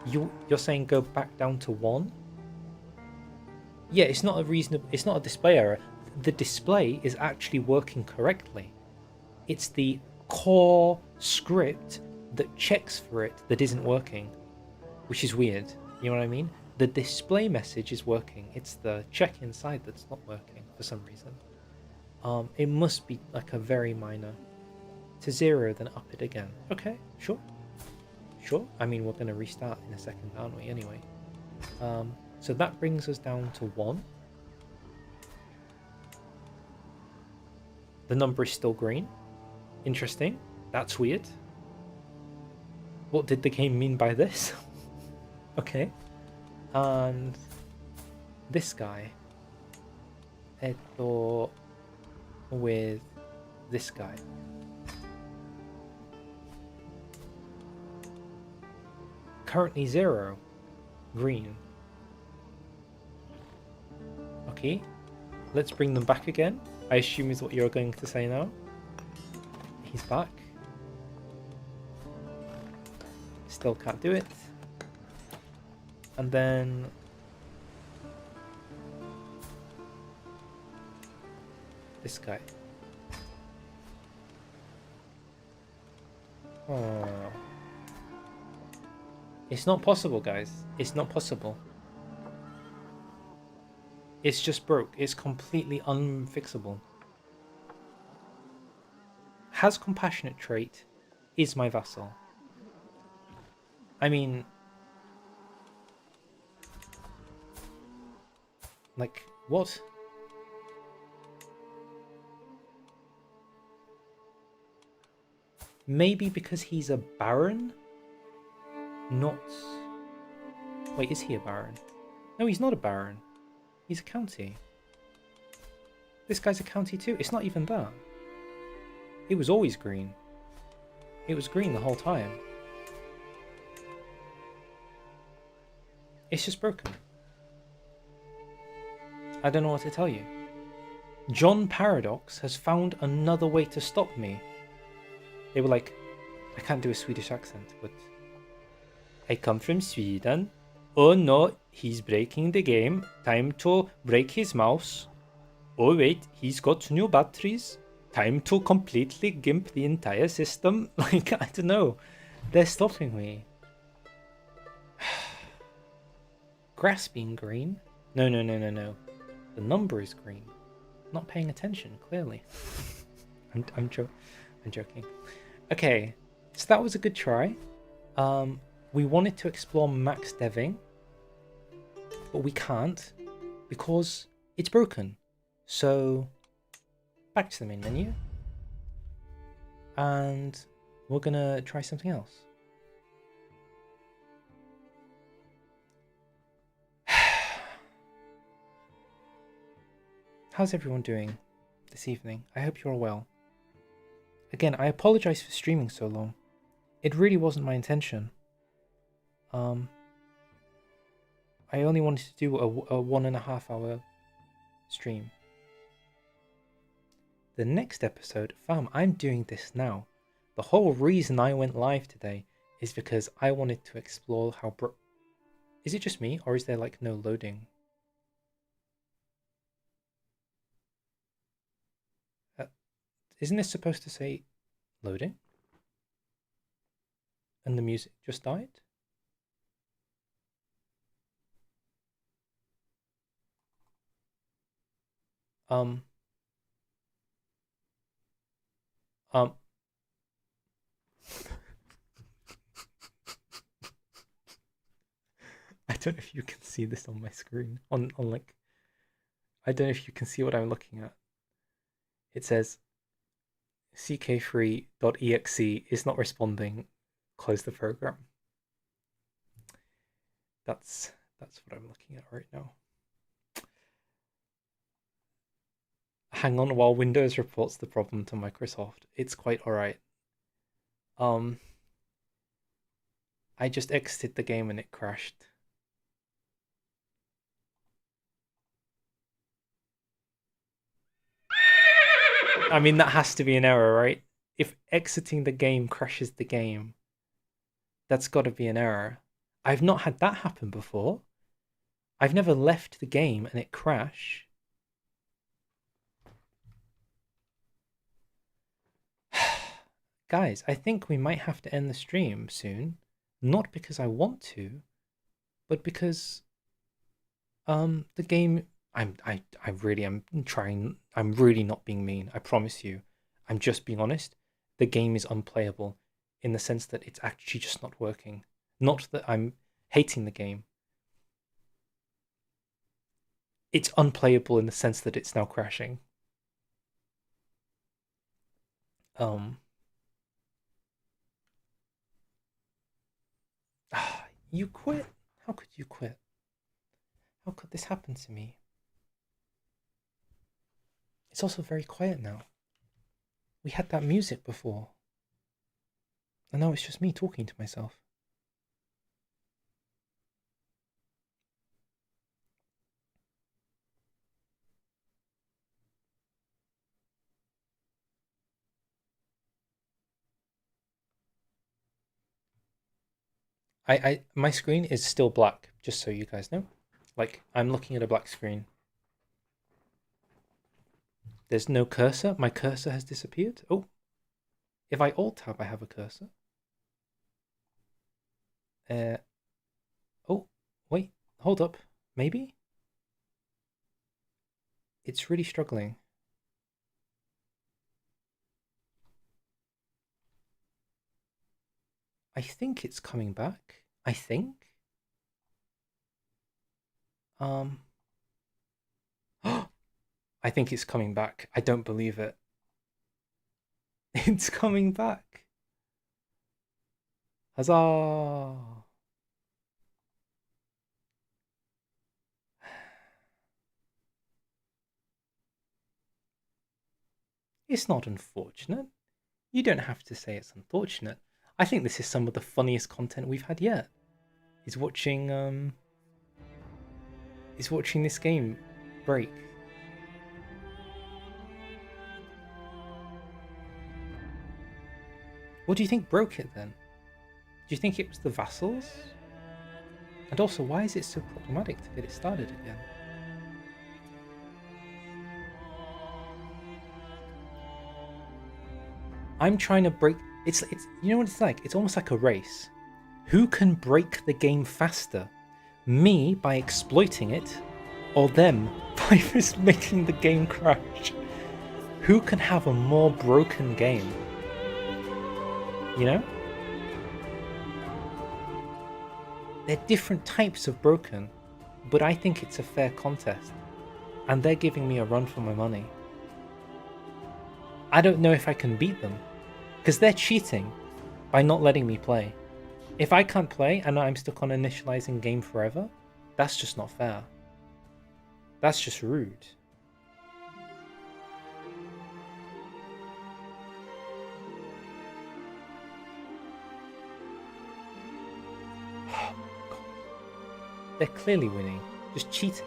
Speaker 1: You're saying go back down to 1? Yeah, it's not a display error. The display is actually working correctly. It's the core script that checks for it that isn't working, which is weird. You know what I mean? The display message is working. It's the check inside that's not working for some reason. It must be like a very minor. To 0, then up it again. Okay, sure. I mean, we're going to restart in a second, aren't we, anyway? So that brings us down to 1. The number is still green. Interesting. That's weird. What did the game mean by this? Okay. And this guy. With this guy. Currently 0. Green. Okay. Let's bring them back again. I assume is what you're going to say now. He's back. Still can't do it. And then... this guy. Oh. It's not possible, guys. It's not possible. It's just broke. It's completely unfixable. Has compassionate trait, is my vassal. I mean... like, what? Maybe because he's a baron? Not... wait, is he a baron? No, he's not a baron. He's a county. This guy's a county too. It's not even that. It was always green. It was green the whole time. It's just broken. I don't know what to tell you. John Paradox has found another way to stop me. They were like, I can't do a Swedish accent, but I come from Sweden. Oh no, he's breaking the game. Time to break his mouse. Oh wait, he's got new batteries. Time to completely gimp the entire system. Like, I don't know. They're stopping me. Grass being green? No. The number is green. Not paying attention, clearly. I'm joking. Okay, so that was a good try. We wanted to explore max deving, but we can't because it's broken. So back to the main menu, and we're gonna try something else. How's everyone doing this evening? I hope you're well. Again, I apologize for streaming so long. It really wasn't my intention. I only wanted to do a 1.5 hour stream. The next episode, fam, I'm doing this now. The whole reason I went live today is because I wanted to explore how is it just me, or is there like no loading? Isn't this supposed to say loading? And the music just died? I don't know if you can see this on my screen. On like, I don't know if you can see what I'm looking at. It says CK3.exe is not responding. Close the program. That's what I'm looking at right now. Hang on while Windows reports the problem to Microsoft. It's quite alright. I just exited the game and it crashed. I mean, that has to be an error, right? If exiting the game crashes the game, that's got to be an error. I've not had that happen before. I've never left the game and it crash. Guys, I think we might have to end the stream soon. Not because I want to, but because the game I really am trying. I'm really not being mean. I promise you. I'm just being honest. The game is unplayable in the sense that it's actually just not working. Not that I'm hating the game. It's unplayable in the sense that it's now crashing. You quit? How could you quit? How could this happen to me? It's also very quiet now. We had that music before. And now it's just me talking to myself. My screen is still black, just so you guys know. Like, I'm looking at a black screen. There's no cursor. My cursor has disappeared. Oh. If I alt-tab, I have a cursor. Oh, wait. Hold up. Maybe? It's really struggling. I think it's coming back. I think. I think it's coming back. I don't believe it. It's coming back. Huzzah! It's not unfortunate. You don't have to say it's unfortunate. I think this is some of the funniest content we've had yet. Is watching this game break. What do you think broke it then? Do you think it was the vassals? And also, why is it so problematic to get it started again? I'm trying to break... It's you know what it's like? It's almost like a race. Who can break the game faster? Me by exploiting it, or them by just making the game crash? Who can have a more broken game? You know? They're different types of broken, but I think it's a fair contest. And they're giving me a run for my money. I don't know if I can beat them, because they're cheating by not letting me play. If I can't play and I'm stuck on initializing game forever, that's just not fair. That's just rude. They're clearly winning, just cheating.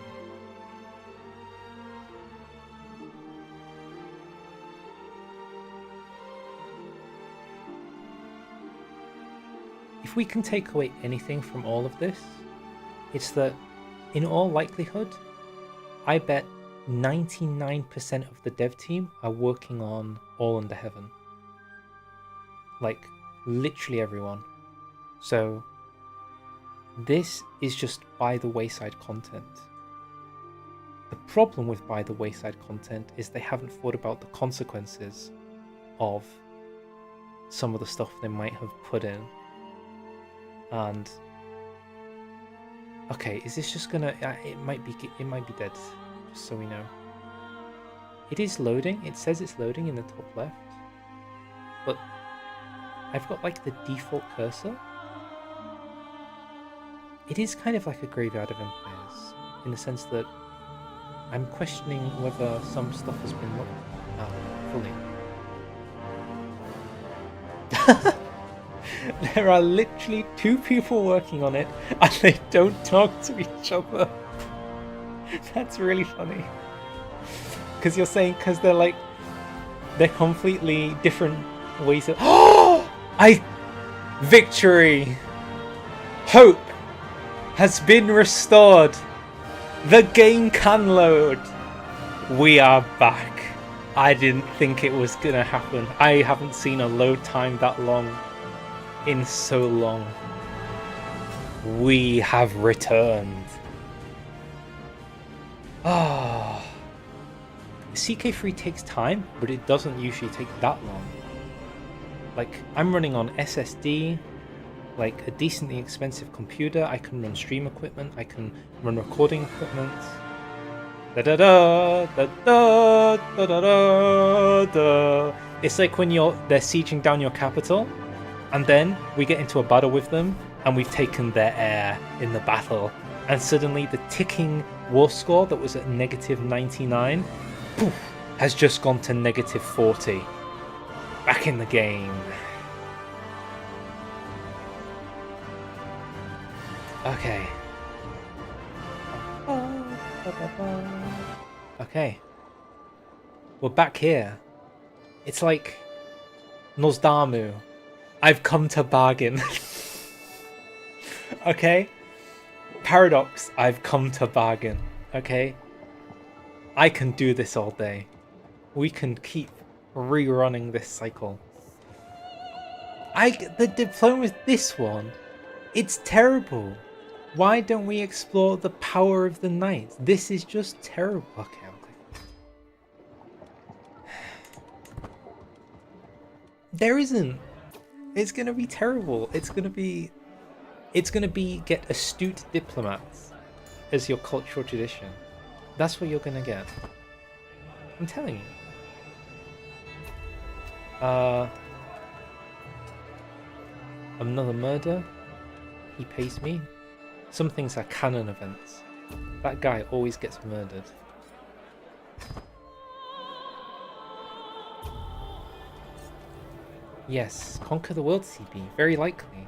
Speaker 1: If we can take away anything from all of this, it's that, in all likelihood, I bet 99% of the dev team are working on All Under Heaven. Like, literally everyone. So, this is just by the wayside content. The problem with by the wayside content is they haven't thought about the consequences of some of the stuff they might have put in. And okay, is this just gonna? It might be dead. Just so we know. It is loading. It says it's loading in the top left, but I've got like the default cursor. It is kind of like a Graveyard of Empires in the sense that I'm questioning whether some stuff has been looked at fully. There are literally 2 people working on it and they don't talk to each other. That's really funny. Because you're saying, because they're completely different ways of... Victory! Hope has been restored. The game can load. We are back. I didn't think it was gonna happen. I haven't seen a load time that long in so long. We have returned. CK3 takes time, but it doesn't usually take that long. Like, I'm running on SSD, like a decently expensive computer. I can run stream equipment, I can run recording equipment. Da da da da da da da da da. It's like when they're sieging down your capital, and then we get into a battle with them, and we've taken their air in the battle, And suddenly the ticking war score that was at -99 poof, has just gone to -40. Back in the game. Okay. Okay. We're back here. It's like Nosdamu. I've come to bargain. Okay? Paradox, I've come to bargain. Okay? I can do this all day. We can keep rerunning this cycle. The diploma with this one, it's terrible. Why don't we explore the power of the knight? This is just terrible. Okay, there isn't. It's gonna be terrible. It's gonna be get astute diplomats as your cultural tradition. That's what you're gonna get. I'm telling you. Another murder. He pays me. Some things are canon events. That guy always gets murdered. Yes, conquer the world, CB. Very likely.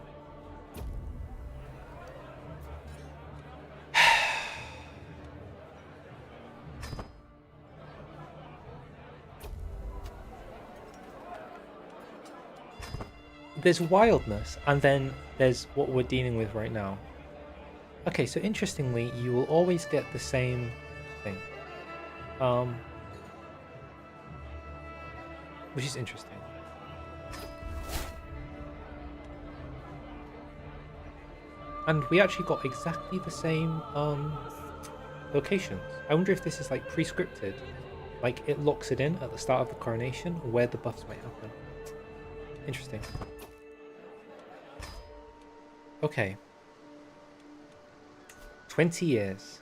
Speaker 1: There's wildness, and then there's what we're dealing with right now. Okay, so interestingly, you will always get the same thing. Which is interesting. And we actually got exactly the same locations. I wonder if this is like pre-scripted. Like it locks it in at the start of the coronation where the buffs might happen. Interesting. Okay. 20 years.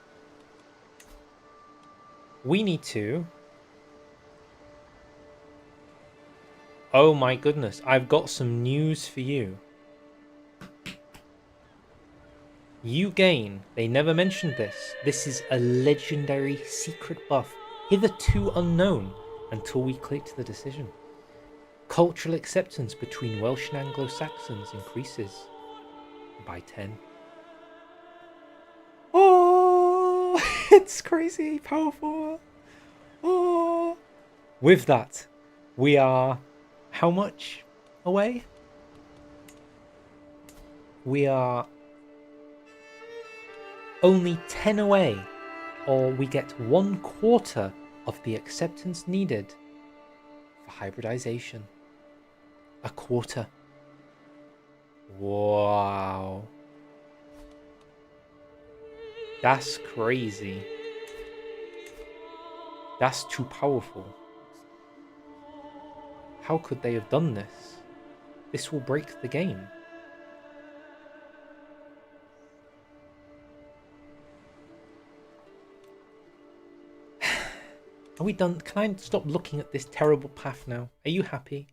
Speaker 1: We need to... Oh my goodness, I've got some news for you. You gain, they never mentioned this is a legendary secret buff, hitherto unknown until we clicked the decision. Cultural acceptance between Welsh and Anglo-Saxons increases by 10. Oh, it's crazy powerful. Oh, with that, we are how much away? We are only 10 away, or we get 1/4 of the acceptance needed for hybridization. A quarter. Wow. That's crazy. That's too powerful. How could they have done this? This will break the game. Are we done? Can I stop looking at this terrible path now? Are you happy?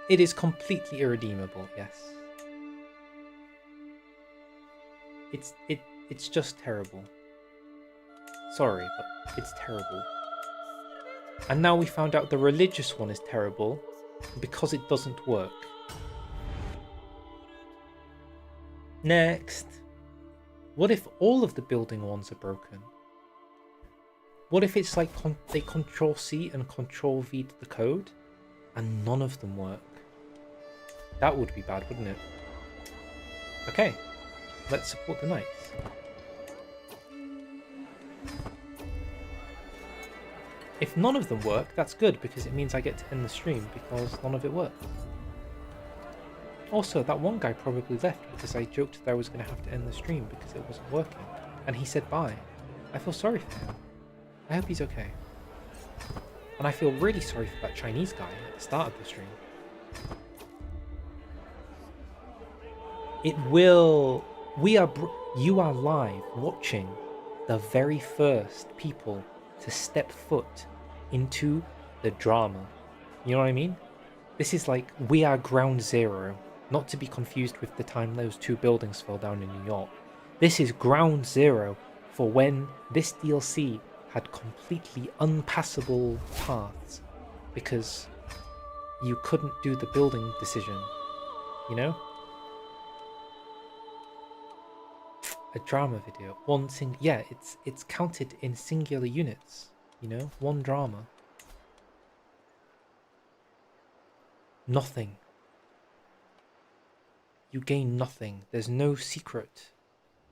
Speaker 1: It is completely irredeemable, yes. It's just terrible. Sorry, but it's terrible. And now we found out the religious one is terrible because it doesn't work. Next. What if all of the building ones are broken? What if it's like they Control C and Control V to the code and none of them work? That would be bad, wouldn't it? Okay, let's support the knights. If none of them work, that's good because it means I get to end the stream because none of it worked. Also, that one guy probably left because I joked that I was going to have to end the stream because it wasn't working. And he said bye. I feel sorry for him. I hope he's okay. And I feel really sorry for that Chinese guy at the start of the stream. It will... You are live watching the very first people to step foot into the drama. You know what I mean? This is like, we are ground zero, not to be confused with the time those 2 buildings fell down in New York. This is ground zero for when this DLC had completely unpassable paths because you couldn't do the building decision, you know? A drama video. Yeah, it's counted in singular units, you know? 1 drama. Nothing. You gain nothing. There's no secret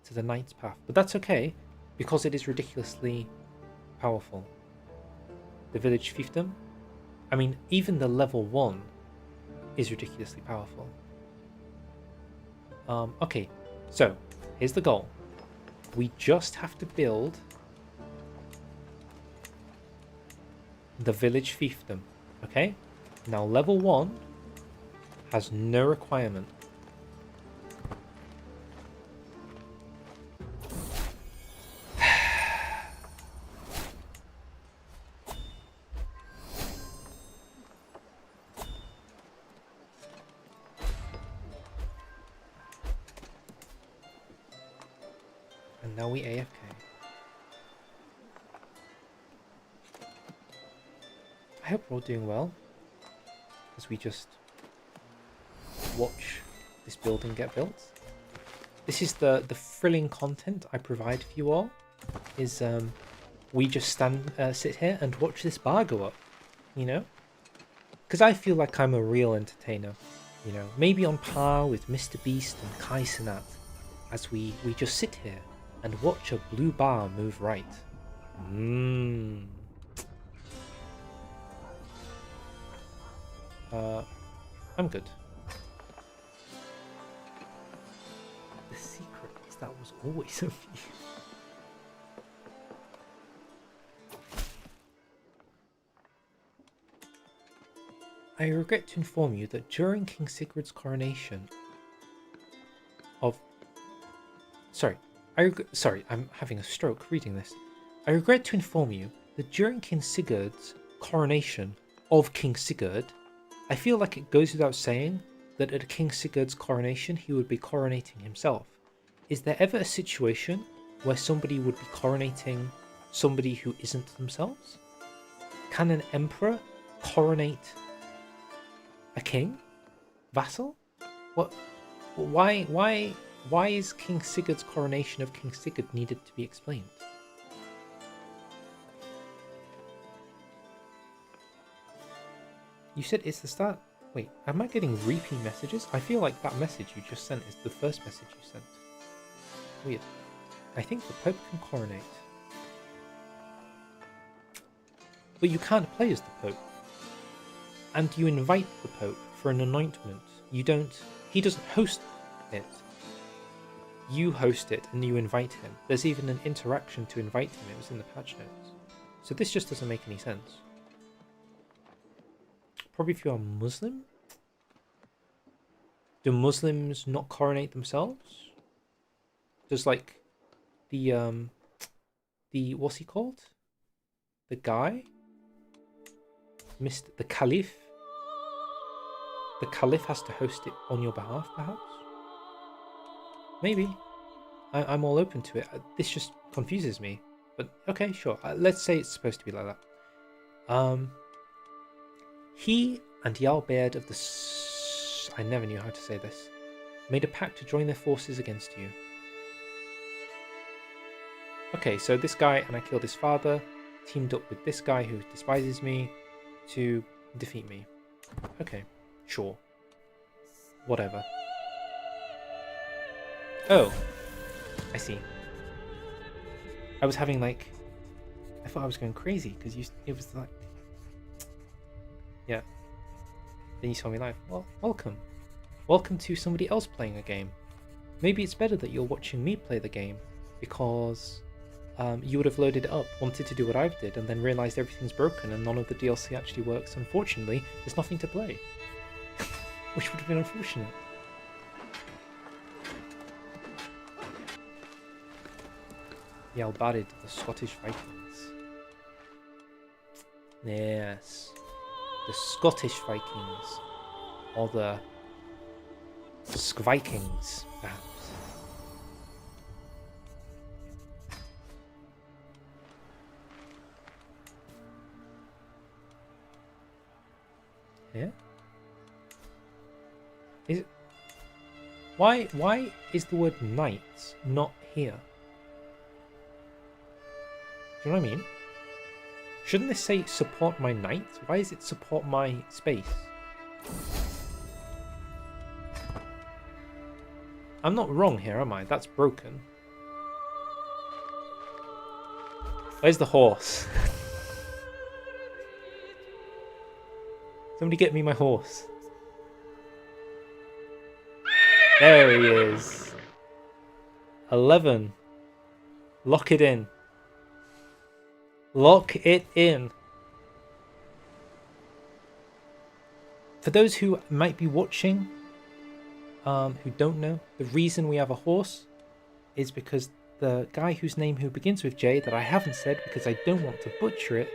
Speaker 1: to the Knight's Path. But that's okay, because it is ridiculously powerful. The village fiefdom? I mean, even the level 1 is ridiculously powerful. Okay, so here's the goal. We just have to build the village fiefdom, okay? Now level 1 has no requirement. And now we AFK. I hope we're all doing well, as we just watch this building get built. This is the thrilling content I provide for you all, is we just sit here and watch this bar go up, you know? Because I feel like I'm a real entertainer, you know? Maybe on par with Mr. Beast and Kai Cenat, as we just sit here and watch a blue bar move right. I'm good. The secret is that was always a view. I regret to inform you that during King Sigurd's coronation of... Sorry, I'm having a stroke reading this. I regret to inform you that during King Sigurd's coronation of King Sigurd, I feel like it goes without saying that at King Sigurd's coronation he would be coronating himself. Is there ever a situation where somebody would be coronating somebody who isn't themselves? Can an emperor coronate a king? Vassal? What? Why is King Sigurd's coronation of King Sigurd needed to be explained? You said it's the start. Wait, am I getting repeat messages? I feel like that message you just sent is the first message you sent. Weird. I think the Pope can coronate. But you can't play as the Pope. And you invite the Pope for an anointment. He doesn't host it. You host it and you invite him. There's even an interaction to invite him. It was in the patch notes. So this just doesn't make any sense. Probably if you are Muslim? Do Muslims not coronate themselves? Does like the what's he called? The guy? The Caliph? The Caliph has to host it on your behalf, perhaps? Maybe. I'm all open to it. This just confuses me. But okay, sure. Let's say it's supposed to be like that. He and Jarlbeard of the... I never knew how to say this. Made a pact to join their forces against you. Okay, so this guy and I killed his father, teamed up with this guy who despises me to defeat me. Okay, sure. Whatever. Oh, I see. I was having like... I thought I was going crazy because it was like... Yeah. Then you saw me live. Well, welcome. Welcome to somebody else playing a game. Maybe it's better that you're watching me play the game because you would have loaded it up, wanted to do what I did, and then realized everything's broken and none of the DLC actually works. Unfortunately, there's nothing to play. Which would have been unfortunate. Jalbarid, the Scottish Vikings. Yes. The Scottish Vikings. Or the Vikings, perhaps. Yeah? Is it... Why is the word knights not here? Do you know what I mean? Shouldn't this say support my knight? Why is it support my space? I'm not wrong here, am I? That's broken. Where's the horse? Somebody get me my horse. There he is. 11. Lock it in. Lock it in. For those who might be watching, who don't know, the reason we have a horse is because the guy whose name who begins with J that I haven't said because I don't want to butcher it,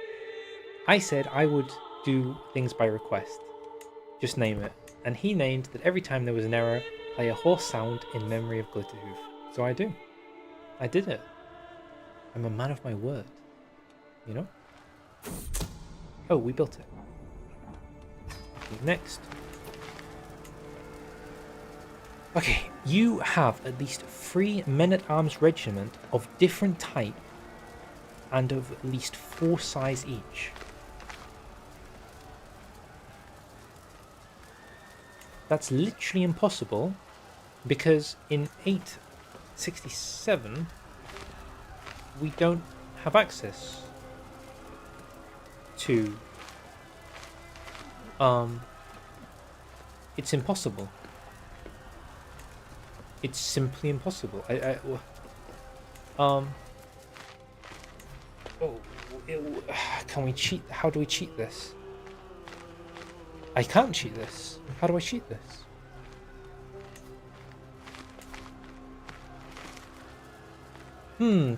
Speaker 1: I said I would do things by request. Just name it. And he named that every time there was an error, play a horse sound in memory of Glitterhoof. So I do. I did it. I'm a man of my word. You know? Oh, we built it. Okay, next. Okay, you have at least 3 men-at-arms regiment of different type and of at least 4 size each. That's literally impossible because in 867 we don't have access to it's impossible. It's simply impossible. Can we cheat? How do we cheat this? I can't cheat this. How do I cheat this?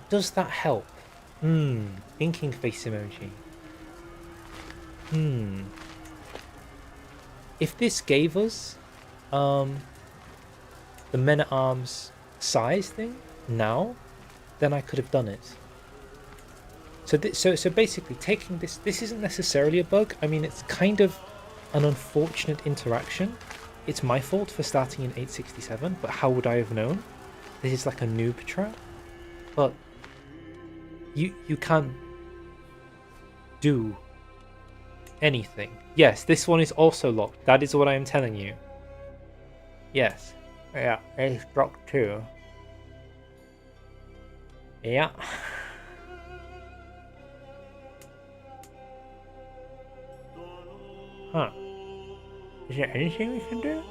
Speaker 1: Does that help? Thinking face emoji. If this gave us the men-at-arms size thing now, then I could have done it. So basically taking this isn't necessarily a bug. I mean, it's kind of an unfortunate interaction. It's my fault for starting in 867, but how would I have known? This is like a noob trap. But you can't do anything. Yes, this one is also locked. That is what I am telling you. Yes. Yeah, it's blocked too. Yeah. Huh. Is there anything we can do?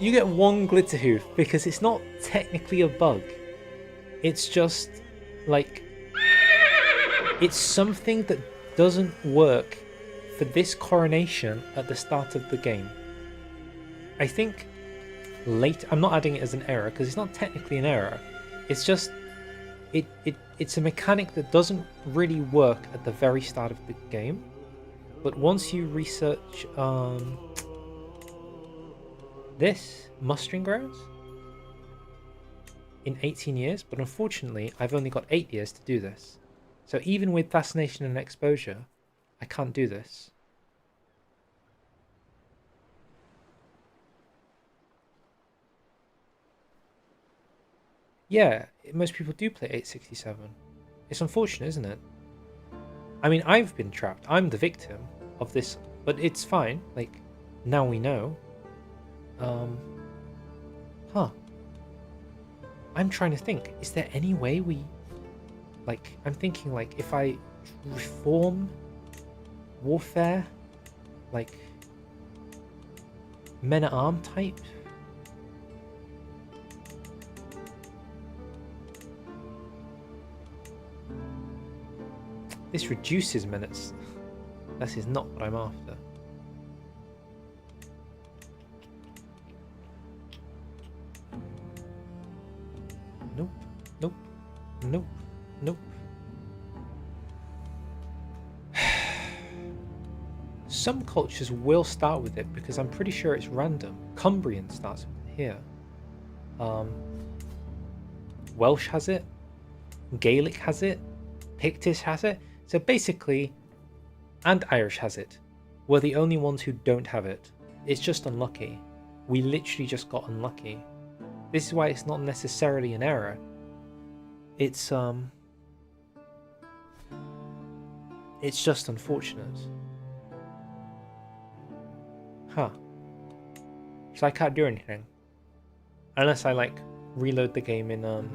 Speaker 1: You get 1 Glitterhoof because it's not technically a bug. It's just like it's something that doesn't work for this coronation at the start of the game. I think late. I'm not adding it as an error because it's not technically an error. It's just it's a mechanic that doesn't really work at the very start of the game. But once you research this mustering grounds in 18 years, but unfortunately I've only got 8 years to do this. So even with fascination and exposure, I can't do this. Yeah, most people do play 867. It's unfortunate, isn't it? I mean, I've been trapped. I'm the victim of this, but it's fine. Like, now we know. I'm trying to think. Is there any way we... Like, I'm thinking, like, if I reform warfare, like, men-at-arm type... This reduces minutes. This is not what I'm after. Nope. Nope. Nope. Nope. Some cultures will start with it because I'm pretty sure it's random. Cumbrian starts with it here. Welsh has it. Gaelic has it. Pictish has it. So basically, and Irish has it. We're the only ones who don't have it. It's just unlucky. We literally just got unlucky. This is why it's not necessarily an error. It's just unfortunate. Huh. So I can't do anything. Unless I like reload the game in the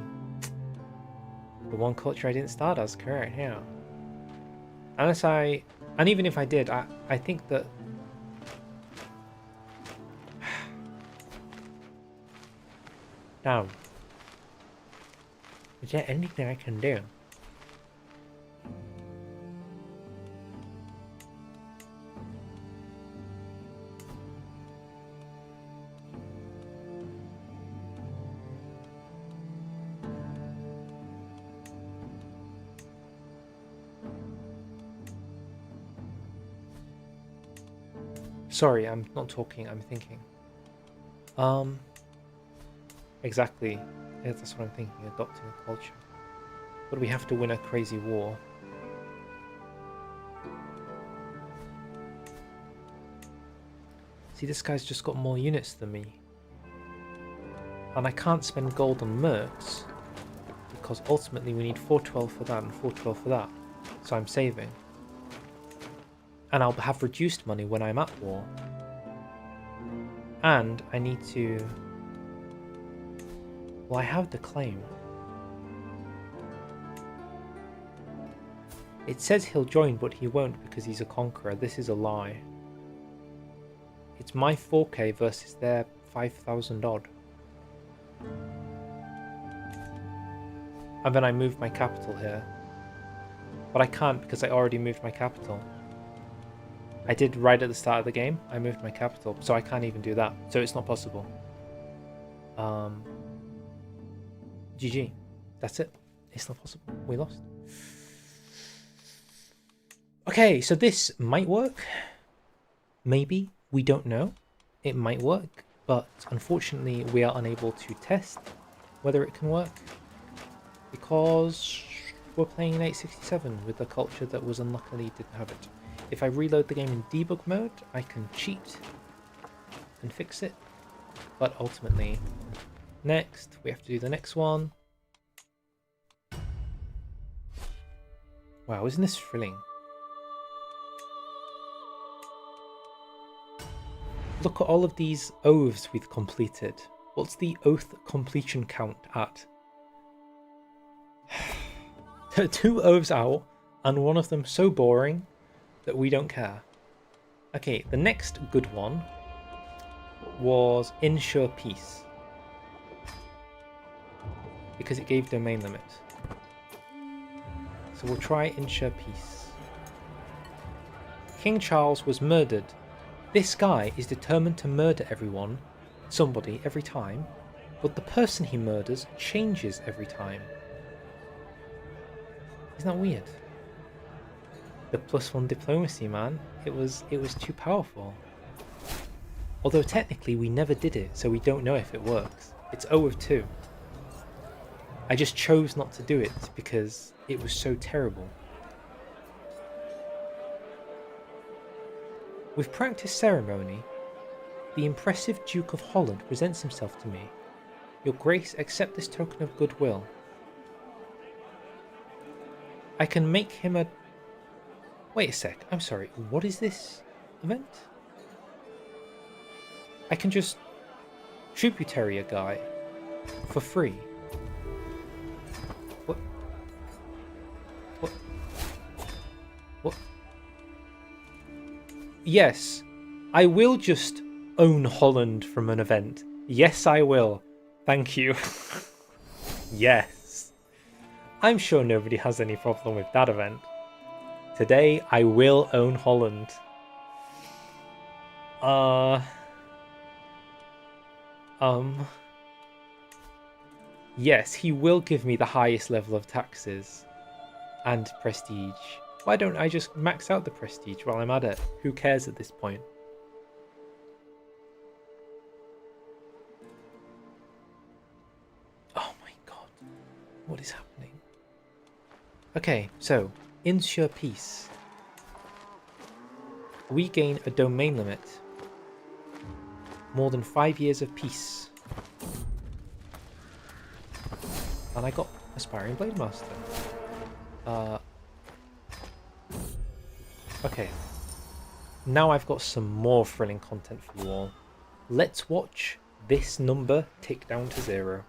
Speaker 1: one culture I didn't start as, correct, yeah. Unless I, and even if I did, I think that damn. Is there anything I can do? Sorry, I'm not talking, I'm thinking. Exactly. Yeah, that's what I'm thinking, adopting a culture. But we have to win a crazy war. See, this guy's just got more units than me. And I can't spend gold on mercs, because ultimately we need 412 for that and 412 for that. So I'm saving. And I'll have reduced money when I'm at war. And I need to... Well, I have the claim. It says he'll join, but he won't because he's a conqueror. This is a lie. It's my 4k versus their 5,000 odd. And then I moved my capital here. But I can't because I already moved my capital. I did right at the start of the game. I moved my capital, so I can't even do that. So it's not possible. GG. That's it. It's not possible. We lost. Okay, so this might work. Maybe. We don't know. It might work. But unfortunately, we are unable to test whether it can work. Because we're playing in 867 with a culture that was unluckily didn't have it. If I reload the game in debug mode, I can cheat and fix it. But ultimately, next, we have to do the next one. Wow, isn't this thrilling? Look at all of these oaths we've completed. What's the oath completion count at? 2 oaths out, and one of them so boring that we don't care. Okay, the next good one was ensure peace. Because it gave domain limit. So we'll try ensure peace. King Charles was murdered. This guy is determined to murder somebody every time, but the person he murders changes every time. Isn't that weird? The +1 diplomacy, man. It was too powerful. Although technically we never did it, so we don't know if it works. It's 0 of 2. I just chose not to do it because it was so terrible. With practiced ceremony, the impressive Duke of Holland presents himself to me. Your Grace, accept this token of goodwill. I can make him a... Wait a sec, I'm sorry, what is this event? I can just tributary a guy for free. What? What? What? Yes, I will just own Holland from an event. Yes, I will. Thank you. Yes. I'm sure nobody has any problem with that event. Today, I will own Holland. Yes, he will give me the highest level of taxes and prestige Why don't I just max out the prestige while I'm at it? Who cares at this point? Oh my god. What is happening? Okay, so, ensure peace. We gain a domain limit. More than 5 years of peace. And I got Aspiring Blade Master. Okay. Now I've got some more thrilling content for you all. Let's watch this number tick down to 0.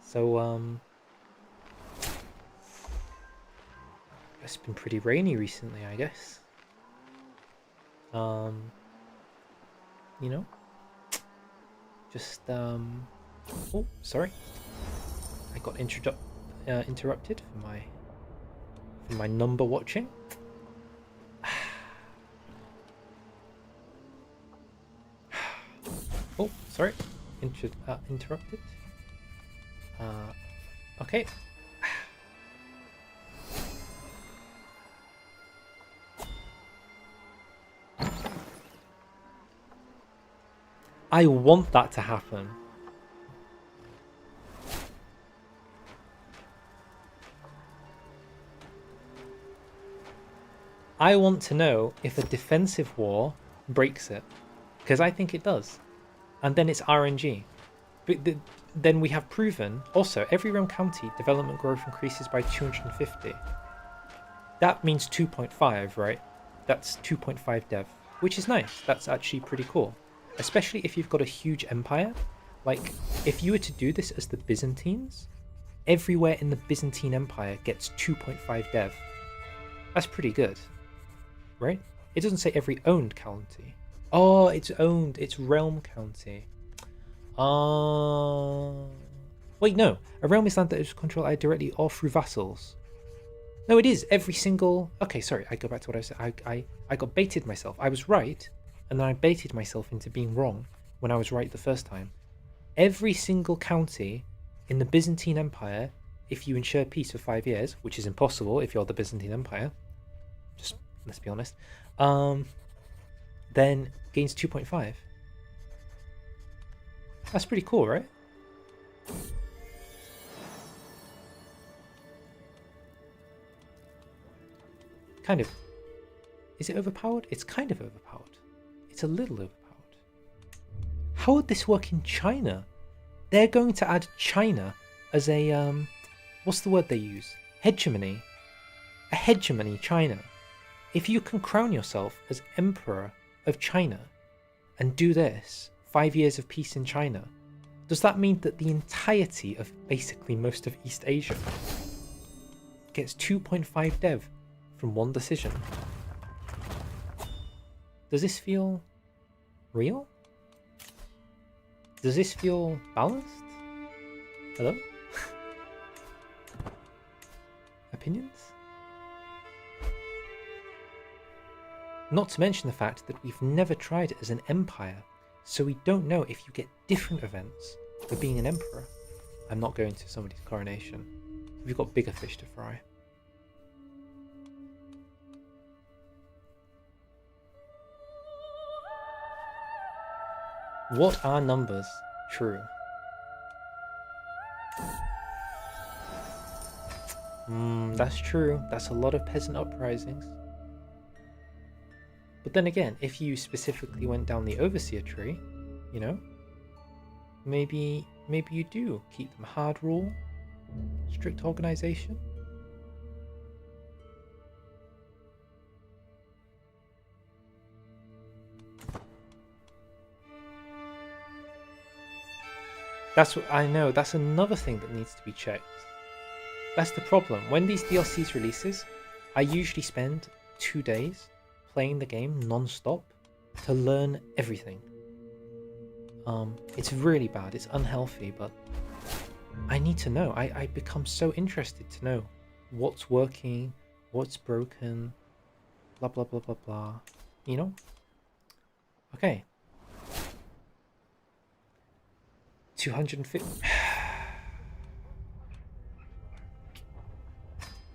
Speaker 1: So, it's been pretty rainy recently, I guess. You know, just, oh, sorry. I got interrupted for my number watching. Oh, sorry. Interrupted. Okay. I want that to happen. I want to know if a defensive war breaks it, because I think it does. And then it's RNG. But then we have proven, also, every realm county development growth increases by 250. That means 2.5, right? That's 2.5 dev, which is nice. That's actually pretty cool. Especially if you've got a huge empire. Like, if you were to do this as the Byzantines, everywhere in the Byzantine Empire gets 2.5 dev. That's pretty good, right? It doesn't say every owned county. Oh, it's owned. It's realm county. Wait, no. A realm is land that is controlled either directly or through vassals. No, it is. Every single... Okay, sorry. I go back to what I said. I got baited myself. I was right, and then I baited myself into being wrong when I was right the first time. Every single county in the Byzantine Empire, if you ensure peace for 5 years, which is impossible if you're the Byzantine Empire, just let's be honest, then gains 2.5. That's pretty cool, right? Kind of. Is it overpowered? It's kind of overpowered. It's a little overpowered. How would this work in China? They're going to add China as a, what's the word they use? Hegemony. A hegemony China. If you can crown yourself as Emperor of China and do this, 5 years of peace in China, does that mean that the entirety of basically most of East Asia gets 2.5 dev from one decision? Does this feel real? Does this feel balanced? Hello? Opinions? Not to mention the fact that we've never tried it as an empire, so we don't know if you get different events for being an emperor. I'm not going to somebody's coronation. We've got bigger fish to fry. What are numbers? True. That's true. That's a lot of peasant uprisings. But then again, if you specifically went down the overseer tree, you know, maybe you do keep them hard rule, strict organization. That's what I know. That's another thing that needs to be checked. That's the problem. When these DLCs releases, I usually spend 2 days playing the game non-stop to learn everything. It's really bad. It's unhealthy, but I need to know. I become so interested to know what's working, what's broken, blah blah blah blah blah. You know? Okay. 250.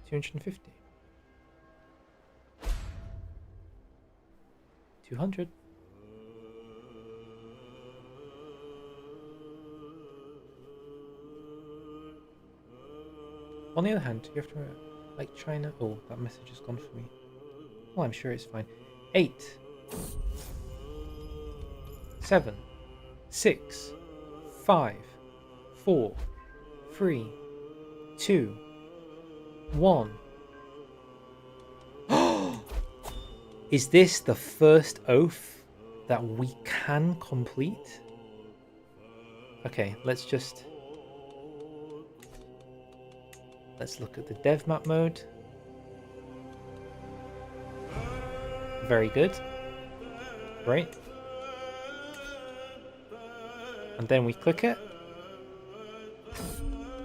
Speaker 1: 250. 200. On the other hand, you have to like China. Oh, that message has gone for me. Well, I'm sure it's fine. 8, 7, 6, 5, 4, 3, 2, 1. Is this the first oath that we can complete? Okay, let's look at the dev map mode. Very good. Great. And then we click it.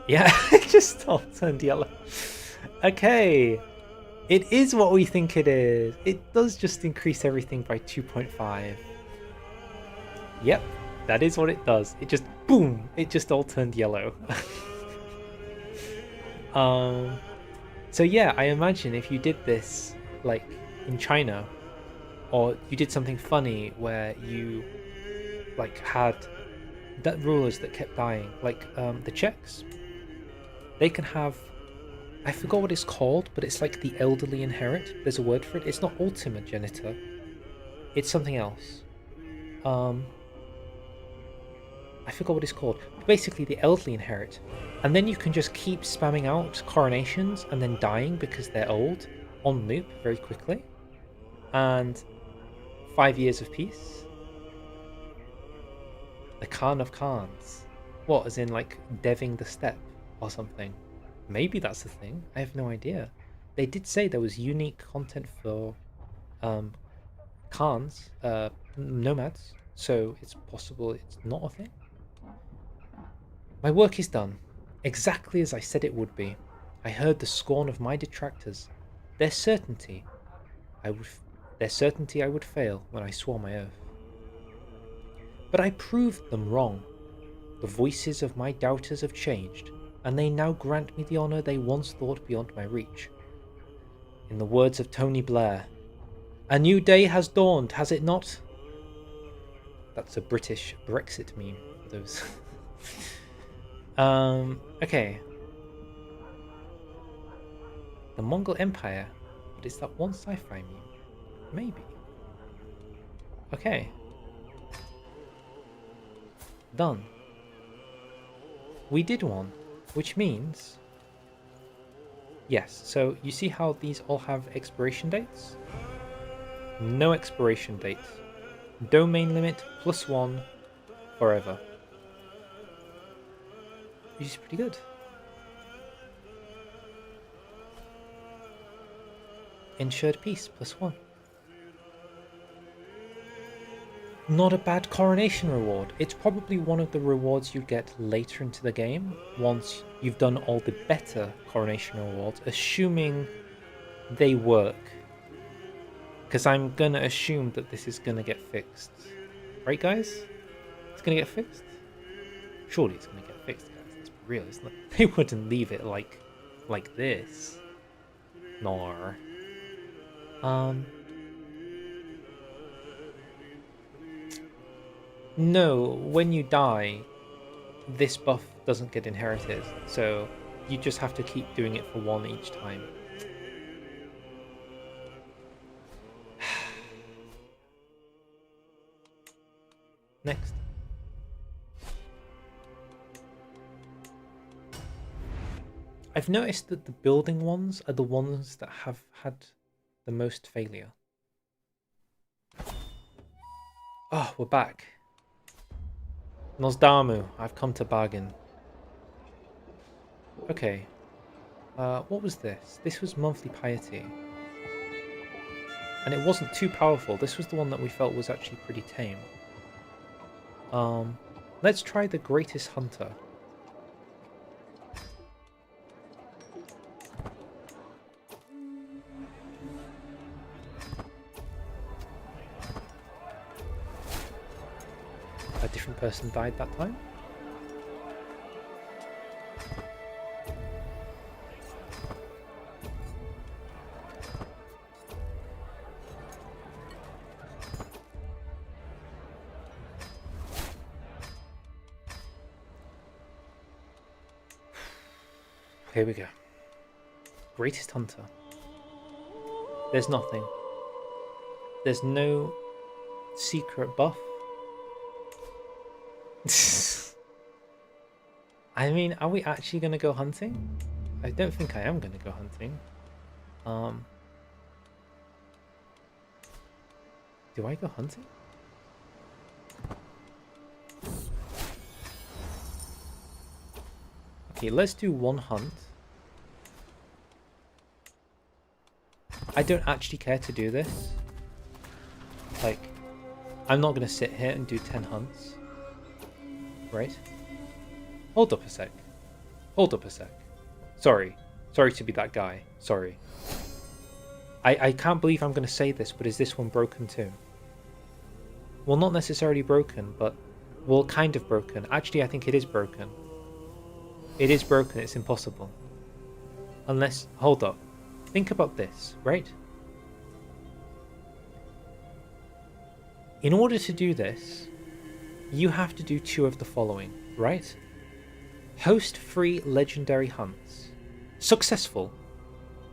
Speaker 1: Yeah, it just all turned yellow. Okay. It is what we think it is. It does just increase everything by 2.5. Yep, that is what it does. It just, boom, it just all turned yellow. So yeah, I imagine if you did this like in China, or you did something funny where you like had that rulers that kept dying, like the Czechs, they can have, I forgot what it's called, but it's like the elderly inherit. There's a word for it. It's not ultimogenitor. It's something else. I forgot what it's called. But basically, the elderly inherit, and then you can just keep spamming out coronations and then dying because they're old on loop very quickly. And 5 years of peace. The Khan of Khans. What, as in like deving the steppe or something? Maybe that's the thing. I have no idea. They did say there was unique content for Khans, nomads, so it's possible it's not a thing. My work is done, exactly as I said it would be. I heard the scorn of my detractors. Their certainty I would fail when I swore my oath. But I proved them wrong. The voices of my doubters have changed, and they now grant me the honour they once thought beyond my reach. In the words of Tony Blair, a new day has dawned, has it not? That's a British Brexit meme for those. Okay. The Mongol Empire, but it's that one sci-fi meme. Maybe. Okay. Done. We did one, which means... Yes, so you see how these all have expiration dates? No expiration date. Domain limit +1 forever. Which is pretty good. Ensured peace +1. Not a bad coronation reward. It's probably one of the rewards you get later into the game once you've done all the better coronation rewards, assuming they work. Because I'm gonna assume that this is gonna get fixed. Right, guys? It's gonna get fixed? Surely it's gonna get fixed, guys. Let's be real, isn't it? They wouldn't leave it like this. Nor. No, when you die, this buff doesn't get inherited, so you just have to keep doing it for one each time. Next. I've noticed that the building ones are the ones that have had the most failure. Oh, we're back. Nosdamu, I've come to bargain. Okay. What was this? This was Monthly Piety. And it wasn't too powerful. This was the one that we felt was actually pretty tame. Let's try the Greatest Hunter. A different person died that time. Here we go. Greatest hunter. There's nothing. There's no secret buff. I mean, are we actually going to go hunting? I don't think I am going to go hunting. Do I go hunting? Okay, let's do one hunt. I don't actually care to do this. Like, I'm not going to sit here and do 10 hunts. Right? Hold up a sec. Hold up a sec. Sorry. Sorry to be that guy. Sorry. I can't believe I'm going to say this, but is this one broken too? Well, not necessarily broken, but... Well, kind of broken. Actually, I think it is broken. It is broken. It's impossible. Unless... Hold up. Think about this, right? In order to do this, you have to do 2 of the following, right? Host 3 legendary hunts. Successful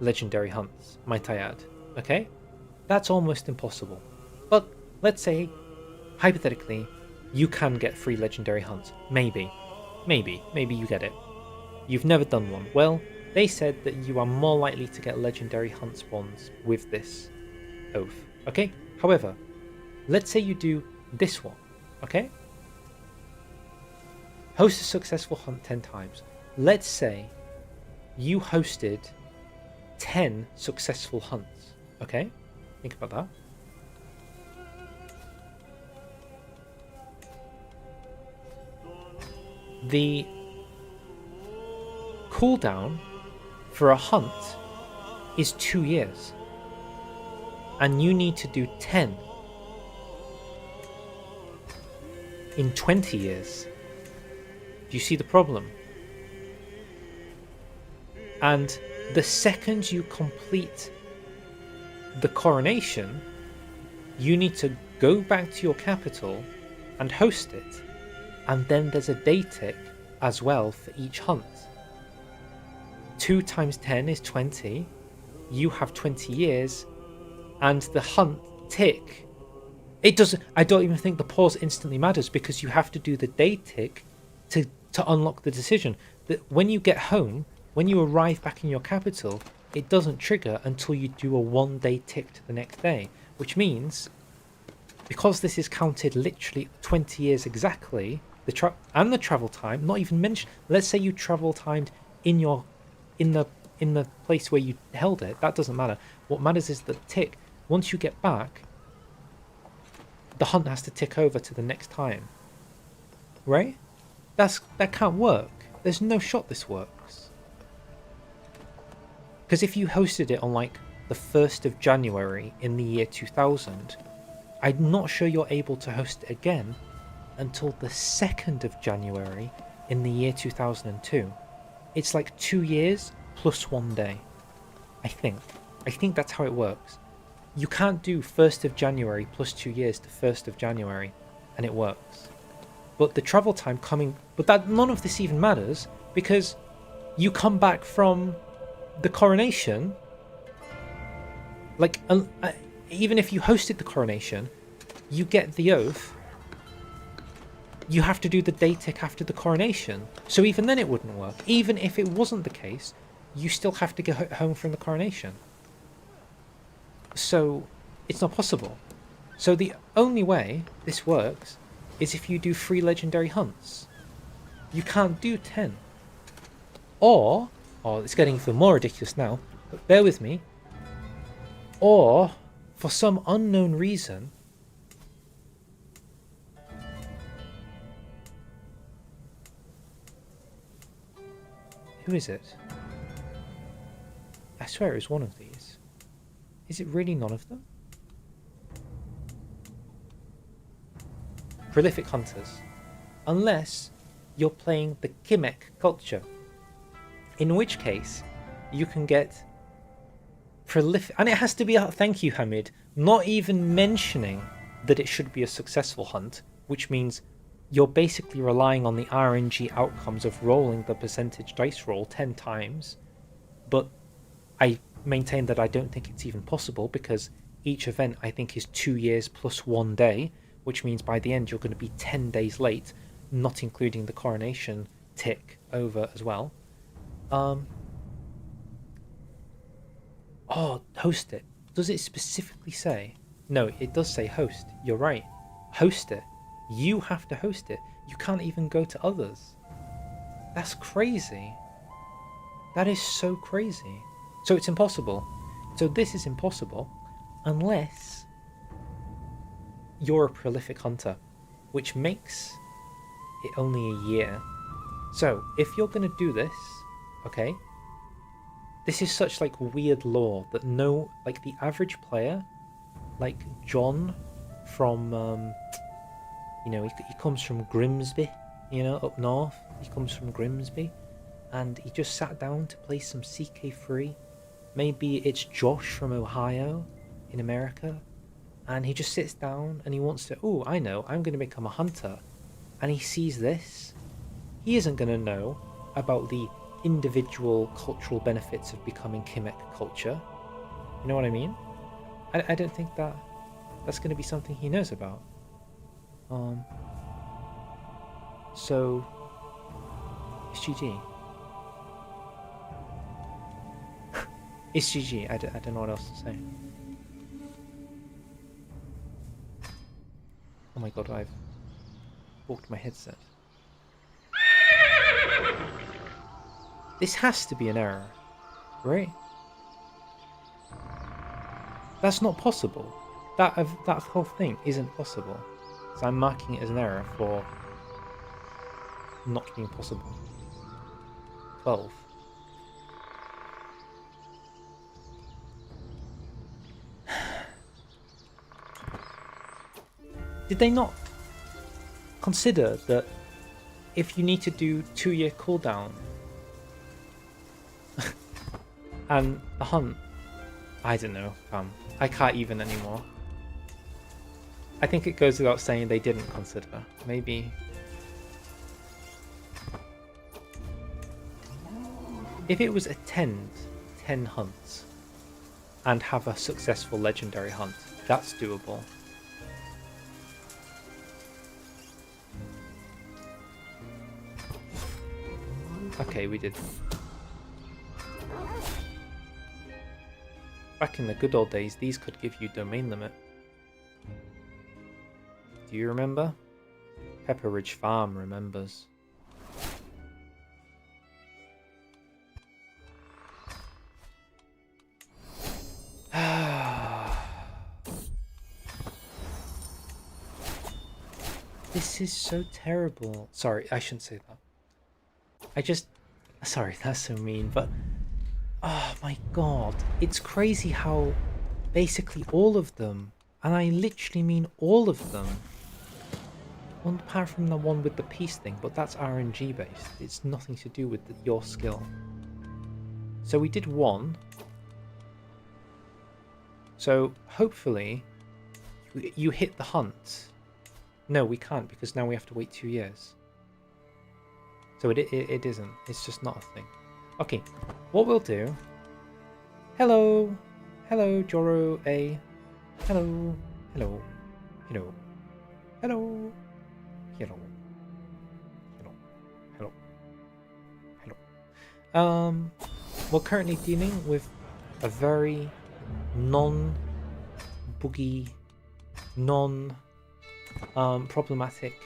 Speaker 1: legendary hunts, might I add. Okay? That's almost impossible. But let's say, hypothetically, you can get 3 legendary hunts. Maybe. Maybe you get it. You've never done one. Well, they said that you are more likely to get legendary hunt spawns with this oath. Okay? However, let's say you do this one. Okay? Host a successful hunt 10 times. Let's say you hosted 10 successful hunts. Okay? Think about that. The cooldown for a hunt is 2 years. And you need to do 10 in 20 years. Do you see the problem? And the second you complete the coronation, you need to go back to your capital and host it. And then there's a day tick as well for each hunt. 2 times 10 is 20. You have 20 years. And the hunt tick, it doesn't, I don't even think the pause instantly matters, because you have to do the day tick to unlock the decision. That when you get home, when you arrive back in your capital, it doesn't trigger until you do a 1 day tick to the next day. Which means, because this is counted literally 20 years exactly, the travel time, not even mentioned. Let's say you travel timed in the place where you held it. That doesn't matter. What matters is the tick. Once you get back, the hunt has to tick over to the next time. Right? That can't work. There's no shot this works. Because if you hosted it on like the 1st of January in the year 2000, I'm not sure you're able to host it again until the 2nd of January in the year 2002. It's like 2 years plus 1 day. I think that's how it works. You can't do 1st of January plus 2 years to 1st of January and it works. But the travel time but that none of this even matters, because you come back from the coronation, like even if you hosted the coronation, you get the oath, you have to do the day tick after the coronation. So even then it wouldn't work. Even if it wasn't the case, you still have to get home from the coronation. So it's not possible. So the only way this works is if you do 3 legendary hunts. You can't do 10. Or it's getting even more ridiculous now, but bear with me. Or, for some unknown reason, who is it? I swear it was one of these. Is it really none of them? Prolific hunters. Unless you're playing the Kimek culture. In which case, you can get prolific... And it has to be... Thank you, Hamid. Not even mentioning that it should be a successful hunt, which means you're basically relying on the RNG outcomes of rolling the percentage dice roll 10 times, but I maintain that I don't think it's even possible because each event I think is 2 years plus 1 day, which means by the end you're going to be 10 days late, not including the coronation tick over as well. Oh, host it. Does it specifically say? No, it does say host. You're right. Host it. You have to host it. You can't even go to others. That's crazy. That is so crazy. So it's impossible. So this is impossible unless you're a prolific hunter, which makes it only a year. So if you're going to do this, okay, this is such like weird lore that no, like the average player, like John from, he comes from Grimsby, up north. He comes from Grimsby, and he just sat down to play some CK3. Maybe it's Josh from Ohio in America, and he just sits down and he wants to, oh, I know, I'm going to become a hunter. And he sees this. He isn't going to know about the individual cultural benefits of becoming Kimek culture. You know what I mean? I don't think that's going to be something he knows about. So it's GG. It's GG. I don't know what else to say. Oh my god, I've walked my headset. This has to be an error, right? That's not possible. That whole thing isn't possible. So I'm marking it as an error for not being possible. 12. Did they not consider that if you need to do 2-year cooldown and the hunt, I don't know, I can't even anymore. I think it goes without saying they didn't consider. Maybe if it was attend 10 hunts and have a successful legendary hunt, that's doable. Okay, we did. Back in the good old days, these could give you domain limit. Do you remember? Pepper Ridge Farm remembers. This is so terrible. Sorry, I shouldn't say that. Sorry, that's so mean, but oh my god, it's crazy how basically all of them, and I literally mean all of them, well, apart from the one with the peace thing, but that's RNG based. It's nothing to do with your skill. So we did one. So hopefully you hit the hunt. No, we can't because now we have to wait 2 years. So it isn't. It's just not a thing. Okay, what we'll do... Hello! Hello, Joro A. Hello. Hello. Hello. Hello. Hello. Hello. Hello. Hello. We're currently dealing with a very non-boogie, problematic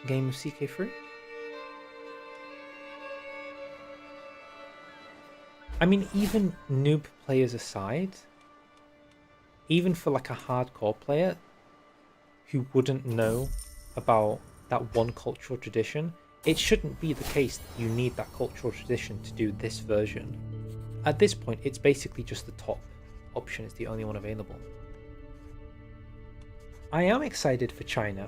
Speaker 1: game of CK3. I mean, even noob players aside, even for like a hardcore player who wouldn't know about that one cultural tradition, it shouldn't be the case that you need that cultural tradition to do this version. At this point, it's basically just the top option is the only one available. I am excited for China.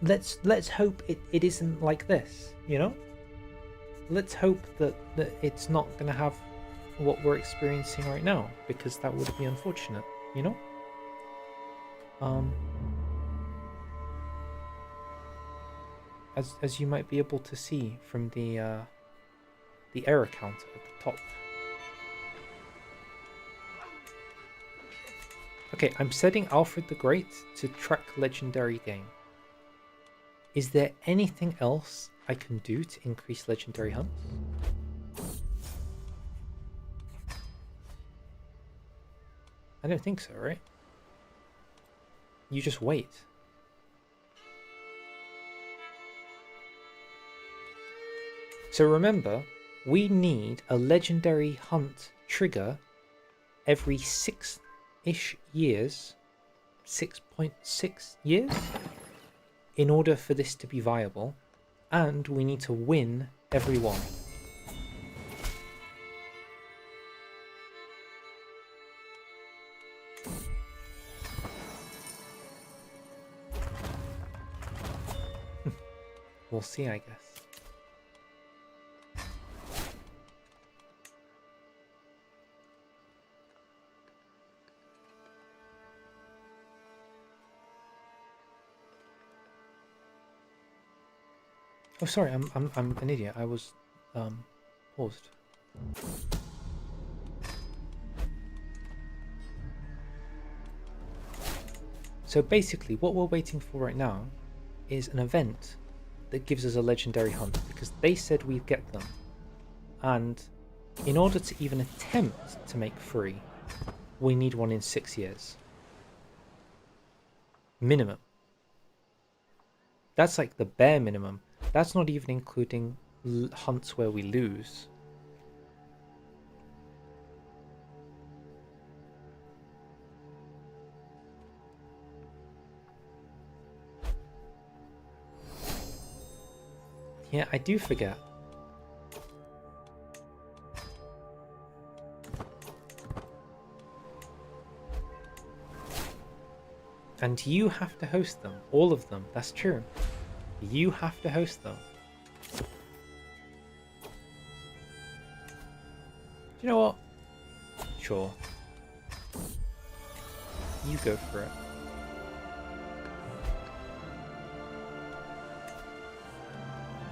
Speaker 1: Let's hope it isn't like this, you know? Let's hope that it's not going to have what we're experiencing right now, because that would be unfortunate, you know? as you might be able to see from the error counter at the top. Okay, I'm setting Alfred the Great to track legendary game. Is there anything else I can do to increase legendary hunts? I don't think so, right? You just wait. So remember, we need a legendary hunt trigger every 6-ish years, 6.6 years, in order for this to be viable, and we need to win every one. We'll see, I guess. Oh, sorry, I'm an idiot. I was paused. So basically, what we're waiting for right now is an event that gives us a legendary hunt, because they said we'd get them, and in order to even attempt to make 3, we need one in 6 years minimum. That's like the bare minimum. That's not even including hunts where we lose. Yeah, I do forget. And you have to host them. All of them. That's true. You have to host them. Do you know what? Sure. You go for it.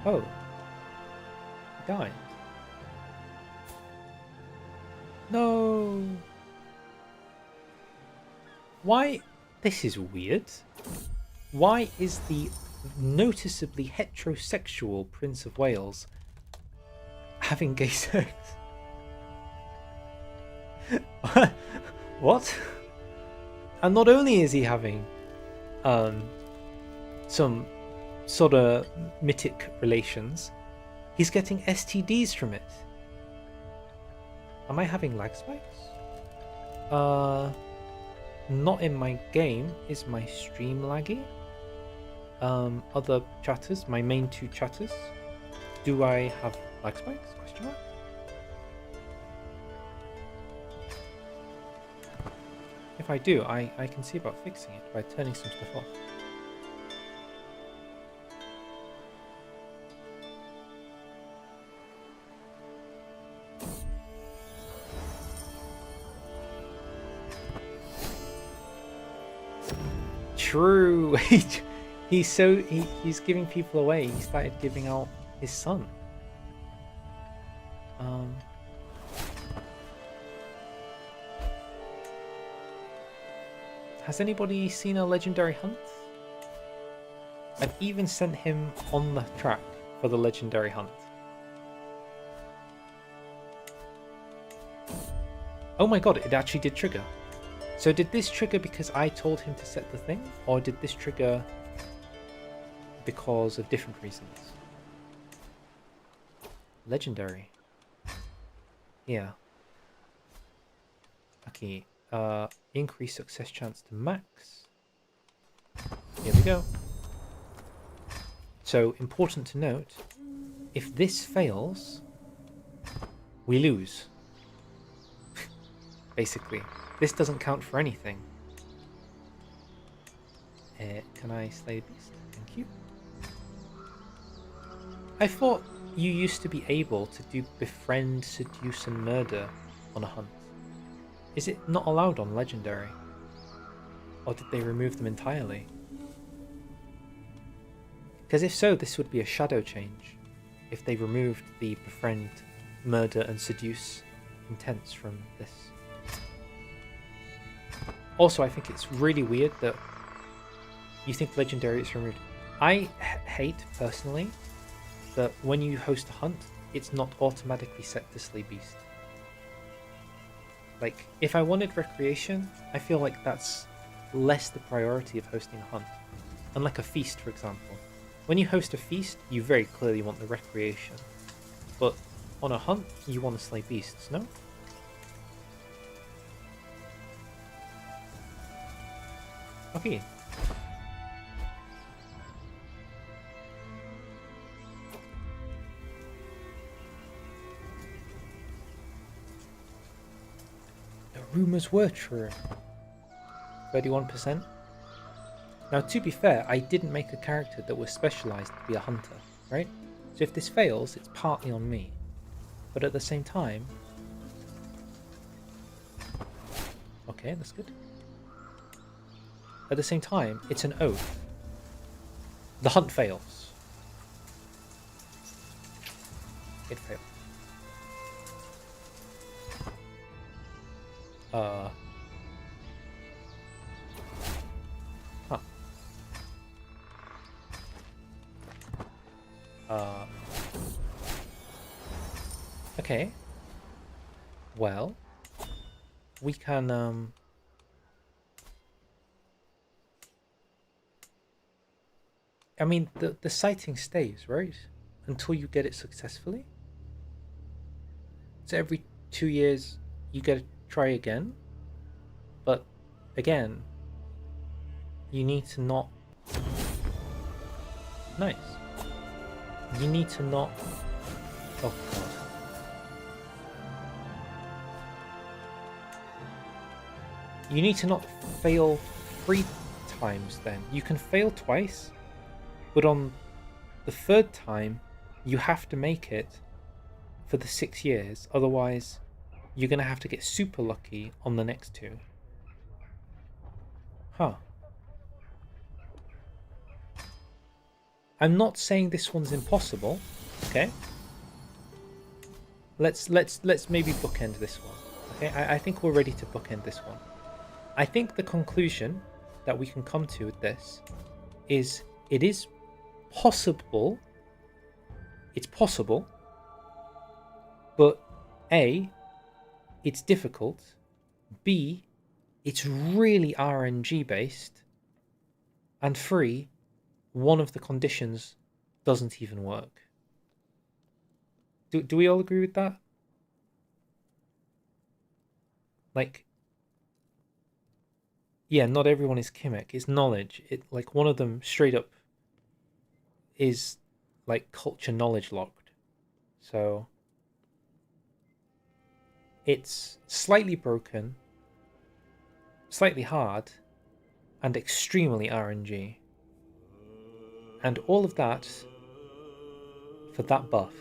Speaker 1: Oh. He died. No. Why? This is weird. Why is the noticeably heterosexual Prince of Wales having gay sex? What? And not only is he having some sort of mythic relations, he's getting STDs from it. Am I having lag spikes? Not in my game. Is my stream laggy? Other chatters, my main 2 chatters, do I have lag spikes? Question mark. If I do, I can see about fixing it by turning some stuff off. True. He's giving people away. He started giving out his son. Has anybody seen a legendary hunt? I've even sent him on the track for the legendary hunt. Oh my god, it actually did trigger. So did this trigger because I told him to set the thing, or did this trigger because of different reasons? Legendary. Yeah. Okay. Increase success chance to max. Here we go. So important to note, if this fails, we lose. Basically. This doesn't count for anything. Can I slay the beast? Thank you. I thought you used to be able to do befriend, seduce, and murder on a hunt. Is it not allowed on legendary? Or did they remove them entirely? Because if so, this would be a shadow change. If they removed the befriend, murder, and seduce intents from this. Also, I think it's really weird that you think legendary is removed. I hate, personally, that when you host a hunt, it's not automatically set to Slay Beast. Like, if I wanted recreation, I feel like that's less the priority of hosting a hunt. Unlike a feast, for example. When you host a feast, you very clearly want the recreation. But on a hunt, you want to slay beasts, no? Okay. The rumors were true. 31%. Now, to be fair, I didn't make a character that was specialized to be a hunter, right? So if this fails, it's partly on me. But at the same time... Okay, that's good. At the same time, it's an oath. The hunt fails. It failed. Huh. Okay. Well, we can, I mean, the sighting stays, right? Until you get it successfully. So every 2 years, you get to try again. But, again, you need to not... Nice. You need to not... Oh, God. You need to not fail 3 times then. You can fail twice, but on the 3rd time, you have to make it for the 6 years. Otherwise, you're going to have to get super lucky on the next 2. Huh. I'm not saying this one's impossible, okay? Let's maybe bookend this one. Okay, I think we're ready to bookend this one. I think the conclusion that we can come to with this is it is possible. It's possible, but A, it's difficult. B, it's really RNG based. And 3, one of the conditions doesn't even work. Do we all agree with that? Like, yeah, not everyone is Kimek. It's knowledge. It, like, one of them straight up is like culture knowledge locked. So it's slightly broken, slightly hard, and extremely RNG. And all of that for that buff.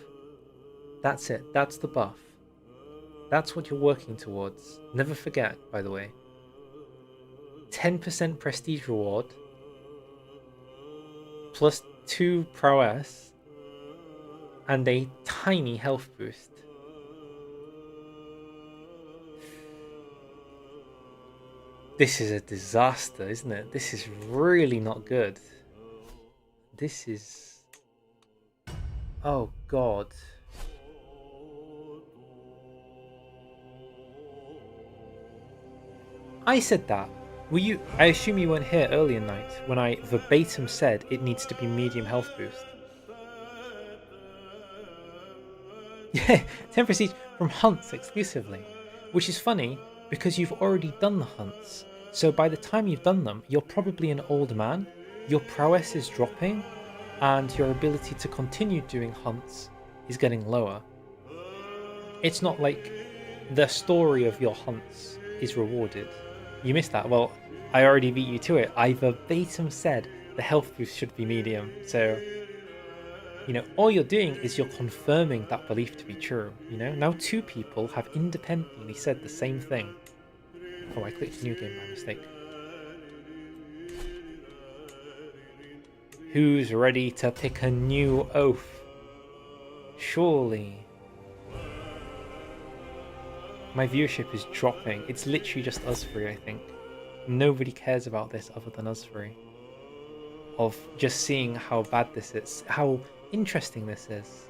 Speaker 1: That's it. That's the buff. That's what you're working towards. Never forget, by the way. 10% prestige reward plus 2 prowess and a tiny health boost. This is a disaster, isn't it? This is really not good. This is... Oh God. I said that. Were you? I assume you weren't here earlier night when I verbatim said it needs to be medium health boost. Yeah, 10 prestige from hunts exclusively. Which is funny because you've already done the hunts. So by the time you've done them, you're probably an old man, your prowess is dropping, and your ability to continue doing hunts is getting lower. It's not like the story of your hunts is rewarded. You missed that. Well, I already beat you to it. I verbatim said the health boost should be medium. So, you know, all you're doing is you're confirming that belief to be true. You know, now 2 people have independently said the same thing. Oh, I clicked new game by mistake. Who's ready to pick a new oath? Surely. My viewership is dropping. It's literally just us three, I think. Nobody cares about this other than us three. Of just seeing how bad this is, how interesting this is.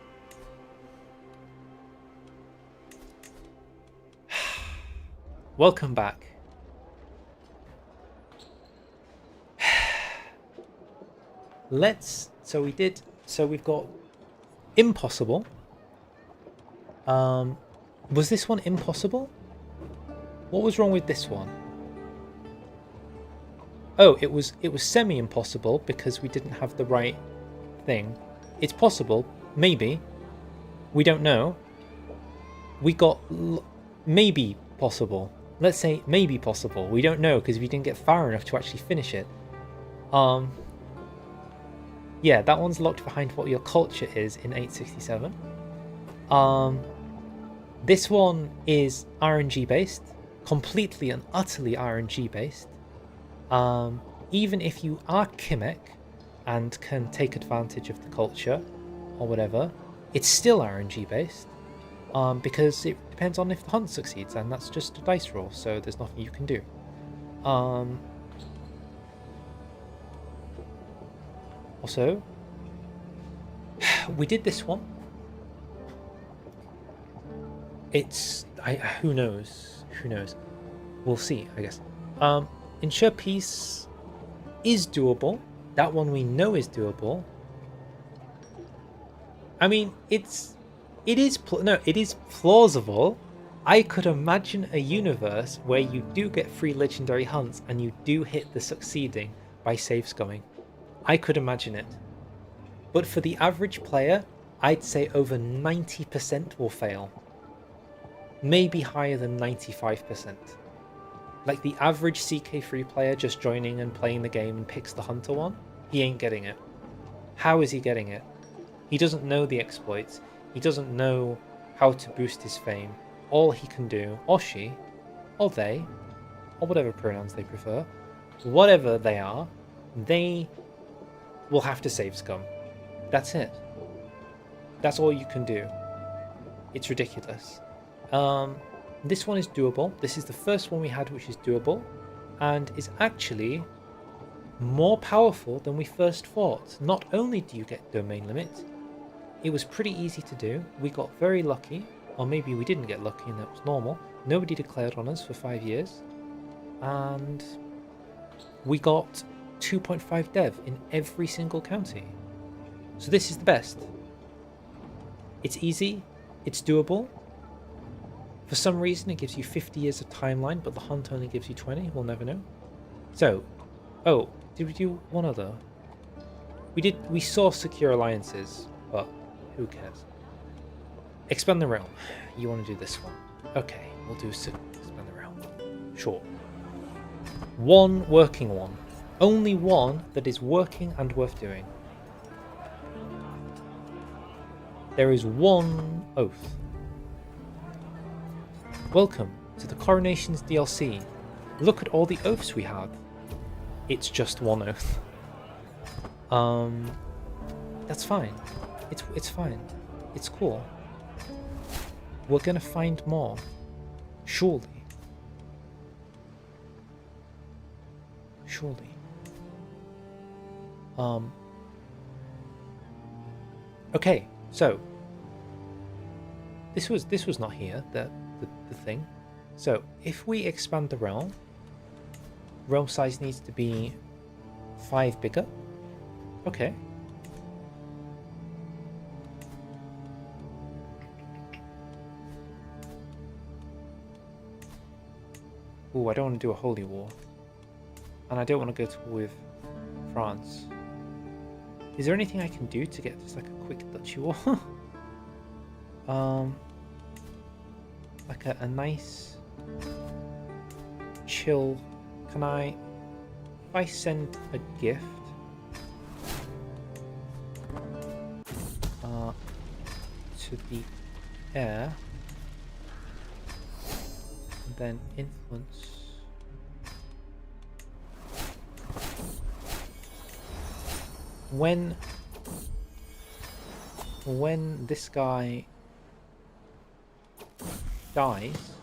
Speaker 1: Welcome back. So we've got impossible. Was this one impossible? What was wrong with this one? Oh, it was semi-impossible because we didn't have the right thing. It's possible, maybe. We don't know. We got maybe possible. Let's say maybe possible. We don't know because we didn't get far enough to actually finish it. Yeah, that one's locked behind what your culture is in 867. This one is RNG based, completely and utterly RNG based. Even if you are Kimek and can take advantage of the culture or whatever, it's still RNG based. Because it depends on if the hunt succeeds, and that's just a dice roll, so there's nothing you can do. Also, we did this one. Who knows? We'll see, I guess. Ensure peace is doable. That one we know is doable. I mean, it is plausible. I could imagine a universe where you do get 3 legendary hunts and you do hit the succeeding by saves going. I could imagine it. But for the average player, I'd say over 90% will fail. Maybe higher than 95%. Like the average CK3 player just joining and playing the game and picks the hunter one, he ain't getting it. How is he getting it? He doesn't know the exploits. He doesn't know how to boost his fame. All he can do, or she, or they, or whatever pronouns they prefer, whatever they are, they will have to save scum. That's it. That's all you can do. It's ridiculous. This one is doable. This is the first one we had which is doable, and is actually more powerful than we first thought. Not only do you get domain limit, it was pretty easy to do. We got very lucky, or maybe we didn't get lucky and that was normal. Nobody declared on us for 5 years, and we got 2.5 dev in every single county. So this is the best. It's easy, it's doable. For some reason it gives you 50 years of timeline, but the hunt only gives you 20, we'll never know. So, oh, did we do one other? We saw secure alliances, but who cares? Expand the realm. You want to do this one. Okay, we'll do expand the realm. Sure. One working one. Only one that is working and worth doing. There is one oath. Welcome to the Coronations DLC. Look at all the oaths we have. It's just one oath. That's fine. It's fine. It's cool. We're gonna find more. Surely. Surely. Okay, so this was not here, the thing. So if we expand the realm size needs to be 5 bigger. Okay. Ooh, I don't want to do a holy war. And I don't want to go to war with France. Is there anything I can do to get just like a quick duchy war? Like a nice chill. Can I, if I send a gift to the heir, and then influence. when this guy dies,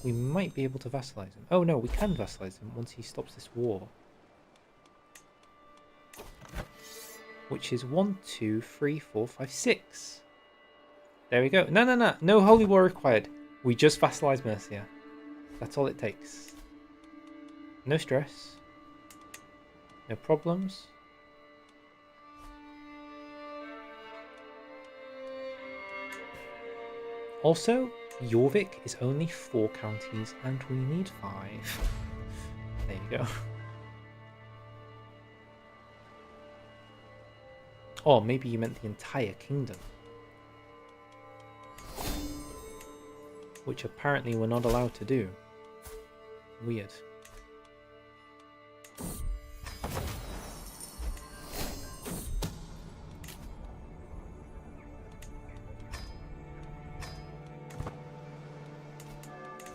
Speaker 1: we might be able to vassalize him. Oh no, we can vassalize him once he stops this war. Which is 1, 2, 3, 4, 5, 6. There we go. No holy war required. We just vassalize Mercia. That's all it takes. No stress. No problems. Also, Jorvik is only 4 counties and we need 5. There you go. Or maybe you meant the entire kingdom. Which apparently we're not allowed to do. Weird.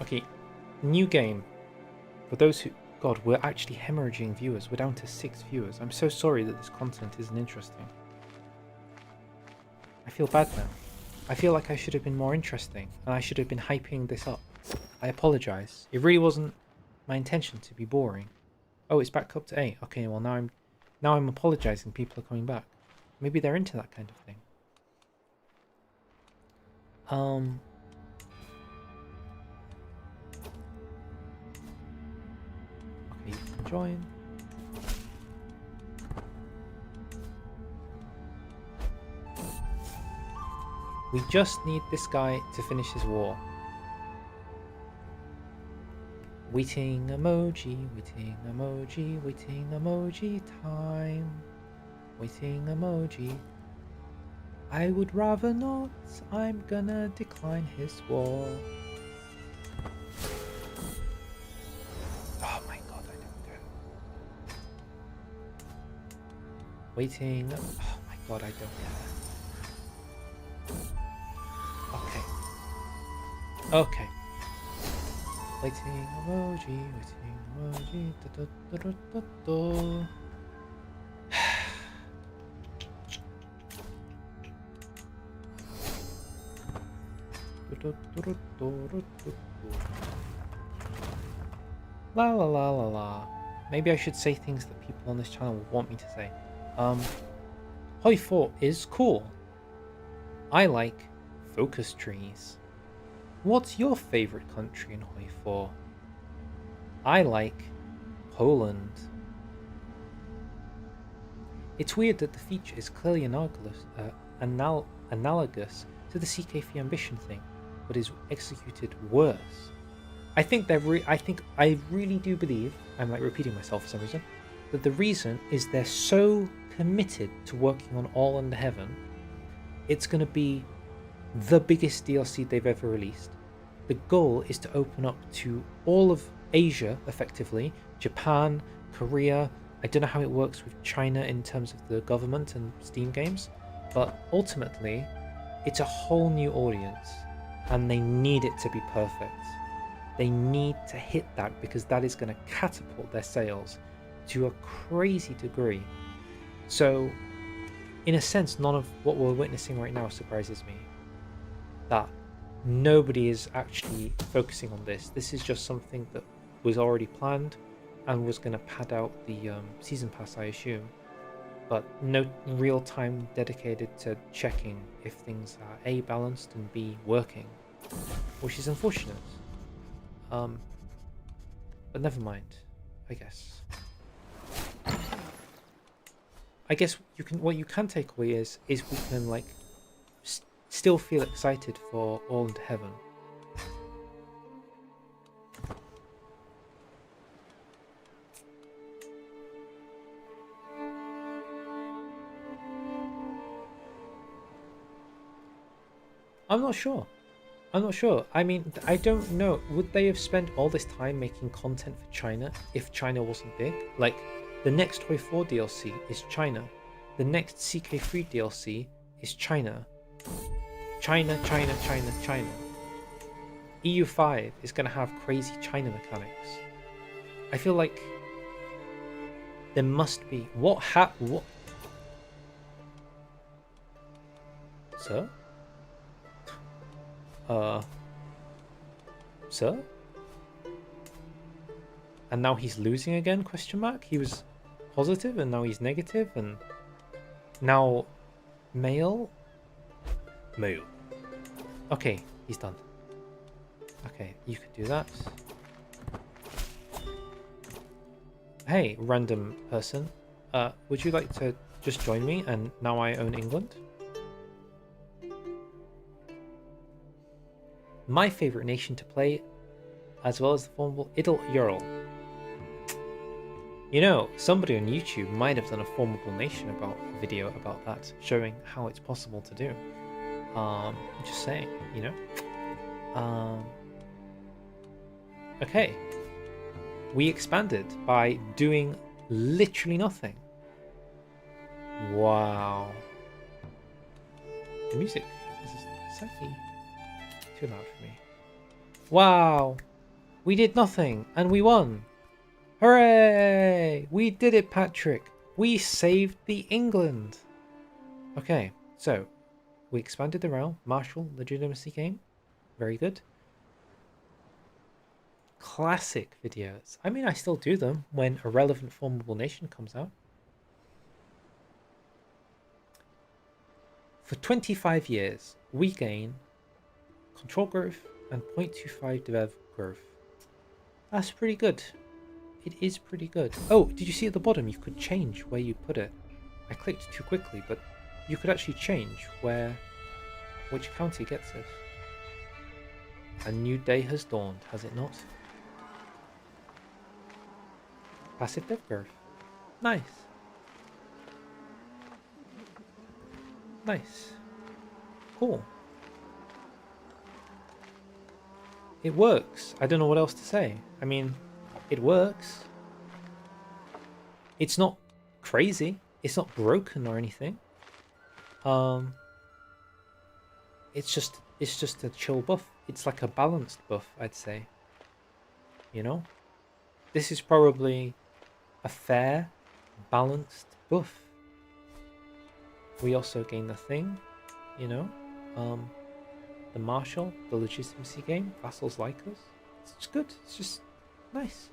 Speaker 1: Okay, new game. For those who... God, we're actually hemorrhaging viewers. We're down to 6 viewers. I'm so sorry that this content isn't interesting. I feel bad now. I feel like I should have been more interesting, and I should have been hyping this up. I apologise. It really wasn't my intention to be boring. Oh, it's back up to 8. Okay, well now I'm apologising. People are coming back. Maybe they're into that kind of thing. Okay, you can join. We just need this guy to finish his war. Waiting emoji, waiting emoji, waiting emoji time. Waiting emoji. I would rather not. I'm gonna decline his war. Oh my god, I don't care. Waiting. Oh my god, I don't care. Okay. Waiting emoji, waiting emoji. Da, da, da, da, da, da. La la la la la. Maybe I should say things that people on this channel would want me to say. Hoi 4 is cool. I like focus trees. What's your favourite country in Hoi 4? I like Poland. It's weird that the feature is clearly analogous to the CK3 ambition thing, but is executed worse. I really do believe, I'm like repeating myself for some reason, that the reason is they're so committed to working on All Under Heaven, it's going to be the biggest DLC they've ever released. The goal is to open up to all of Asia, effectively, Japan, Korea. I don't know how it works with China in terms of the government and Steam games, but ultimately, it's a whole new audience, and they need it to be perfect. They need to hit that because that is going to catapult their sales to a crazy degree. So, in a sense, none of what we're witnessing right now surprises me. That nobody is actually focusing on this. This is just something that was already planned and was going to pad out the season pass, I assume. But no real time dedicated to checking if things are A, balanced, and B, working, which is unfortunate. But never mind, I guess. What you can take away is we can like still feel excited for All Into Heaven. I'm not sure. I mean, I don't know. Would they have spent all this time making content for China if China wasn't big? Like, the next Toy 4 DLC is China. The next CK3 DLC is China. China. EU5 is going to have crazy China mechanics. I feel like there must be... Sir? Sir? And now he's losing again, question mark? He was positive and now he's negative and now male? Male. Okay, he's done. Okay, you could do that. Hey, random person. Would you like to just join me and now I own England? My favourite nation to play, as well as the formidable Idle Ural. You know, somebody on YouTube might have done a formidable nation video about that, showing how it's possible to do. Just saying, you know. Okay. We expanded by doing literally nothing. Wow. The music is slightly too loud for me. Wow. We did nothing and we won. Hooray! We did it, Patrick. We saved the England. Okay, so we expanded the realm. Martial legitimacy game. Very good. Classic videos. I mean, I still do them when a relevant formidable nation comes out. For 25 years, we gain control growth and 0.25 dev growth. That's pretty good. It is pretty good. Oh, did you see at the bottom you could change where you put it? I clicked too quickly, but you could actually change which county gets it. A new day has dawned, has it not? Passive dev growth. Nice. Nice. Cool. It works. I don't know what else to say. I mean, it works. It's not crazy. It's not broken or anything. It's just a chill buff. It's like a balanced buff, I'd say. You know? This is probably a fair, balanced buff. We also gain the thing, you know? The martial, the legitimacy game, vassals like us. It's good. It's just nice.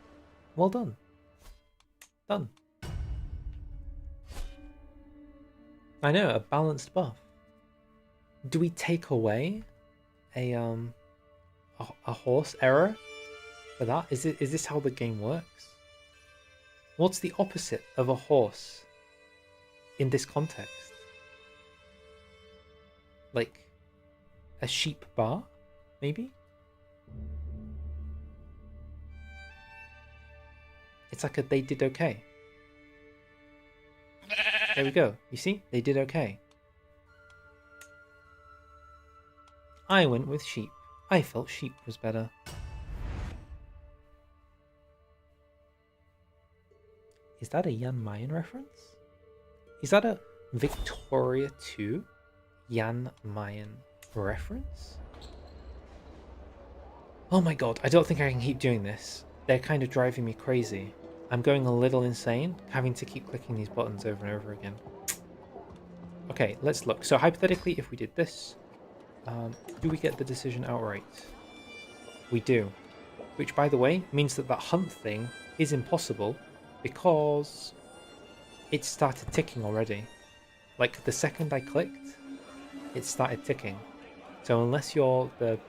Speaker 1: Well done. Done. I know, a balanced buff. Do we take away a horse error for that? Is this how the game works? What's the opposite of a horse in this context? Like a sheep bar, maybe? It's like they did okay. There we go. You see? They did okay. I went with sheep. I felt sheep was better. Is that a Jan Mayen reference? Is that a Victoria 2 Jan Mayen reference? Oh my god, I don't think I can keep doing this. They're kind of driving me crazy. I'm going a little insane, having to keep clicking these buttons over and over again. Okay, let's look. So hypothetically, if we did this, do we get the decision outright? We do. Which, by the way, means that that hunt thing is impossible because it started ticking already. Like, the second I clicked, it started ticking. So unless you're the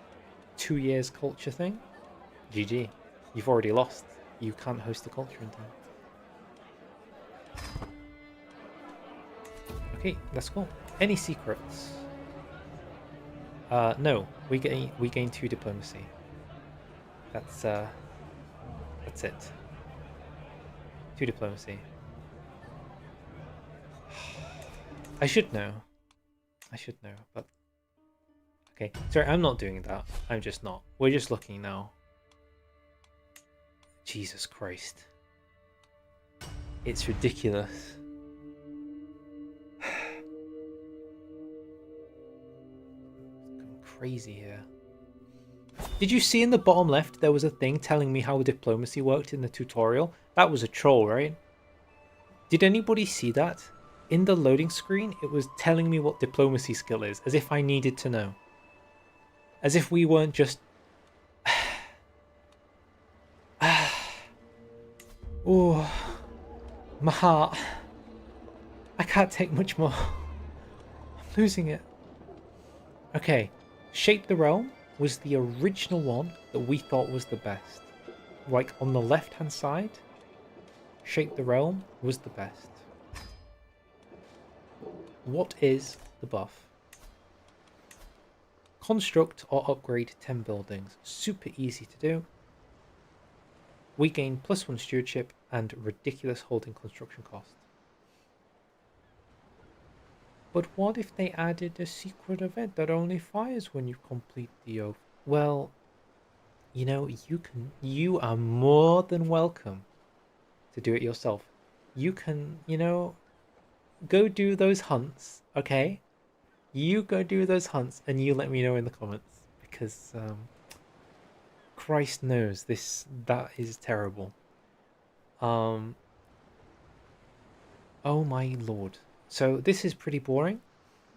Speaker 1: 2 years culture thing, GG. You've already lost. You can't host the culture in time. Okay, that's cool. Any secrets? No. We gain 2 diplomacy. That's it. 2 diplomacy. I should know. But okay. Sorry, I'm not doing that. I'm just not. We're just looking now. Jesus Christ. It's ridiculous. Going crazy here. Did you see in the bottom left there was a thing telling me how diplomacy worked in the tutorial? That was a troll, right? Did anybody see that? in the loading screen, it was telling me what diplomacy skill is, as if I needed to know. As if we weren't just... Oh, my heart. I can't take much more. I'm losing it. Okay, Shape the Realm was the original one that we thought was the best. Like on the left-hand side, Shape the Realm was the best. What is the buff? Construct or upgrade 10 buildings. Super easy to do. We gain +1 stewardship and ridiculous holding construction cost. But what if they added a secret event that only fires when you complete the oath? Well, you know, you are more than welcome to do it yourself. You can, you know, go do those hunts, okay? You go do those hunts and you let me know in the comments, because Christ knows that is terrible. Oh my lord. So this is pretty boring,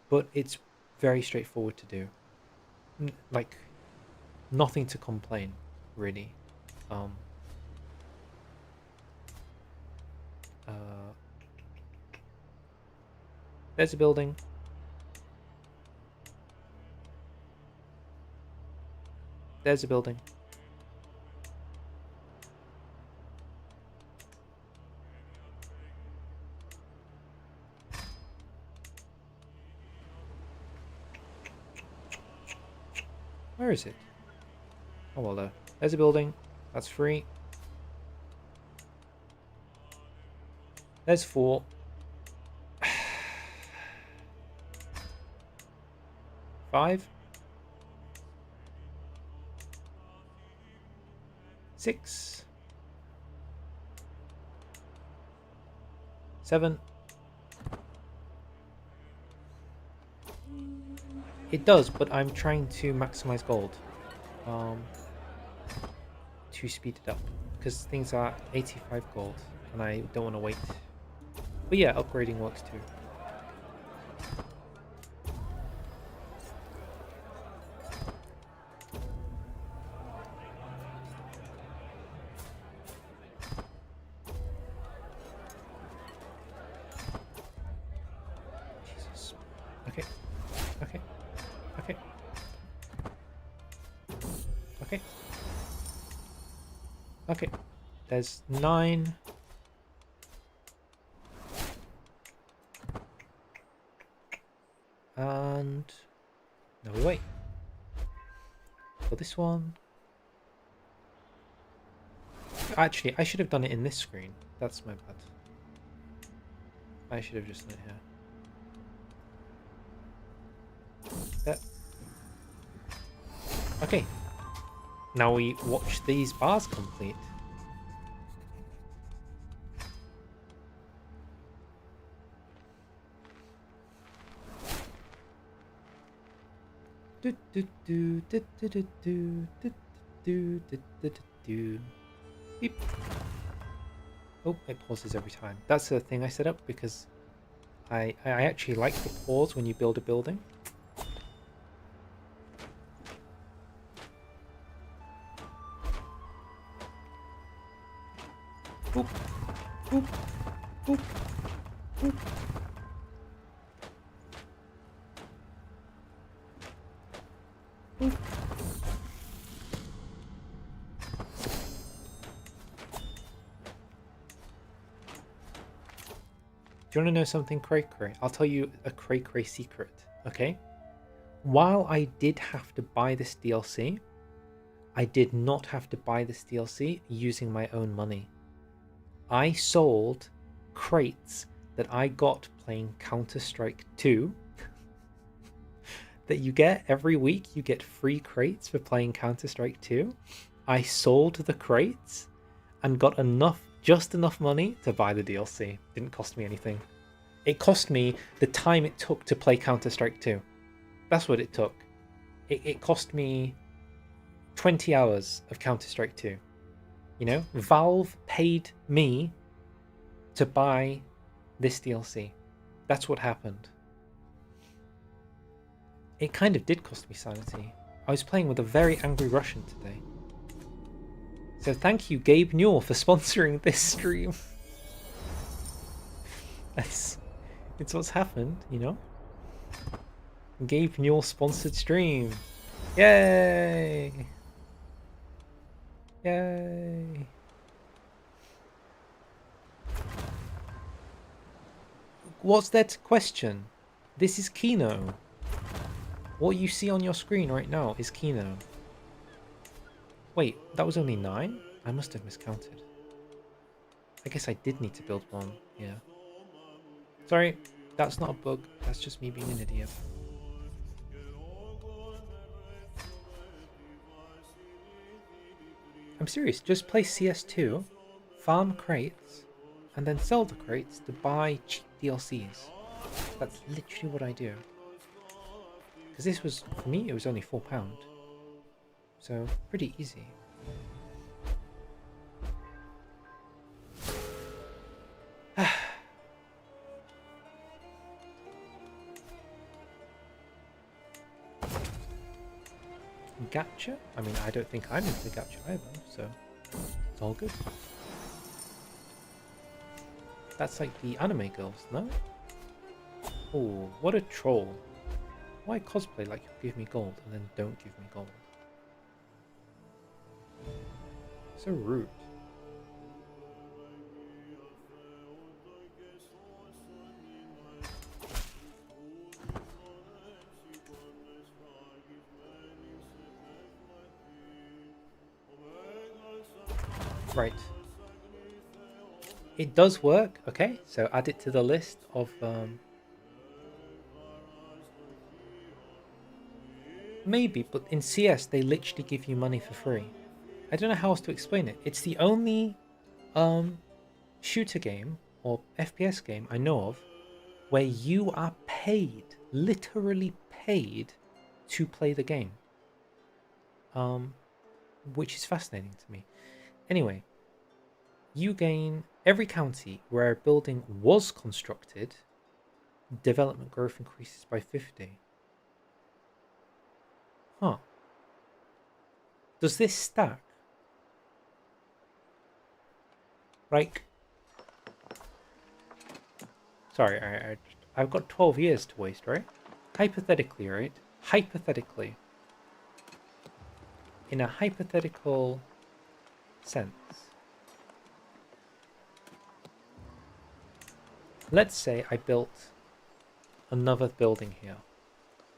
Speaker 1: but it's very straightforward to do. Like, nothing to complain, really. Uh, there's a building. There's a building. Where is it? Oh well, there's a building. That's free. There's 4. 5. 6. 7. It does, but I'm trying to maximize gold. To speed it up, because things are 85 gold and I don't want to wait. But yeah, upgrading works too. Jesus. Okay. Okay. Okay. Okay. Okay. There's 9. And no, wait. For this one, actually, I should have done it in this screen. That's my bad. I should have just done it here. There. Okay. Now we watch these bars complete. Beep. Oh, it pauses every time. That's the thing I set up because I actually like the pause when you build a building. Boop, boop, boop, boop. Boop. Do you want to know something cray-cray? I'll tell you a cray-cray secret, okay? While I did have to buy this DLC, I did not have to buy this DLC using my own money. I sold crates that I got playing Counter-Strike 2 that you get every week. You get free crates for playing Counter-Strike 2. I sold the crates and got just enough money to buy the DLC. Didn't cost me anything. It cost me the time it took to play Counter-Strike 2. That's what it took. It cost me 20 hours of Counter-Strike 2. You know, Valve paid me to buy this DLC. That's what happened. It kind of did cost me sanity. I was playing with a very angry Russian today. So thank you, Gabe Newell, for sponsoring this stream. It's what's happened, you know? Gabe Newell sponsored stream. Yay! Yay! What's there to question? This is Kino. What you see on your screen right now is Kino. Wait, that was only 9? I must have miscounted. I guess I did need to build one, yeah. Sorry, that's not a bug, that's just me being an idiot. I'm serious, just play CS2, farm crates, and then sell the crates to buy cheap DLCs. That's literally what I do. Because this was, for me, it was only £4. So, pretty easy. Gacha? I mean, I don't think I'm into gacha either, so it's all good. That's like the anime girls, no? Oh, what a troll. Why cosplay like you give me gold and then don't give me gold? So rude. Right. It does work, okay? So add it to the list of maybe, but in CS they literally give you money for free. I don't know how else to explain it. It's the only shooter game or FPS game I know of where you are paid, literally paid, to play the game. Which is fascinating to me. Anyway, you gain every county where a building was constructed, development growth increases by 50. Huh. Does this stack? Like, sorry, I've got 12 years to waste, right? Hypothetically, right? Hypothetically. In a hypothetical sense. Let's say I built another building here.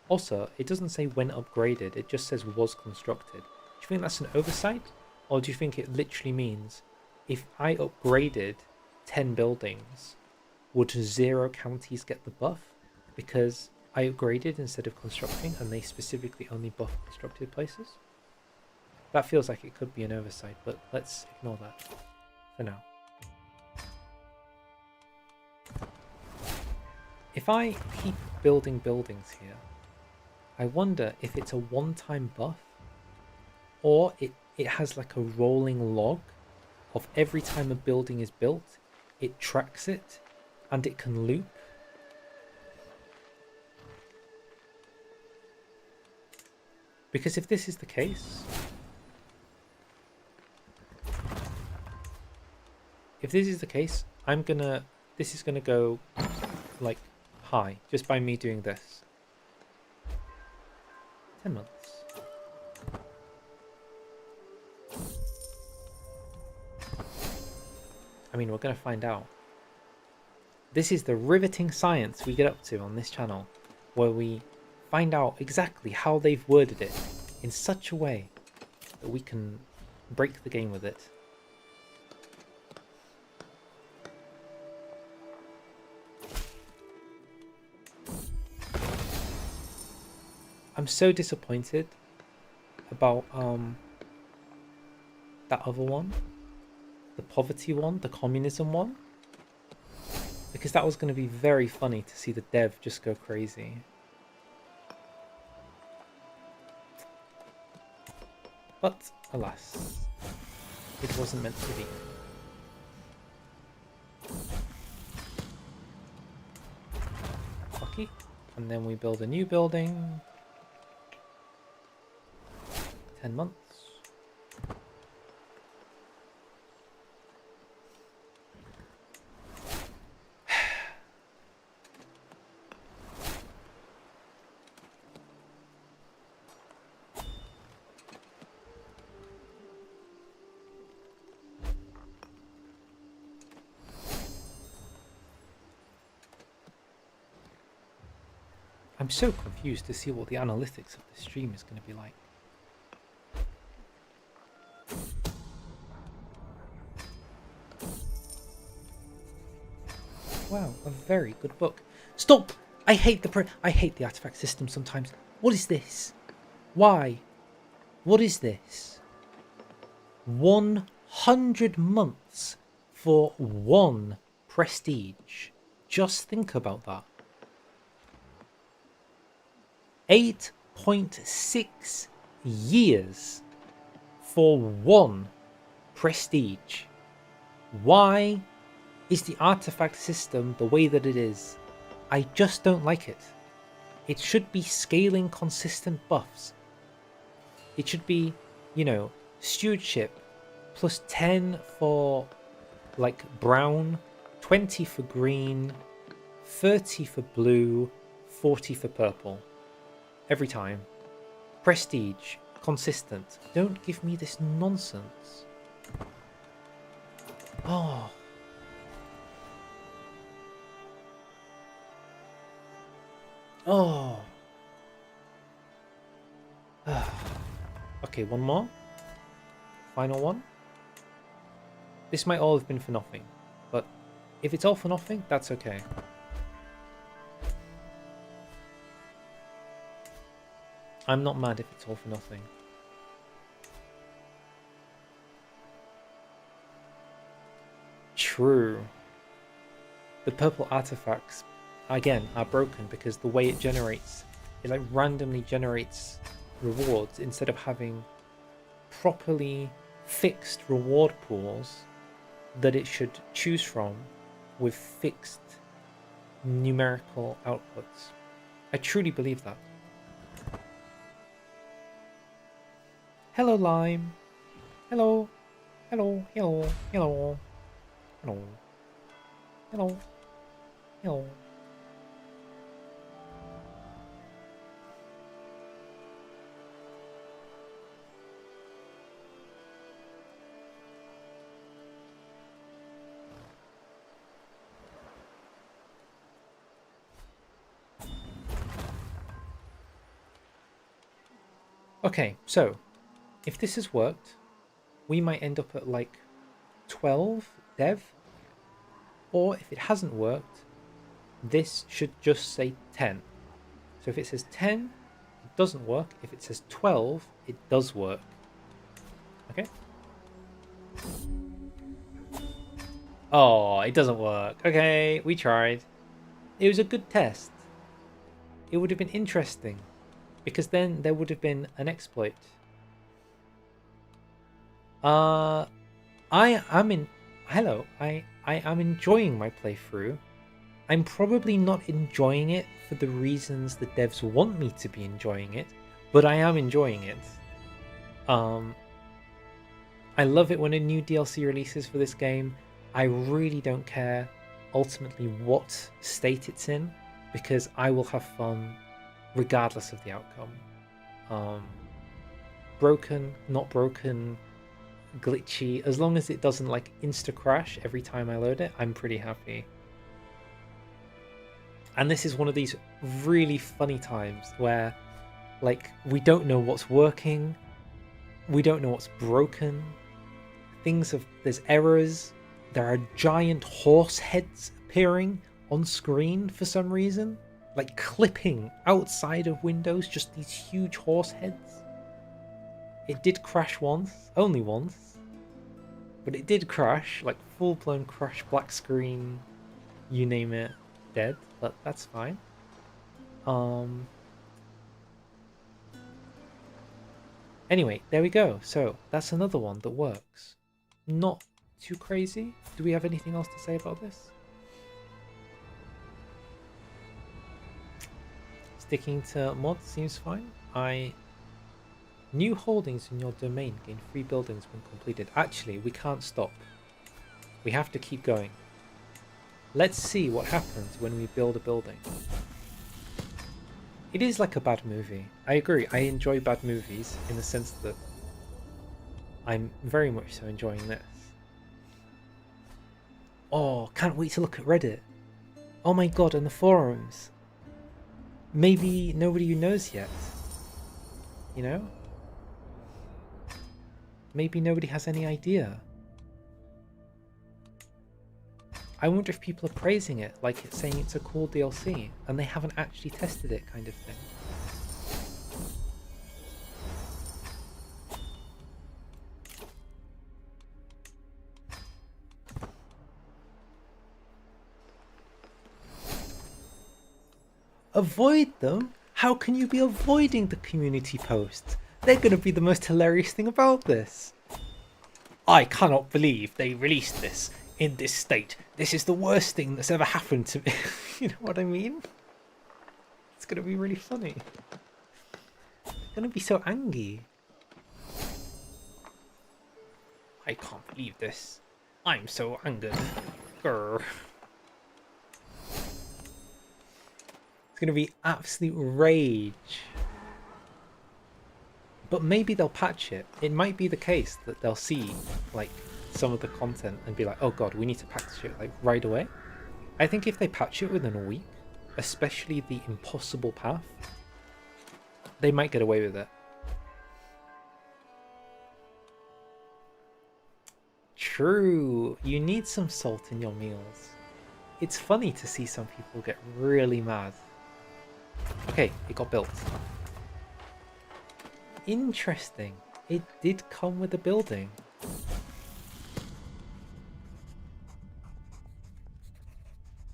Speaker 1: Also, it doesn't say when upgraded, it just says was constructed. Do you think that's an oversight? Or do you think it literally means if I upgraded 10 buildings, would 0 counties get the buff? Because I upgraded instead of constructing and they specifically only buff constructed places? That feels like it could be an oversight, but let's ignore that for now. If I keep building buildings here, I wonder if it's a one-time buff or it has like a rolling log of every time a building is built, it tracks it and it can loop. Because if this is the case, this is gonna go like high just by me doing this. 10 months. I mean, we're gonna find out. This is the riveting science we get up to on this channel, where we find out exactly how they've worded it in such a way that we can break the game with it. I'm so disappointed about that other one, the poverty one, the communism one, because that was going to be very funny to see the dev just go crazy. But alas, it wasn't meant to be. lucky. And then we build a new building. 10 months. I'm so confused to see what the analytics of the stream is going to be like. Wow, a very good book. Stop! I hate the artifact system sometimes. What is this? Why? What is this? 100 months for one prestige. Just think about that. 8.6 years for one prestige. Why is the artifact system the way that it is? I just don't like it. It should be scaling consistent buffs. It should be, you know, stewardship plus 10 for like brown, 20 for green, 30 for blue, 40 for purple. Every time. Prestige. Consistent. Don't give me this nonsense. Oh. Oh. Okay, one more. Final one. This might all have been for nothing, but if it's all for nothing, that's okay. I'm not mad if it's all for nothing. True. The purple artifacts, again, are broken because the way it generates, it like randomly generates rewards instead of having properly fixed reward pools that it should choose from with fixed numerical outputs. I truly believe that. Hello, Lime. Hello. Hello. Hello. Hello. Hello. Hello. Hello. Okay, so if this has worked, we might end up at like 12 dev, or if it hasn't worked, this should just say 10. So if it says 10, it doesn't work. If it says 12, it does work. Okay? Oh, it doesn't work. Okay, we tried. It was a good test. It would have been interesting, because then there would have been an exploit. I am enjoying my playthrough. I'm probably not enjoying it for the reasons the devs want me to be enjoying it, but I am enjoying it. I love it when a new DLC releases for this game. I really don't care ultimately what state it's in, because I will have fun regardless of the outcome. Broken, not broken, glitchy, as long as it doesn't like insta crash every time I load it, I'm pretty happy. And this is one of these really funny times where like we don't know what's working, we don't know what's broken, there's errors, there are giant horse heads appearing on screen for some reason, like clipping outside of windows, just these huge horse heads. It did crash once, only once, but it did crash, like full-blown crash, black screen, you name it, dead, but that's fine. Anyway, there we go. So that's another one that works. Not too crazy. Do we have anything else to say about this? Sticking to mods seems fine. New holdings in your domain gain free buildings when completed. Actually, we can't stop. We have to keep going. Let's see what happens when we build a building. It is like a bad movie. I agree. I enjoy bad movies in the sense that I'm very much so enjoying this. Oh, can't wait to look at Reddit. Oh my god, and the forums. Maybe nobody knows yet. You know? Maybe nobody has any idea. I wonder if people are praising it, like it's saying it's a cool DLC, and they haven't actually tested it, kind of thing. Avoid them? How can you be avoiding the community posts? They're going to be the most hilarious thing about this. I cannot believe they released this in this state. This is the worst thing that's ever happened to me. You know what I mean? It's going to be really funny. They're going to be so angry. I can't believe this. I'm so angered. Grr. It's going to be absolute rage. But maybe they'll patch it. It might be the case that they'll see like some of the content and be like, oh god, we need to patch it like right away. I think if they patch it within a week, especially the impossible path, they might get away with it. True, you need some salt in your meals. It's funny to see some people get really mad. Okay, it got built. Interesting. It did come with a building.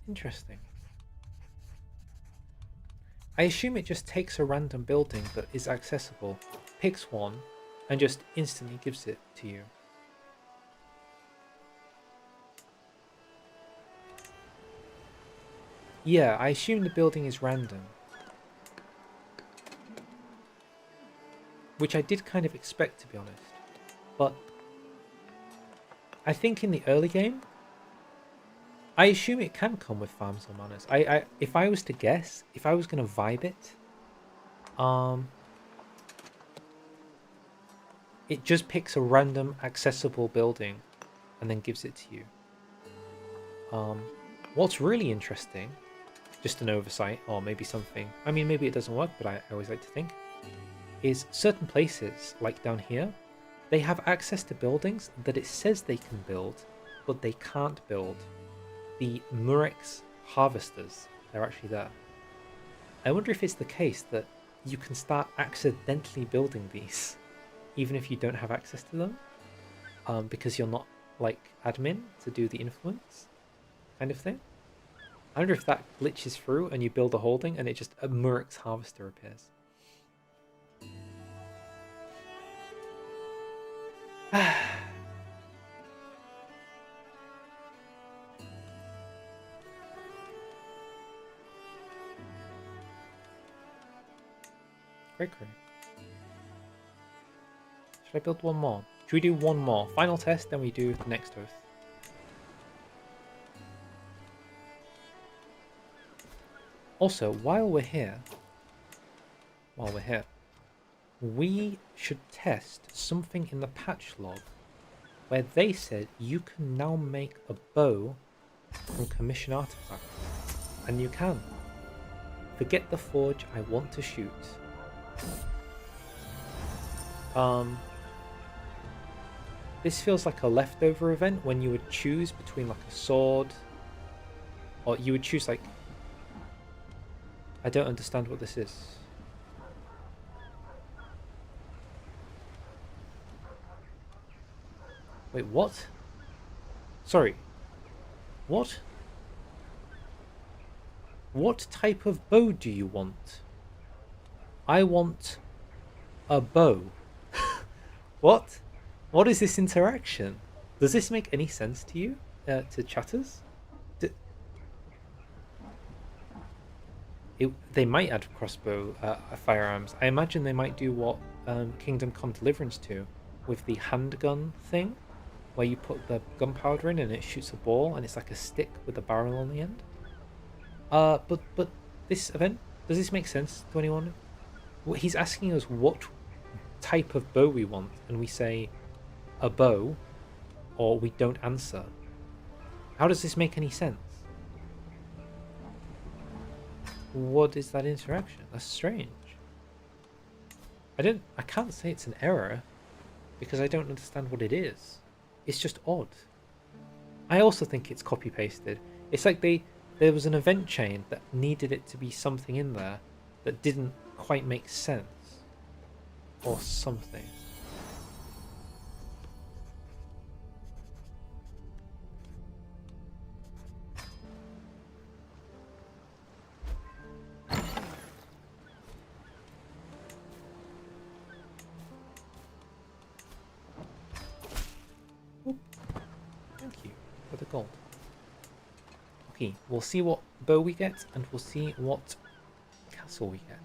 Speaker 1: Interesting. I assume it just takes a random building that is accessible, picks one, and just instantly gives it to you. Yeah, I assume the building is random. Which I did kind of expect, to be honest. But I think in the early game, I assume it can come with farms or manors. If I was to guess, if I was going to vibe it, it just picks a random accessible building and then gives it to you. What's really interesting, just an oversight or maybe something, I mean maybe it doesn't work, but I always like to think, is certain places, like down here, they have access to buildings that it says they can build, but they can't build. The Murex harvesters, they're actually there. I wonder if it's the case that you can start accidentally building these, even if you don't have access to them, because you're not like admin to do the influence kind of thing. I wonder if that glitches through and you build a holding and it just a Murex harvester appears. Great. Should I build one more? Should we do one more? Final test, then we do the next oath. Also, while we're here, we should test something in the patch log where they said you can now make a bow from commission artifacts. And you can. Forget the forge, I want to shoot. This feels like a leftover event when you would choose between like a sword, or you would choose like, I don't understand what this is. Wait, what? Sorry. What? What type of bow do you want? I want a bow. What? What is this interaction? Does this make any sense to you, to chatters? They might add crossbow firearms. I imagine they might do what Kingdom Come Deliverance 2 with the handgun thing, where you put the gunpowder in and it shoots a ball and it's like a stick with a barrel on the end. But this event, does this make sense to anyone? Well, he's asking us what type of bow we want, and we say a bow, or we don't answer. How does this make any sense? What is that interaction? That's strange. I can't say it's an error because I don't understand what it is. It's just odd. I also think it's copy pasted. It's like there was an event chain that needed it to be something in there that didn't quite make sense or something. Thank you for the gold. Okay, we'll see what bow we get, and we'll see what castle we get.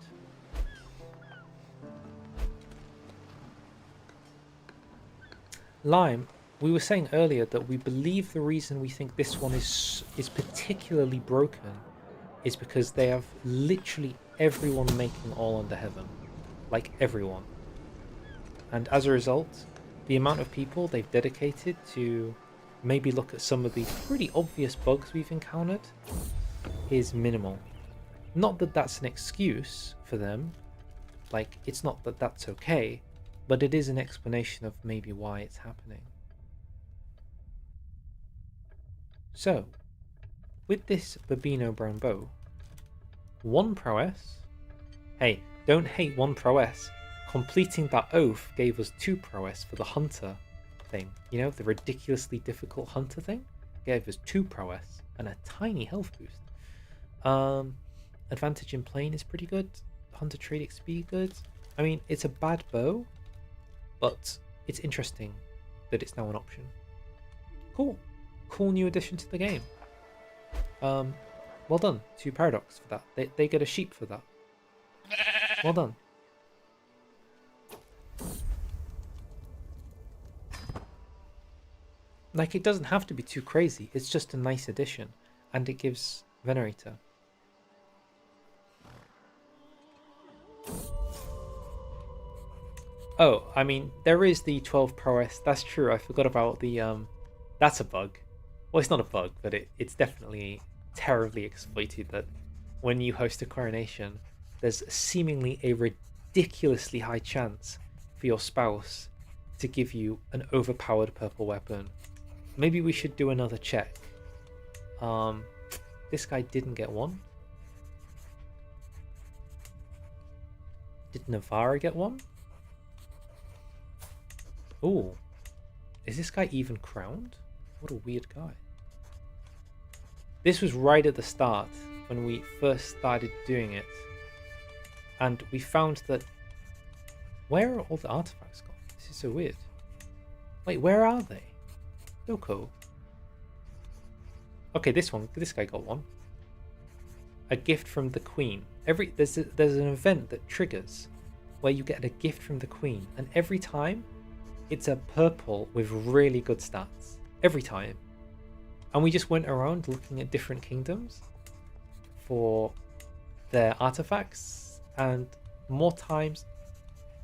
Speaker 1: Lime, we were saying earlier that we believe the reason we think this one is particularly broken is because they have literally everyone making All Under Heaven. Like everyone. And as a result, the amount of people they've dedicated to maybe look at some of the pretty obvious bugs we've encountered is minimal. Not that that's an excuse for them, like it's not that that's okay, but it is an explanation of maybe why it's happening. So, with this Babino Brown bow, 1 prowess. Hey, don't hate 1 prowess. Completing that oath gave us 2 prowess for the hunter thing. You know, the ridiculously difficult hunter thing gave us 2 prowess and a tiny health boost. Advantage in plane is pretty good. Hunter trait XP good. I mean, it's a bad bow, but it's interesting that it's now an option. Cool. Cool new addition to the game. Well done to Paradox for that. They get a sheep for that. Well done. Like, it doesn't have to be too crazy. It's just a nice addition. And it gives Venerator. Oh, I mean, there is the 12 prowess. That's true. I forgot about the... That's a bug. Well, it's not a bug, but it's definitely terribly exploited that when you host a coronation, there's seemingly a ridiculously high chance for your spouse to give you an overpowered purple weapon. Maybe we should do another check. This guy didn't get one. Did Navarra get one? Ooh. Is this guy even crowned? What a weird guy. This was right at the start when we first started doing it. And we found that... Where are all the artifacts gone? This is so weird. Wait, where are they? Yoko. Okay, this guy got one. A gift from the Queen. There's an event that triggers where you get a gift from the Queen, and every time it's a purple with really good stats. Every time. And we just went around looking at different kingdoms for their artifacts, and more times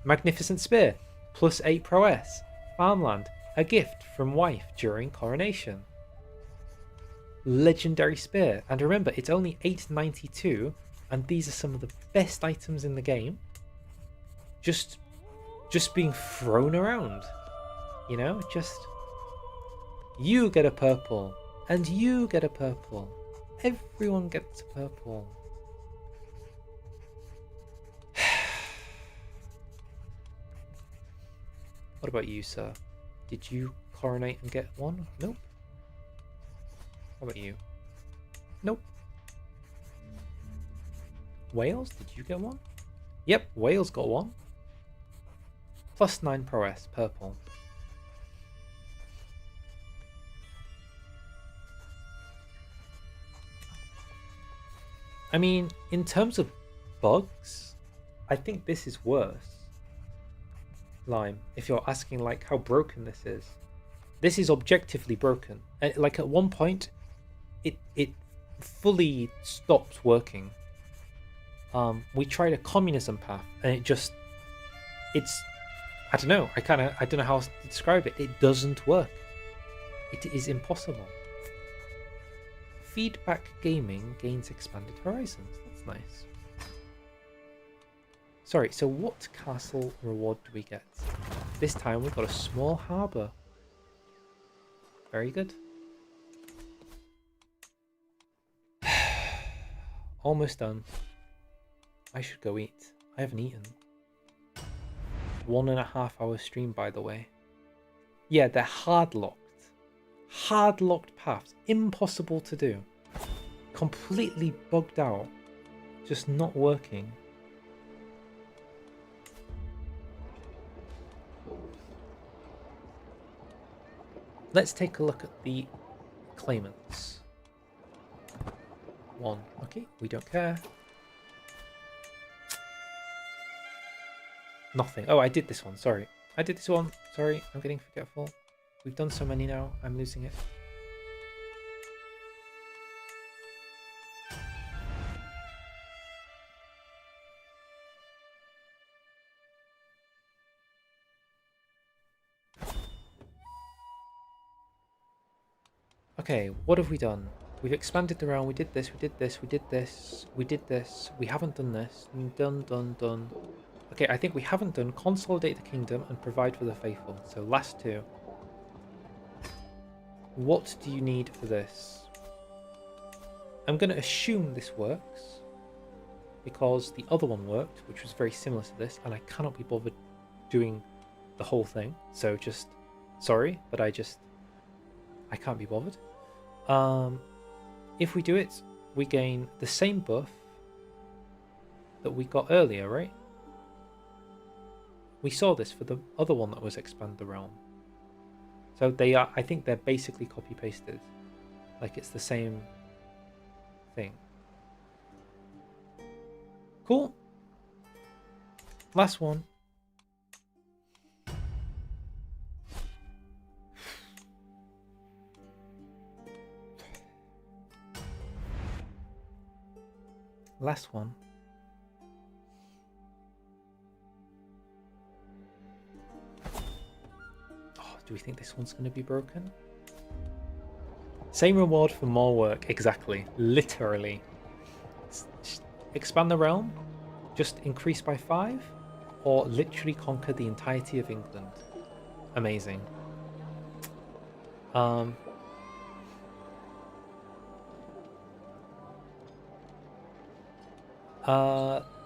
Speaker 1: Magnificent Spear, +8 prowess, farmland, a gift from wife during coronation, legendary spear, and remember it's only 892, and these are some of the best items in the game, just being thrown around, you know, just you get a purple and you get a purple, everyone gets a purple. What about you, sir? Did you coronate and get one? Nope. How about you? Nope. Wales, did you get one? Yep, Wales got one. +9 prowess, purple. I mean, in terms of bugs, I think this is worse. Lime, if you're asking like how broken this is objectively broken. Like at one point, it fully stopped working. We tried a communism path, and it's I don't know. I don't know how else to describe it. It doesn't work. It is impossible. Feedback gaming gains expanded horizons. That's nice. Sorry, so what castle reward do we get? This time we've got a small harbour. Very good. Almost done. I should go eat. I haven't eaten. 1.5 hour stream, by the way. Yeah, they're hard locked. Hard locked paths. Impossible to do. Completely bugged out. Just not working. Let's take a look at the claimants. 1. Okay, we don't care. Nothing. Oh, I did this one. Sorry. I did this one. Sorry, I'm getting forgetful. We've done so many now. I'm losing it. Okay, what have we done? We've expanded the realm. We did this. We did this. We did this. We did this. We haven't done this. Done. Okay, I think we haven't done consolidate the kingdom and provide for the faithful. So last two. What do you need for this? I'm going to assume this works because the other one worked, which was very similar to this, and I cannot be bothered doing the whole thing. So just sorry, but I can't be bothered. If we do it, we gain the same buff that we got earlier, right? We saw this for the other one that was expand the realm. So they are, I think they're basically copy pasted. Like it's the same thing. Cool. Last one. Last one. Oh, do we think this one's going to be broken? Same reward for more work. Exactly. Literally. Expand the realm. Just increase by 5. Or literally conquer the entirety of England. Amazing.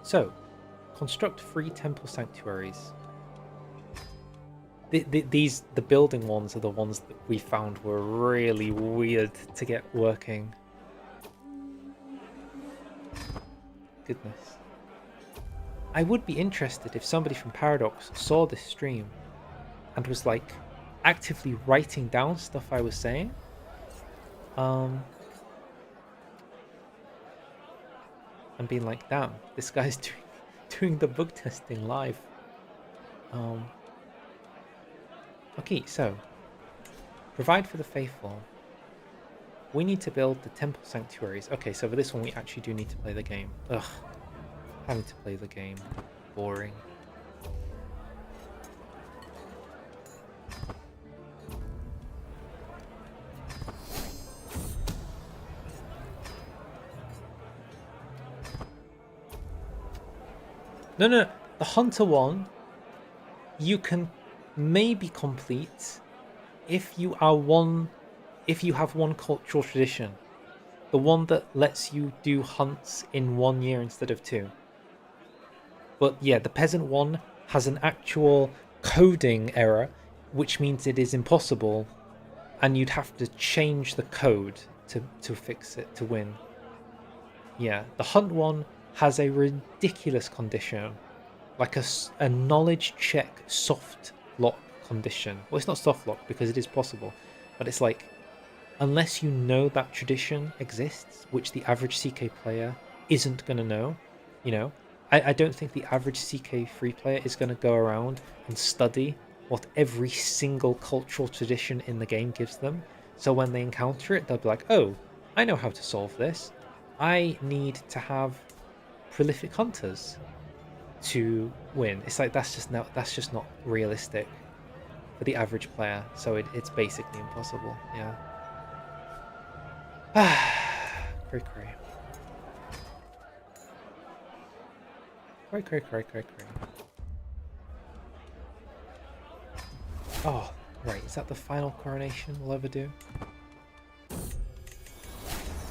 Speaker 1: So, construct 3 temple sanctuaries. The building ones are the ones that we found were really weird to get working. Goodness. I would be interested if somebody from Paradox saw this stream and was like actively writing down stuff I was saying. And being like, damn, this guy's doing the bug testing live. Okay, so provide for the faithful. We need to build the temple sanctuaries. Okay, so for this one we actually do need to play the game. Ugh, having to play the game. Boring. No. The Hunter one, you can maybe complete if you have one cultural tradition. The one that lets you do hunts in 1 year instead of 2. But yeah, the peasant one has an actual coding error, which means it is impossible, and you'd have to change the code to fix it to win. Yeah, the hunt one has a ridiculous condition, like a knowledge check soft lock condition. Well, it's not soft lock because it is possible, but it's like, unless you know that tradition exists, which the average CK player isn't going to know. You know, I don't think the average CK3 player is going to go around and study what every single cultural tradition in the game gives them. So when they encounter it, they'll be like, oh, I know how to solve this. I need to have prolific hunters to win. It's like that's just not realistic for the average player. So it's basically impossible. Yeah. Cray cray. Cray cray cray cray cray. Oh, right. Is that the final coronation we'll ever do?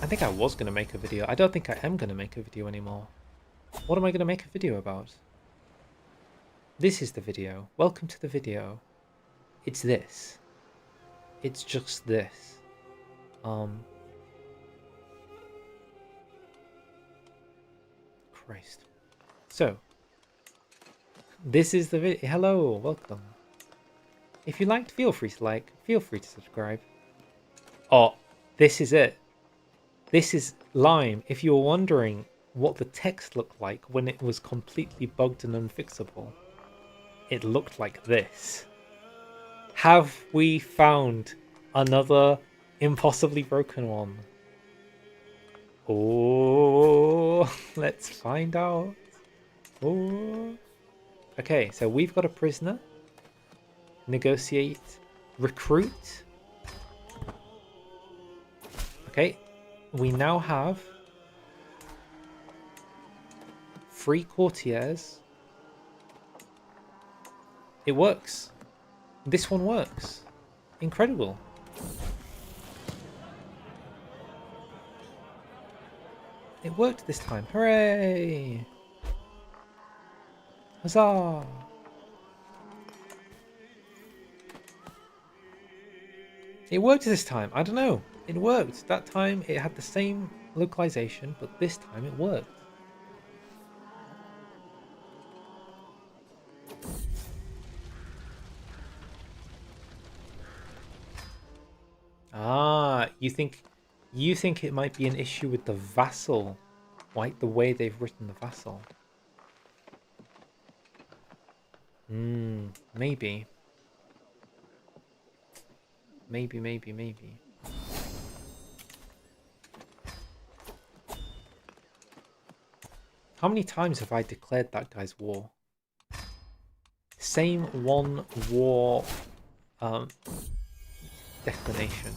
Speaker 1: I think I was going to make a video. I don't think I am going to make a video anymore. What am I going to make a video about? This is the video. Welcome to the video. It's this. It's just this. Christ. So, this is the video. Hello, welcome. If you liked, feel free to like, feel free to subscribe. Oh, this is it. This is Lime. If you were wondering what the text looked like when it was completely bugged and unfixable, it looked like this. Have we found another impossibly broken one? Oh, let's find out. Oh. Okay, so we've got a prisoner. Negotiate. Recruit. Okay, we now have 3 courtiers. It works. This one works. Incredible. It worked this time. Hooray! Huzzah! It worked this time. I don't know. It worked. That time it had the same localization, but this time it worked. Ah, you think it might be an issue with the vassal, like the way they've written the vassal. Maybe. Maybe. How many times have I declared that guy's war? Same one war declination.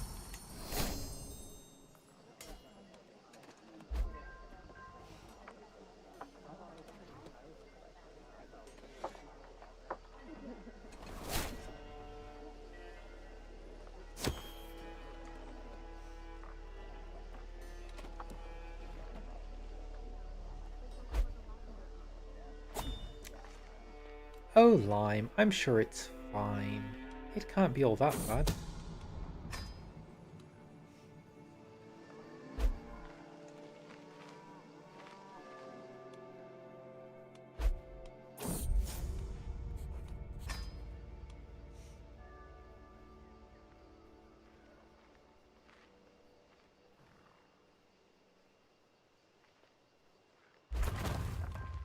Speaker 1: Oh, Lime, I'm sure it's fine. It can't be all that bad.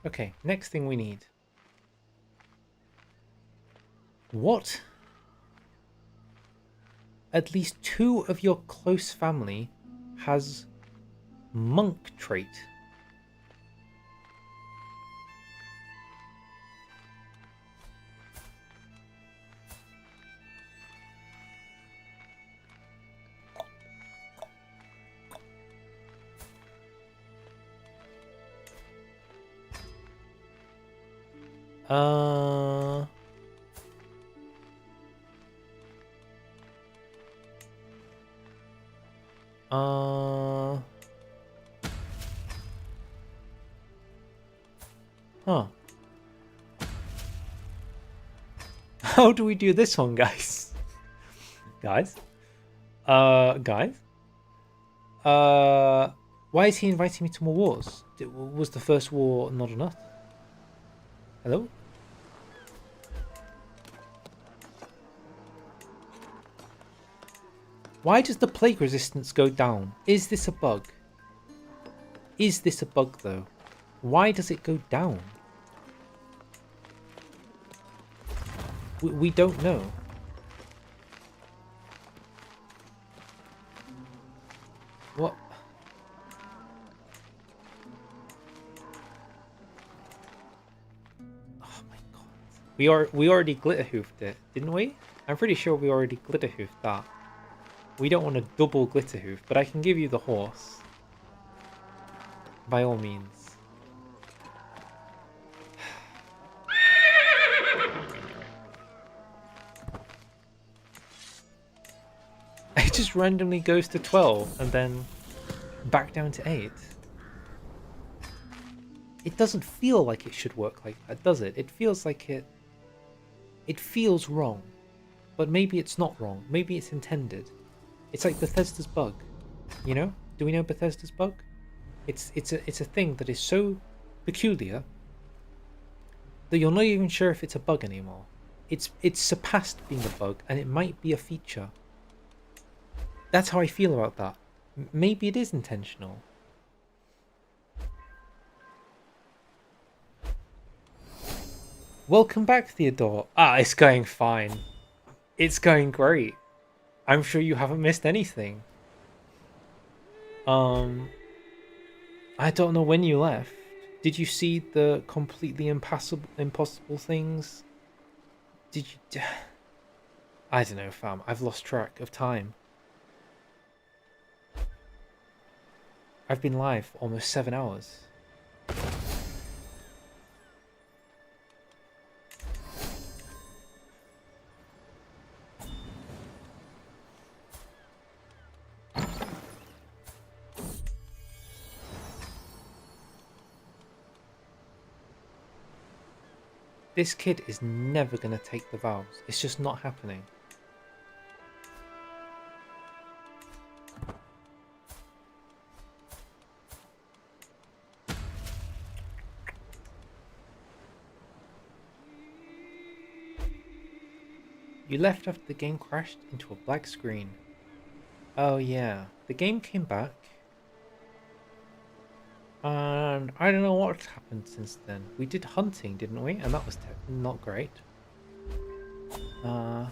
Speaker 1: Okay, next thing we need. What? At least 2 of your close family has monk trait. Huh. How do we do this one, guys? Guys? Guys? Why is he inviting me to more wars? Was the first war not enough? Hello? Why does the plague resistance go down? Is this a bug? Is this a bug though? Why does it go down? We don't know. What? Oh my god. We already glitter hoofed it, didn't we? I'm pretty sure we already glitter hoofed that. We don't want a double glitter hoof, but I can give you the horse. By all means. It just randomly goes to 12 and then back down to 8. It doesn't feel like it should work like that, does it? It feels like it feels wrong. But maybe it's not wrong. Maybe it's intended. It's like Bethesda's bug. You know? Do we know Bethesda's bug? It's a thing that is so peculiar that you're not even sure if it's a bug anymore. It's surpassed being a bug, and it might be a feature. That's how I feel about that. Maybe it is intentional. Welcome back, Theodore. Ah, it's going fine. It's going great. I'm sure you haven't missed anything. I don't know when you left. Did you see the completely impossible things? Did you... I don't know, fam. I've lost track of time. I've been live for almost 7 hours. This kid is never going to take the vows. It's just not happening. You left after the game crashed into a black screen. Oh yeah, the game came back. And I don't know what's happened since then. We did hunting, didn't we? And that was not great. I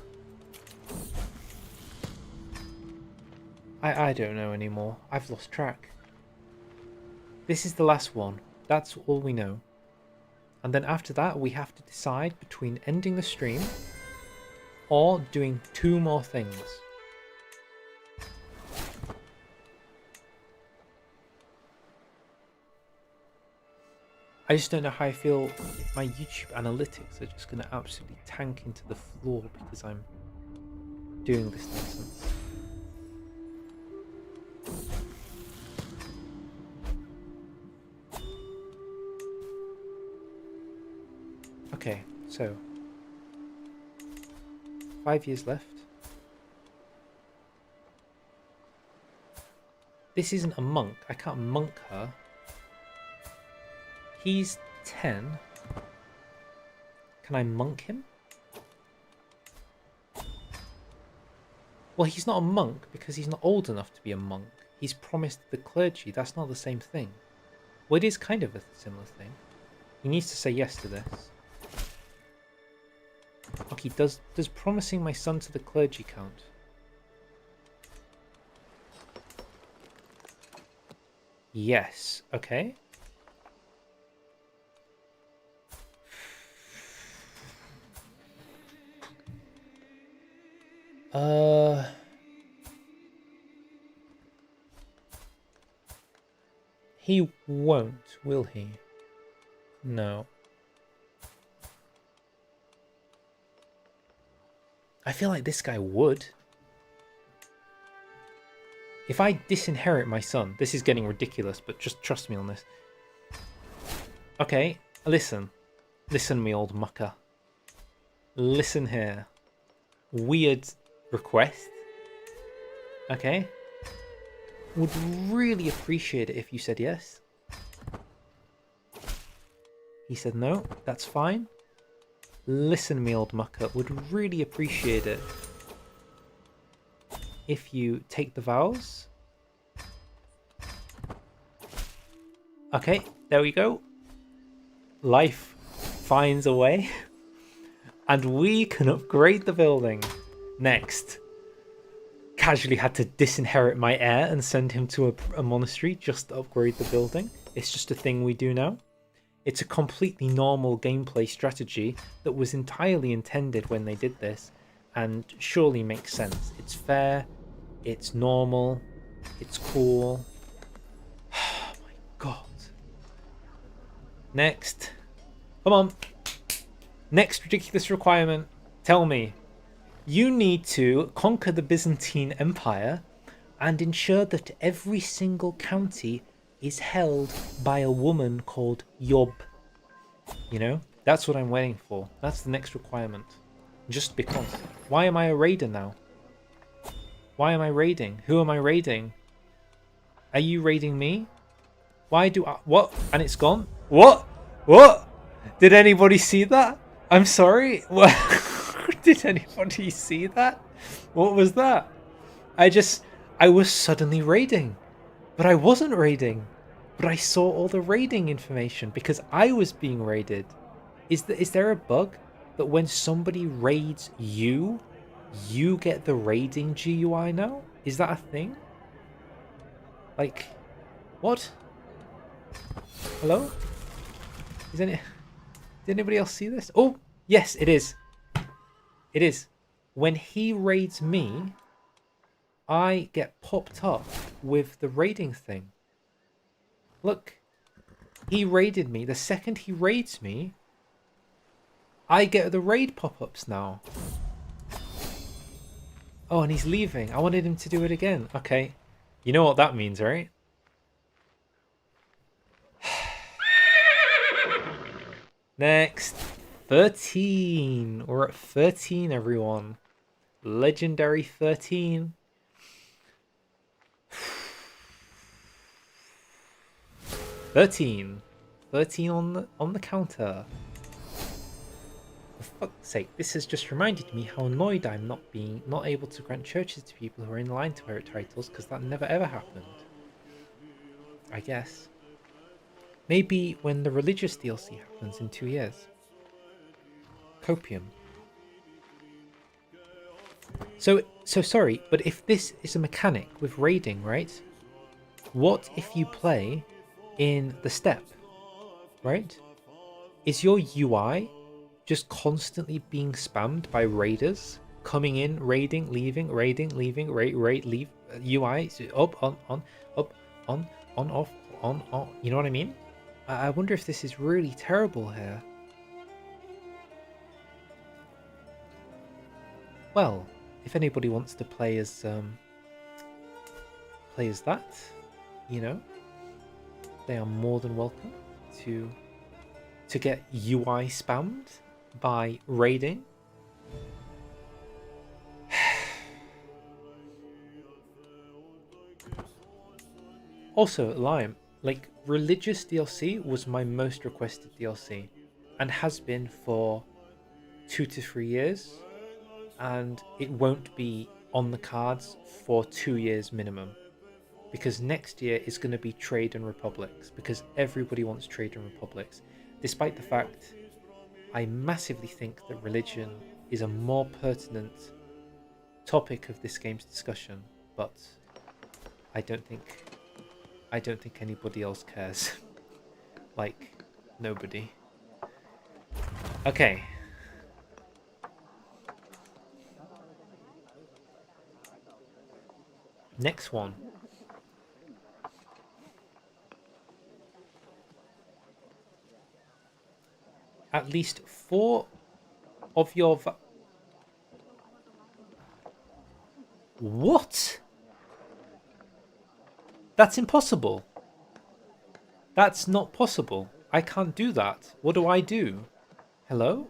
Speaker 1: don't know anymore. I've lost track. This is the last one. That's all we know. And then after that, we have to decide between ending the stream or doing 2 more things. I just don't know how I feel if my YouTube analytics are just going to absolutely tank into the floor because I'm doing this nonsense. Okay, so 5 years left. This isn't a monk. I can't monk her. He's 10. Can I monk him? Well, he's not a monk because he's not old enough to be a monk. He's promised the clergy. That's not the same thing. Well, it is kind of a similar thing. He needs to say yes to this. Okay, does promising my son to the clergy count? Yes. Okay. He won't, will he? No. I feel like this guy would. If I disinherit my son, this is getting ridiculous, but just trust me on this. Okay, listen. Listen, me old mucker. Listen here. Weird request. Okay. Would really appreciate it if you said yes. He said no, that's fine. Listen, me old mucker, would really appreciate it if you take the vows Okay, there we go. Life finds a way. And we can upgrade the building. Next. Casually had to disinherit my heir and send him to a monastery just to upgrade the building. It's just a thing we do now. It's a completely normal gameplay strategy that was entirely intended when they did this, and surely makes sense. It's fair, it's normal, it's cool. Oh my god. Next. Come on. Next ridiculous requirement. Tell me. You need to conquer the Byzantine Empire and ensure that every single county is held by a woman called Yob. You know? That's what I'm waiting for. That's the next requirement. Just because. Why am I a raider now? Why am I raiding? Who am I raiding? Are you raiding me? Why do I... What? And it's gone? What? What? Did anybody see that? I'm sorry? What? Did anybody see that? What was that? I was suddenly raiding. But I wasn't raiding. But I saw all the raiding information because I was being raided. Is there a bug that when somebody raids you, you get the raiding GUI now? Is that a thing? Like, what? Hello? Did anybody else see this? Oh, yes, it is. It is. When he raids me, I get popped up with the raiding thing. Look, he raided me. The second he raids me, I get the raid pop-ups now. Oh, and he's leaving. I wanted him to do it again. Okay. You know what that means, right? Next. 13. We're at 13, everyone. Legendary 13. 13 on the counter. For fuck's sake, this has just reminded me how annoyed I'm not able to grant churches to people who are in line to inherit titles, because that never ever happened. I guess. Maybe when the religious DLC happens in 2 years. Copium. So sorry, but if this is a mechanic with raiding, right? What if you play in the steppe, right? Is your UI just constantly being spammed by raiders coming in, raiding, leaving, raid, leave, UI up, on, up, on, off, on, you know what I mean? I wonder if this is really terrible here. Well, if anybody wants to play as that, you know, they are more than welcome to get UI spammed by raiding. Also, Lime, like, religious DLC was my most requested DLC and has been for 2 to 3 years, and it won't be on the cards for 2 years minimum, because next year is going to be Trade and Republics, because everybody wants Trade and Republics, despite the fact I massively think that religion is a more pertinent topic of this game's discussion, but I don't think anybody else cares. Like, nobody. Okay. Next one. At least 4 of your... What? That's impossible. That's not possible. I can't do that. What do I do? Hello?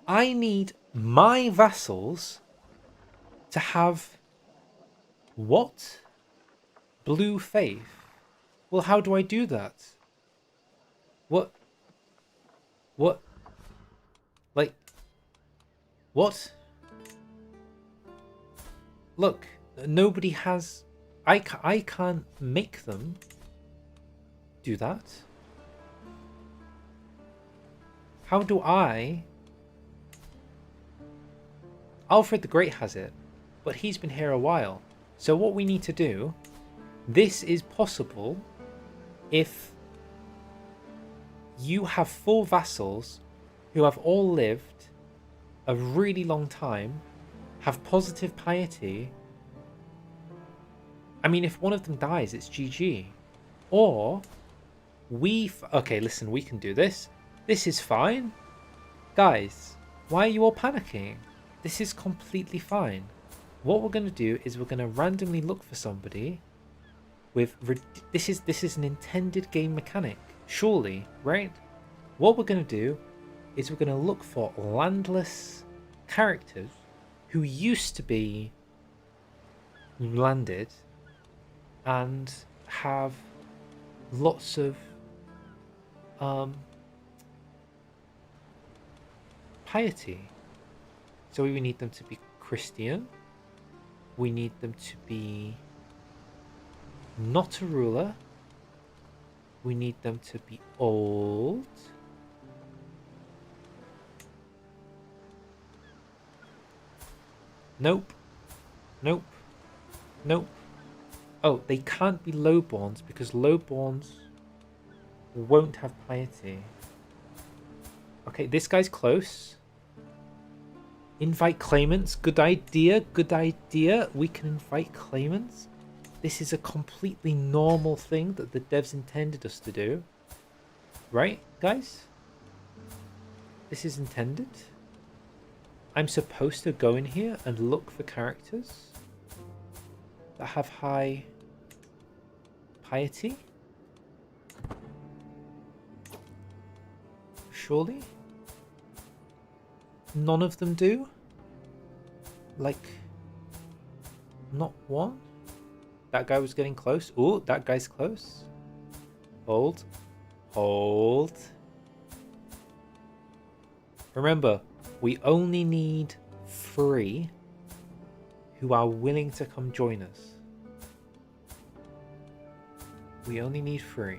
Speaker 1: I need my vassals to have... What? Blue faith? Well, how do I do that? What? What? Like... What? Look, nobody has... I can't make them do that? How do I... Alfred the Great has it, but he's been here a while. So what we need to do... This is possible if you have 4 vassals who have all lived a really long time, have positive piety. I mean, if one of them dies, it's GG. Or okay, listen, we can do this. This is fine. Guys, why are you all panicking? This is completely fine. What we're going to do is we're going to randomly look for somebody with... This is an intended game mechanic, surely, right? What we're going to do is we're going to look for landless characters who used to be landed and have lots of piety. So we need them to be Christian. We need them to be not a ruler. We need them to be old. Nope. Nope. Nope. Oh, they can't be lowborns because lowborns won't have piety. Okay, this guy's close. Invite claimants. Good idea. Good idea. We can invite claimants. This is a completely normal thing that the devs intended us to do. Right, guys? This is intended. I'm supposed to go in here and look for characters that have high piety. Surely? None of them do? Like, not one? That guy was getting close. Oh, that guy's close. Hold. Hold. Remember, we only need 3 who are willing to come join us. We only need 3.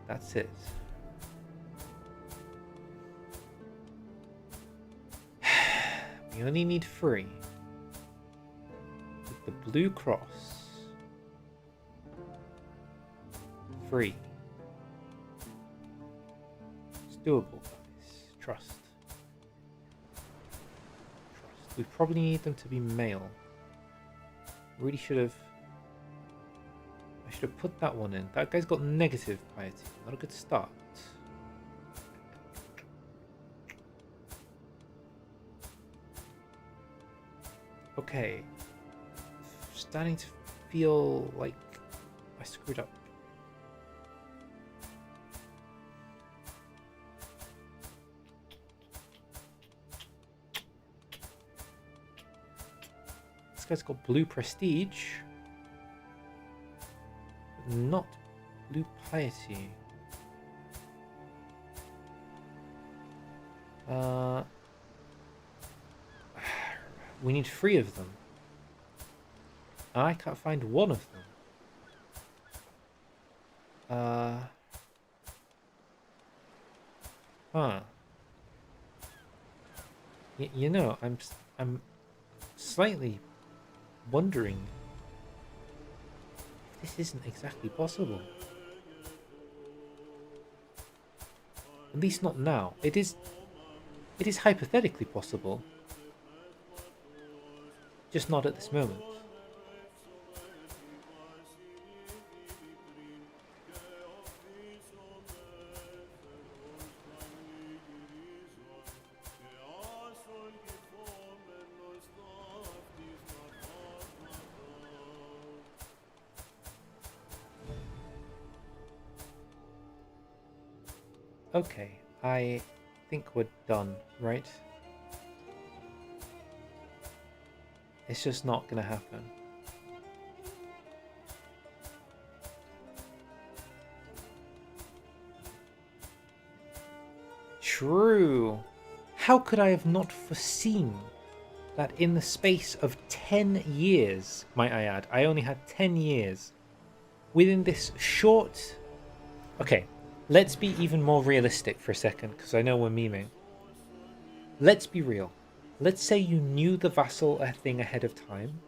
Speaker 1: That's it. We only need 3. With the blue cross. 3. It's doable, guys. Trust. We probably need them to be male. Really should have... I should have put that one in. That guy's got negative piety. Not a good start. Okay. Starting to feel like I screwed up. This guy's got blue prestige. Not blue piety. We need 3 of them. And I can't find one of them. Huh. You know, I'm slightly wondering if this isn't exactly possible. At least not now. It is hypothetically possible. Just not at this moment. Okay, I think we're done, right? It's just not gonna happen. True. How could I have not foreseen that in the space of 10 years, might I add, I only had 10 years, within this short... Okay, let's be even more realistic for a second, because I know we're memeing. Let's be real. Let's say you knew the vassal thing ahead of time.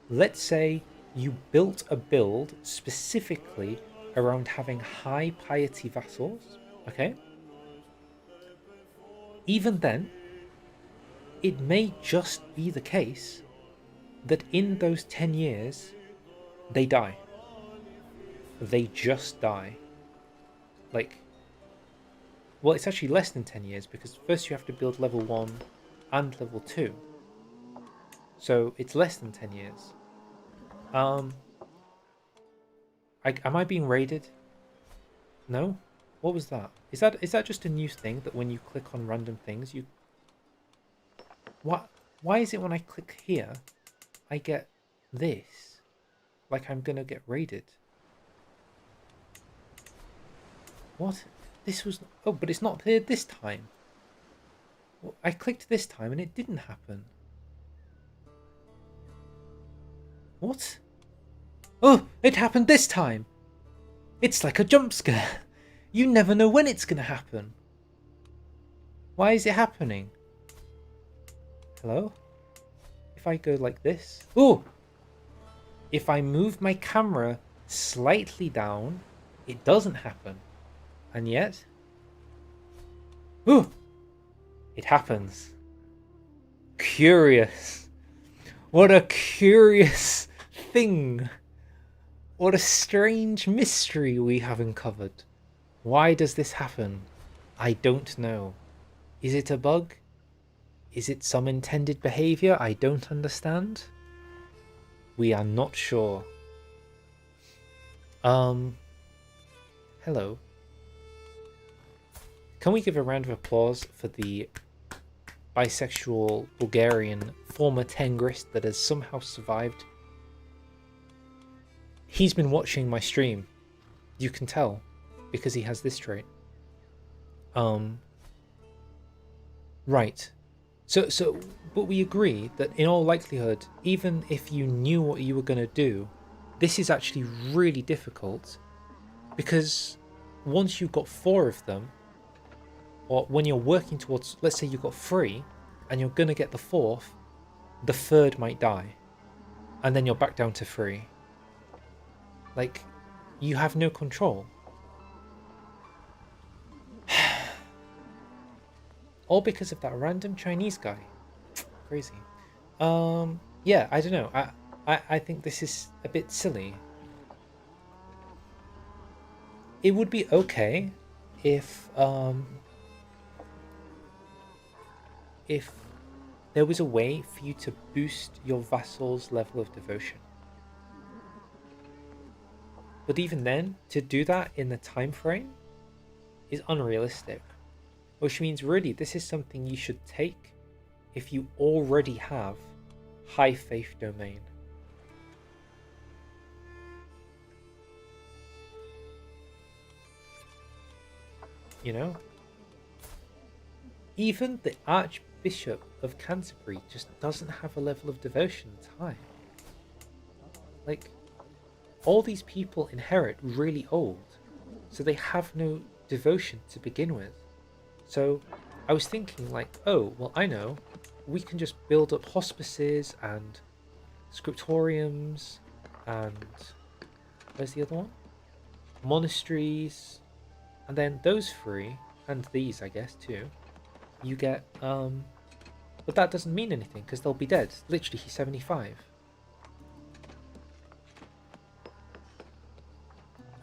Speaker 1: Let's say you built a build specifically around having high piety vassals, okay? Even then, it may just be the case that in those 10 years, they die. They just die. Like, well, it's actually less than 10 years because first you have to build level 1 and level 2. So it's less than 10 years. Am I being raided? No? What was that? Is that just a new thing that when you click on random things, you... What? Why is it when I click here, I get this? Like I'm gonna get raided. What? This was... Oh, but it's not here this time. Well, I clicked this time and it didn't happen. What? Oh, it happened this time! It's like a jump scare. You never know when it's gonna happen. Why is it happening? Hello? If I go like this... Oh! If I move my camera slightly down, it doesn't happen. And yet... Oh! It happens. Curious. What a curious thing. What a strange mystery we have uncovered. Why does this happen? I don't know. Is it a bug? Is it some intended behavior I don't understand? We are not sure. Hello. Can we give a round of applause for the bisexual Bulgarian former Tengrist that has somehow survived? He's been watching my stream. You can tell because he has this trait. Right. So, but we agree that in all likelihood, even if you knew what you were going to do, this is actually really difficult because once you've got 4 of them, or when you're working towards, let's say you've got 3 and you're going to get the 4th, the 3rd might die and then you're back down to 3. Like, you have no control. All because of that random Chinese guy. Crazy. Yeah, I don't know. I think this is a bit silly. It would be okay if there was a way for you to boost your vassal's level of devotion. But even then, to do that in the time frame is unrealistic. Which means really this is something you should take if you already have high faith domain. You know? Even the Archbishop of Canterbury just doesn't have a level of devotion that's high. Like, all these people inherit really old, so they have no devotion to begin with. So I was thinking like, oh, well, I know, we can just build up hospices and scriptoriums and where's the other one? Monasteries, and then those 3 and these, I guess, too. You get, but that doesn't mean anything because they'll be dead. Literally, he's 75.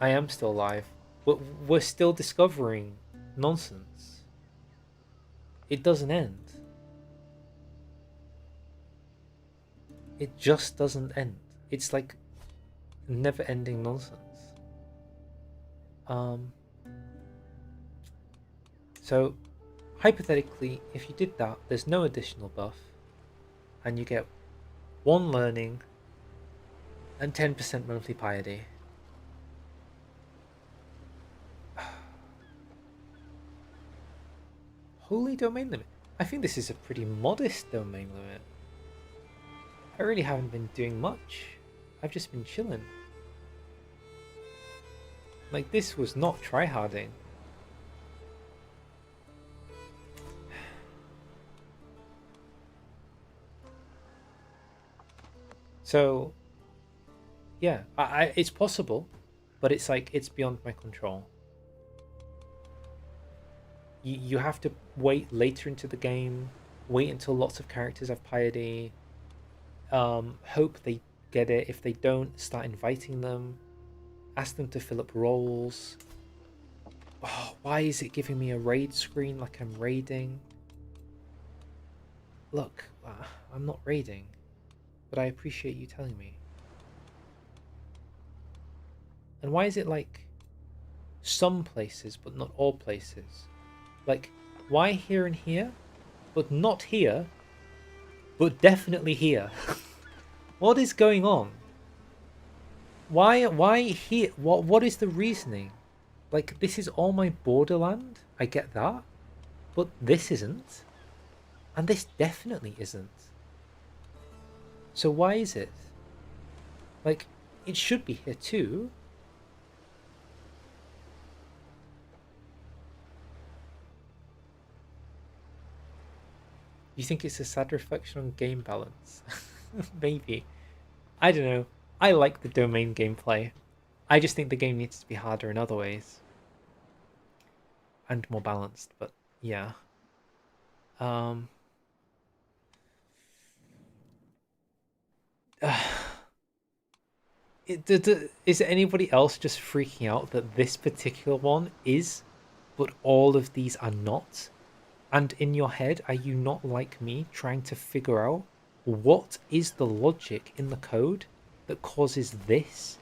Speaker 1: I am still alive. We're still discovering nonsense. It doesn't end. It just doesn't end. It's like never-ending nonsense. So, hypothetically, if you did that, there's no additional buff, and you get 1 learning and 10% monthly piety. Holy domain limit. I think this is a pretty modest domain limit. I really haven't been doing much. I've just been chilling. Like, this was not tryharding. So, yeah, it's possible, but it's like, it's beyond my control. You have to wait later into the game, wait until lots of characters have piety, hope they get it. If they don't, start inviting them, ask them to fill up roles. Oh, why is it giving me a raid screen like I'm raiding? Look, I'm not raiding, but I appreciate you telling me. And why is it like some places but not all places? Like, why here and here, but not here, but definitely here? What is going on? Why here? What is the reasoning? Like, this is all my borderland, I get that, but this isn't, and this definitely isn't. So why is it? Like, it should be here too. You think it's a sad reflection on game balance? Maybe. I don't know. I like the domain gameplay. I just think the game needs to be harder in other ways. And more balanced, but yeah. Um is anybody else just freaking out that this particular one is, but all of these are not? And in your head, are you not like me trying to figure out what is the logic in the code that causes this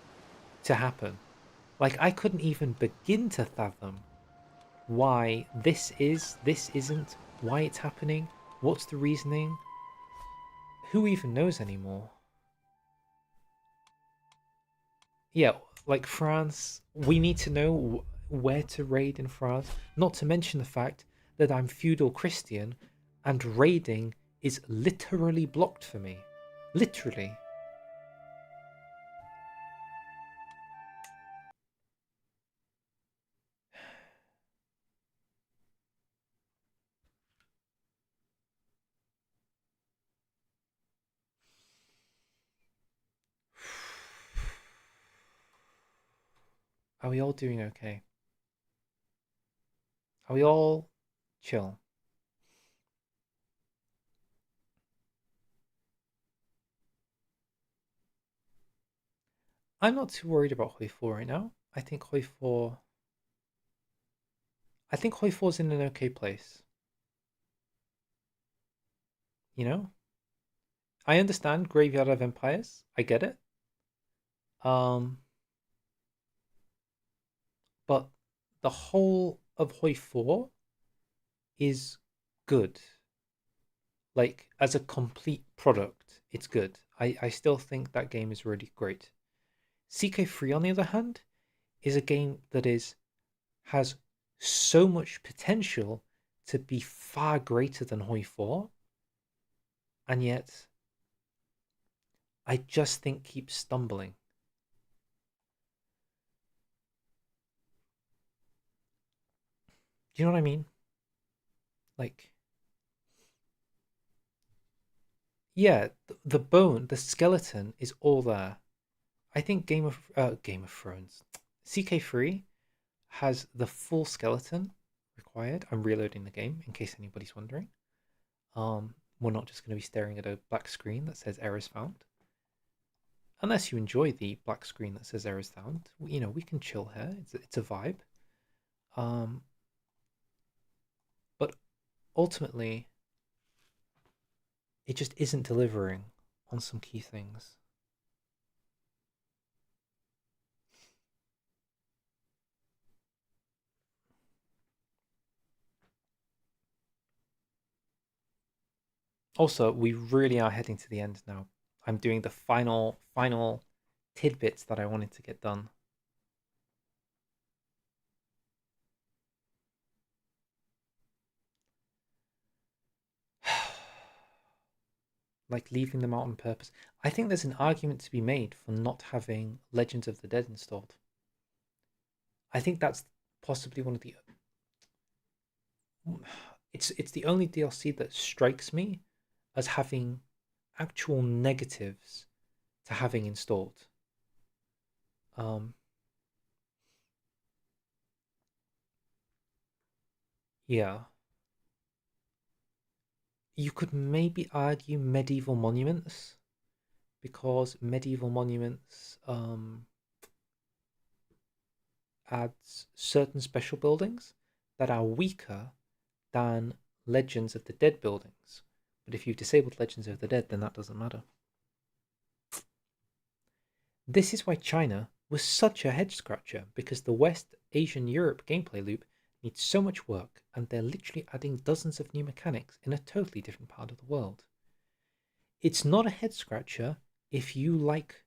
Speaker 1: to happen? Like, I couldn't even begin to fathom why this isn't, why it's happening, what's the reasoning? Who even knows anymore? Yeah, like France, we need to know where to raid in France, not to mention the fact that I'm feudal Christian and raiding is literally blocked for me. Literally. Are we all doing okay? Are we all chill? I'm not too worried about Hoi 4 right now. I think Hoi 4's in an okay place. You know? I understand Graveyard of Empires. I get it. Um, but the whole of Hoi 4 is good. Like, as a complete product, it's good. I still think that game is really great. CK3, on the other hand, is a game that has so much potential to be far greater than Hoi 4, and yet I just think keeps stumbling. Do you know what I mean? Like, yeah, the bone, the skeleton is all there. I think Game of Thrones, CK3 has the full skeleton required. I'm reloading the game in case anybody's wondering. We're not just going to be staring at a black screen that says errors found. Unless you enjoy the black screen that says errors found, you know, we can chill here. It's a vibe. Um, but ultimately, it just isn't delivering on some key things. Also, we really are heading to the end now. I'm doing the final tidbits that I wanted to get done. like leaving them out on purpose. I think there's an argument to be made for not having Legends of the Dead installed. I think that's possibly one of the it's the only DLC that strikes me as having actual negatives to having installed. Um yeah. You could maybe argue medieval monuments because medieval monuments adds certain special buildings that are weaker than Legends of the Dead buildings. But if you've disabled Legends of the Dead, then that doesn't matter. This is why China was such a head scratcher, because the West Asian Europe gameplay loop needs so much work, and they're literally adding dozens of new mechanics in a totally different part of the world. It's not a head scratcher if you like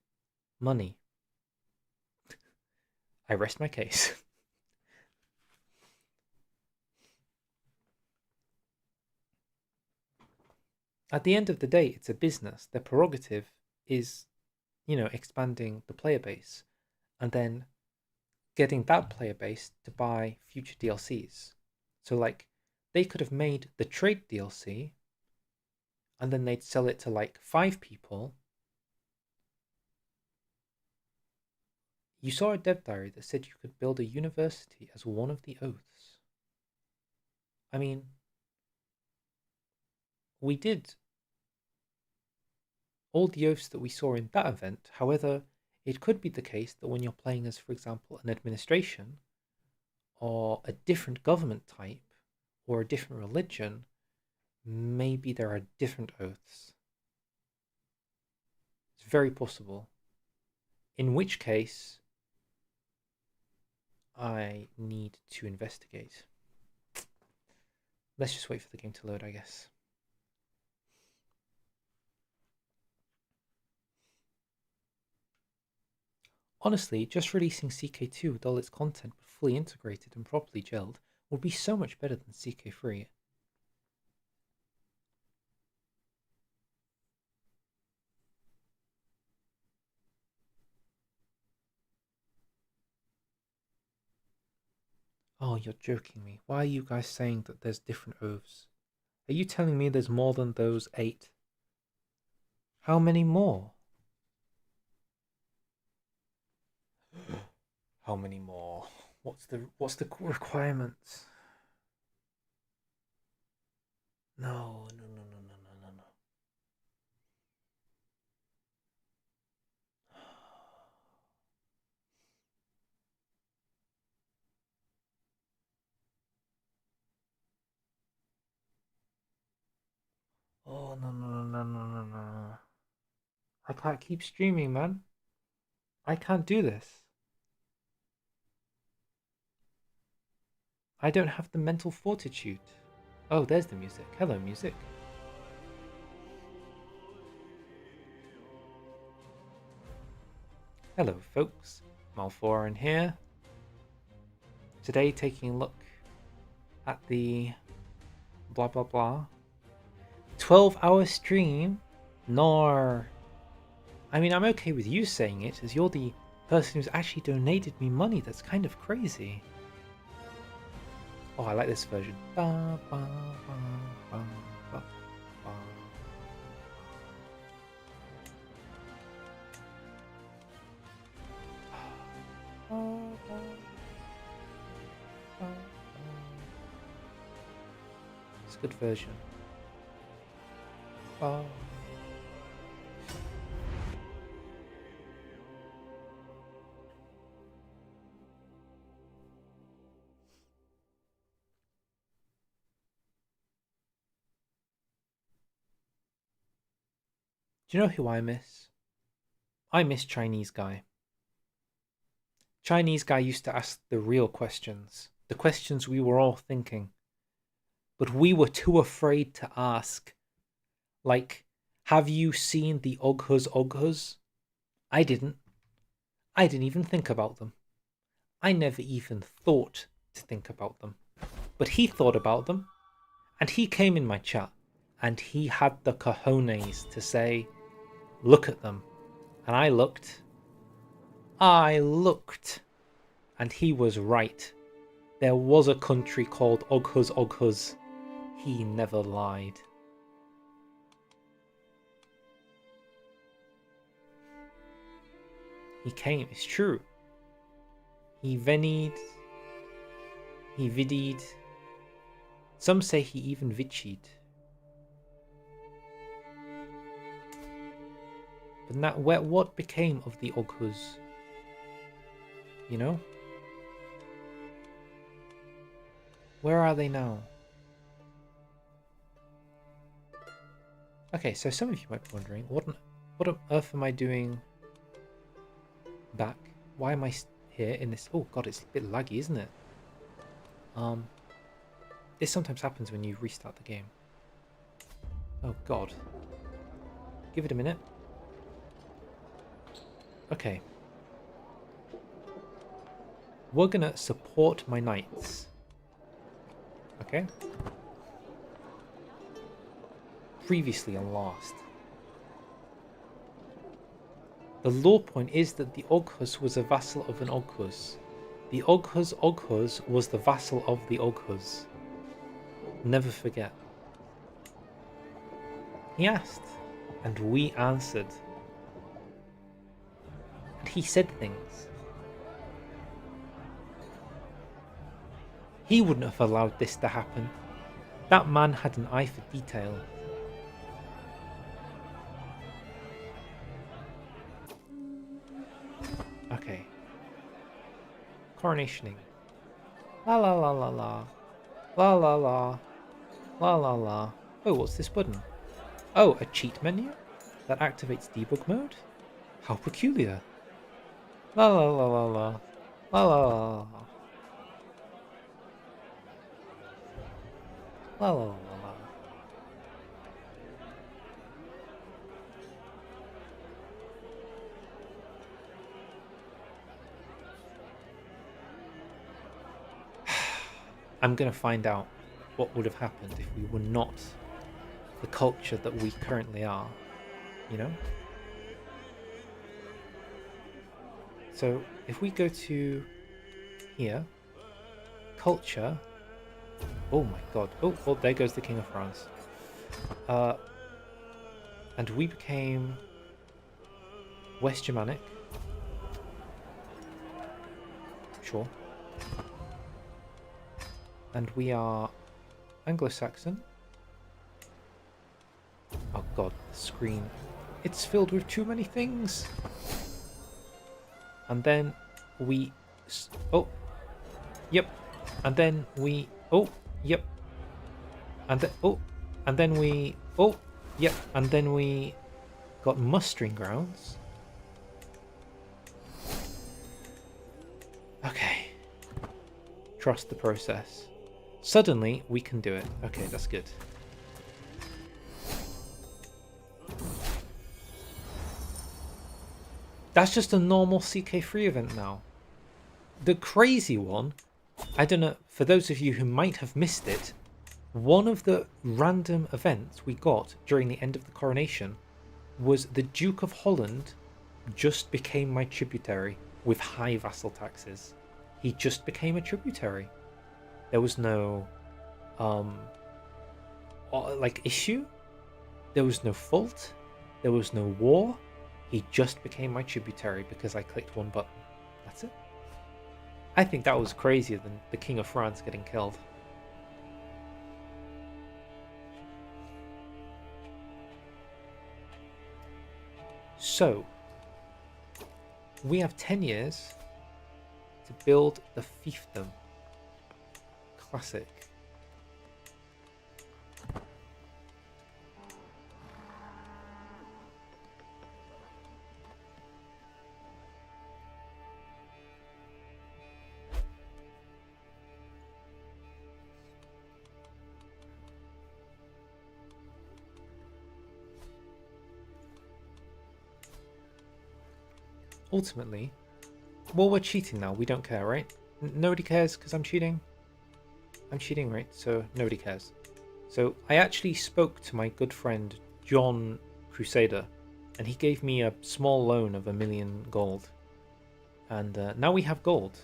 Speaker 1: money. I rest my case. At the end of the day, it's a business. Their prerogative is, expanding the player base and then getting that player base to buy future DLCs. So, like, they could have made the trade DLC and then they'd sell it to like 5 people. You saw a dev diary that said you could build a university as one of the oaths. I mean, we did all the oaths that we saw in that event. However, it could be the case that when you're playing as, for example, an administration or a different government type or a different religion, maybe there are different oaths. It's very possible. In which case, I need to investigate. Let's just wait for the game to load, I guess. Honestly, just releasing CK2 with all its content but fully integrated and properly gelled would be so much better than CK3. Oh, you're joking me. Why are you guys saying that there's different oaths? Are you telling me there's more than those 8? How many more? How many more? What's the requirement? No, no, no, no, no, no, no, no. Oh, no, no, no, no, no, no. I can't keep streaming, man. I can't do this. I don't have the mental fortitude. Oh, there's the music. Hello, music. Hello, folks. Malforan here. Today, taking a look at the blah blah blah 12-hour stream. Nor. I mean, I'm okay with you saying it, as you're the person who's actually donated me money. That's kind of crazy. Oh, I like this version. Ba, ba, ba, ba, ba, ba. It's a good version. Oh. Do you know who I miss? I miss Chinese guy. Chinese guy used to ask the real questions, the questions we were all thinking, but we were too afraid to ask. Like, have you seen the Oghuz? I didn't. I didn't even think about them. I never even thought to think about them. But he thought about them, and he came in my chat, And he had the cojones to say, look at them. And I looked. And he was right. There was a country called Oghuz. He never lied. He came, it's true. He venied. He vidied. Some say he even vichied. But now, what became of the Oghuz? You know? Where are they now? Okay, so some of you might be wondering, what on earth am I doing back? Why am I here in this? Oh god, it's a bit laggy, isn't it? This sometimes happens when you restart the game. Oh god. Give it a minute. Okay. We're gonna support my knights. Okay? Previously and last. The lore point is that the Oghuz was a vassal of an Oghuz. The Oghuz was the vassal of the Oghuz. Never forget. He asked, and we answered. And he said things. He wouldn't have allowed this to happen. That man had an eye for detail. Okay. Coronationing. La la la la la. La la la. La la la. Oh, what's this button? Oh, a cheat menu? That activates debug mode? How peculiar. La la la la la. La la la la. La la la la. I'm gonna find out what would have happened if we were not the culture that we currently are, you know? So if we go to here, culture, oh my god, oh, there goes the King of France. And we became West Germanic. Sure. And we are Anglo-Saxon. Oh god, the screen. It's filled with too many things. And then we... Oh. Yep. And then we... Oh. Yep. And then... Oh. And then we... Oh. Yep. And then we got mustering grounds. Okay. Trust the process. Suddenly, we can do it. Okay, that's good. That's just a normal CK3 event now. The crazy one, I don't know, for those of you who might have missed it, one of the random events we got during the end of the coronation was the Duke of Holland just became my tributary with high vassal taxes. He just became a tributary. There was no issue. There was no fault. There was no war. He just became my tributary because I clicked one button. That's it. I think that was crazier than the King of France getting killed. So, we have 10 years to build the fiefdom. Classic. Ultimately, well, we're cheating now. We don't care, right? Nobody cares because I'm cheating. I'm cheating, right? So nobody cares. So I actually spoke to my good friend John Crusader, and he gave me a small loan of 1,000,000 gold. And now we have gold.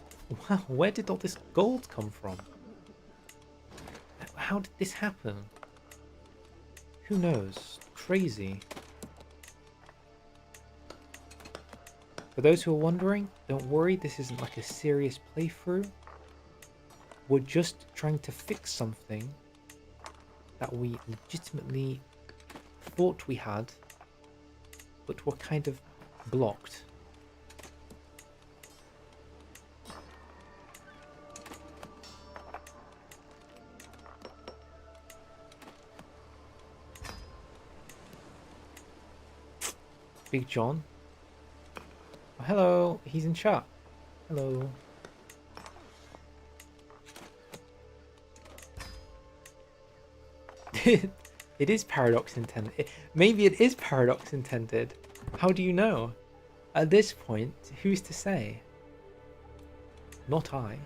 Speaker 1: Wow, where did all this gold come from? How did this happen? Who knows? Crazy. For those who are wondering, don't worry, this isn't like a serious playthrough. We're just trying to fix something that we legitimately thought we had, but were kind of blocked. Big John. Oh, hello, he's in chat. Hello. It is paradox intended. Maybe it is paradox intended. How do you know? At this point, who's to say? Not I.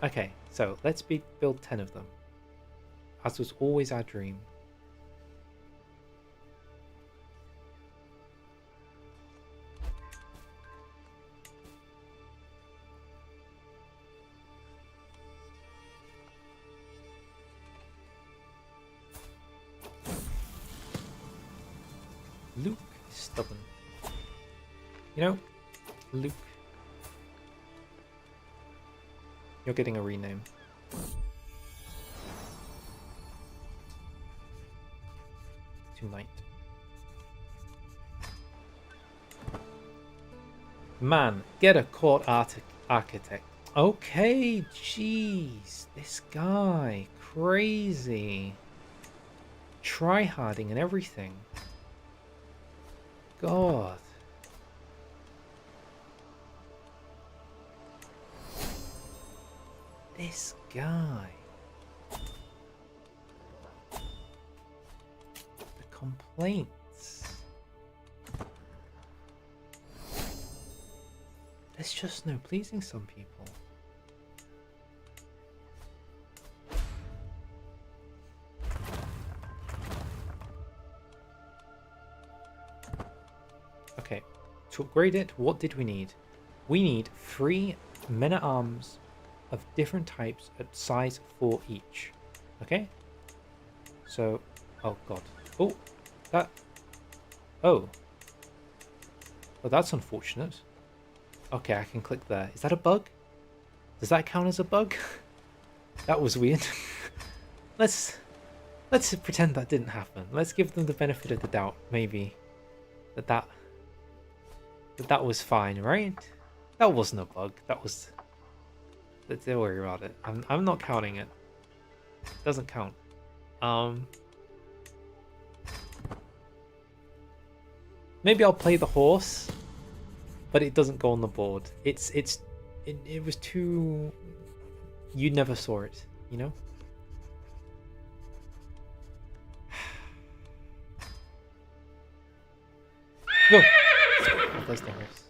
Speaker 1: Okay, so let's build 10 of them. As was always our dream. Luke is stubborn. You know, Luke. You're getting a rename. Tonight. Man, get a court architect. Okay, jeez. This guy. Crazy. Tryharding and everything. God. This guy. The complaints. There's just no pleasing some people. Okay, to upgrade it, what did we need? We need 3 men-at-arms of different types at size 4 each. Okay? So, oh god. Oh, that... Oh. Oh, that's unfortunate. Okay, I can click there. Is that a bug? Does that count as a bug? That was weird. Let's pretend that didn't happen. Let's give them the benefit of the doubt, maybe. That was fine, right? That wasn't a bug. That was... Don't worry about it. I'm not counting it. It doesn't count. Maybe I'll play the horse, but it doesn't go on the board. It was too... You never saw it, you know? Go! Oh, there's the horse.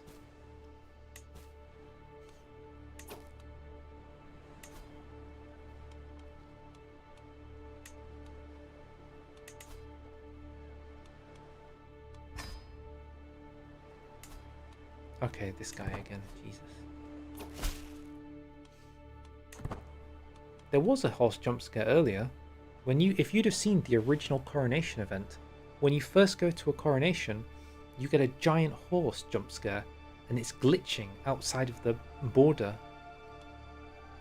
Speaker 1: Okay, this guy again. Jesus. There was a horse jump scare earlier. If you'd have seen the original coronation event, when you first go to a coronation, you get a giant horse jump scare, and it's glitching outside of the border.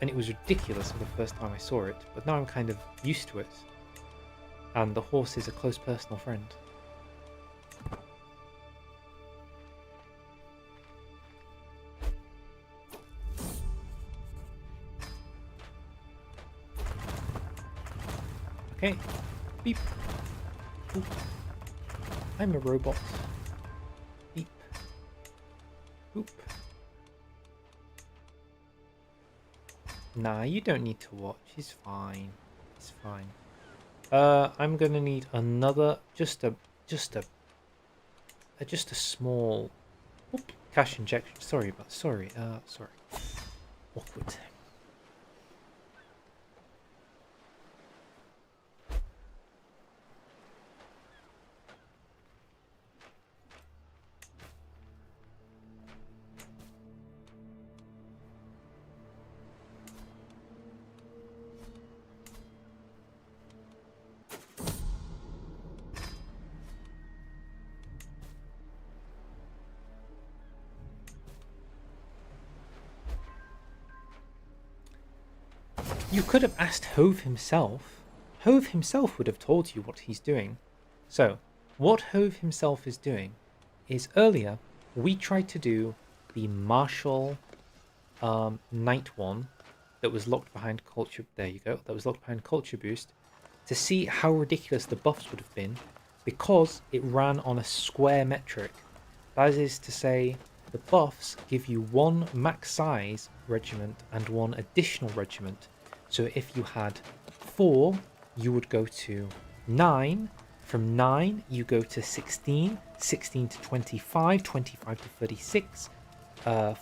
Speaker 1: And it was ridiculous for the first time I saw it, but now I'm kind of used to it. And the horse is a close personal friend. Okay. Beep. Boop. I'm a robot. Beep. Boop. Nah, you don't need to watch. It's fine. It's fine. I'm gonna need another, just a small cash injection. Sorry. Awkward. You could have asked Hove himself. Hove himself would have told you what he's doing. So, what Hove himself is doing is earlier we tried to do the martial night one that was locked behind culture. There you go. That was locked behind culture boost to see how ridiculous the buffs would have been because it ran on a square metric. That is to say, the buffs give you one max size regiment and one additional regiment. So if you had 4, you would go to 9. From 9, you go to 16, 16 to 25, 25 to 36,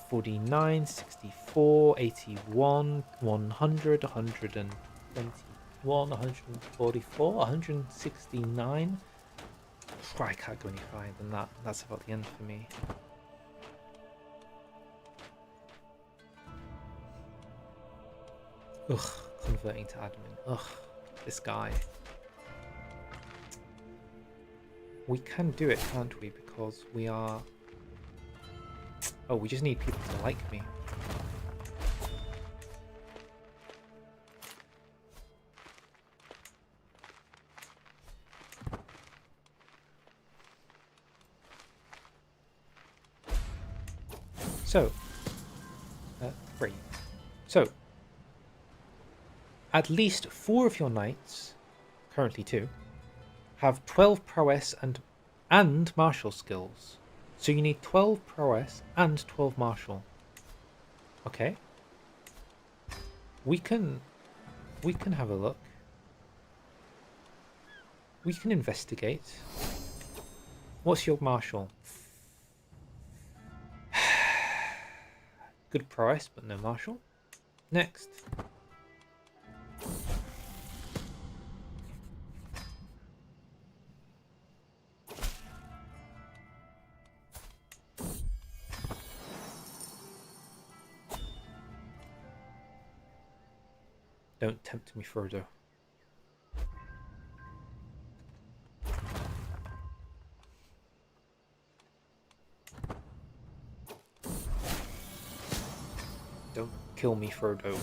Speaker 1: 49, 64, 81, 100, 121, 144, 169. I can't go any higher than that. That's about the end for me. Ugh, converting to admin. Ugh, this guy. We can do it, can't we? Because we are... Oh, we just need people to like me. So, 3. So, at least 4 of your knights, currently 2, have 12 prowess and martial skills. So you need 12 prowess and 12 martial. Okay. We can have a look. We can investigate. What's your martial? Good prowess, but no martial. Next. Don't tempt me further. Don't kill me, Frodo.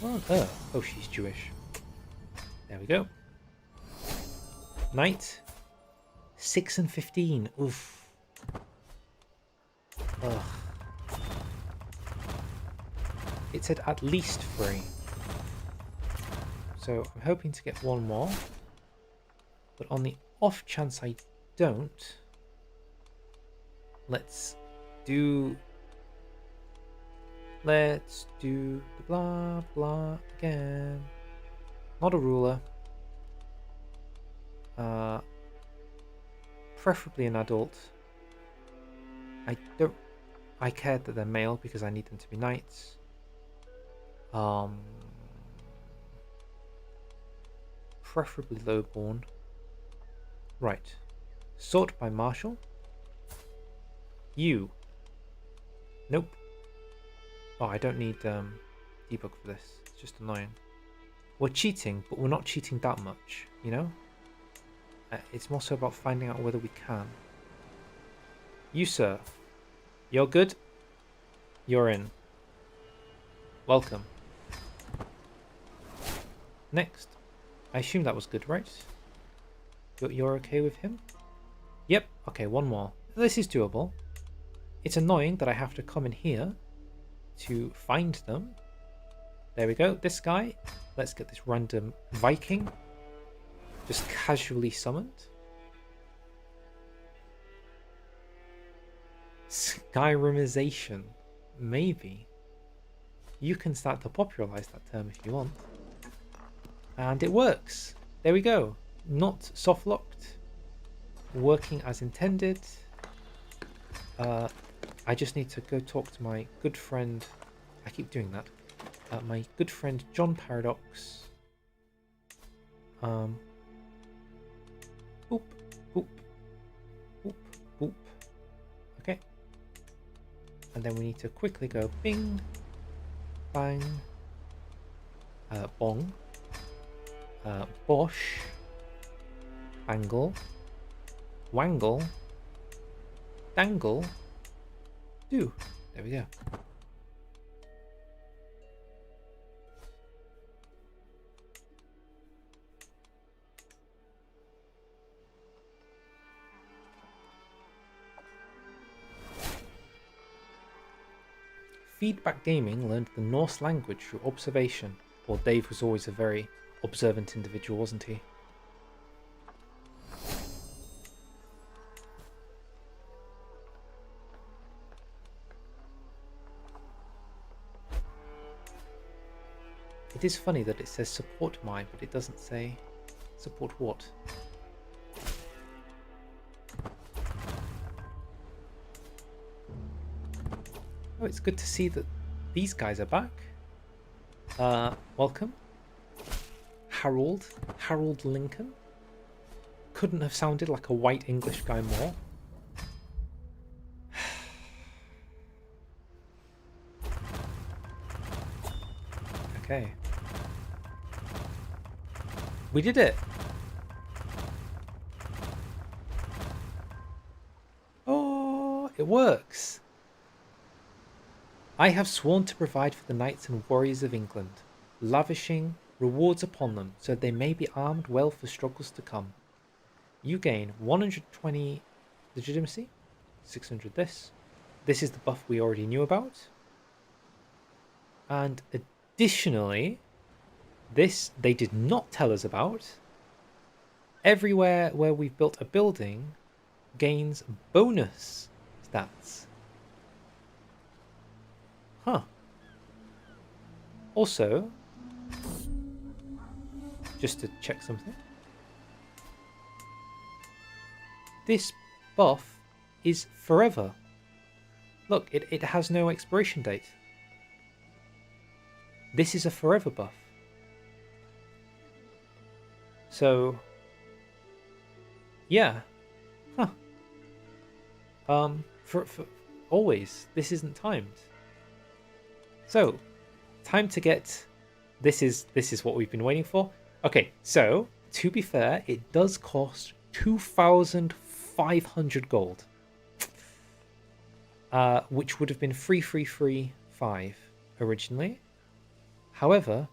Speaker 1: Where on earth? Oh, she's Jewish. There we go. Knight. 6 and 15. Oof. Ugh. It said at least 3. So I'm hoping to get 1 more. But on the off chance I don't, let's do the blah blah again. Not a ruler. Preferably an adult. I cared that they're male because I need them to be knights. Preferably lowborn. Right. Sort by martial. You. Nope. Oh, I don't need debug for this. It's just annoying. We're cheating, but we're not cheating that much, you know? It's more so about finding out whether we can. You, sir. You're good? You're in. Welcome. Next. I assume that was good, right? You're okay with him? Yep. Okay, 1 more. This is doable. It's annoying that I have to come in here to find them. There we go. This guy. Let's get this random Viking just casually summoned. Skyrimization. Maybe. You can start to popularize that term if you want. And it works. There we go. Not soft locked. Working as intended. I just need to go talk to my good friend. I keep doing that. My good friend John Paradox. Boop, boop, boop, boop. Okay. And then we need to quickly go bing, bang, bong, bosh, bangle, wangle, dangle, do. There we go. Feedback Gaming learned the Norse language through observation. Well, Dave was always a very observant individual, wasn't he? It is funny that it says support my, but it doesn't say support what. Oh, it's good to see that these guys are back. Welcome. Harold Lincoln. Couldn't have sounded like a white English guy more. Okay. We did it! Oh, it works! I have sworn to provide for the knights and warriors of England, lavishing rewards upon them so they may be armed well for struggles to come. You gain 120 legitimacy, 600 this. This is the buff we already knew about. And additionally, this they did not tell us about. Everywhere where we've built a building gains bonus stats. Huh. Also, just to check something, this buff is forever. Look, it has no expiration date. This is a forever buff. So, yeah. Huh. For always. This isn't timed. So, time to get... This is what we've been waiting for. Okay, so, to be fair, it does cost 2,500 gold. Which would have been 5 originally. However,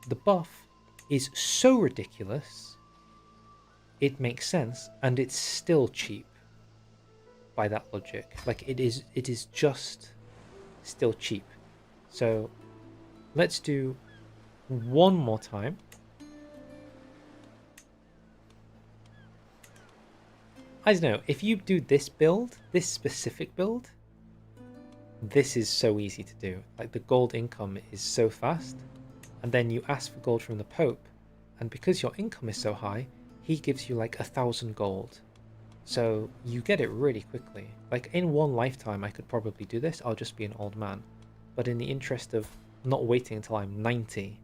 Speaker 1: the buff is so ridiculous, it makes sense, and it's still cheap by that logic. Like, it is just still cheap. So let's do one more time. I don't know, if you do this build, this specific build, this is so easy to do. Like, the gold income is so fast, and then you ask for gold from the Pope, and because your income is so high, he gives you like 1,000 gold. So you get it really quickly. Like, in one lifetime I could probably do this. I'll just be an old man. But in the interest of not waiting until I'm 90,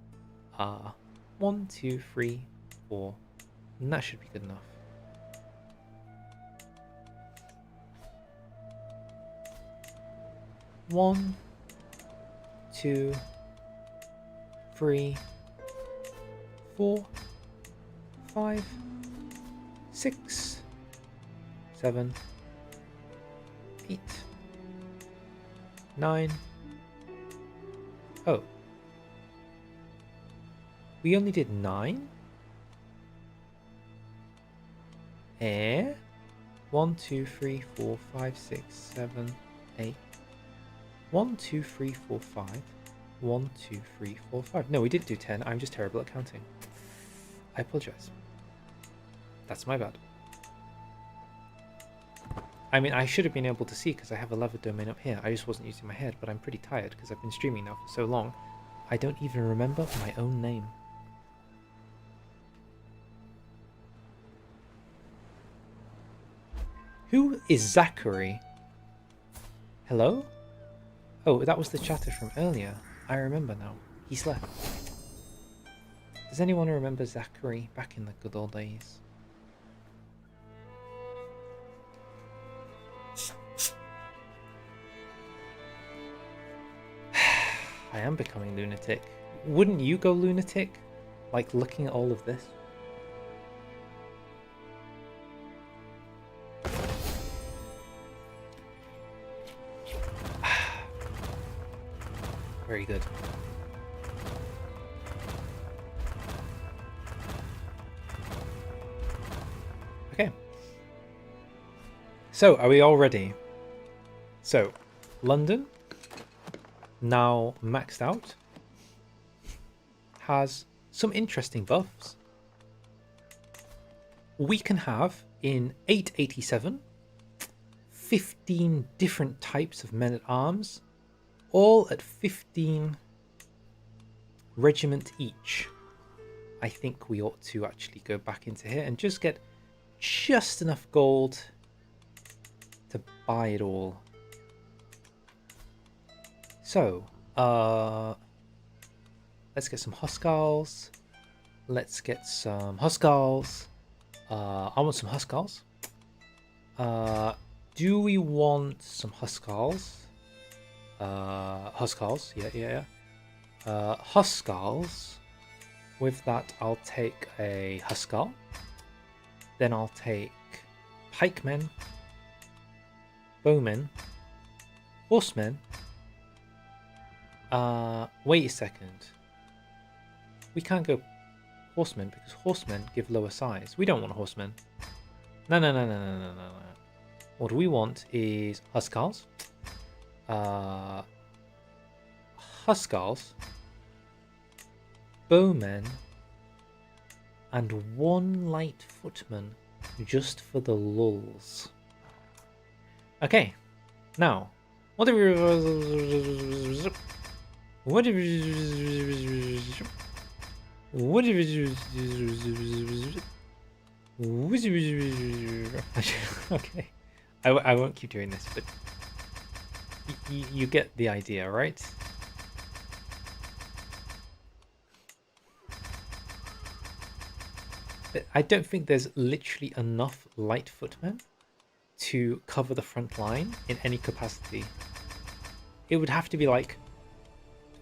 Speaker 1: 1, 2, 3, 4, and that should be good enough. One, 2, 3, 4, 5, 6, 7, 8, 9. Oh. We only did 9? 1, 2, 3, 4, 5, 6, 7, 8. 1, 2, 3, 4, 5. 1, 2, 3, 4, 5. No, we didn't do 10. I'm just terrible at counting. I apologize. That's my bad. I mean, I should have been able to see because I have a lever domain up here. I just wasn't using my head, but I'm pretty tired because I've been streaming now for so long. I don't even remember my own name. Who is Zachary? Hello? Oh, that was the chatter from earlier. I remember now. He's left. Does anyone remember Zachary back in the good old days? I am becoming lunatic. Wouldn't you go lunatic? Like, looking at all of this? Very good. Okay. So, are we all ready? So, London, now maxed out, has some interesting buffs. We can have in 887 15 different types of men-at-arms, all at 15 regiment each. I think we ought to actually go back into here and just get just enough gold to buy it all. So, let's get some Huskarls. Let's get some Huskarls. I want some Huskarls. Do we want some Huskarls? Huskarls, yeah. Huskarls. With that, I'll take a Huskarl. Then I'll take pikemen, bowmen, horsemen. Wait a second. We can't go horsemen because horsemen give lower size. We don't want horsemen. No. What we want is Huskarls. Huskarls, bowmen, and one light footman just for the lulls. Okay, now what do we okay, I won't keep doing this, but you get the idea, right? I don't think there's literally enough light footmen to cover the front line in any capacity. It would have to be like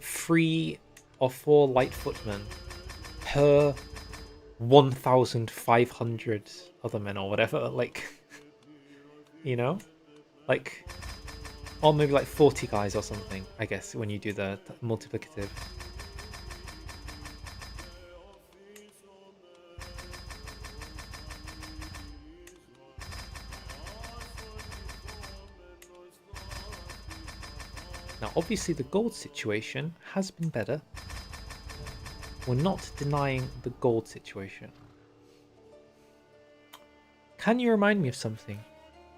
Speaker 1: 3 or 4 light footmen per 1,500 other men or whatever, like, you know, like, or maybe like 40 guys or something, I guess, when you do the multiplicative. Now, obviously, the gold situation has been better. We're not denying the gold situation. Can you remind me of something?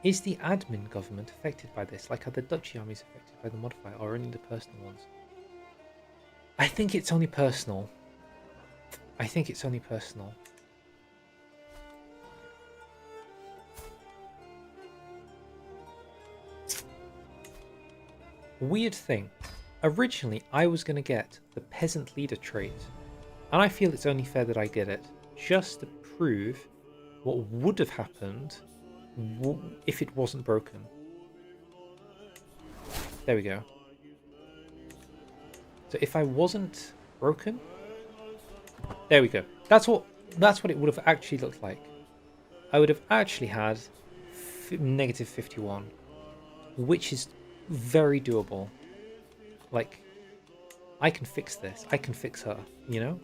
Speaker 1: Is the admin government affected by this? Like, are the duchy armies affected by the modifier, or only the personal ones? I think it's only personal. I think it's only personal. Weird thing. Originally, I was going to get the peasant leader trait, and I feel it's only fair that I get it, just to prove what would have happened if it wasn't broken. There we go. So if I wasn't broken, there we go. That's what it would have actually looked like. I would have actually had negative 51, which is very doable. Like, I can fix this. I can fix her, you know?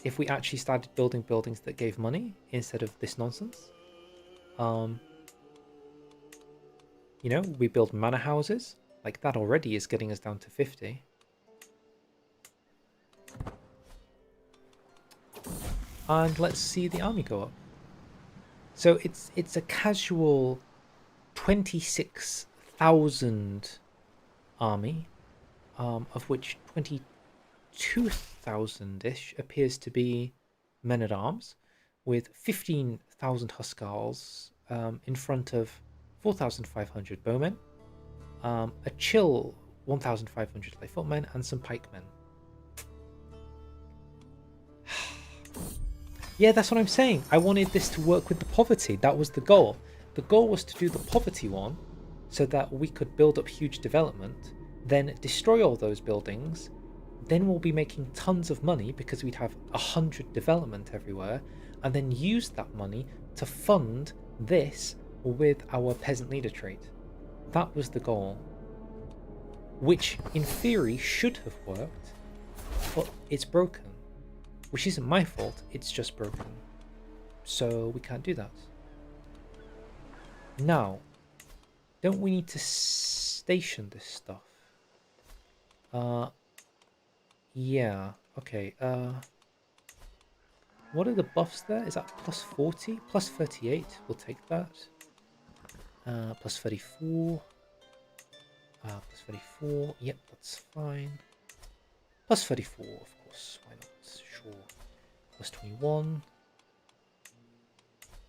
Speaker 1: If we actually started building buildings that gave money instead of this nonsense. You know, we build manor houses. Like, that already is getting us down to 50. And let's see the army go up. So it's a casual 26,000 army, of which 22,000-ish appears to be men-at-arms, with 15,000 Huskarls in front of 4,500 bowmen, a chill 1,500 light footmen, and some pikemen. Yeah, that's what I'm saying. I wanted this to work with the poverty. That was the goal. The goal was to do the poverty one so that we could build up huge development, then destroy all those buildings. Then we'll be making tons of money because we'd have 100 development everywhere, and then use that money to fund this with our peasant leader trait. That was the goal, which in theory should have worked, but it's broken. Which isn't my fault, it's just broken. So we can't do that. Now, don't we need to station this stuff? Yeah, okay. What are the buffs there? Is that plus 40? Plus 38, we'll take that. Plus 34. Plus 34, yep, that's fine. Plus 34, of course, why not? Sure. Plus 21.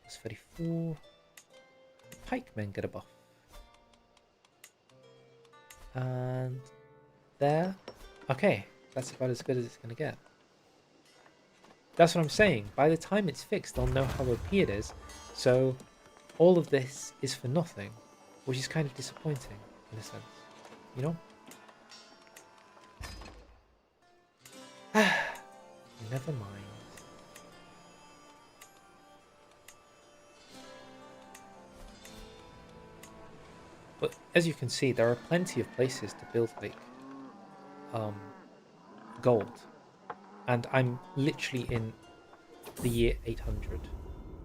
Speaker 1: Plus 34. Pikemen get a buff. And there. Okay, that's about as good as it's going to get. That's what I'm saying. By the time it's fixed, they'll know how OP it is. So all of this is for nothing, which is kind of disappointing in a sense, you know? Never mind. But as you can see, there are plenty of places to build like gold. And I'm literally in the year 800.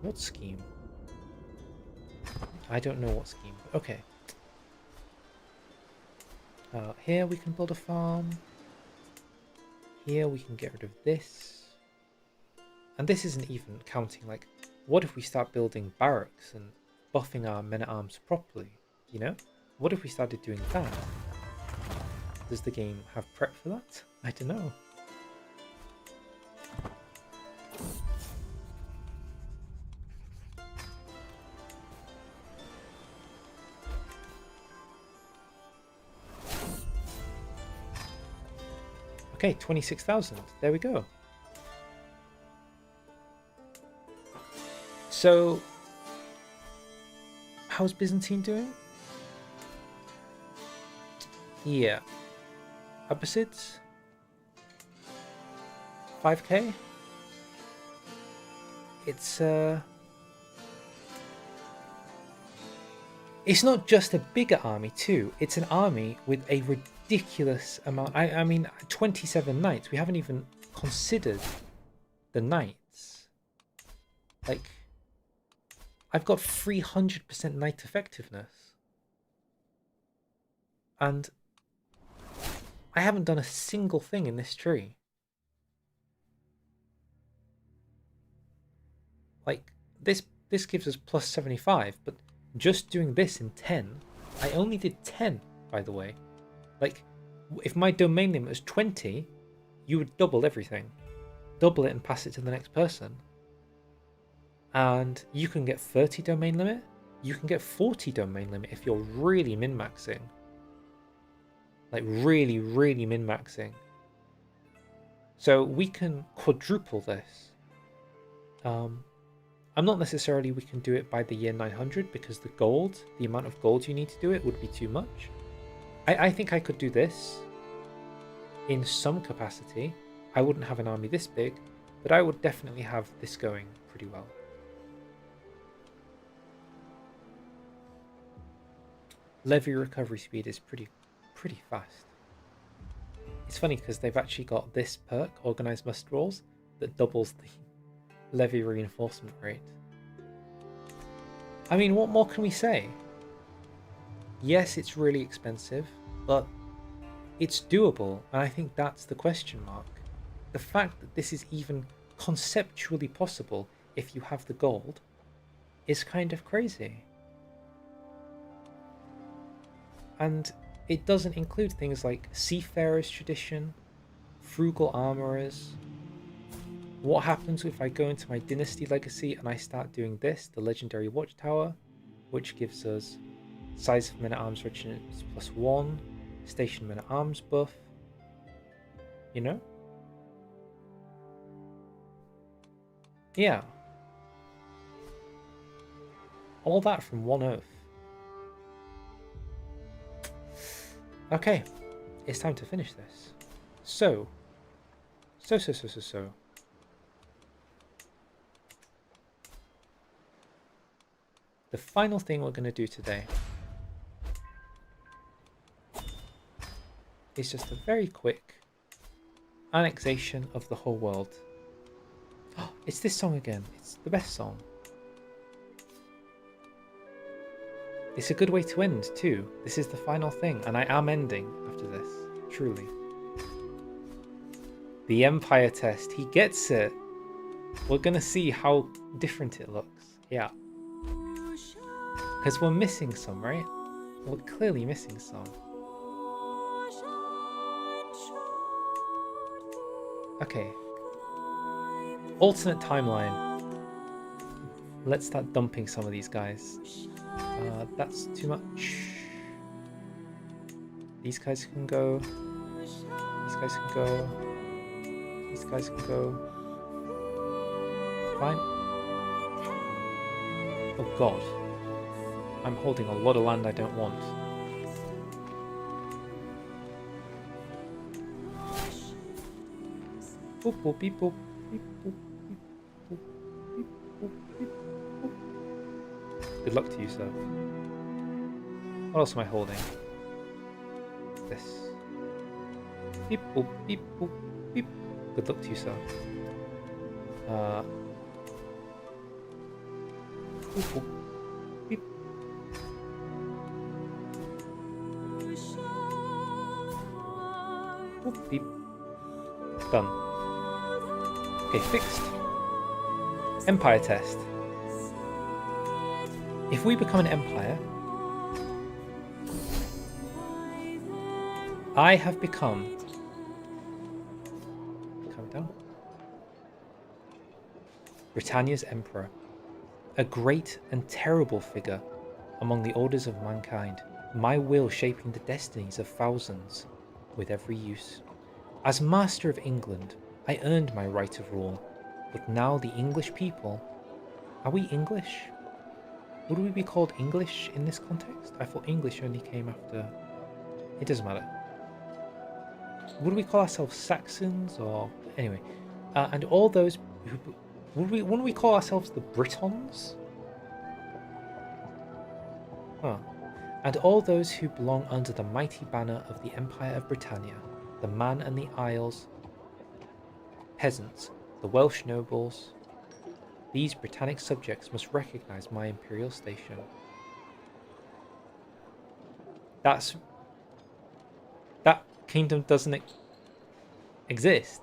Speaker 1: What scheme? I don't know what scheme, but okay. Here we can build a farm. Here we can get rid of this. And this isn't even counting, like, what if we start building barracks and buffing our men-at-arms properly, you know? What if we started doing that? Does the game have prep for that? I don't know. Okay, 26,000. There we go. So, how's Byzantine doing? Yeah. Abbasids? 5k? It's not just a bigger army too, it's an army with a ridiculous amount. I mean, 27 knights. We haven't even considered the knights. Like, I've got 300% knight effectiveness. And I haven't done a single thing in this tree. Like, this gives us plus 75, but just doing this in 10, I only did 10, by the way. Like, if my domain limit was 20, you would double everything. Double it and pass it to the next person. And you can get 30 domain limit. You can get 40 domain limit if you're really min-maxing. Like, really, really min-maxing. So we can quadruple this. I'm not necessarily we can do it by the year 900 because the amount of gold you need to do it would be too much. I think I could do this in some capacity. I wouldn't have an army this big, but I would definitely have this going pretty well. Levy recovery speed is pretty fast. It's funny because they've actually got this perk, Organized Muster Rolls, that doubles the levy reinforcement rate. I mean, what more can we say? Yes, it's really expensive, but it's doable, and I think that's the question mark. The fact that this is even conceptually possible if you have the gold is kind of crazy. And it doesn't include things like Seafarer's Tradition, Frugal Armourers. What happens if I go into my Dynasty Legacy and I start doing this, the Legendary Watchtower, which gives us Size of Men-at-Arms Regiments +1, Station Men-at-Arms buff, you know? Yeah. All that from one oath. Okay, it's time to finish this. So. The final thing we're going to do today is just a very quick annexation of the whole world. Oh, it's this song again. It's the best song. It's a good way to end too. This is the final thing, and I am ending after this, truly. The Empire test. He gets it. We're gonna see how different it looks. Yeah. Because we're missing some, right? We're clearly missing some. Okay. Alternate timeline. Let's start dumping some of these guys. That's too much. These guys can go. These guys can go. These guys can go. Fine. Oh god. I'm holding a lot of land I don't want. Boop boop beep boop. Beep boop beep boop beep boop beep boop. Good luck to you, sir. What else am I holding? This. Beep boop beep boop beep. Good luck to you, sir. Boop boop beep. Boop beep. Done. Okay, fixed. Empire test. If we become an empire, I have become. Calm down. Britannia's emperor, a great and terrible figure among the orders of mankind, my will shaping the destinies of thousands with every use. As master of England, I earned my right of rule, but now the English people... Are we English? Would we be called English in this context? I thought English only came after... It doesn't matter. Would we call ourselves Saxons or... Anyway. And all those who... Wouldn't we call ourselves the Britons? Huh. And all those who belong under the mighty banner of the Empire of Britannia, the Man and the Isles, peasants, the Welsh nobles, these Britannic subjects must recognise my imperial station. That kingdom doesn't exist.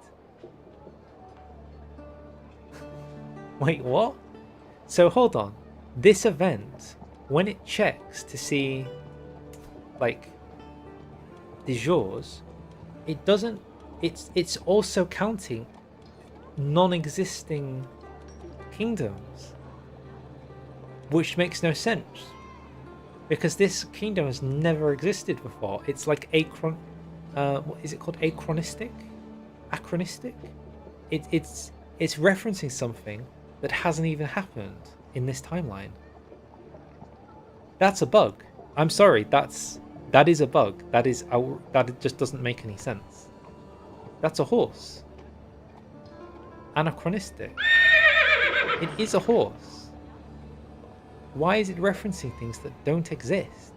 Speaker 1: Wait, what? So hold on. This event, when it checks to see, like, de jures, it doesn't. It's also counting non-existing kingdoms, which makes no sense because this kingdom has never existed before. It's like what is it called? Achronistic. It's referencing something that hasn't even happened in this timeline. That's a bug. I'm sorry. That is a bug. That it just doesn't make any sense. That's a horse. Anachronistic. It is a horse. Why is it referencing things that don't exist?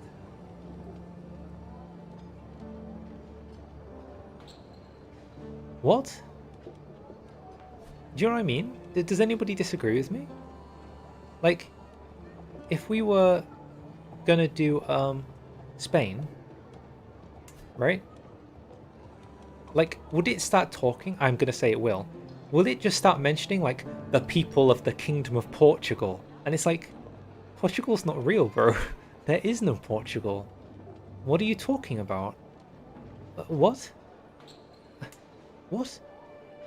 Speaker 1: What? Do you know what I mean? Does anybody disagree with me? Like, if we were gonna do Spain, right? Like, would it start talking? I'm gonna say it will. Will it just start mentioning, like, the people of the Kingdom of Portugal? And it's like, Portugal's not real, bro. There is no Portugal. What are you talking about? What? What?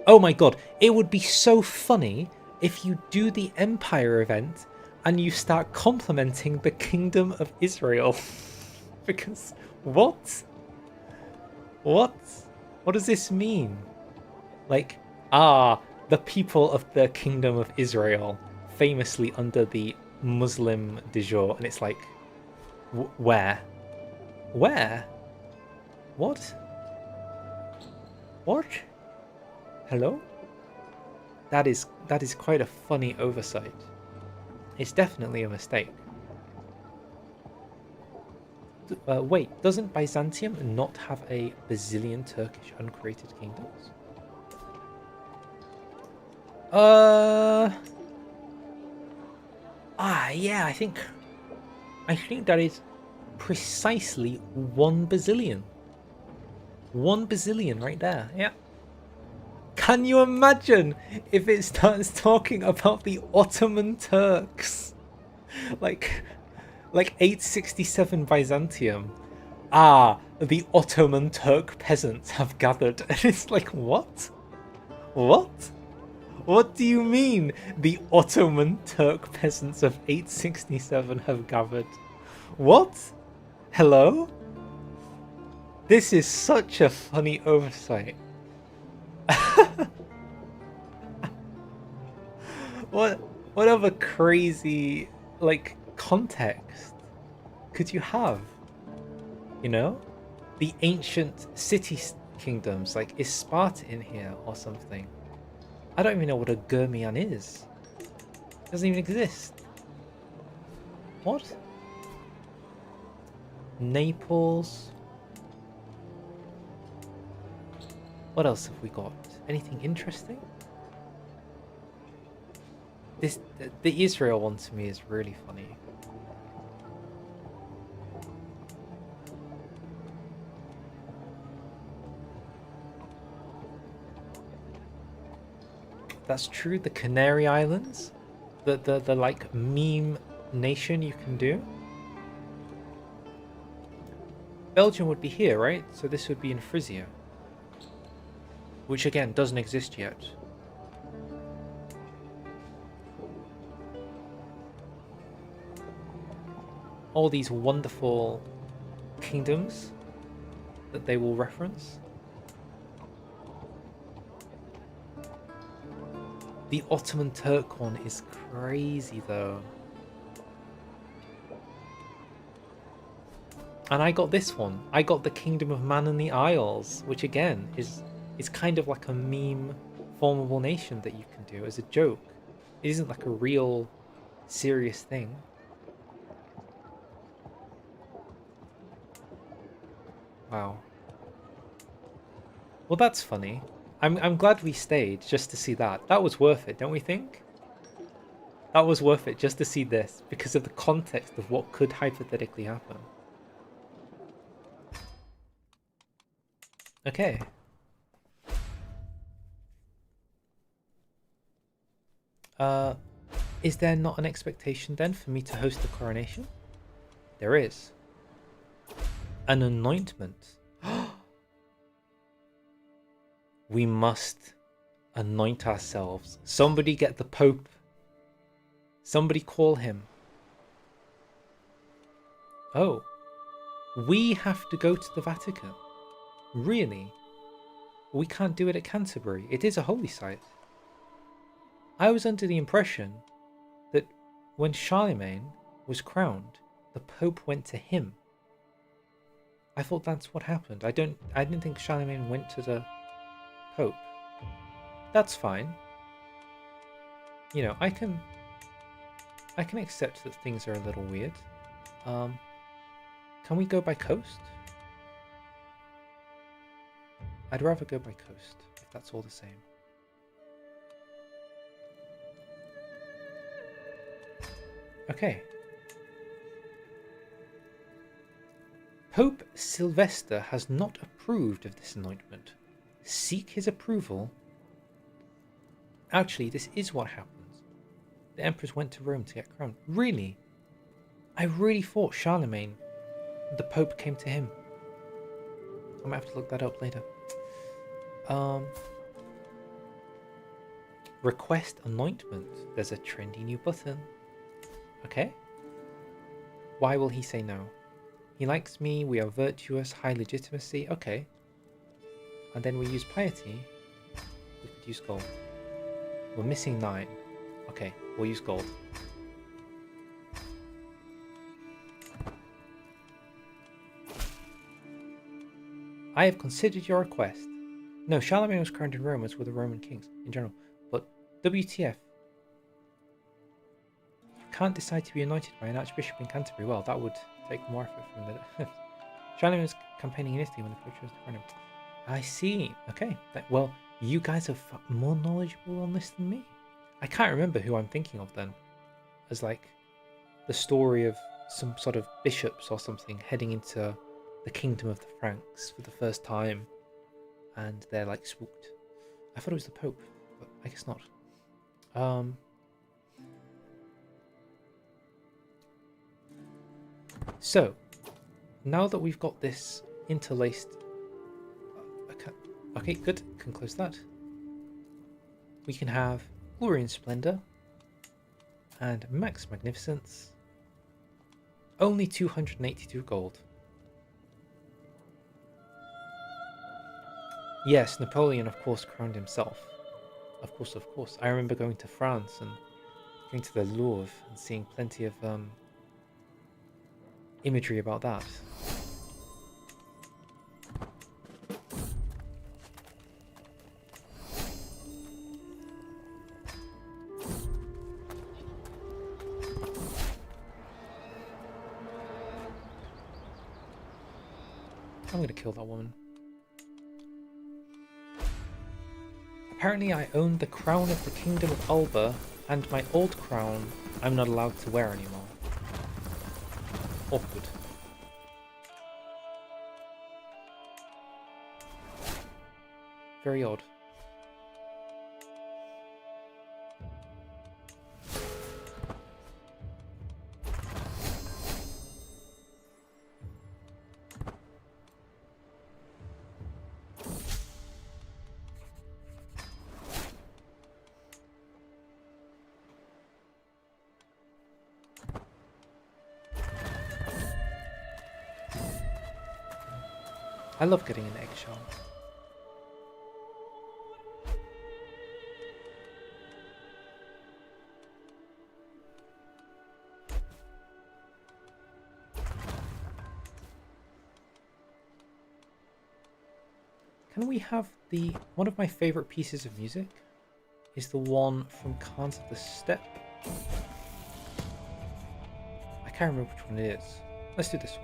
Speaker 1: Oh my god, it would be so funny if you do the Empire event and you start complimenting the Kingdom of Israel. Because, what? What? What does this mean? Like, the people of the Kingdom of Israel, famously under the Muslim de jure, and it's like, where? Where? What? What? Hello? That is quite a funny oversight. It's definitely a mistake. Wait, doesn't Byzantium not have a bazillion Turkish uncreated kingdoms? Yeah, I think that is precisely 1 bazillion. 1 bazillion right there, yeah. Can you imagine if it starts talking about the Ottoman Turks? Like, like 867 Byzantium. Ah, the Ottoman Turk peasants have gathered. And it's like, what? What? What do you mean the Ottoman Turk peasants of 867 have gathered? What? Hello? This is such a funny oversight. What what other crazy like context could you have? You know? The ancient city kingdoms, like is Sparta in here or something? I don't even know what a Gurmian is. It doesn't even exist. What? Naples. What else have we got? Anything interesting? The Israel one to me is really funny. That's true. The Canary Islands, the like meme nation you can do. Belgium would be here, right? So this would be in Frisia, which again doesn't exist yet. All these wonderful kingdoms that they will reference. The Ottoman Turk one is crazy though. And I got this one. I got the Kingdom of Man and the Isles, which again is kind of like a meme formable nation that you can do as a joke. It isn't like a real serious thing. Wow. Well, that's funny. I'm glad we stayed just to see that. That was worth it, don't we think? That was worth it just to see this because of the context of what could hypothetically happen. Okay. Is there not an expectation then for me to host the coronation? There is. An anointment. We must anoint ourselves. Somebody get the Pope. Somebody call him. Oh. We have to go to the Vatican. Really? We can't do it at Canterbury. It is a holy site. I was under the impression that when Charlemagne was crowned, the Pope went to him. I thought that's what happened. I didn't think Charlemagne went to the Pope. That's fine. You know, I can accept that things are a little weird. Can we go by coast? I'd rather go by coast, if that's all the same. Okay. Pope Sylvester has not approved of this anointment. Seek his approval. Actually, this is what happens. The emperors went to Rome to get crowned. Really? I really thought Charlemagne, the Pope, came to him. I might have to look that up later. Request anointment. There's a trendy new button. Okay. Why will he say no? He likes me, we are virtuous, high legitimacy. Okay. And then we use piety. We could use gold. We're missing 9. Okay, we'll use gold. I have considered your request. No, Charlemagne was crowned in Rome as were the Roman kings in general. But WTF? You can't decide to be anointed by an archbishop in Canterbury. Well, that would take more effort from the... Charlemagne was campaigning in Italy when the Pope chose to crown him. I see. Okay. Well, you guys are more knowledgeable on this than me. I can't remember who I'm thinking of then. As like the story of some sort of bishops or something heading into the kingdom of the Franks for the first time. And they're like spooked. I thought it was the Pope, but I guess not. Um, so, now that we've got this interlaced... Okay, good. Can close that. We can have Glory and Splendor and Max Magnificence. Only 282 gold. Yes, Napoleon, of course, crowned himself. Of course, of course. I remember going to France and going to the Louvre and seeing plenty of imagery about that. I'm gonna kill that woman. Apparently I own the crown of the Kingdom of Alba, and my old crown I'm not allowed to wear anymore. Awkward. Very odd. I love getting an eggshell. Can we have the... One of my favourite pieces of music is the one from Khans of the Steppe. I can't remember which one it is. Let's do this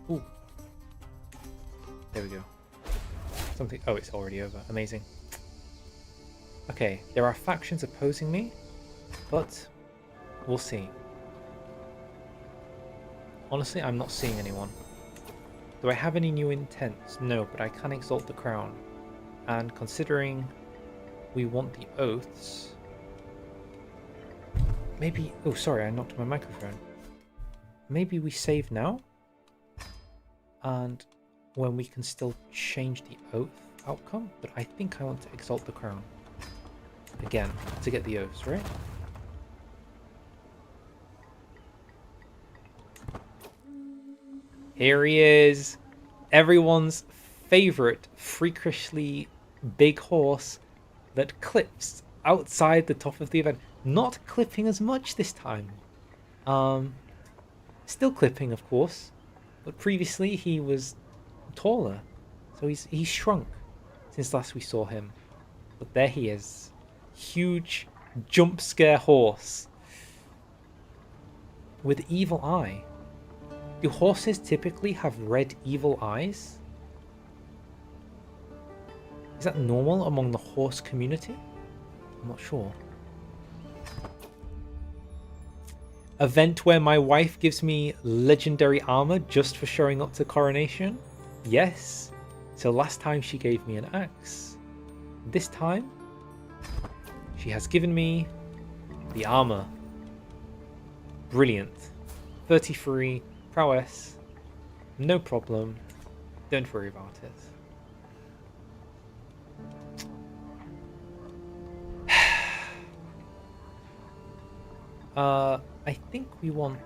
Speaker 1: one. Ooh. There we go. Something... Oh, it's already over. Amazing. Okay, there are factions opposing me, but we'll see. Honestly, I'm not seeing anyone. Do I have any new intents? No, but I can exalt the crown. And considering we want the oaths... Maybe... Oh, sorry, I knocked my microphone. Maybe we save now? And when we can still change the oath outcome? But I think I want to exalt the crown. Again, to get the oaths, right? Here he is, everyone's favourite freakishly big horse that clips outside the top of the event. Not clipping as much this time. Still clipping, of course, but previously he was taller, so he's shrunk since last we saw him. But there he is, huge jump scare horse with evil eye. Do horses typically have red evil eyes? Is that normal among the horse community? I'm not sure. Event where my wife gives me legendary armor just for showing up to coronation? Yes. So last time she gave me an axe. This time, she has given me the armor. Brilliant. 33 prowess. No problem. Don't worry about it. I think we want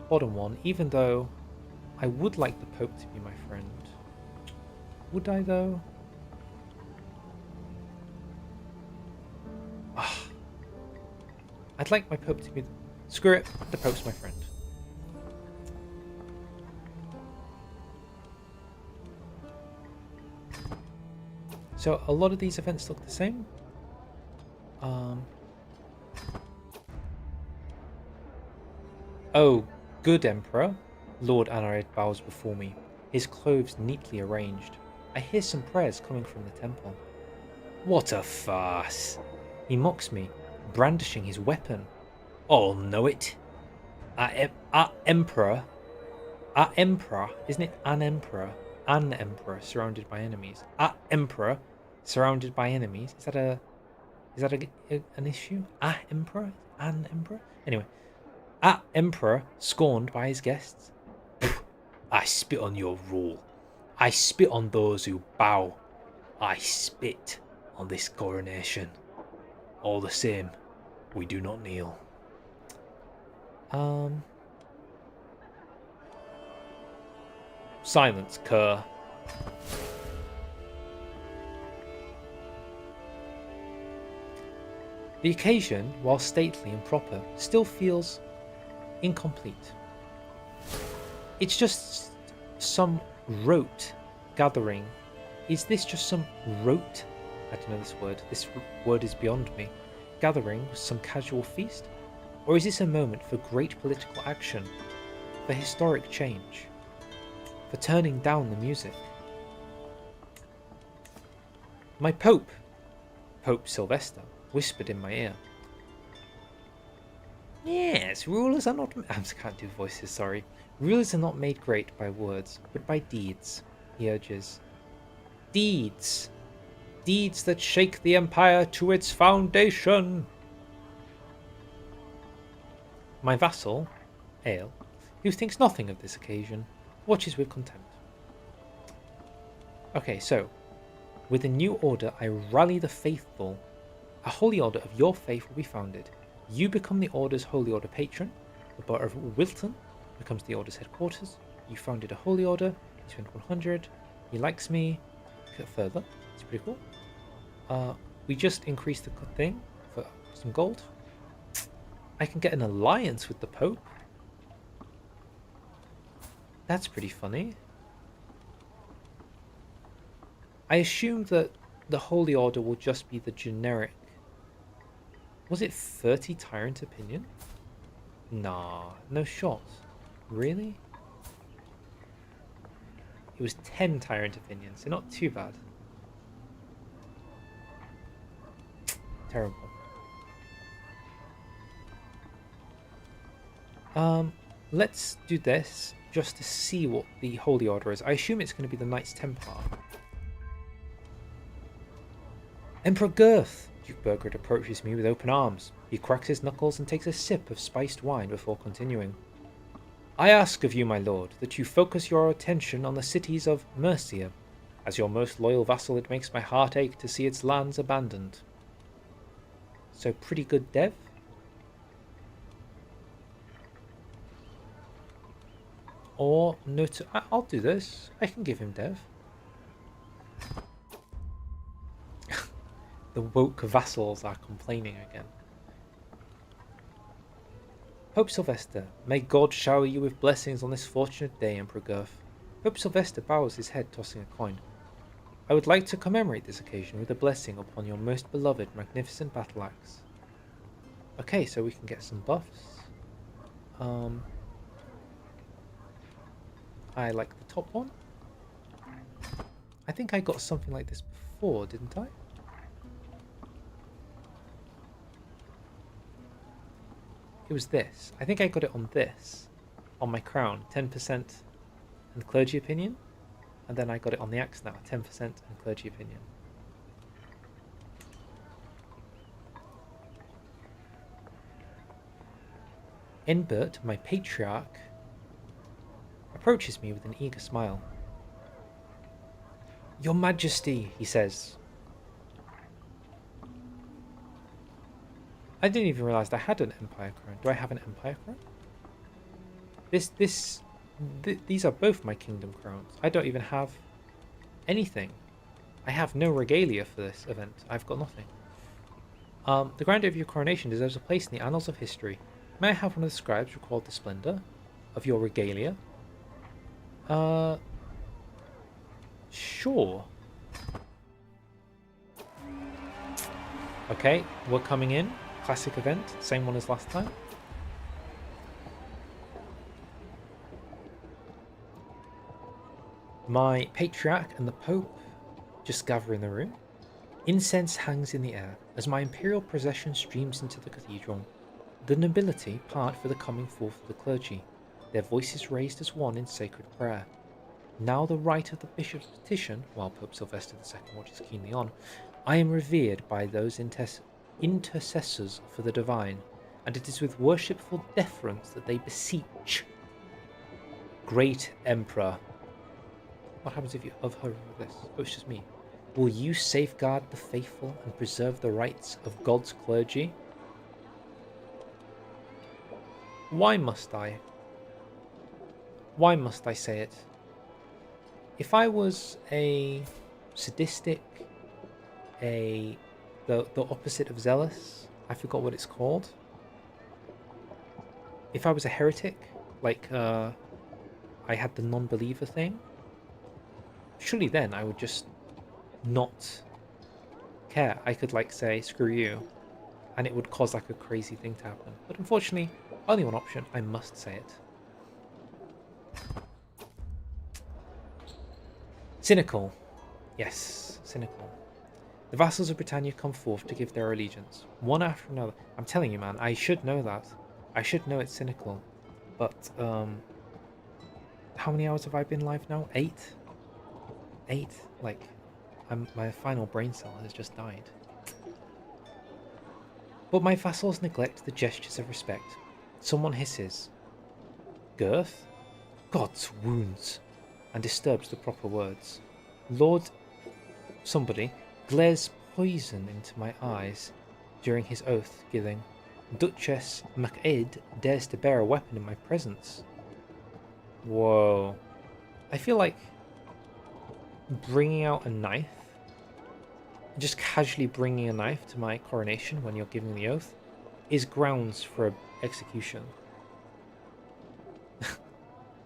Speaker 1: bottom one, even though I would like the Pope to be my friend. Would I though? I'd like my Pope to be... Screw it, the Pope's my friend. So a lot of these events look the same. Oh, good Emperor. Lord Anarid bows before me, his clothes neatly arranged. I hear some prayers coming from the temple. What a farce! He mocks me, brandishing his weapon. I'll know it. Our Emperor, isn't it an Emperor? An Emperor surrounded by enemies. Our Emperor surrounded by enemies. Is that an issue? Emperor? An emperor? Anyway, emperor scorned by his guests. I spit on your rule. I spit on those who bow. I spit on this coronation. All the same, we do not kneel. Silence, cur. The occasion, while stately and proper, still feels incomplete. It's just some rote gathering. Is this just some rote? I don't know this word. This word is beyond me. Gathering with some casual feast? Or is this a moment for great political action? For historic change? For turning down the music? My Pope, Pope Sylvester, whispered in my ear. Yes, rulers are not... I can't do voices, sorry. Rulers are not made great by words, but by deeds, he urges. Deeds! Deeds that shake the empire to its foundation! My vassal, Ale, who thinks nothing of this occasion, watches with contempt. Okay, so, with a new order I rally the faithful. A holy order of your faith will be founded. You become the order's holy order patron. The Borough of Wilton becomes the order's headquarters. You founded a holy order. You spent 100. He likes me. Get further. It's pretty cool. We just increased the thing for some gold. I can get an alliance with the Pope. That's pretty funny. I assume that the Holy Order will just be the generic... Was it 30 Tyrant Opinion? Nah, no shot. Really? It was 10 Tyrant Opinions, so not too bad. Terrible. Let's do this just to see what the Holy Order is. I assume it's going to be the Knights Templar. Emperor Girth! Duke Burgred approaches me with open arms. He cracks his knuckles and takes a sip of spiced wine before continuing. I ask of you, my lord, that you focus your attention on the cities of Mercia. As your most loyal vassal, it makes my heart ache to see its lands abandoned. So pretty good dev? Or no, I'll do this. I can give him dev. The woke vassals are complaining again. Pope Sylvester, may God shower you with blessings on this fortunate day, Emperor Girth. Pope Sylvester bows his head, tossing a coin. I would like to commemorate this occasion with a blessing upon your most beloved, magnificent battle axe. Okay, so we can get some buffs. I like the top one. I think I got something like this before, didn't I? It was this. I think I got it on this. On my crown. 10% and clergy opinion. And then I got it on the axe now. 10% and clergy opinion. Inbert, my patriarch, approaches me with an eager smile. Your Majesty, he says. I didn't even realise I had an Empire crown. Do I have an Empire crown? These are both my Kingdom crowns. I don't even have anything. I have no regalia for this event. I've got nothing. The grandeur of your coronation deserves a place in the annals of history. May I have one of the scribes record the splendour of your regalia? Sure. Okay, we're coming in. Classic event, same one as last time. My patriarch and the Pope just gather in the room. Incense hangs in the air as my imperial procession streams into the cathedral. The nobility part for the coming forth of the clergy, their voices raised as one in sacred prayer. Now the right of the bishop's petition, while Pope Sylvester II watches keenly on, I am revered by those intercessors for the divine, and it is with worshipful deference that they beseech. Great Emperor. What happens if you hover over this? Oh, it's just me. Will you safeguard the faithful and preserve the rights of God's clergy? Why must I? Why must I say it? If I was a sadistic, the opposite of zealous, I forgot what it's called. If I was a heretic, like I had the non-believer thing, surely then I would just not care. I could like say screw you, and it would cause like a crazy thing to happen. But unfortunately, only one option. I must say it. Cynical. Yes, cynical. The vassals of Britannia come forth to give their allegiance, one after another. I'm telling you, man, I should know that. I should know it's cynical. But, how many hours have I been live now? 8? 8? Like, my final brain cell has just died. But my vassals neglect the gestures of respect. Someone hisses. Girth? God's wounds! And disturbs the proper words. Lord somebody glares poison into my eyes during his oath giving. Duchess MacEd dares to bear a weapon in my presence. Whoa. I feel like bringing out a knife, just casually bringing a knife to my coronation when you're giving the oath, is grounds for execution.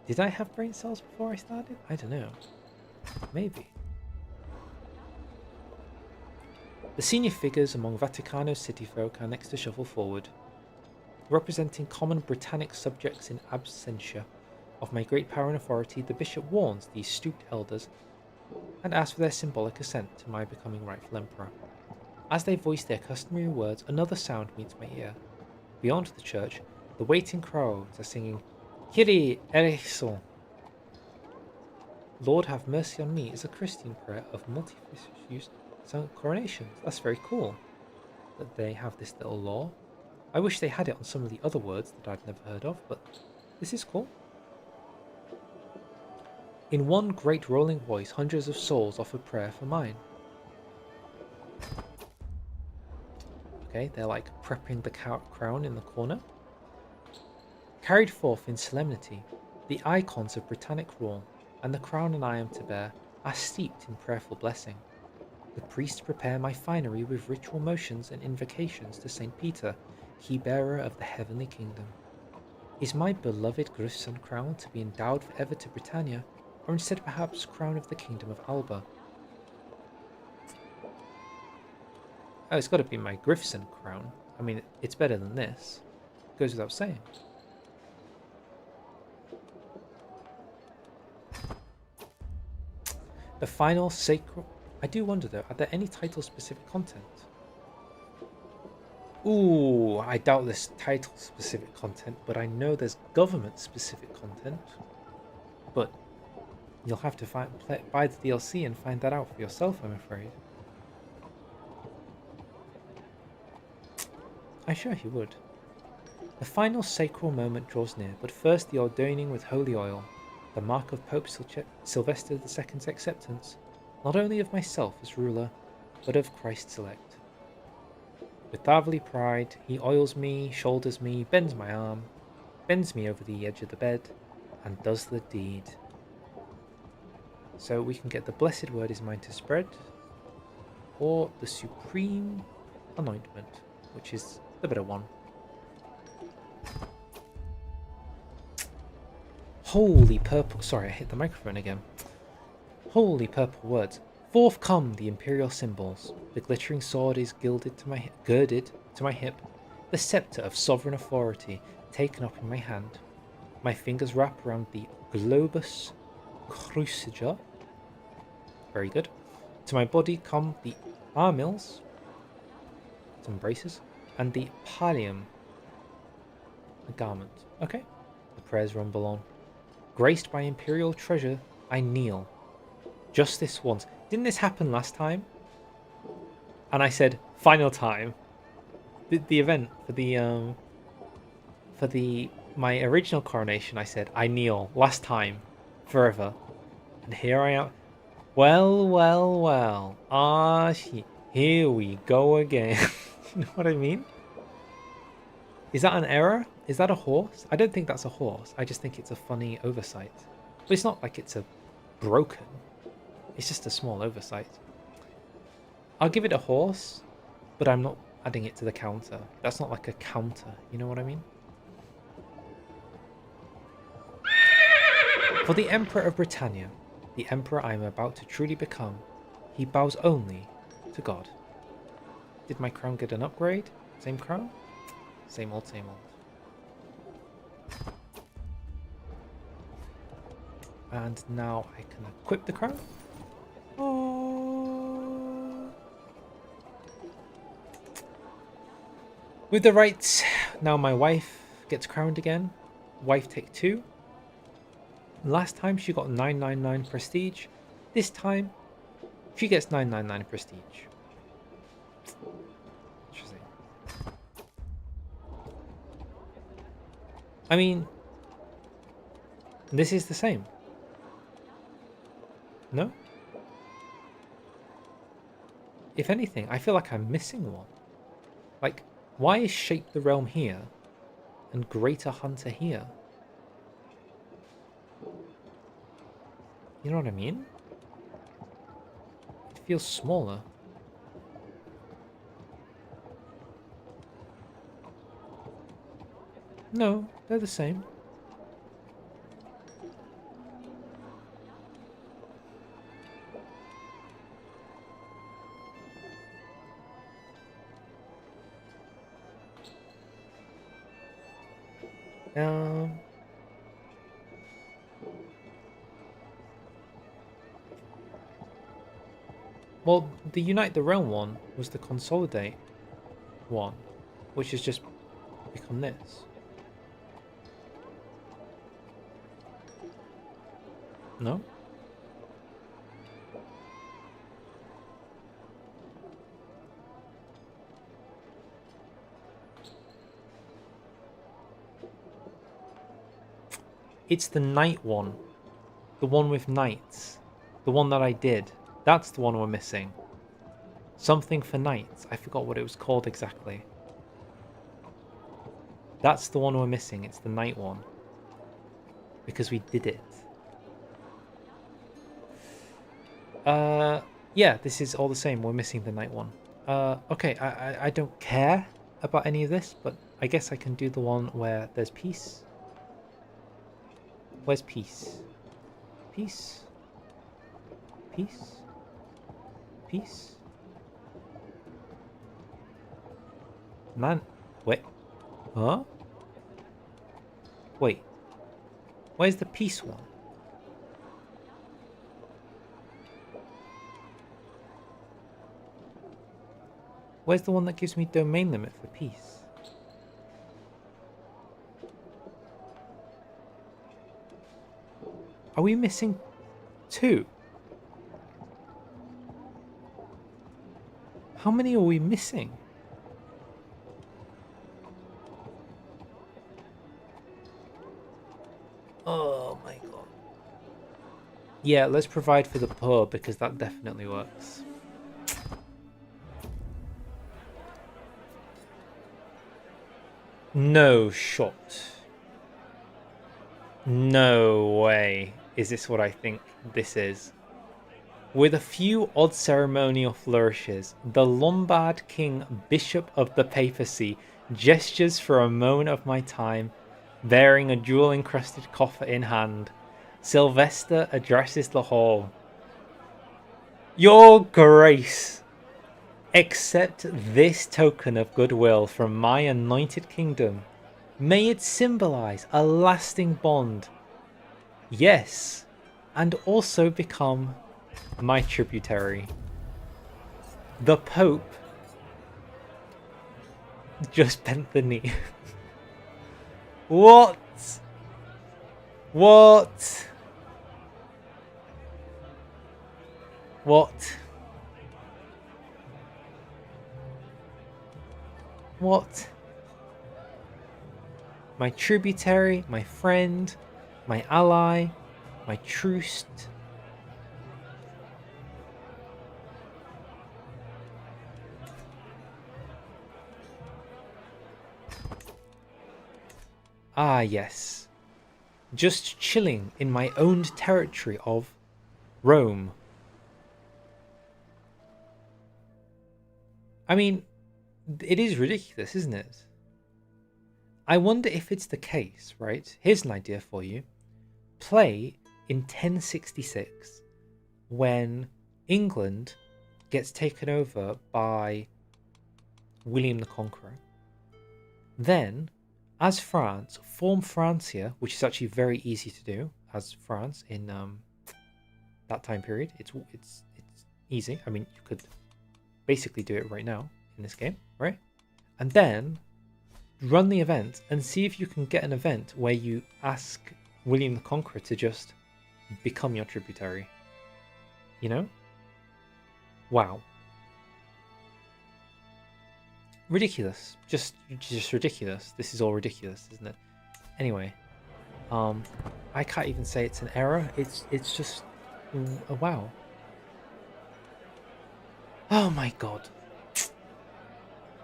Speaker 1: Did I have brain cells before I started? I don't know. Maybe. The senior figures among Vaticano's city folk are next to shuffle forward. Representing common Britannic subjects in absentia of my great power and authority, the bishop warns these stooped elders and asks for their symbolic assent to my becoming rightful emperor. As they voice their customary words, another sound meets my ear. Beyond the church, the waiting crowds are singing Kyrie eleison. Lord have mercy on me is a Christian prayer of multi-use coronations. That's very cool that they have this little law. I wish they had it on some of the other words that I'd never heard of, but this is cool. In one great rolling voice, hundreds of souls offer prayer for mine. Okay, they're like prepping the crown in the corner. Carried forth in solemnity, the icons of Britannic rule and the crown and I am to bear are steeped in prayerful blessing. The priests prepare my finery with ritual motions and invocations to Saint Peter, key bearer of the heavenly kingdom. Is my beloved Grifson crown to be endowed forever to Britannia, or instead perhaps crown of the kingdom of Alba? Oh, it's got to be my Grifson crown. I mean, it's better than this. Goes without saying. The final sacred... I do wonder though, are there any title-specific content? Ooh, I doubt there's title-specific content, but I know there's government-specific content. But you'll have to buy the DLC and find that out for yourself, I'm afraid. I'm sure he would. The final sacral moment draws near, but first the ordaining with holy oil, the mark of Pope Sylvester II's acceptance, not only of myself as ruler, but of Christ's elect. With fatherly pride, he oils me, shoulders me, bends my arm, bends me over the edge of the bed, and does the deed. So we can get the blessed word is mine to spread, or the supreme anointment, which is the better one. Holy purple... Sorry, I hit the microphone again. Holy purple words. Forth come the imperial symbols. The glittering sword is girded to my hip. The scepter of sovereign authority taken up in my hand. My fingers wrap around the globus cruciger. Very good. To my body come the armils, some braces, and the pallium, a garment. Okay. The prayers rumble on. Graced by imperial treasure, I kneel. Just this once. Didn't this happen last time? And I said, final time. The event for the my original coronation, I said, I kneel. Last time. Forever. And here I am. Well, well, well. Here we go again. You know what I mean? Is that an error? Is that a horse? I don't think that's a horse. I just think it's a funny oversight. But it's not like it's a broken. It's just a small oversight. I'll give it a horse, but I'm not adding it to the counter. That's not like a counter. You know what I mean? For the Emperor of Britannia, the Emperor I am about to truly become, he bows only to God. Did my crown get an upgrade? Same crown? Same old, same old. And now I can equip the crown. Oh. With the rights, now my wife gets crowned again. Wife take 2. Last time she got 999 prestige. This time she gets 999 prestige. Interesting. I mean, this is the same. No? If anything, I feel like I'm missing one. Like, why is Shape the Realm here and Greater Hunter here? You know what I mean? It feels smaller. No, they're the same. Well, the Unite the Realm one was the Consolidate one, which has just become this. No? It's the Knight one. The one with knights. The one that I did. That's the one we're missing. Something for knights. I forgot what it was called exactly. That's the one we're missing. It's the knight one. Because we did it. Yeah, this is all the same. We're missing the knight one. Okay, I don't care about any of this, but I guess I can do the one where there's peace. Where's peace? Peace? Peace? Peace? Man, wait. Huh? Wait. Where's the peace one? Where's the one that gives me domain limit for peace? Are we missing 2? How many are we missing? Oh my god. Yeah, let's provide for the poor because that definitely works. No shot. No way is this what I think this is. With a few odd ceremonial flourishes, the Lombard King Bishop of the Papacy gestures for a moment of my time, bearing a jewel-encrusted coffer in hand. Sylvester addresses the hall. Your Grace, accept this token of goodwill from my anointed kingdom. May it symbolize a lasting bond. Yes, and also become my tributary. The Pope just bent the knee. What? What? What? What? My tributary, my friend, my ally, my truce. Ah, yes. Just chilling in my owned territory of Rome. I mean, it is ridiculous, isn't it? I wonder if it's the case, right? Here's an idea for you. Play in 1066 when England gets taken over by William the Conqueror. Then, as France, form Francia, which is actually very easy to do as France in that time period. It's easy. I mean, you could basically do it right now in this game, right? And then run the event and see if you can get an event where you ask William the Conqueror to just become your tributary. You know? Wow. Ridiculous. Just ridiculous. This is all ridiculous, isn't it? Anyway, I can't even say it's an error. It's just a wow. Oh my god.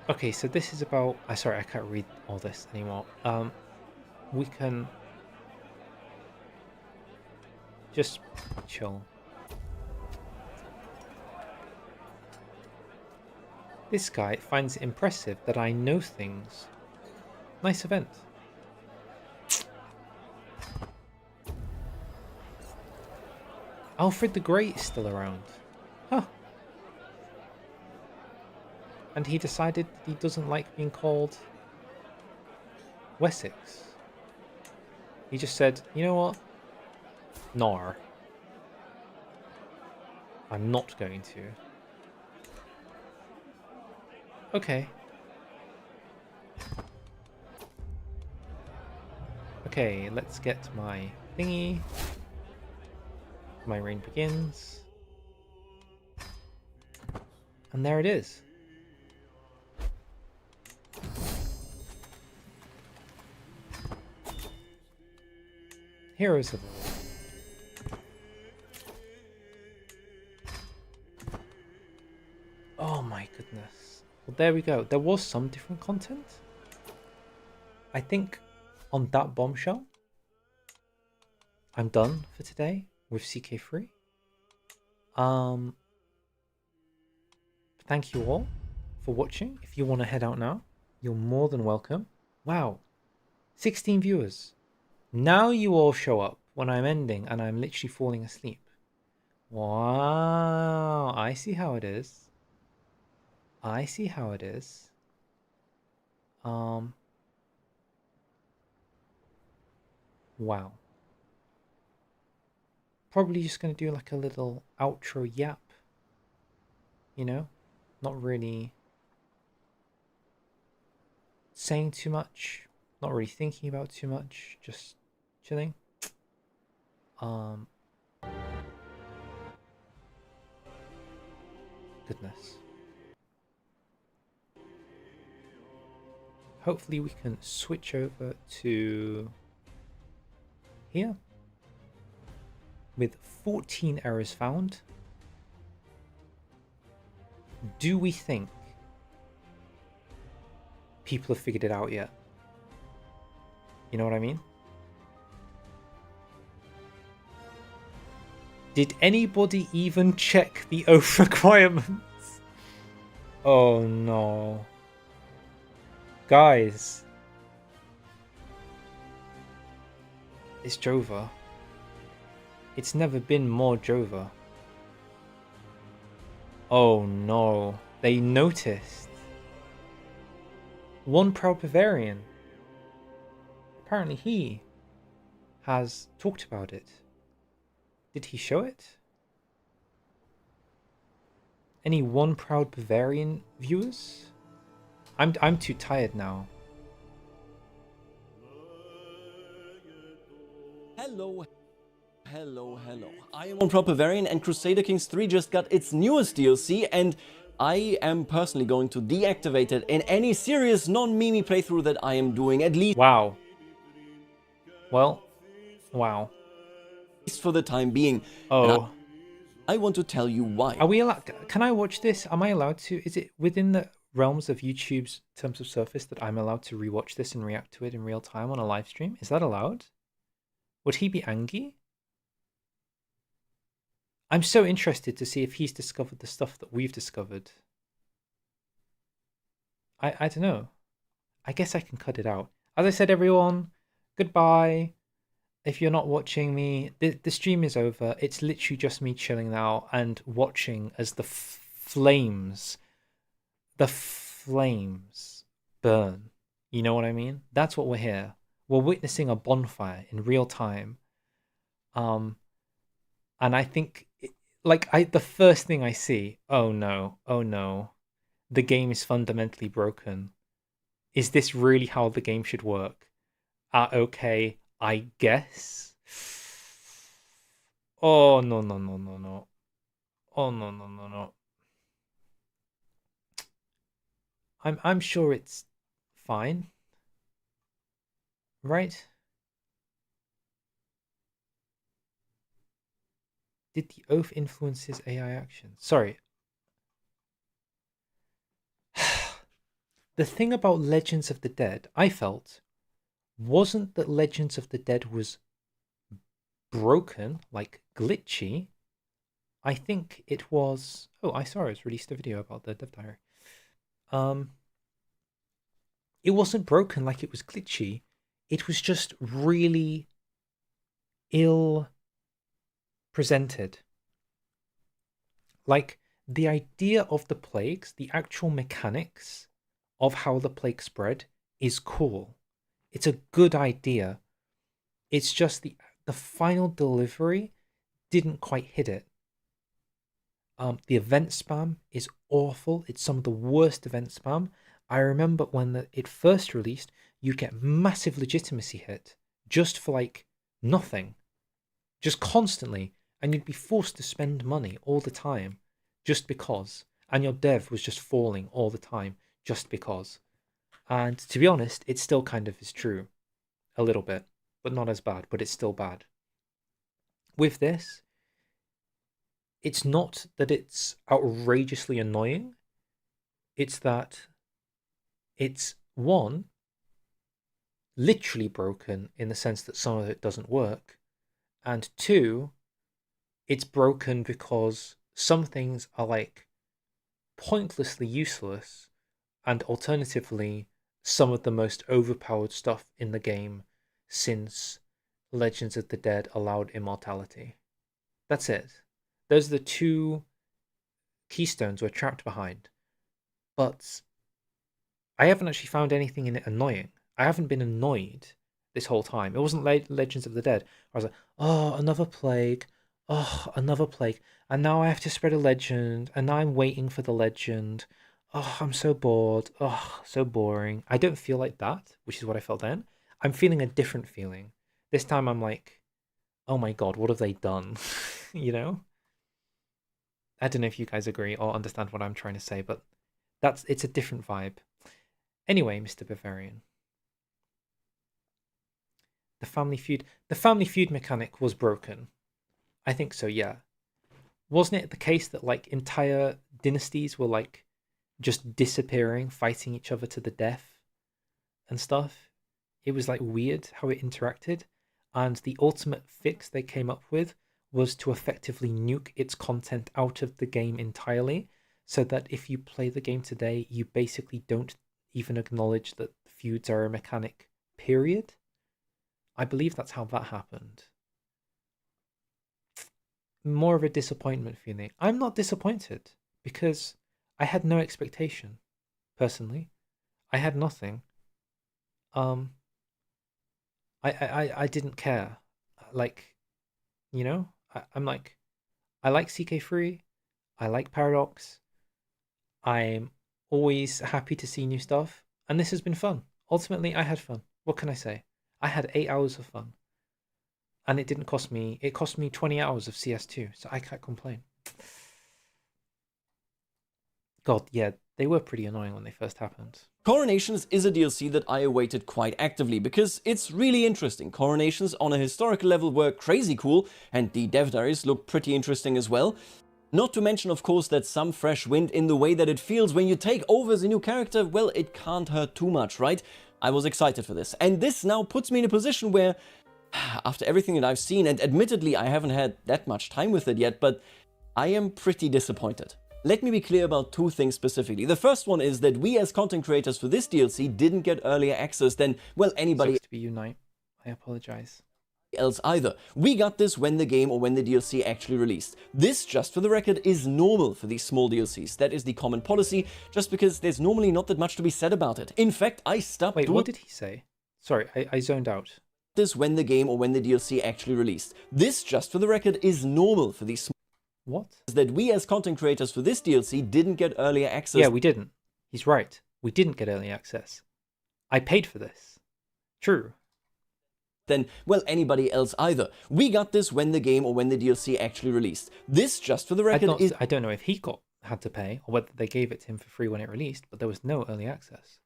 Speaker 1: Okay, so this is about... sorry, I can't read all this anymore. We can just chill. This guy finds it impressive that I know things. Nice event. Alfred the Great is still around. Huh. And he decided that he doesn't like being called Wessex. He just said, you know what? Nar. I'm not going to. Okay. Okay, let's get my thingy. My reign begins. And there it is. Heroes of War. Oh my goodness. Well, there we go. There was some different content. I think on that bombshell, I'm done for today with CK3. Thank you all for watching. If you want to head out now, you're more than welcome. Wow, 16 viewers. Now you all show up when I'm ending and I'm literally falling asleep. Wow, I see how it is. I see how it is. Wow. Probably just going to do like a little outro yap. You know? Not really saying too much. Not really thinking about too much. Just chilling. Goodness. Hopefully we can switch over to here. With 14 errors found. Do we think people have figured it out yet? You know what I mean? Did anybody even check the oath requirements? Oh no. Guys. It's Jova. It's never been more Jova. Oh no. They noticed. One proud Bavarian. Apparently he has talked about it. Did he show it? Any one proud Bavarian viewers? I'm too tired now.
Speaker 3: Hello. Hello, hello. I am on Proper Variant and Crusader Kings 3 just got its newest DLC, and I am personally going to deactivate it in any serious non-meme playthrough that I am doing, at least
Speaker 1: Wow. Well, wow.
Speaker 3: for the time being. And
Speaker 1: Oh.
Speaker 3: I want to tell you why.
Speaker 1: Are we allowed? Can I watch this? Am I allowed to? Is it within the realms of YouTube's terms of service that I'm allowed to rewatch this and react to it in real time on a live stream? Is that allowed? Would he be angry? I'm so interested to see if he's discovered the stuff that we've discovered. I don't know. I guess I can cut it out. As I said, everyone, goodbye. If you're not watching me, the stream is over. It's literally just me chilling now and watching as the flames burn. You know what I mean? That's what we're here. We're witnessing a bonfire in real time. And I think, the first thing I see, oh no, the game is fundamentally broken. Is this really how the game should work? Okay, I guess. Oh no. Oh no. I'm sure it's fine. Right? Did the oath influence his AI action? Sorry. The thing about Legends of the Dead, I felt, wasn't that Legends of the Dead was broken, like glitchy. I think it was. Oh, Isoros released a video about the Dev Diary. It wasn't broken like it was glitchy. It was just really ill presented. Like the idea of the plagues, the actual mechanics of how the plague spread is cool. It's a good idea. It's just the final delivery didn't quite hit it. The event spam is awful. It's some of the worst event spam. I remember when it first released, you'd get massive legitimacy hit just for like nothing, just constantly, and you'd be forced to spend money all the time just because, and your dev was just falling all the time just because. And to be honest, it still kind of is true, a little bit, but not as bad, but it's still bad. With this, it's not that it's outrageously annoying, it's that it's one, literally broken in the sense that some of it doesn't work, and two, it's broken because some things are like pointlessly useless, and alternatively, some of the most overpowered stuff in the game since Legends of the Dead allowed immortality. That's it. Those are the two keystones we're trapped behind. But I haven't actually found anything in it annoying. I haven't been annoyed this whole time. It wasn't Legends of the Dead. I was like, oh, another plague. Oh, another plague. And now I have to spread a legend. And now I'm waiting for the legend. Oh, I'm so bored. Oh, so boring. I don't feel like that, which is what I felt then. I'm feeling a different feeling. This time I'm like, oh my god, what have they done? You know? I don't know if you guys agree or understand what I'm trying to say, but it's a different vibe. Anyway, Mr. Bavarian. The Family Feud mechanic was broken. I think so, yeah. Wasn't it the case that like entire dynasties were like just disappearing, fighting each other to the death and stuff? It was like weird how it interacted, and the ultimate fix they came up with was to effectively nuke its content out of the game entirely, so that if you play the game today, you basically don't even acknowledge that feuds are a mechanic, period. I believe that's how that happened. More of a disappointment feeling. I'm not disappointed because I had no expectation, personally. I had nothing. I didn't care. Like, you know, I'm like, I like CK3, I like Paradox, I'm always happy to see new stuff, and this has been fun. Ultimately, I had fun. What can I say? I had 8 hours of fun. and it didn't cost me. It cost me 20 hours of CS2, so I can't complain. God, yeah, they were pretty annoying when they first happened.
Speaker 3: Coronations is a DLC that I awaited quite actively because it's really interesting. Coronations on a historical level were crazy cool, and the dev diaries look pretty interesting as well. Not to mention, of course, that some fresh wind in the way that it feels when you take over as a new character, well, it can't hurt too much, right? I was excited for this, and this now puts me in a position where, after everything that I've seen, and admittedly I haven't had that much time with it yet, but I am pretty disappointed. Let me be clear about two things specifically. The first one is that we as content creators for this DLC didn't get earlier access than, well, anybody
Speaker 1: Sucks to be Unite. I apologize.
Speaker 3: else either. We got this when the game or when the DLC actually released. This, just for the record, is normal for these small DLCs. That is the common policy, just because there's normally not that much to be said about it. In fact, I stopped
Speaker 1: Wait,
Speaker 3: doing
Speaker 1: what did he say? Sorry, I zoned out.
Speaker 3: this when the game or when the DLC actually released. This, just for the record, is normal for these
Speaker 1: What?
Speaker 3: that we as content creators for this DLC didn't get earlier access.
Speaker 1: Yeah, we didn't. He's right. We didn't get early access. I paid for this. True.
Speaker 3: Than, well, anybody else either. We got this when the game or when the DLC actually released. This, just for the record, is
Speaker 1: I don't know if he had to pay or whether they gave it to him for free when it released, but there was no early access.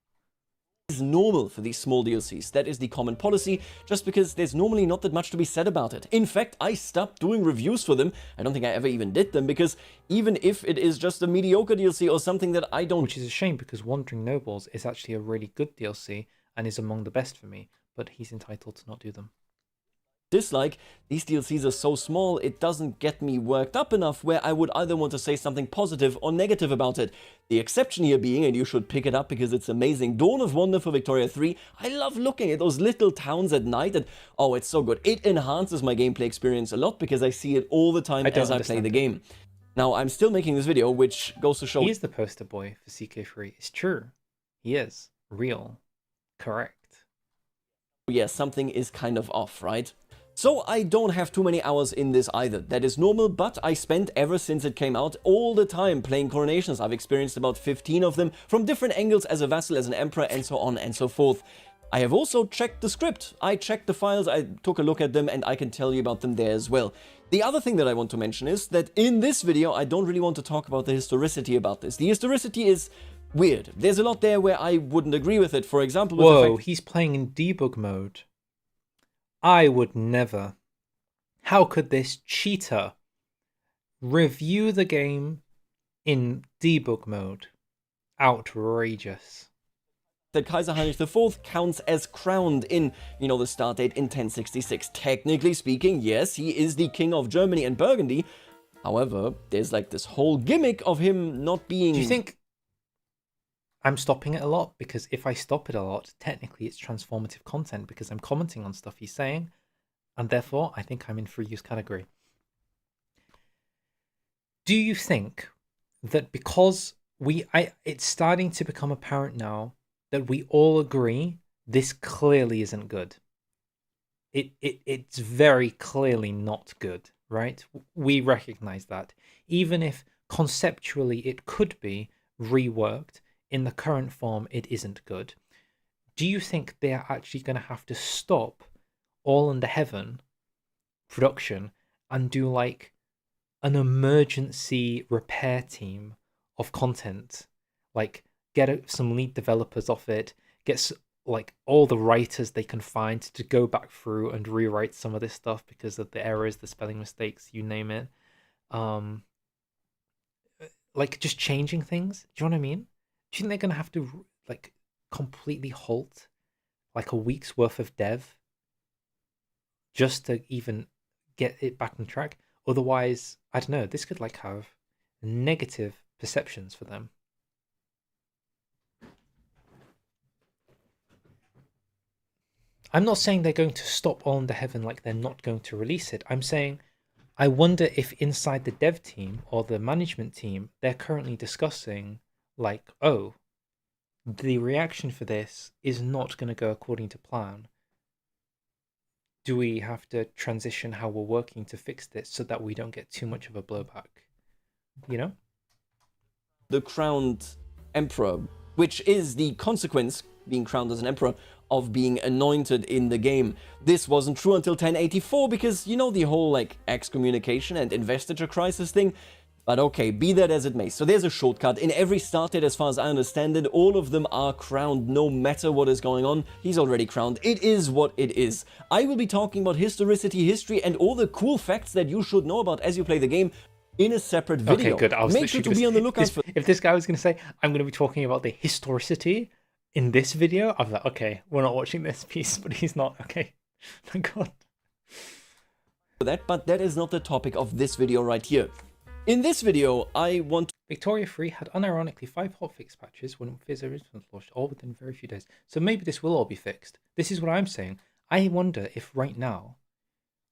Speaker 3: normal for these small DLCs. That is the common policy, just because there's normally not that much to be said about it. In fact, I stopped doing reviews for them. I don't think I ever even did them, because even if it is just a mediocre DLC or something that I don't...
Speaker 1: Which is a shame, because Wandering Nobles is actually a really good DLC and is among the best for me, but he's entitled to not do them.
Speaker 3: dislike, these DLCs are so small, it doesn't get me worked up enough where I would either want to say something positive or negative about it. The exception here being, and you should pick it up because it's amazing, Dawn of Wonder for Victoria 3. I love looking at those little towns at night, and oh, it's so good. It enhances my gameplay experience a lot because I see it all the time as I play the game. Now, I'm still making this video, which goes to show...
Speaker 1: He is the poster boy for CK3. It's true. He is. Real. Correct.
Speaker 3: Yeah, something is kind of off, right? So I don't have too many hours in this either. That is normal, but I spent ever since it came out all the time playing Coronations. I've experienced about 15 of them from different angles as a vassal, as an emperor, and so on and so forth. I have also checked the script. I checked the files, I took a look at them, and I can tell you about them there as well. The other thing that I want to mention is that in this video, I don't really want to talk about the historicity about this. The historicity is weird. There's a lot there where I wouldn't agree with it. For example, with
Speaker 1: Whoa,
Speaker 3: the fact
Speaker 1: he's playing in debug mode. I would never. How could this cheater review the game in debug mode? Outrageous.
Speaker 3: that Kaiser Heinrich IV counts as crowned in, the start date in 1066. Technically speaking, yes, he is the king of Germany and Burgundy. However, there's like this whole gimmick of him not being...
Speaker 1: Do you think I'm stopping it a lot? Because if I stop it a lot, technically it's transformative content because I'm commenting on stuff he's saying, and therefore I think I'm in free use category. Do you think that because it's starting to become apparent now that we all agree this clearly isn't good? It's very clearly not good, right? We recognize that. Even if conceptually it could be reworked, in the current form it isn't good. Do you think they're actually going to have to stop All Under Heaven production and do like an emergency repair team of content? Like get some lead developers off it, get like all the writers they can find to go back through and rewrite some of this stuff because of the errors, the spelling mistakes, you name it. Like just changing things. Do you know what I mean? Do you think they're going to have to like completely halt like a week's worth of dev just to even get it back on track? Otherwise, I don't know, this could like have negative perceptions for them. I'm not saying they're going to stop All Under Heaven like they're not going to release it. I'm saying I wonder if inside the dev team or the management team, they're currently discussing like, oh, the reaction for this is not going to go according to plan. Do we have to transition how we're working to fix this so that we don't get too much of a blowback? The
Speaker 3: crowned emperor, which is the consequence, being crowned as an emperor, of being anointed in the game. This wasn't true until 1084 because, you know, the whole like excommunication and investiture crisis thing. But okay, be that as it may. So there's a shortcut. In every start date, as far as I understand it, all of them are crowned no matter what is going on. He's already crowned. It is what it is. I will be talking about historicity, history, and all the cool facts that you should know about as you play the game in a separate video.
Speaker 1: Okay, good. I was
Speaker 3: Make sure to be on the lookout for...
Speaker 1: If this guy was going to say, I'm going to be talking about the historicity in this video, I was like, okay, we're not watching this piece, but he's not. Okay, thank God.
Speaker 3: that, but that is not the topic of this video right here. In this video, I want...
Speaker 1: Victoria 3 had unironically 5 hotfix patches when Fizz originally launched, all within very few days. So maybe this will all be fixed. This is what I'm saying. I wonder if right now,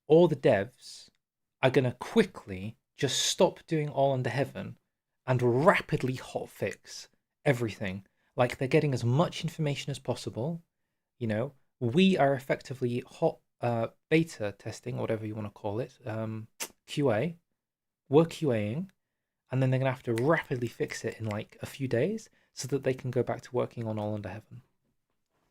Speaker 1: all the devs are going to quickly just stop doing All Under Heaven and rapidly hotfix everything. Like, they're getting as much information as possible. You know, we are effectively beta testing, whatever you want to call it, QA. We're QAing, and then they're going to have to rapidly fix it in like a few days so that they can go back to working on All Under Heaven.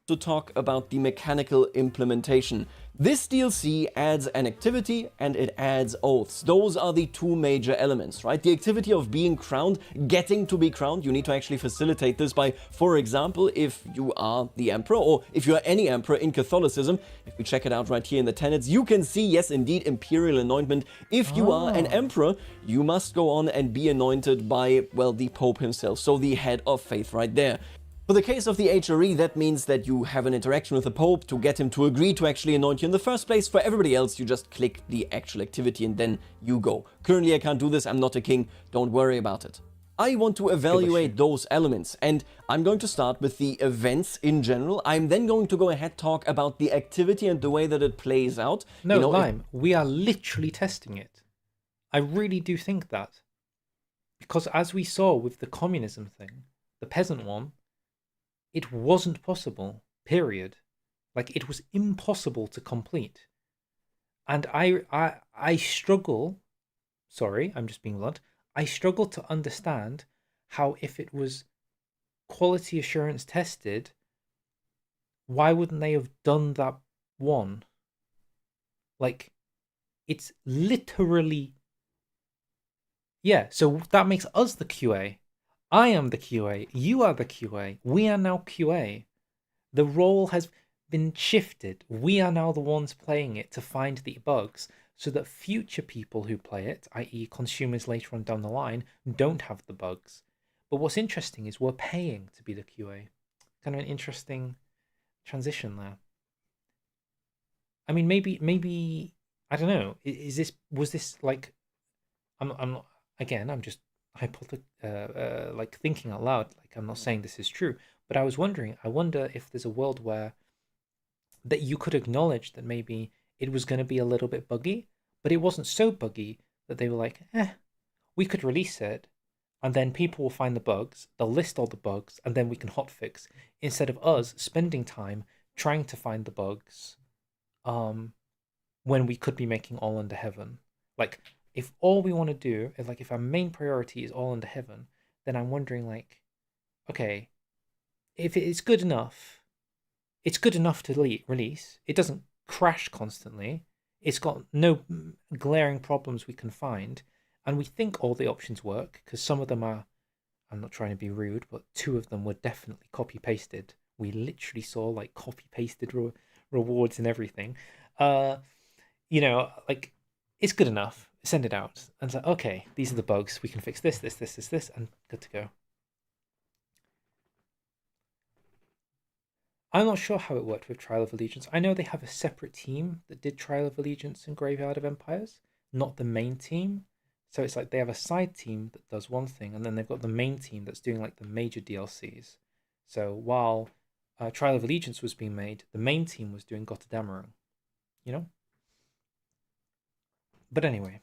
Speaker 3: to talk about the mechanical implementation. This DLC adds an activity and it adds oaths. Those are the two major elements, right? The activity of being crowned, getting to be crowned, you need to actually facilitate this by, for example, if you are the emperor or if you are any emperor in Catholicism. If we check it out right here in the tenets, you can see, yes, indeed, imperial anointment. If you are an emperor, you must go on and be anointed by, well, the Pope himself, so the head of faith right there. For the case of the HRE, that means that you have an interaction with the Pope to get him to agree to actually anoint you in the first place. For everybody else, you just click the actual activity and then you go. Currently, I can't do this. I'm not a king. Don't worry about it. I want to evaluate those elements, and I'm going to start with the events in general. I'm then going to go ahead talk about the activity and the way that it plays out.
Speaker 1: No,
Speaker 3: you know,
Speaker 1: Lime, we are literally testing it. I really do think that. Because as we saw with the communism thing, the peasant one, it wasn't possible, period. Like, it was impossible to complete. And I struggle, sorry, I'm just being blunt, I struggle to understand how, if it was quality assurance tested, why wouldn't they have done that one? Like, it's literally... Yeah, so that makes us the QA. I am the QA, you are the QA, we are now QA. The role has been shifted. We are now the ones playing it to find the bugs so that future people who play it, i.e. consumers later on down the line, don't have the bugs. But what's interesting is we're paying to be the QA. Kind of an interesting transition there. I mean, maybe I don't know. Was this like, I'm just like thinking out loud, like I'm not saying this is true, but I was wondering, I wonder if there's a world where that you could acknowledge that maybe it was going to be a little bit buggy, but it wasn't so buggy that they were like, we could release it and then people will find the bugs, they'll list all the bugs, and then we can hotfix, instead of us spending time trying to find the bugs when we could be making All Under Heaven. Like, if all we want to do is, like, if our main priority is All Under Heaven, then I'm wondering, like, okay, if it's good enough, it's good enough to release. It doesn't crash constantly. It's got no glaring problems we can find. And we think all the options work, because some of them are, I'm not trying to be rude, but 2 of them were definitely copy-pasted. We literally saw, like, copy-pasted rewards and everything. You know, like, it's good enough. Send it out. And it's like, okay, these are the bugs. We can fix this, and good to go. I'm not sure how it worked with Trial of Allegiance. I know they have a separate team that did Trial of Allegiance and Graveyard of Empires, not the main team. So it's like they have a side team that does one thing, and then they've got the main team that's doing, like, the major DLCs. So while Trial of Allegiance was being made, the main team was doing Gotterdammerung, you know? But anyway.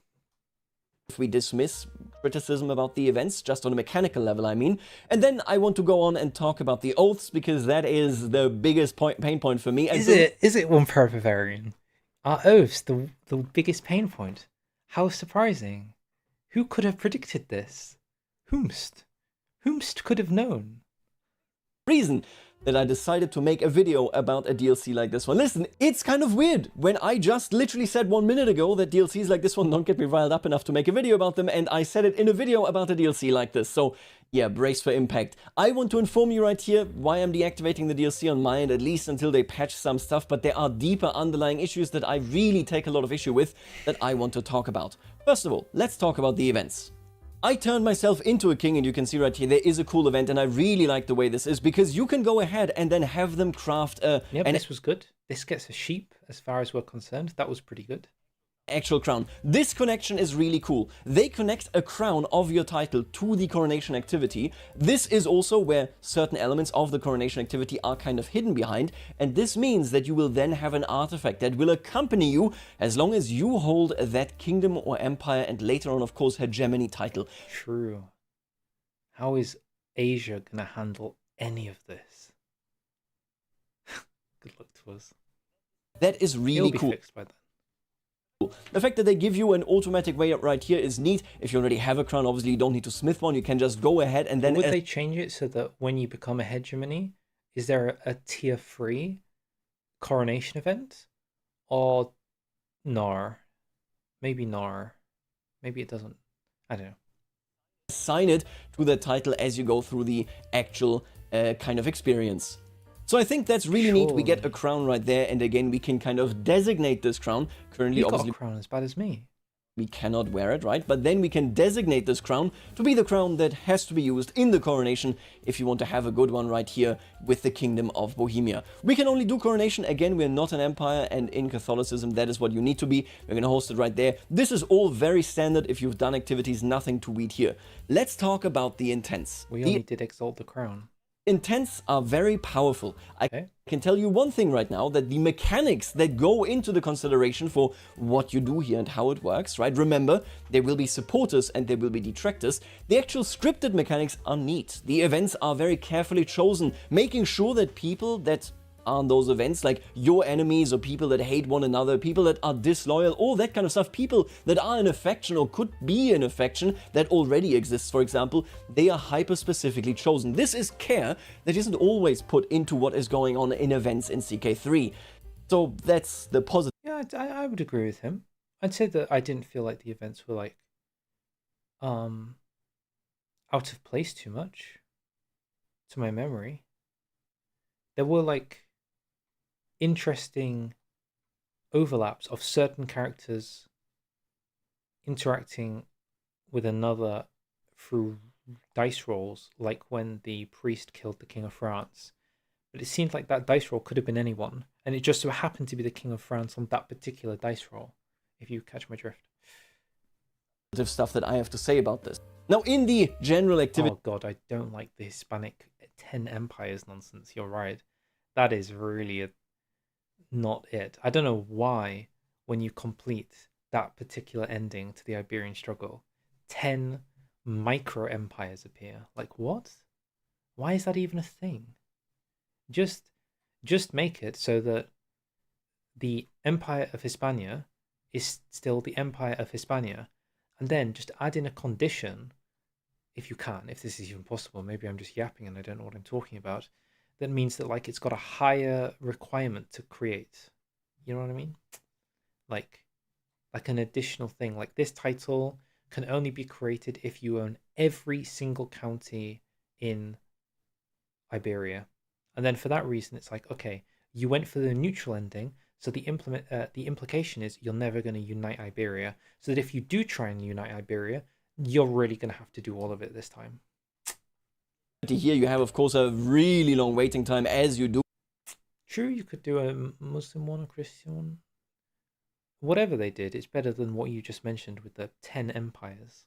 Speaker 3: If we dismiss criticism about the events, just on a mechanical level, I mean. And then I want to go on and talk about the oaths, because that is the biggest pain point for me. And
Speaker 1: Is it one per Bavarian? Are oaths the biggest pain point? How surprising. Who could have predicted this? Whomst could have known?
Speaker 3: Reason. that I decided to make a video about a DLC like this one. Listen, it's kind of weird when I just literally said 1 minute ago that DLCs like this one don't get me riled up enough to make a video about them, and I said it in a video about a DLC like this. So yeah, brace for impact. I want to inform you right here why I'm deactivating the DLC on my end, at least until they patch some stuff, but there are deeper underlying issues that I really take a lot of issue with that I want to talk about. First of all, let's talk about the events. I turned myself into a king, and you can see right here there is a cool event, and I really like the way this is because you can go ahead and then have them craft a...
Speaker 1: Yeah, this was good. This gets a sheep as far as we're concerned. That was pretty good.
Speaker 3: Actual crown. This connection is really cool. They connect a crown of your title to the coronation activity. This is also where certain elements of the coronation activity are kind of hidden behind, and this means that you will then have an artifact that will accompany you as long as you hold that kingdom or empire and later on, of course, hegemony title.
Speaker 1: True. How is Asia gonna handle any of this? Good luck to us.
Speaker 3: That is really
Speaker 1: It'll
Speaker 3: cool.
Speaker 1: be fixed by then.
Speaker 3: The fact that they give you an automatic way up right here is neat. If you already have a crown, obviously you don't need to smith one. You can just go ahead and then...
Speaker 1: Would they change it so that when you become a hegemony, is there a tier 3 coronation event? Or NAR? Maybe NAR. Maybe it doesn't. I don't know.
Speaker 3: Assign it to the title as you go through the actual kind of experience. So I think that's really neat. We get a crown right there, and again, we can kind of designate this crown. Currently,
Speaker 1: you got
Speaker 3: obviously,
Speaker 1: a crown as bad as me.
Speaker 3: We cannot wear it, right? But then we can designate this crown to be the crown that has to be used in the coronation if you want to have a good one right here with the Kingdom of Bohemia. We can only do coronation. Again, we're not an empire, and in Catholicism, that is what you need to be. We're going to host it right there. This is all very standard. If you've done activities, nothing to read here. Let's talk about the intents.
Speaker 1: We only did exalt the crown.
Speaker 3: Intents are very powerful. I can tell you one thing right now, that the mechanics that go into the consideration for what you do here and how it works, right? Remember, there will be supporters and there will be detractors. The actual scripted mechanics are neat. The events are very carefully chosen, making sure that people that on those events, like your enemies or people that hate one another, people that are disloyal, all that kind of stuff, people that are in a faction or could be in a faction that already exists, for example, they are hyper-specifically chosen. This is care that isn't always put into what is going on in events in CK3. So that's the positive.
Speaker 1: Yeah, I would agree with him. I'd say that I didn't feel like the events were like out of place too much to my memory. There were like interesting overlaps of certain characters interacting with another through dice rolls, like when the priest killed the King of France. But it seemed like that dice roll could have been anyone, and it just so happened to be the King of France on that particular dice roll, if you catch my drift.
Speaker 3: Stuff that I have to say about this. Now, in the general activity...
Speaker 1: Oh god, I don't like the Hispanic 10 empires nonsense. You're right. That is really not it. I don't know why, when you complete that particular ending to the Iberian struggle, 10 micro empires appear. Like, what? Why is that even a thing? Just make it so that the Empire of Hispania is still the Empire of Hispania, and then just add in a condition, if you can, if this is even possible. Maybe I'm just yapping and I don't know what I'm talking about. That means that like it's got a higher requirement to create. You know what I mean? Like an additional thing. Like this title can only be created if you own every single county in Iberia. And then for that reason, it's like, okay, you went for the neutral ending, so the implication is you're never going to unite Iberia. So that if you do try and unite Iberia, you're really going to have to do all of it this time.
Speaker 3: Here you have, of course, a really long waiting time as you do.
Speaker 1: True, you could do a Muslim one, a Christian one. Whatever they did, it's better than what you just mentioned with the 10 empires.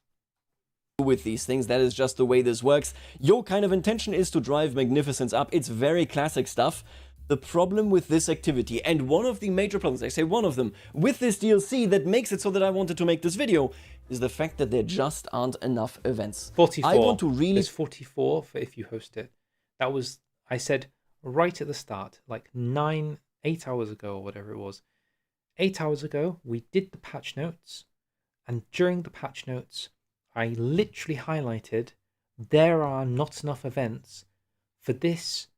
Speaker 3: With these things, that is just the way this works. Your kind of intention is to drive magnificence up. It's very classic stuff. The problem with this activity, and one of the major problems, I say one of them, with this DLC that makes it so that I wanted to make this video, is the fact that there just aren't enough events.
Speaker 1: 44.
Speaker 3: I want to really...
Speaker 1: There's 44 for if you host it. That was, I said right at the start, like 8 hours ago or whatever it was. 8 hours ago, we did the patch notes, and during the patch notes, I literally highlighted there are not enough events for this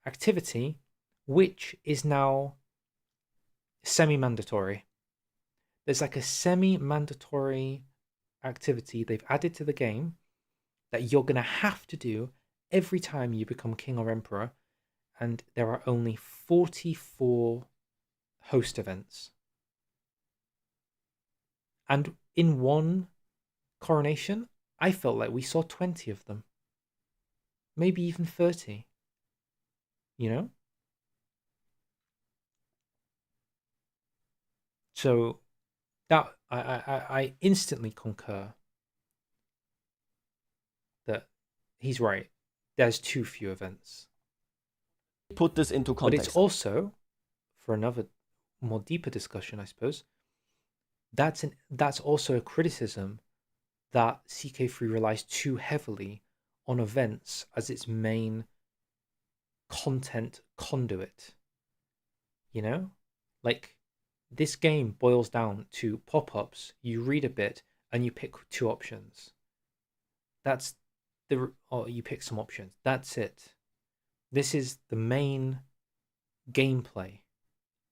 Speaker 1: activity which is now semi-mandatory. There's like a semi-mandatory activity they've added to the game that you're going to have to do every time you become king or emperor, and there are only 44 host events. And in one coronation, I felt like we saw 20 of them. Maybe even 30. You know? So that I instantly concur that he's right. There's too few events.
Speaker 3: Put this into context.
Speaker 1: But it's also, for another more deeper discussion, I suppose, that's also a criticism that CK3 relies too heavily on events as its main content conduit. You know? Like, this game boils down to pop-ups, you read a bit, and you pick 2 options. Or you pick some options. That's it. This is the main gameplay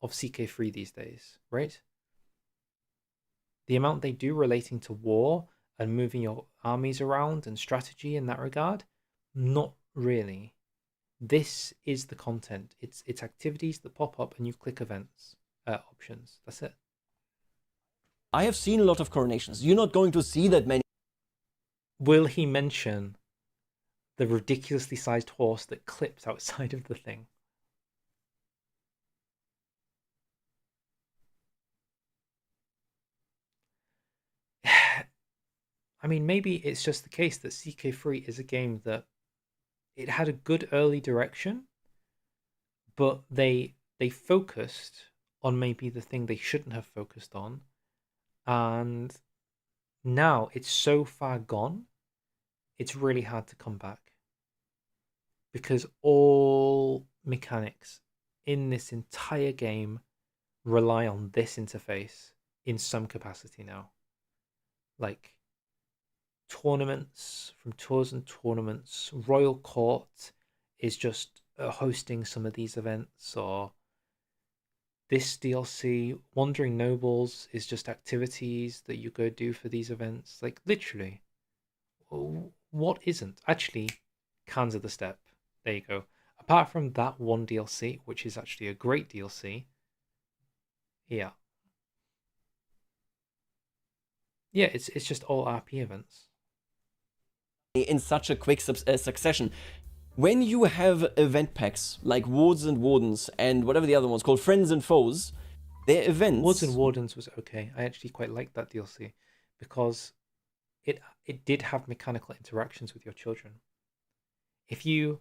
Speaker 1: of CK3 these days, right? The amount they do relating to war and moving your armies around and strategy in that regard, not really. This is the content. It's activities that pop up and you click events options. That's it.
Speaker 3: I have seen a lot of coronations. You're not going to see that many.
Speaker 1: Will he mention the ridiculously sized horse that clips outside of the thing? I mean, maybe it's just the case that CK3 is a game that it had a good early direction, but they focused on maybe the thing they shouldn't have focused on, and now it's so far gone, it's really hard to come back. Because all mechanics in this entire game rely on this interface in some capacity now. Like tournaments, from tours and tournaments, Royal Court is just hosting some of these events, or this DLC, Wandering Nobles, is just activities that you go do for these events. Like, literally, what isn't? Actually, Cans of the Steppe. There you go. Apart from that one DLC, which is actually a great DLC, yeah. Yeah, it's just all RP events.
Speaker 3: In such a quick succession. When you have event packs like Wards and Wardens and whatever the other one's called, Friends and Foes, their events...
Speaker 1: Wards and Wardens was okay. I actually quite liked that DLC because it did have mechanical interactions with your children. If you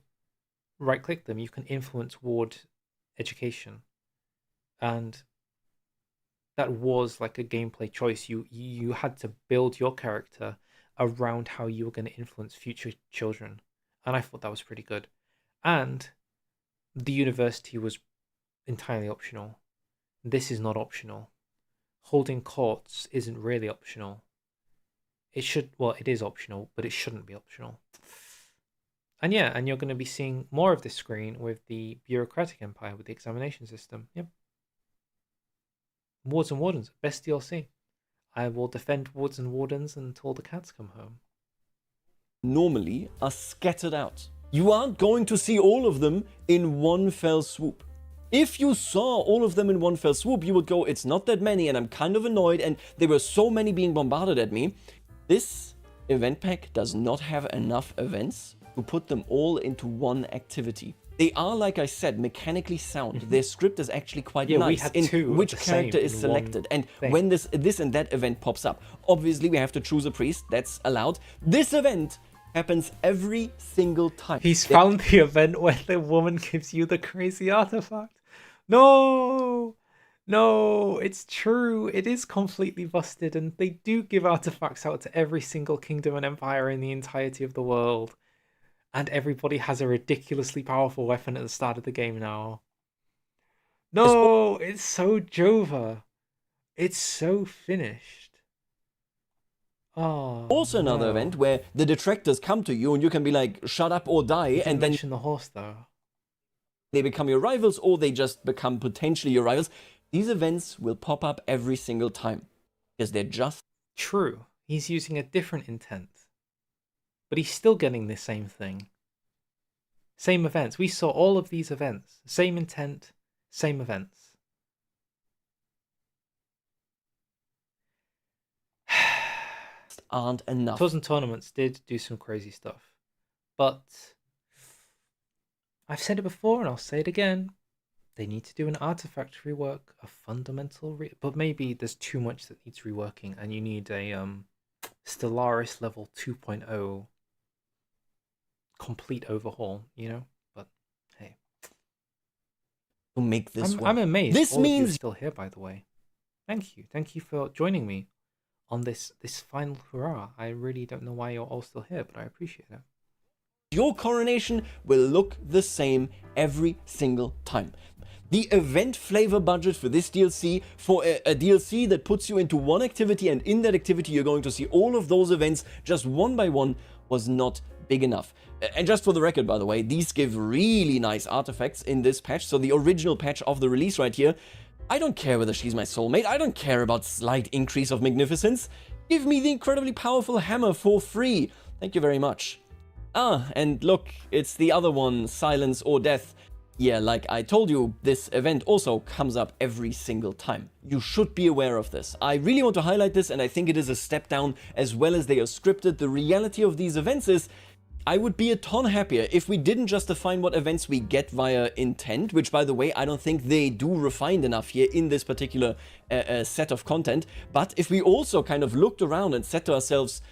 Speaker 1: right-click them, you can influence ward education, and that was like a gameplay choice. You had to build your character around how you were going to influence future children, and I thought that was pretty good. And the university was entirely optional. This is not optional. Holding courts isn't really optional. It is optional, but it shouldn't be optional. And yeah, and you're going to be seeing more of this screen with the bureaucratic empire, with the examination system. Yep. Wards and Wardens, best DLC. I will defend Wards and Wardens until the cats come home.
Speaker 3: Normally are scattered out. You aren't going to see all of them in one fell swoop. If you saw all of them in one fell swoop, you would go, it's not that many, and I'm kind of annoyed, and there were so many being bombarded at me. This event pack does not have enough events to put them all into one activity. They are, like I said, mechanically sound. Their script is actually quite nice
Speaker 1: we had
Speaker 3: in
Speaker 1: two
Speaker 3: which character is selected. And when this and that event pops up, obviously we have to choose a priest. That's allowed. This event happens every single time.
Speaker 1: He's found the event where the woman gives you the crazy artifact. No, it's true. It is completely busted, and they do give artifacts out to every single kingdom and empire in the entirety of the world. And everybody has a ridiculously powerful weapon at the start of the game now. No, it's so Jova. It's so finished. Oh.
Speaker 3: Also another event where the detractors come to you and you can be like, shut up or die,
Speaker 1: You didn't
Speaker 3: and then
Speaker 1: mention the horse though.
Speaker 3: they become your rivals or they just become potentially your rivals. These events will pop up every single time because they're just...
Speaker 1: True, he's using a different intent, but he's still getting the same thing. Same events. We saw all of these events. Same intent, same events.
Speaker 3: aren't enough.
Speaker 1: Tours and tournaments did do some crazy stuff, but I've said it before and I'll say it again. They need to do an artifact rework, a fundamental but maybe there's too much that needs reworking and you need a Stellaris level 2.0 complete overhaul, you know? But hey.
Speaker 3: To make this
Speaker 1: I'm amazed.
Speaker 3: This
Speaker 1: all
Speaker 3: means
Speaker 1: of you are still here, by the way. Thank you. Thank you for joining me on this final hurrah. I really don't know why you're all still here, but I appreciate it.
Speaker 3: Your coronation will look the same every single time. The event flavor budget for this DLC, for a DLC that puts you into one activity, and in that activity you're going to see all of those events just one by one, was not big enough. And just for the record, by the way, these give really nice artifacts in this patch, so the original patch of the release right here. I don't care whether she's my soulmate, I don't care about slight increase of magnificence. Give me the incredibly powerful hammer for free. Thank you very much. Ah, and look, it's the other one, Silence or Death. Yeah, like I told you, this event also comes up every single time. You should be aware of this. I really want to highlight this, and I think it is a step down as well as they are scripted. The reality of these events is, I would be a ton happier if we didn't just define what events we get via intent, which, by the way, I don't think they do refined enough here in this particular set of content, but if we also kind of looked around and said to ourselves,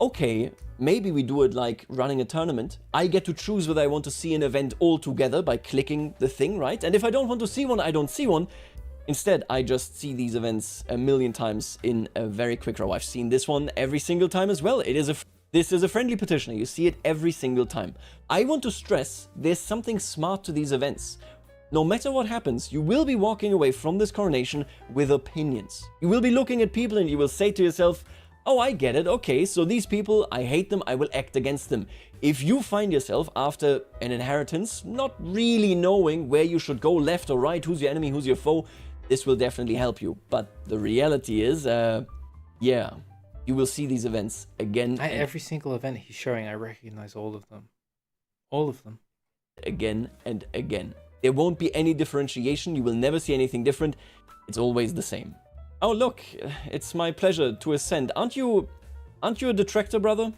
Speaker 3: okay, maybe we do it like running a tournament. I get to choose whether I want to see an event altogether by clicking the thing, right? And if I don't want to see one, I don't see one. Instead, I just see these events a million times in a very quick row. I've seen this one every single time as well. This is a friendly petitioner. You see it every single time. I want to stress there's something smart to these events. No matter what happens, you will be walking away from this coronation with opinions. You will be looking at people and you will say to yourself, oh, I get it. Okay, so these people, I hate them, I will act against them. If you find yourself after an inheritance not really knowing where you should go left or right, who's your enemy, who's your foe, this will definitely help you. But the reality is, yeah, you will see these events again.
Speaker 1: Every single event he's showing, I recognize all of them. All of them.
Speaker 3: Again and again. There won't be any differentiation. You will never see anything different. It's always the same. Oh, look, it's my pleasure to ascend. Aren't you a detractor, brother?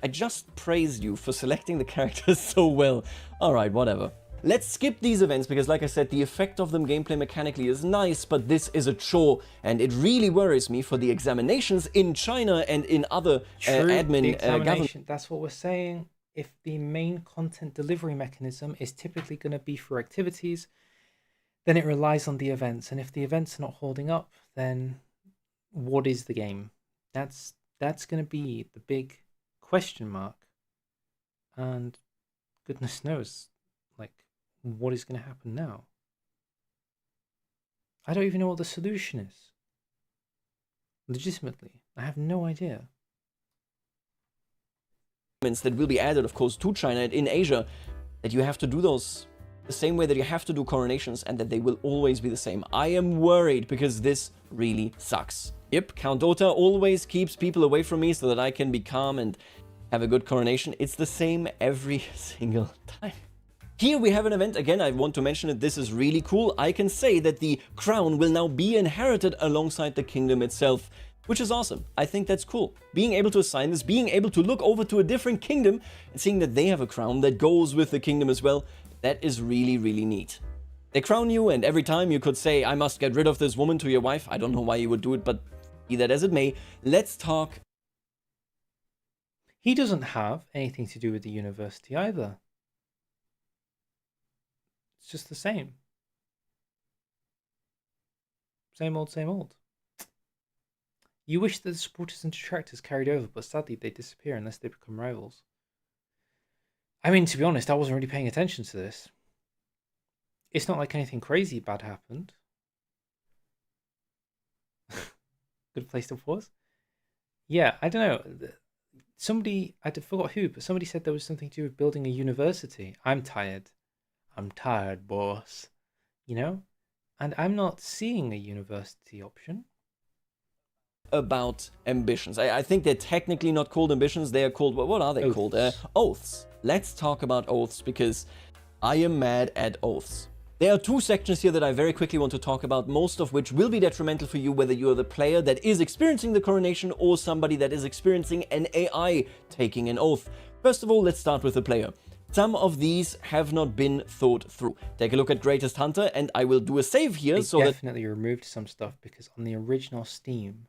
Speaker 3: I just praised you for selecting the characters so well. Alright, whatever. Let's skip these events because, like I said, the effect of them gameplay mechanically is nice, but this is a chore, and it really worries me for the examinations in China and in other admin government.
Speaker 1: That's what we're saying. If the main content delivery mechanism is typically going to be for activities, then it relies on the events, and if the events are not holding up, then what is the game? That's going to be the big question mark, and goodness knows, like, what is going to happen now? I don't even know what the solution is. Legitimately, I have no idea.
Speaker 3: That will be added, of course, to China and in Asia, that you have to do those the same way that you have to do coronations, and that they will always be the same. I am worried because this really sucks. Yep, Count Dota always keeps people away from me so that I can be calm and have a good coronation. It's the same every single time. Here we have an event, again, I want to mention it, this is really cool. I can say that the crown will now be inherited alongside the kingdom itself, which is awesome. I think that's cool. Being able to assign this, being able to look over to a different kingdom and seeing that they have a crown that goes with the kingdom as well, that is really, really neat. They crown you, and every time you could say, I must get rid of this woman to your wife. I don't know why you would do it, but be that as it may, let's talk.
Speaker 1: He doesn't have anything to do with the university either. It's just the same. Same old, same old. You wish that the supporters and detractors carried over, but sadly they disappear unless they become rivals. I mean, to be honest, I wasn't really paying attention to this. It's not like anything crazy bad happened. Good place to pause. Yeah, I don't know. Somebody, I forgot who, but somebody said there was something to do with building a university. I'm tired. I'm tired, boss. You know? And I'm not seeing a university option.
Speaker 3: About ambitions. I think they're technically not called ambitions, they are called, what are they
Speaker 1: Oaths.
Speaker 3: called? Oaths. Let's talk about oaths, because I am mad at oaths. There are two sections here that I very quickly want to talk about, most of which will be detrimental for you, whether you are the player that is experiencing the coronation or somebody that is experiencing an AI taking an oath. First of all, let's start with the player. Some of these have not been thought through. Take a look at Greatest Hunter, and I will do a save here.
Speaker 1: They definitely removed some stuff, because on the original Steam,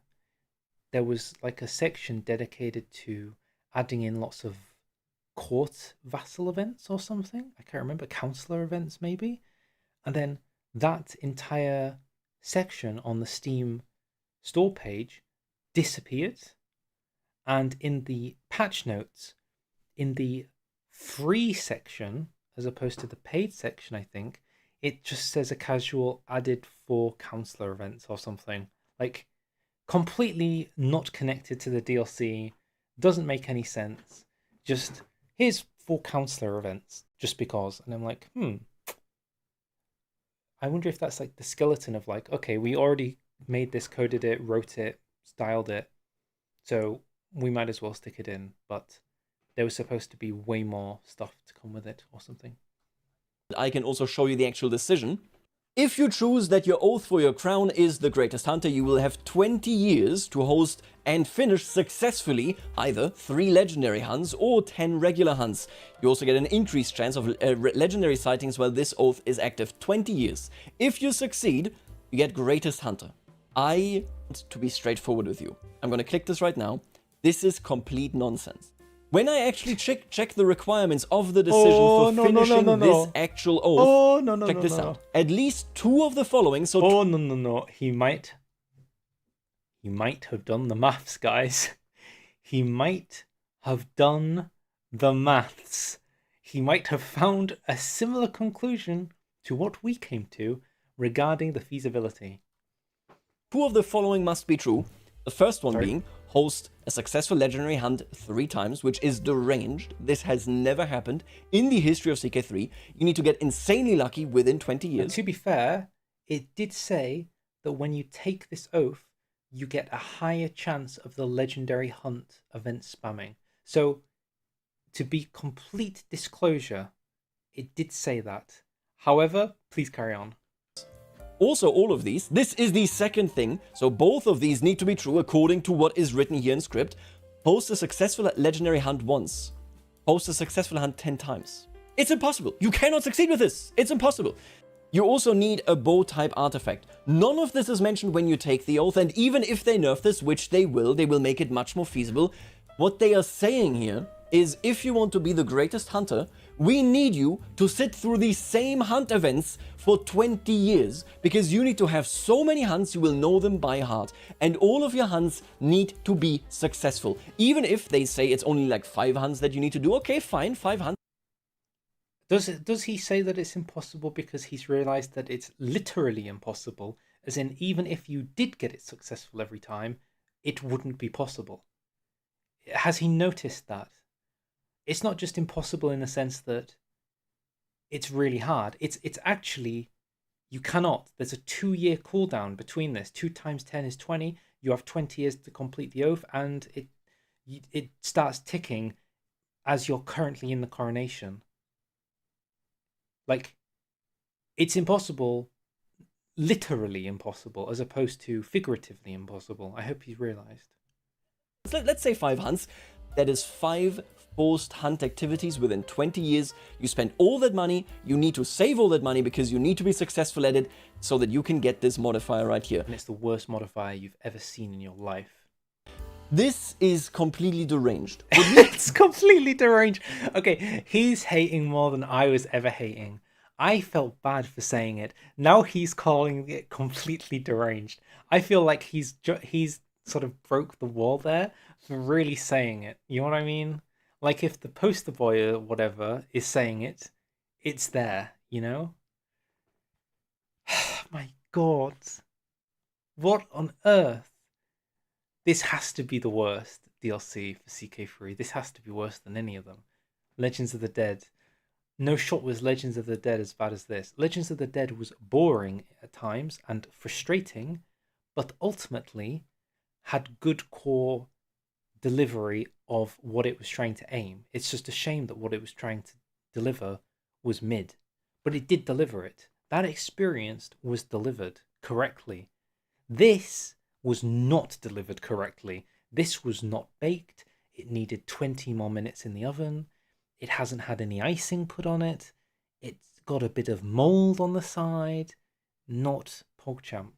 Speaker 1: there was like a section dedicated to adding in lots of court vassal events or something. I can't remember, counselor events maybe. And then that entire section on the Steam store page disappeared. And in the patch notes, in the free section, as opposed to the paid section, I think, it just says a casual added for counselor events or something. Like, completely not connected to the DLC, doesn't make any sense. Just, here's 4 counselor events, just because. And I'm like, I wonder if that's like the skeleton of like, okay, we already made this, coded it, wrote it, styled it, so we might as well stick it in. But there was supposed to be way more stuff to come with it or something.
Speaker 3: I can also show you the actual decision. If you choose that your oath for your crown is the Greatest Hunter, you will have 20 years to host and finish successfully either 3 legendary hunts or 10 regular hunts. You also get an increased chance of legendary sightings while this oath is active. 20 years. If you succeed, you get Greatest Hunter. I want to be straightforward with you. I'm going to click this right now. This is complete nonsense. When I actually check the requirements of the decision finishing this actual oath, check this out. At least 2 of the following. So
Speaker 1: no. He might have done the maths, guys. He might have done the maths. He might have found a similar conclusion to what we came to regarding the feasibility.
Speaker 3: 2 of the following must be true. The first one being host a successful legendary hunt 3 times, which is deranged. This has never happened in the history of CK3. You need to get insanely lucky within 20 years.
Speaker 1: And to be fair, it did say that when you take this oath, you get a higher chance of the legendary hunt event spamming. So, to be complete disclosure, it did say that. However, please carry on.
Speaker 3: Also, all of these, this is the second thing, so both of these need to be true according to what is written here in script. Host a successful legendary hunt once. Host a successful hunt 10 times. It's impossible. You cannot succeed with this. It's impossible. You also need a bow type artifact. None of this is mentioned when you take the oath, and even if they nerf this, which they will make it much more feasible. What they are saying here is, if you want to be the greatest hunter, we need you to sit through these same hunt events for 20 years, because you need to have so many hunts you will know them by heart, and all of your hunts need to be successful. Even if they say it's only like 5 hunts that you need to do, okay, fine, 5 hunts.
Speaker 1: Does he say that it's impossible because he's realized that it's literally impossible, as in even if you did get it successful every time, it wouldn't be possible? Has he noticed that? It's not just impossible in the sense that it's really hard. It's actually, you cannot. There's a 2-year cooldown between this. 2 times 10 is 20. You have 20 years to complete the oath, and it starts ticking as you're currently in the coronation. Like, it's impossible, literally impossible, as opposed to figuratively impossible. I hope he's realized.
Speaker 3: Let's say 5 hunts. That is 5 forced hunt activities within 20 years. You spend all that money, you need to save all that money because you need to be successful at it so that you can get this modifier right here.
Speaker 1: And it's the worst modifier you've ever seen in your life.
Speaker 3: This is completely deranged.
Speaker 1: It's completely deranged. Okay, he's hating more than I was ever hating. I felt bad for saying it. Now he's calling it completely deranged. I feel like he's sort of broke the wall there for really saying it. You know what I mean? Like, if the poster boy or whatever is saying it, it's there, you know? My God. What on earth? This has to be the worst DLC for CK3. This has to be worse than any of them. Legends of the Dead. No shot was Legends of the Dead as bad as this. Legends of the Dead was boring at times and frustrating, but ultimately had good core delivery of what it was trying to aim. It's just a shame that what it was trying to deliver was mid, but it did deliver it. That experience was delivered correctly. This was not delivered correctly. This was not baked. It needed 20 more minutes in the oven. It hasn't had any icing put on it. It's got a bit of mold on the side. Not PogChamp.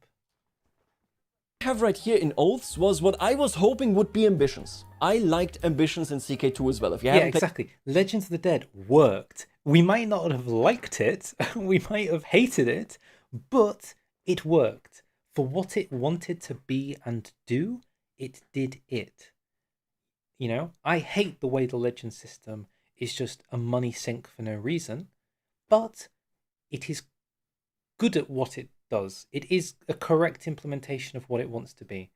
Speaker 3: Have right here in Oaths was what I was hoping would be ambitions. I liked ambitions in CK2 as well. If you haven't
Speaker 1: exactly. Legends of the Dead worked. We might not have liked it, we might have hated it, but it worked. For what it wanted to be and do, it did it. You know, I hate the way the legend system is just a money sink for no reason, but it is good at what it does. It is a correct implementation of what it wants to be,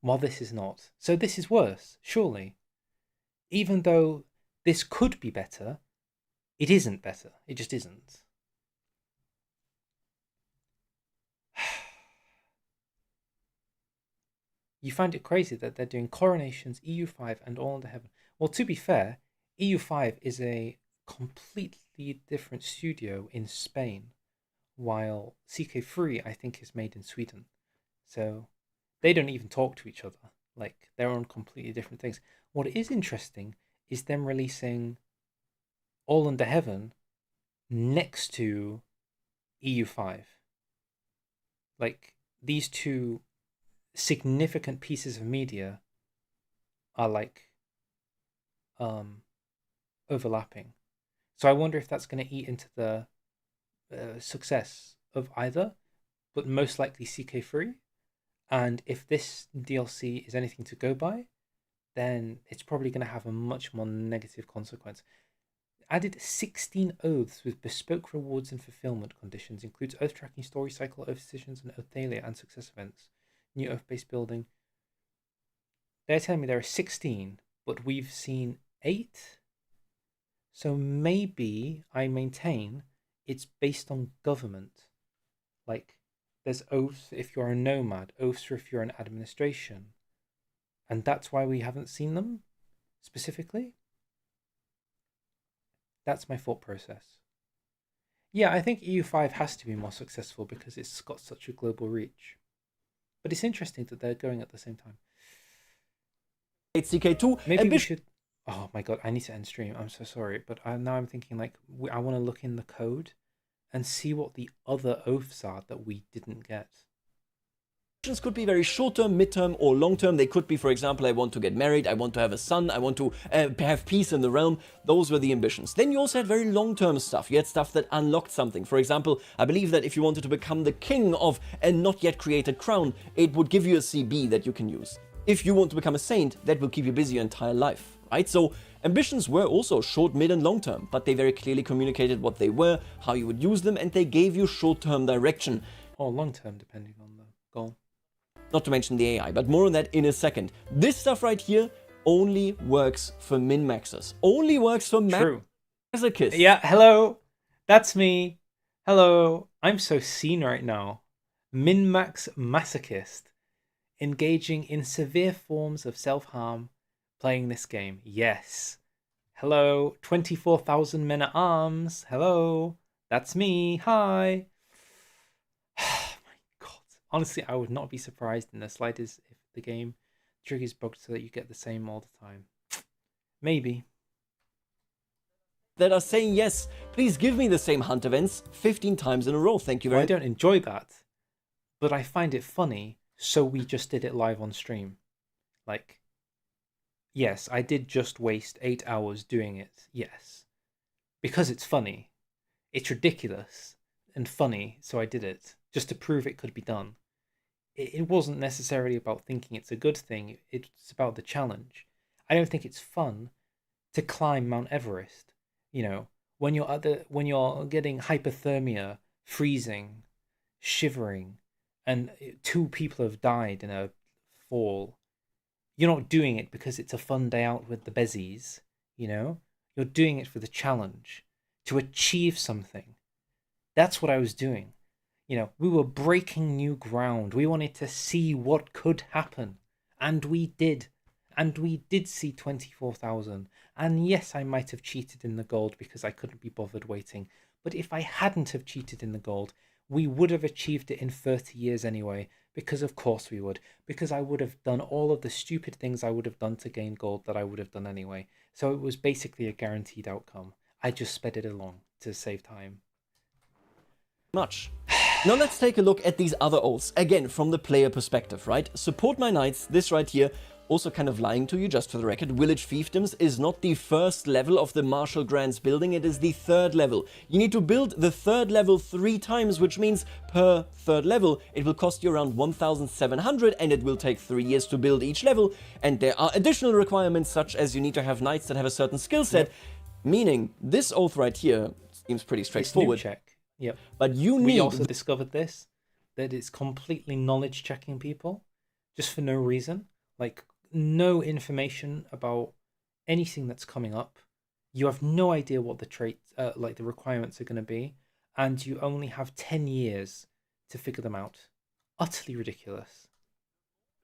Speaker 1: while this is not. So this is worse, surely. Even though this could be better, it isn't better. It just isn't. You find it crazy that they're doing Coronations, EU5, and All Under Heaven. Well, to be fair, EU5 is a completely different studio in Spain, while CK3, I think, is made in Sweden. So they don't even talk to each other. Like, they're on completely different things. What is interesting is them releasing All Under Heaven next to EU5. Like, these two significant pieces of media are like overlapping. So I wonder if that's going to eat into the success of either, but most likely CK3. And if this DLC is anything to go by, then it's probably going to have a much more negative consequence. Added 16 oaths with bespoke rewards and fulfillment conditions. Includes oath tracking, story cycle, oath decisions, and Othalia and success events. New oath-based building. They're telling me there are 16, but we've seen 8. So maybe I maintain it's based on government. Like, there's oaths if you're a nomad, oaths for if you're an administration. And that's why we haven't seen them specifically. That's my thought process. Yeah, I think EU5 has to be more successful because it's got such a global reach. But it's interesting that they're going at the same time.
Speaker 3: CK2,
Speaker 1: maybe we should... Oh my god, I need to end stream. I'm so sorry. But now I'm thinking, like, I want to look in the code and see what the other oaths are that we didn't get.
Speaker 3: Could be very short-term, mid-term, or long-term. They could be, for example, I want to get married, I want to have a son, I want to have peace in the realm. Those were the ambitions. Then you also had very long-term stuff. You had stuff that unlocked something. For example, I believe that if you wanted to become the king of a not yet created crown, it would give you a CB that you can use. If you want to become a saint, that will keep you busy your entire life, right? So ambitions were also short, mid, and long-term, but they very clearly communicated what they were, how you would use them, and they gave you short-term direction.
Speaker 1: Or long-term, depending on the goal.
Speaker 3: Not to mention the AI, but more on that in a second. This stuff right here only works for min-maxers. Only works for masochists.
Speaker 1: Yeah, hello. That's me. Hello. I'm so seen right now. Min-max masochist. Engaging in severe forms of self-harm. Playing this game. Yes. Hello. 24,000 men at arms. Hello. That's me. Hi. Honestly, I would not be surprised in the slightest if the game triggers bugged so that you get the same all the time. Maybe.
Speaker 3: That are saying, yes, please give me the same hunt events 15 times in a row. Thank you very much.
Speaker 1: I don't enjoy that, but I find it funny, so we just did it live on stream. Like, yes, I did just waste 8 hours doing it, yes. Because it's funny. It's ridiculous and funny, so I did it. Just to prove it could be done. It wasn't necessarily about thinking it's a good thing. It's about the challenge. I don't think it's fun to climb Mount Everest. You know, when you're getting hypothermia, freezing, shivering, and 2 people have died in a fall. You're not doing it because it's a fun day out with the bezies. You know, you're doing it for the challenge to achieve something. That's what I was doing. You know, we were breaking new ground. We wanted to see what could happen. And we did. And we did see 24,000. And yes, I might have cheated in the gold because I couldn't be bothered waiting. But if I hadn't have cheated in the gold, we would have achieved it in 30 years anyway. Because of course we would. Because I would have done all of the stupid things I would have done to gain gold that I would have done anyway. So it was basically a guaranteed outcome. I just sped it along to save time.
Speaker 3: Much. Now let's take a look at these other oaths, again from the player perspective, right? Support my knights, this right here, also kind of lying to you, just for the record, village fiefdoms is not the first level of the Marshal Grants building, it is the third level. You need to build the third level 3 times, which means per third level it will cost you around 1,700 and it will take 3 years to build each level, and there are additional requirements such as you need to have knights that have a certain skill set, meaning this oath right here seems pretty straightforward.
Speaker 1: It's new check. Yep.
Speaker 3: But you need...
Speaker 1: We also discovered this, that it's completely knowledge checking people, just for no reason. Like, no information about anything that's coming up. You have no idea what the traits, like the requirements are going to be, and you only have 10 years to figure them out. Utterly ridiculous.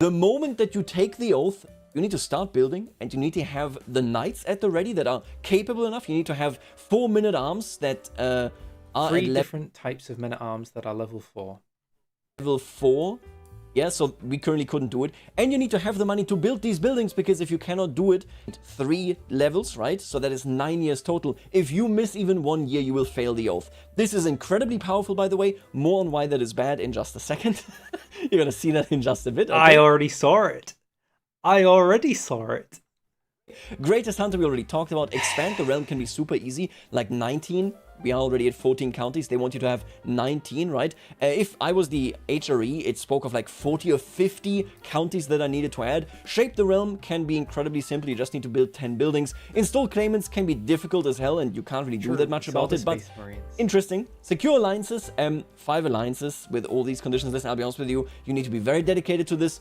Speaker 3: The moment that you take the oath, you need to start building, and you need to have the knights at the ready that are capable enough. You need to have 4 men-at-arms that are
Speaker 1: 3 different types of men-at-arms that are level 4.
Speaker 3: Level 4. Yeah, so we currently couldn't do it. And you need to have the money to build these buildings, because if you cannot do it, 3 levels, right? So that is 9 years total. If you miss even 1 year, you will fail the oath. This is incredibly powerful, by the way. More on why that is bad in just a second. You're gonna see that in just a bit. Okay?
Speaker 1: I already saw it. I already saw it.
Speaker 3: Greatest Hunter we already talked about. Expand the realm can be super easy, like 19. We are already at 14 counties. They want you to have 19, right? If I was the HRE, it spoke of like 40 or 50 counties that I needed to add. Shape the realm can be incredibly simple. You just need to build 10 buildings. Install claimants can be difficult as hell, and you can't really do that much about it, but interesting. Secure alliances, 5 alliances with all these conditions. Listen, I'll be honest with you, you need to be very dedicated to this.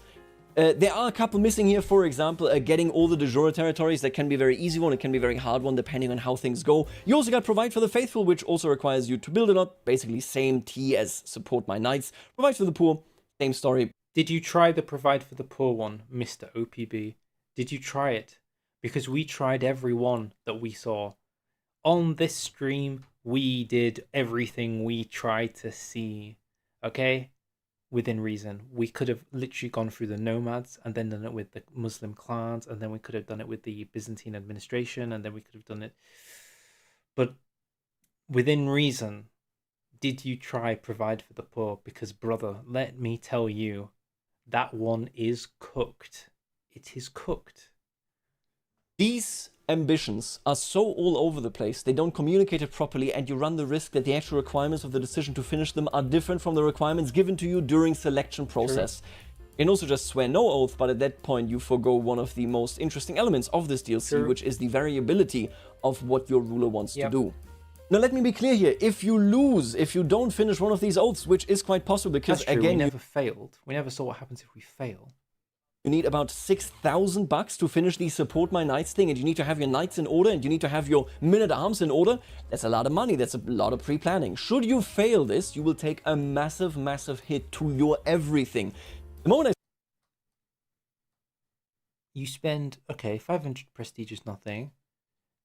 Speaker 3: There are a couple missing here, for example, getting all the de jure territories. That can be a very easy one, it can be a very hard one, depending on how things go. You also got Provide for the Faithful, which also requires you to build a lot. Basically, same T as Support My Knights. Provide for the Poor, same story.
Speaker 1: Did you try the Provide for the Poor one, Mr. OPB? Did you try it? Because we tried every one that we saw. On this stream, we did everything we tried to see. Okay? Within reason. We could have literally gone through the nomads and then done it with the Muslim clans, and then we could have done it with the Byzantine administration, and then we could have done it. But within reason, did you try Provide for the Poor? Because brother, let me tell you, that one is cooked. It is cooked.
Speaker 3: These ambitions are so all over the place, they don't communicate it properly, and you run the risk that the actual requirements of the decision to finish them are different from the requirements given to you during selection process. True. You can also just swear no oath, but at that point you forgo one of the most interesting elements of this DLC, True. Which is the variability of what your ruler wants to do. Now let me be clear here, if you lose, if you don't finish one of these oaths, which is quite possible, because again,
Speaker 1: we never failed. We never saw what happens if we fail.
Speaker 3: You need about 6,000 bucks to finish the Support My Knights thing, and you need to have your knights in order, and you need to have your men-at-arms in order. That's a lot of money, that's a lot of pre-planning. Should you fail this, you will take a massive, massive hit to your everything. The moment
Speaker 1: you spend, okay, 500 prestige is nothing.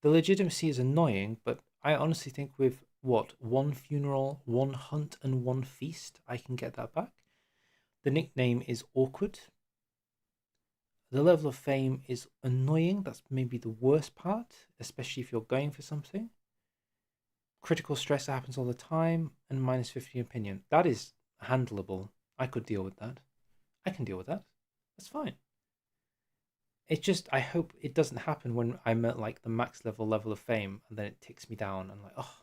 Speaker 1: The legitimacy is annoying, but I honestly think with, what, 1 funeral, 1 hunt, and 1 feast, I can get that back. The nickname is awkward. The level of fame is annoying. That's maybe the worst part, especially if you're going for something. Critical stress happens all the time, and minus 50 opinion. That is handleable. I could deal with that. I can deal with that. That's fine. It's just, I hope it doesn't happen when I'm at like the max level of fame, and then it ticks me down. I'm like, oh,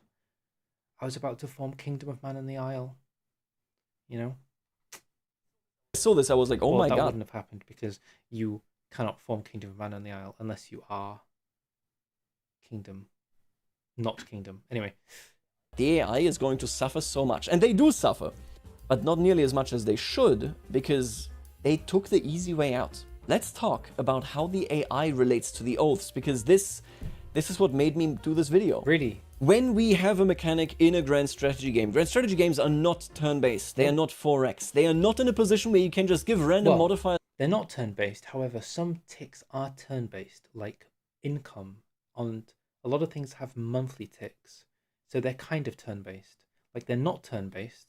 Speaker 1: I was about to form Kingdom of Man in the Isle. You know?
Speaker 3: I saw this, I was like, oh my god.
Speaker 1: That wouldn't have happened because you cannot form Kingdom of Man on the Isle unless you are Kingdom, not Kingdom. Anyway.
Speaker 3: The AI is going to suffer so much, and they do suffer, but not nearly as much as they should, because they took the easy way out. Let's talk about how the AI relates to the oaths, because this is what made me do this video.
Speaker 1: Really?
Speaker 3: When we have a mechanic in a grand strategy games are not turn-based. They are not 4x. They are not in a position where you can just give random modifiers.
Speaker 1: They're not turn-based. However, some ticks are turn-based, like income, and a lot of things have monthly ticks. So they're kind of turn-based. Like, they're not turn-based,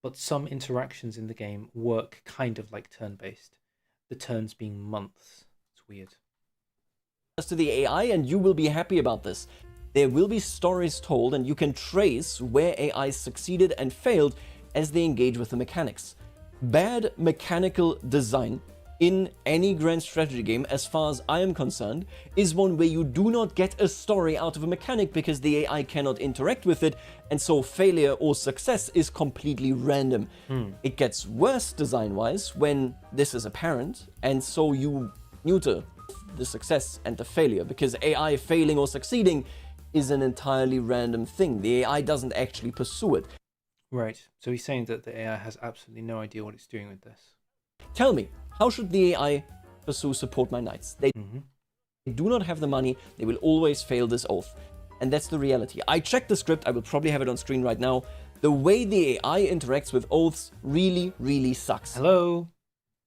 Speaker 1: but some interactions in the game work kind of like turn-based. The turns being months. It's weird.
Speaker 3: To the AI, and you will be happy about this. There will be stories told, and you can trace where AI succeeded and failed as they engage with the mechanics. Bad mechanical design in any grand strategy game, as far as I am concerned, is one where you do not get a story out of a mechanic because the AI cannot interact with it, and so failure or success is completely random. It gets worse design-wise when this is apparent, and so you neuter the success and the failure, because AI failing or succeeding is an entirely random thing. The AI doesn't actually pursue it.
Speaker 1: Right, so he's saying that the AI has absolutely no idea what it's doing with this.
Speaker 3: Tell me, how should the AI pursue support my knights? They do not have the money, they will always fail this oath. And that's the reality. I checked the script, I will probably have it on screen right now. The way the AI interacts with oaths really, really sucks.
Speaker 1: Hello?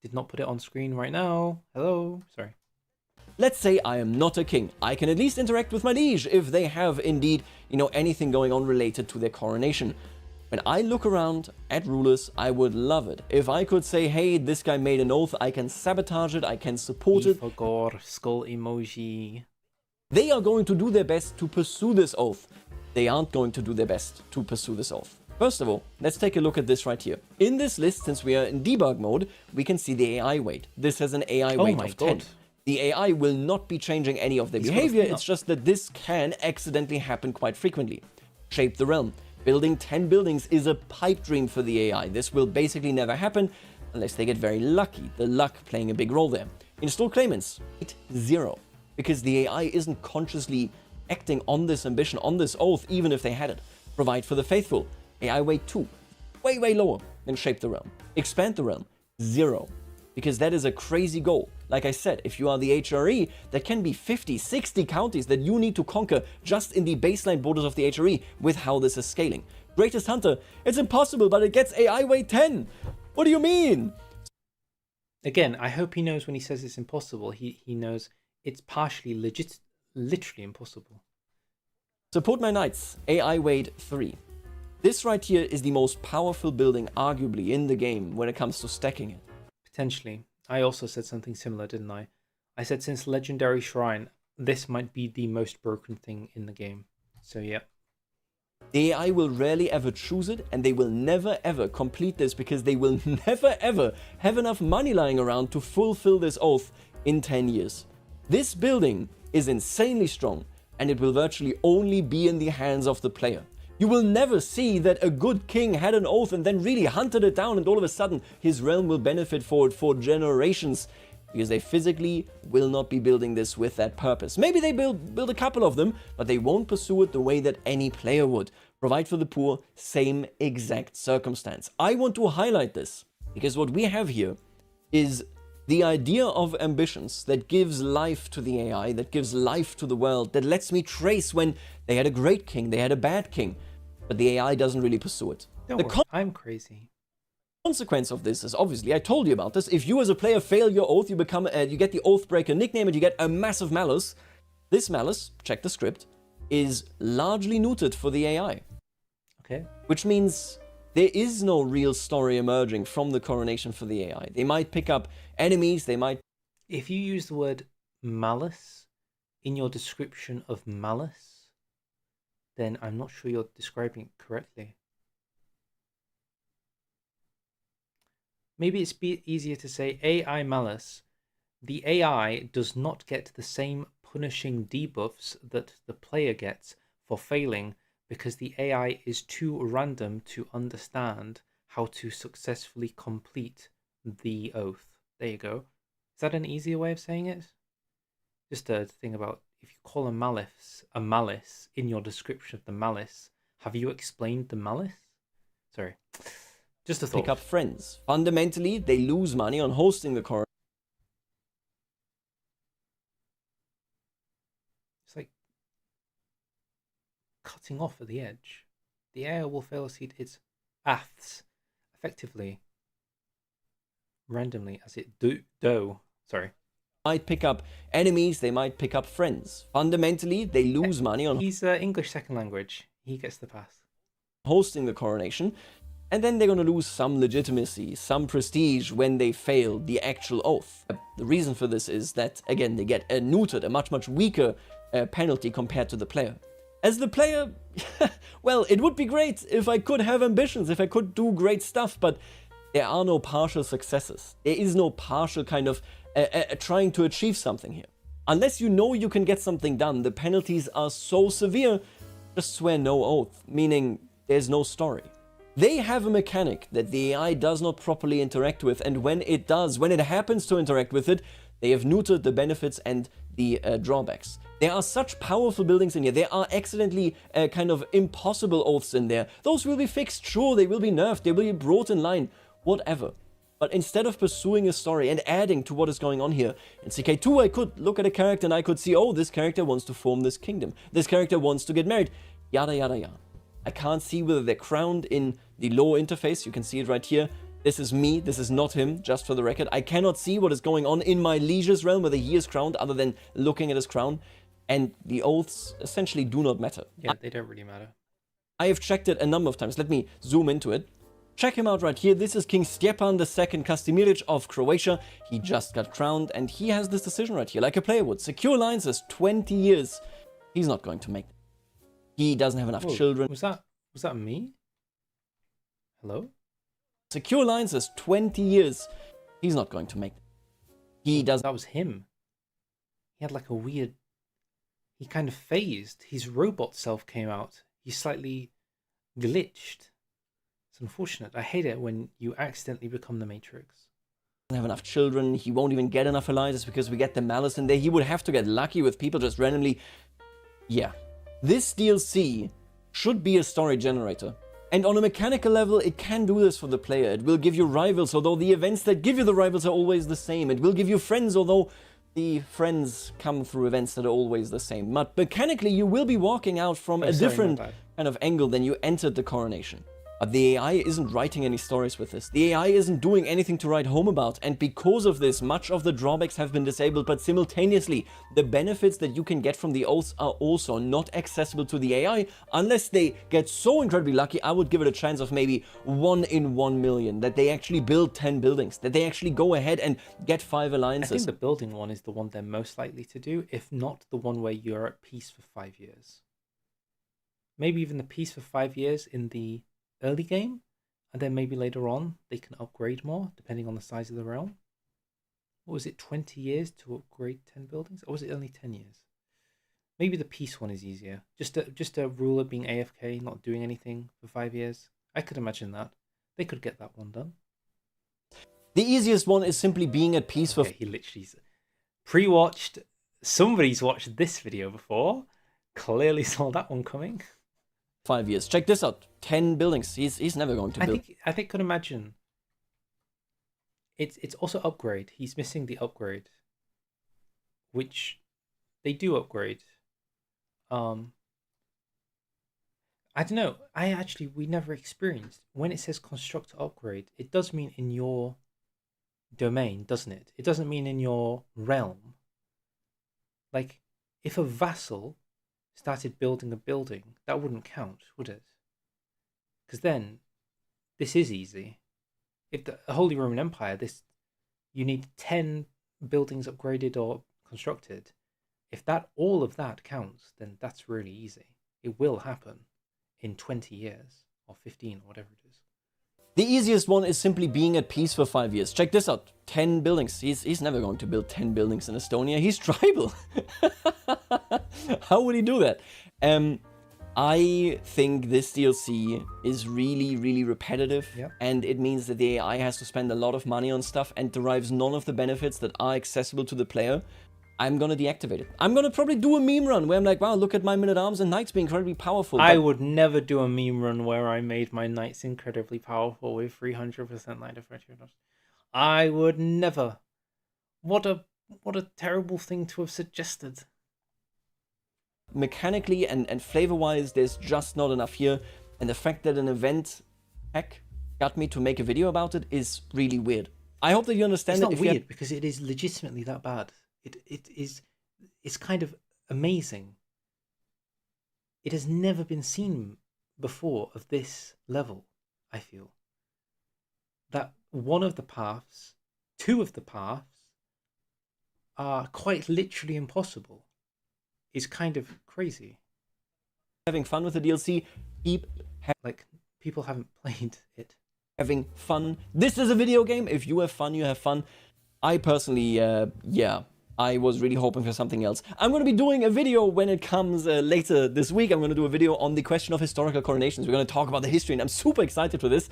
Speaker 1: Did not put it on screen right now. Hello? Sorry.
Speaker 3: Let's say I am not a king. I can at least interact with my liege if they have indeed, anything going on related to their coronation. When I look around at rulers, I would love it if I could say, hey, this guy made an oath, I can sabotage it, I can support it.
Speaker 1: Gore, skull emoji.
Speaker 3: They are going to do their best to pursue this oath. They aren't going to do their best to pursue this oath. First of all, let's take a look at this right here. In this list, since we are in debug mode, we can see the AI weight. This has an AI weight of 10. The AI will not be changing any of their behavior, it's just that this can accidentally happen quite frequently. Shape the realm. Building 10 buildings is a pipe dream for the AI. This will basically never happen unless they get very lucky, the luck playing a big role there. Install claimants, 0, because the AI isn't consciously acting on this ambition, on this oath, even if they had it. Provide for the faithful, AI weight 2, way lower than shape the realm. Expand the realm, 0. Because that is a crazy goal. Like I said, if you are the HRE, there can be 50, 60 counties that you need to conquer just in the baseline borders of the HRE with how this is scaling. Greatest Hunter, it's impossible, but it gets AI weight 10. What do you mean?
Speaker 1: Again, I hope he knows when he says it's impossible, he knows it's partially literally impossible.
Speaker 3: Support my knights, AI weight 3. This right here is the most powerful building arguably in the game when it comes to stacking it.
Speaker 1: Potentially. I also said something similar, didn't I? I said since Legendary Shrine, this might be the most broken thing in the game. So yeah.
Speaker 3: The AI will rarely ever choose it, and they will never ever complete this because they will never ever have enough money lying around to fulfill this oath in 10 years. This building is insanely strong, and it will virtually only be in the hands of the player. You will never see that a good king had an oath and then really hunted it down and all of a sudden his realm will benefit for it for generations, because they physically will not be building this with that purpose. Maybe they build a couple of them, but they won't pursue it the way that any player would. Provide for the poor, same exact circumstance. I want to highlight this because what we have here is the idea of ambitions that gives life to the AI, that gives life to the world, that lets me trace when they had a great king, they had a bad king, but the AI doesn't really pursue it.
Speaker 1: Don't worry, I'm crazy.
Speaker 3: Consequence of this is obviously, I told you about this, if you as a player fail your oath, you become you get the Oathbreaker nickname and you get a massive malus. This malus, check the script, is largely neutered for the AI.
Speaker 1: Okay.
Speaker 3: Which means there is no real story emerging from the coronation for the AI. They might pick up enemies, they might...
Speaker 1: If you use the word malice in your description of malice, then I'm not sure you're describing it correctly. Maybe it's easier to say AI malice. The AI does not get the same punishing debuffs that the player gets for failing because the AI is too random to understand how to successfully complete the oath. There you go. Is that an easier way of saying it? Just a thing about if you call a malice in your description of the malice, have you explained the malice? Sorry. Just a thought.
Speaker 3: Pick up friends. Fundamentally, they lose money on hosting the coronation.
Speaker 1: It's like cutting off at the edge. The AI will fail to seed its paths effectively, randomly as it
Speaker 3: might pick up enemies, they might pick up friends. Fundamentally, they lose money on
Speaker 1: He's English second language. He gets the pass.
Speaker 3: hosting the coronation, and then they're going to lose some legitimacy, some prestige when they fail the actual oath. The reason for this is that, again, they get a neutered, a much, much weaker penalty compared to the player. As the player, well, it would be great if I could have ambitions, if I could do great stuff, but there are no partial successes. There is no partial kind of trying to achieve something here. Unless you know you can get something done, the penalties are so severe, just swear no oath, meaning there's no story. They have a mechanic that the AI does not properly interact with, and when it does, when it happens to interact with it, they have neutered the benefits and the drawbacks. There are such powerful buildings in here. There are accidentally kind of impossible oaths in there. Those will be fixed, sure, they will be nerfed, they will be brought in line, whatever. But instead of pursuing a story and adding to what is going on here, in CK2 I could look at a character and I could see, oh, this character wants to form this kingdom. This character wants to get married. Yada, yada, yada. I can't see whether they're crowned in the lower interface. You can see it right here. This is me. This is not him, just for the record. I cannot see what is going on in my liege's realm, whether he is crowned, other than looking at his crown. And the oaths essentially do not matter.
Speaker 1: Yeah, they don't really matter.
Speaker 3: I have checked it a number of times. Let me zoom into it. Check him out right here. This is King Stjepan II Kastimiric of Croatia. He just got crowned, and he has this decision right here, like a player would. Secure alliances, 20 years. He's not going to make it. He doesn't have enough children.
Speaker 1: Was that me? Hello?
Speaker 3: Secure alliances, 20 years. He's not going to make it. He doesn't.
Speaker 1: That was him. He had like a weird... He kind of phased. His robot self came out. He slightly glitched. It's unfortunate. I hate it when you accidentally become the Matrix.
Speaker 3: Have enough children. He won't even get enough alliances because we get the malice in there. He would have to get lucky with people just randomly. Yeah. This DLC should be a story generator. And on a mechanical level, it can do this for the player. It will give you rivals, although the events that give you the rivals are always the same. It will give you friends, although the friends come through events that are always the same. But mechanically, you will be walking out from a different kind of angle than you entered the coronation. But the AI isn't writing any stories with this. The AI isn't doing anything to write home about, and because of this, much of the drawbacks have been disabled, but simultaneously, the benefits that you can get from the oaths are also not accessible to the AI, unless they get so incredibly lucky. I would give it a chance of maybe 1 in 1 million, that they actually build 10 buildings, that they actually go ahead and get 5 alliances.
Speaker 1: I think the building one is the one they're most likely to do, if not the one where you're at peace for 5 years. Maybe even the peace for 5 years in the early game, and then maybe later on they can upgrade more depending on the size of the realm. What was it, 20 years to upgrade 10 buildings, or was it only 10 years? Maybe the peace one is easier. Just a ruler being AFK, not doing anything for 5 years. I could imagine that. They could get that one done.
Speaker 3: The easiest one is simply being at peace for...
Speaker 1: He literally pre-watched. Somebody's watched this video before. Clearly saw that one coming.
Speaker 3: 5 years. Check this out. 10 buildings. He's never going to build.
Speaker 1: I think could imagine. It's also upgrade. He's missing the upgrade, which they do upgrade. I don't know. We never experienced when it says construct upgrade. It does mean in your domain, doesn't it? It doesn't mean in your realm. Like if a vassal started building a building, that wouldn't count, would it? Because then, this is easy. If the Holy Roman Empire, you need 10 buildings upgraded or constructed. If all of that counts, then that's really easy. It will happen in 20 years, or 15, or whatever it is.
Speaker 3: The easiest one is simply being at peace for 5 years. Check this out. 10 buildings. He's never going to build 10 buildings in Estonia. He's tribal. How would he do that? I think this DLC is really, really repetitive.
Speaker 1: Yeah.
Speaker 3: And it means that the AI has to spend a lot of money on stuff and derives none of the benefits that are accessible to the player. I'm gonna deactivate it. I'm gonna probably do a meme run where I'm like, wow, look at my men-at-arms and knights being incredibly powerful.
Speaker 1: I would never do a meme run where I made my knights incredibly powerful with 300% knight effectiveness. I would never. What a terrible thing to have suggested.
Speaker 3: mechanically and flavor-wise, there's just not enough here. And the fact that an event hack got me to make a video about it is really weird. I hope that you understand
Speaker 1: It's
Speaker 3: that
Speaker 1: not
Speaker 3: if
Speaker 1: weird because it is legitimately that bad. It's kind of amazing. It has never been seen before of this level, I feel. That one of the paths, two of the paths, are quite literally impossible is kind of crazy.
Speaker 3: having fun with the DLC, keep
Speaker 1: Like, people haven't played it.
Speaker 3: having fun. This is a video game. If you have fun, you have fun. I personally, yeah, I was really hoping for something else. I'm going to be doing a video when it comes later this week. I'm going to do a video on the question of historical coronations. We're going to talk about the history, and I'm super excited for this.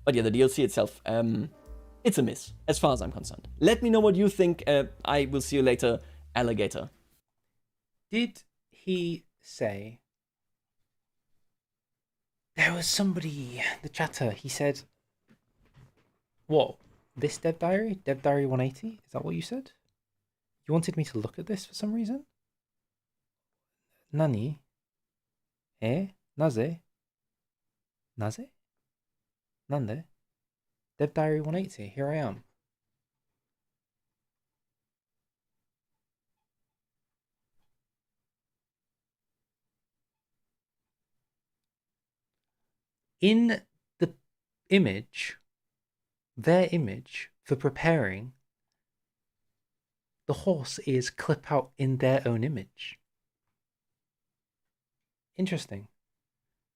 Speaker 3: But yeah, the DLC itself, it's a miss, as far as I'm concerned. Let me know what you think. I will see you later, alligator.
Speaker 1: Did he say... There was somebody, the chatter, he said... What? This Dev Diary? Dev Diary 180? Is that what you said? You wanted me to look at this for some reason? Nani? Naze? Naze? Nande? Dev Diary 180, here I am. In the image, their image for preparing, the horse is clip out in their own image. Interesting.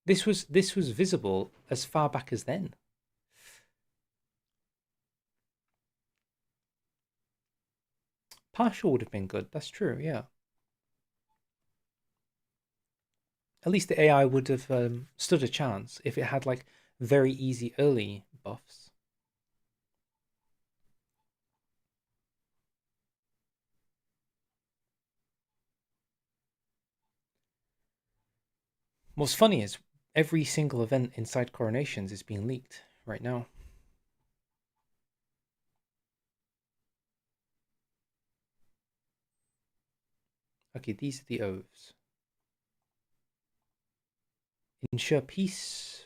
Speaker 1: This was visible as far back as then. Partial would have been good. That's true. Yeah. At least the AI would have stood a chance if it had like very easy early buffs. What's funny is every single event inside Coronations is being leaked right now. Okay, these are the oaths. Ensure peace.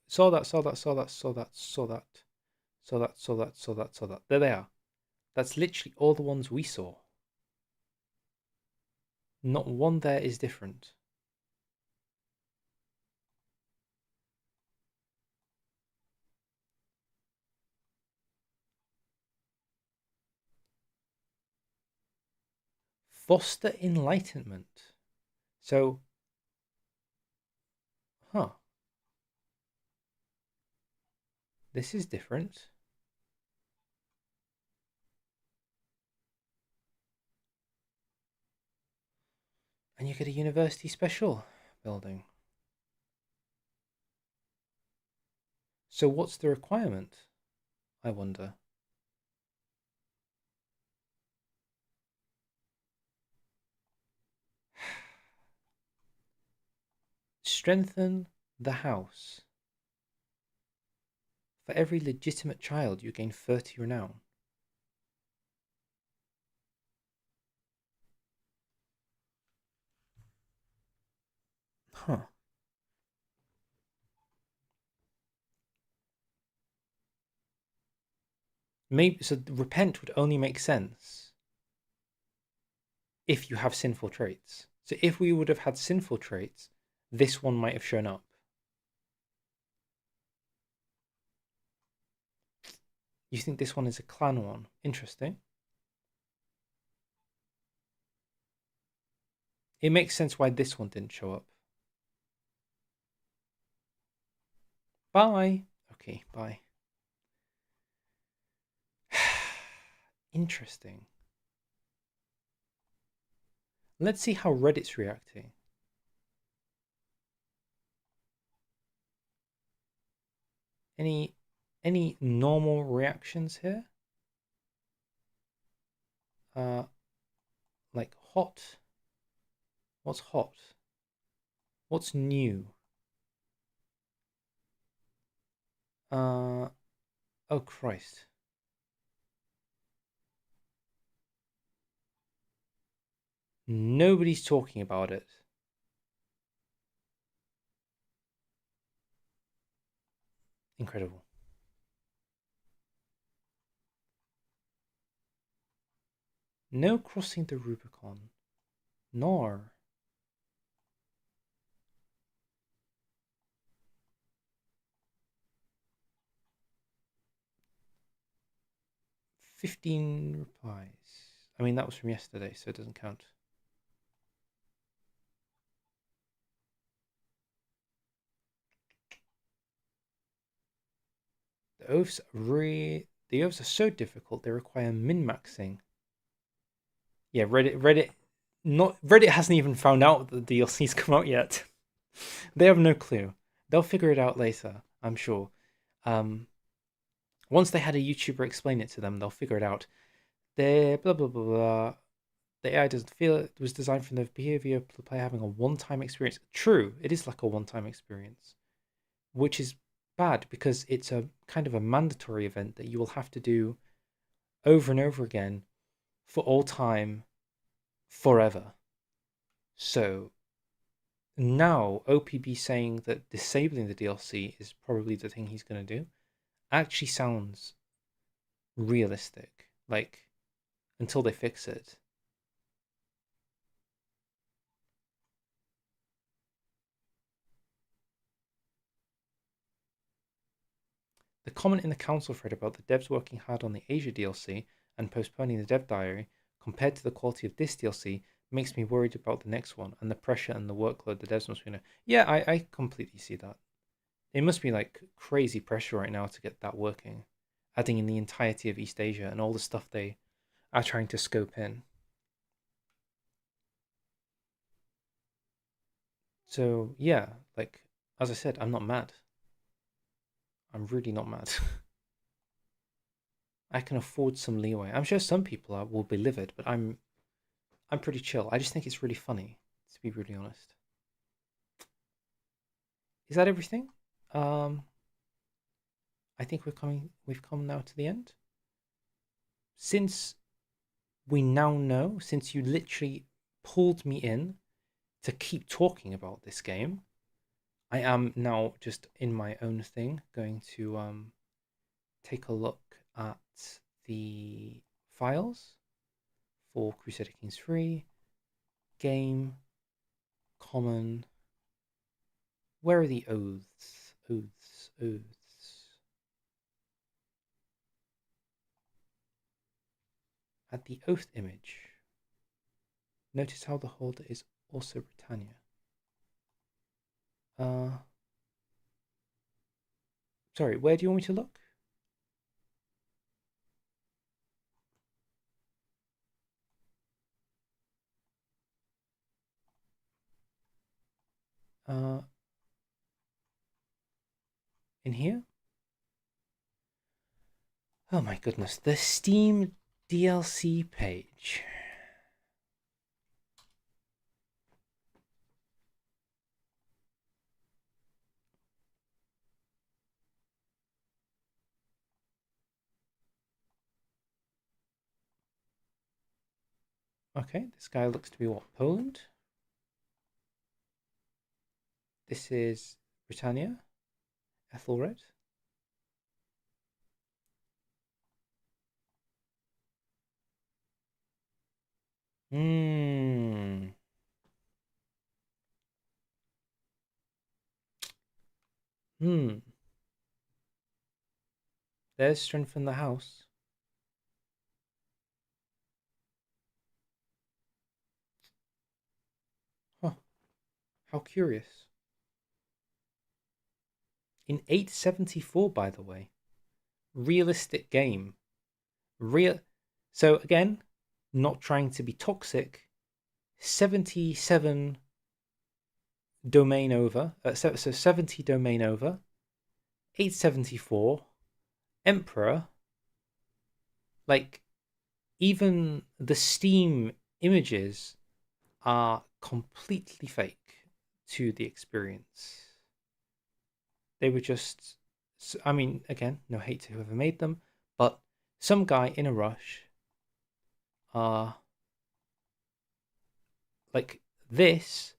Speaker 1: Saw that. There they are. That's literally all the ones we saw. Not one there is different. Foster enlightenment. So, huh. This is different. And you get a university special building. So what's the requirement? I wonder. Strengthen the house. For every legitimate child, you gain 30 renown. Huh. Maybe so. Repent would only make sense if you have sinful traits. So if we would have had sinful traits, this one might have shown up. You think this one is a clan one? Interesting. It makes sense why this one didn't show up. Bye. Okay, bye. Interesting. Let's see how Reddit's reacting. Any normal reactions here? Like hot. What's hot? What's new? Oh Christ. Nobody's talking about it. Incredible. No crossing the Rubicon. Nor. "15 replies. I mean, that was from yesterday, so it doesn't count. The oaths are so difficult they require min-maxing. Yeah, Reddit hasn't even found out that the DLC's come out yet. They have no clue. They'll figure it out later, I'm sure. Once they had a YouTuber explain it to them, they'll figure it out. Blah blah blah blah. The AI doesn't feel it was designed from the behavior of the player having a one-time experience. True, it is like a one-time experience, which is bad because it's a kind of a mandatory event that you will have to do over and over again for all time, forever. So now OPB saying that disabling the DLC is probably the thing he's going to do actually sounds realistic. Like, until they fix it. The comment in the council thread about the devs working hard on the Asia DLC and postponing the dev diary compared to the quality of this DLC makes me worried about the next one and the pressure and the workload the devs must be under. Yeah, I completely see that. It must be like crazy pressure right now to get that working, adding in the entirety of East Asia and all the stuff they are trying to scope in. So yeah, like as I said, I'm not mad. I'm really not mad. I can afford some leeway. I'm sure some people will be livid, but I'm pretty chill. I just think it's really funny, to be really honest. Is that everything? Um, I think we've come now to the end. Since we now know, since you literally pulled me in to keep talking about this game, I am now just in my own thing going to take a look at the files for Crusader Kings 3, game, common. Where are the oaths? Oaths. At the oath image. Notice how the holder is also Britannia. Sorry, where do you want me to look? In here? Oh my goodness, the Steam DLC page. Okay, this guy looks to be what? Poland? This is Britannia. Ethelred. Hmm. Hmm. There's strengthen the house. Huh. How curious. In 874, by the way. Realistic game. Real. So again, not trying to be toxic. 77 domain over. So 70 domain over. 874. Emperor. Like, even the Steam images are completely fake to the experience. They were just, I mean, again, no hate to whoever made them, but some guy in a rush like this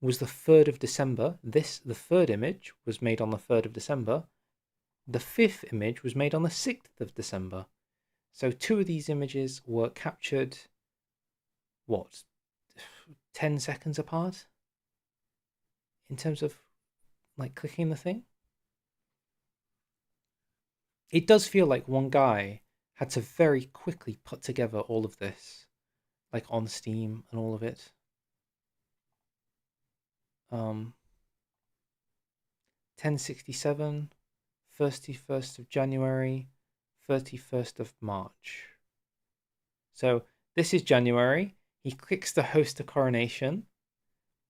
Speaker 1: was the 3rd of December. The 3rd image was made on the 3rd of December. The 5th image was made on the 6th of December. So 2 of these images were captured, what, 10 seconds apart? In terms of like clicking the thing? It does feel like one guy had to very quickly put together all of this, like on Steam and all of it. 1067, 31st of January, 31st of March. So this is January. He clicks to host a coronation.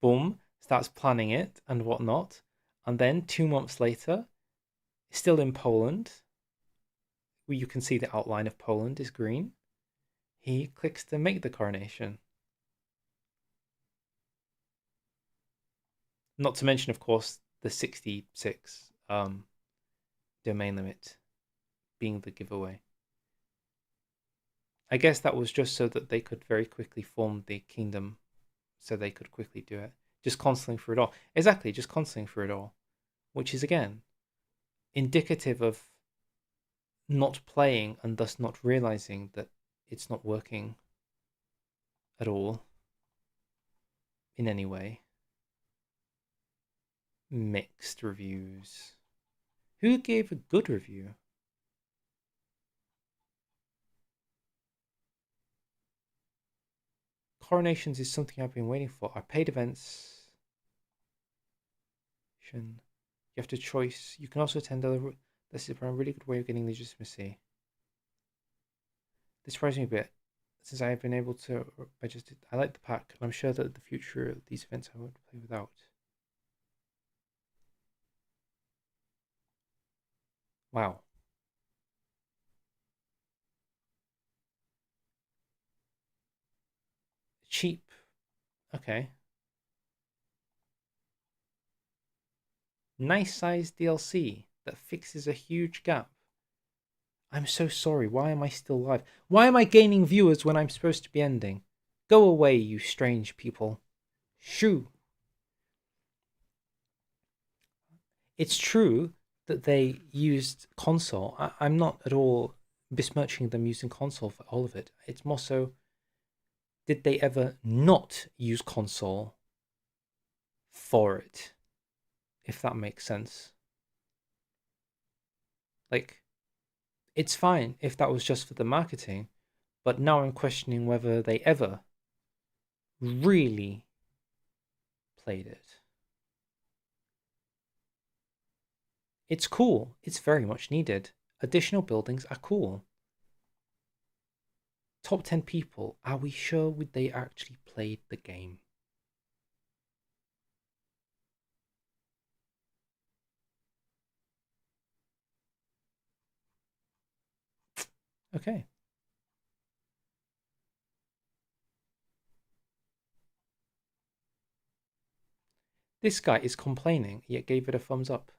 Speaker 1: Boom, starts planning it and whatnot. And then 2 months later, still in Poland, where you can see the outline of Poland is green, he clicks to make the coronation. Not to mention, of course, the 66 domain limit being the giveaway. I guess that was just so that they could very quickly form the kingdom, so they could quickly do it. Just consoling for it all. Exactly, just consoling for it all. Which is, again, indicative of not playing and thus not realizing that it's not working at all in any way. Mixed reviews. Who gave a good review? Coronations is something I've been waiting for. Our paid events. You have to choice. You can also attend other. This is a really good way of getting legitimacy. This surprised me a bit, since I have been able to. I like the pack, and I'm sure that the future of these events I won't play without. Wow. Cheap. Okay. Nice sized DLC that fixes a huge gap. I'm so sorry. Why am I still live? Why am I gaining viewers when I'm supposed to be ending? Go away, you strange people. Shoo. It's true that they used console. I'm not at all besmirching them using console for all of it. It's more so, did they ever not use console for it? If that makes sense. Like, it's fine if that was just for the marketing, but now I'm questioning whether they ever really played it. It's cool. It's very much needed. Additional buildings are cool. Top 10 people. Are we sure they actually played the game? Okay. This guy is complaining, yet gave it a thumbs up.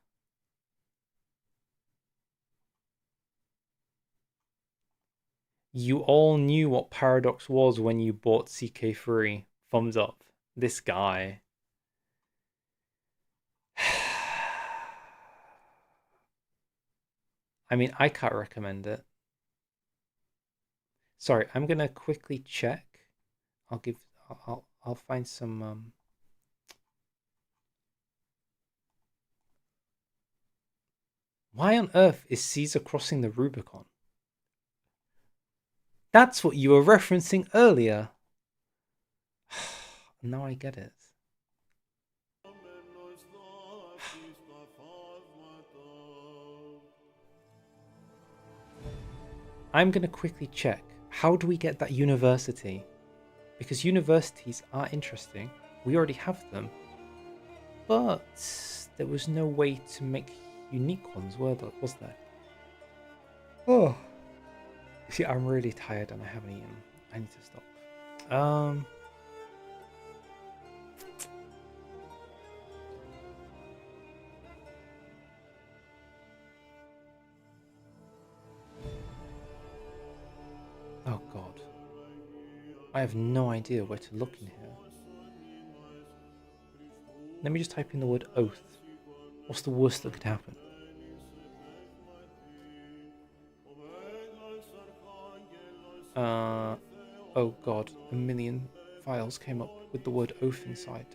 Speaker 1: You all knew what Paradox was when you bought CK3. Thumbs up. This guy. I mean, I can't recommend it. Sorry, I'm gonna quickly check. I'll find some Why on earth is Caesar crossing the Rubicon? That's what you were referencing earlier. Now I get it. I'm going to quickly check. How do we get that university? Because universities are interesting. We already have them. But there was no way to make unique ones, was there? Oh. See, I'm really tired and I haven't eaten. I need to stop. Oh god. I have no idea where to look in here. Let me just type in the word oath. What's the worst that could happen? Oh god, a million files came up with the word oath inside.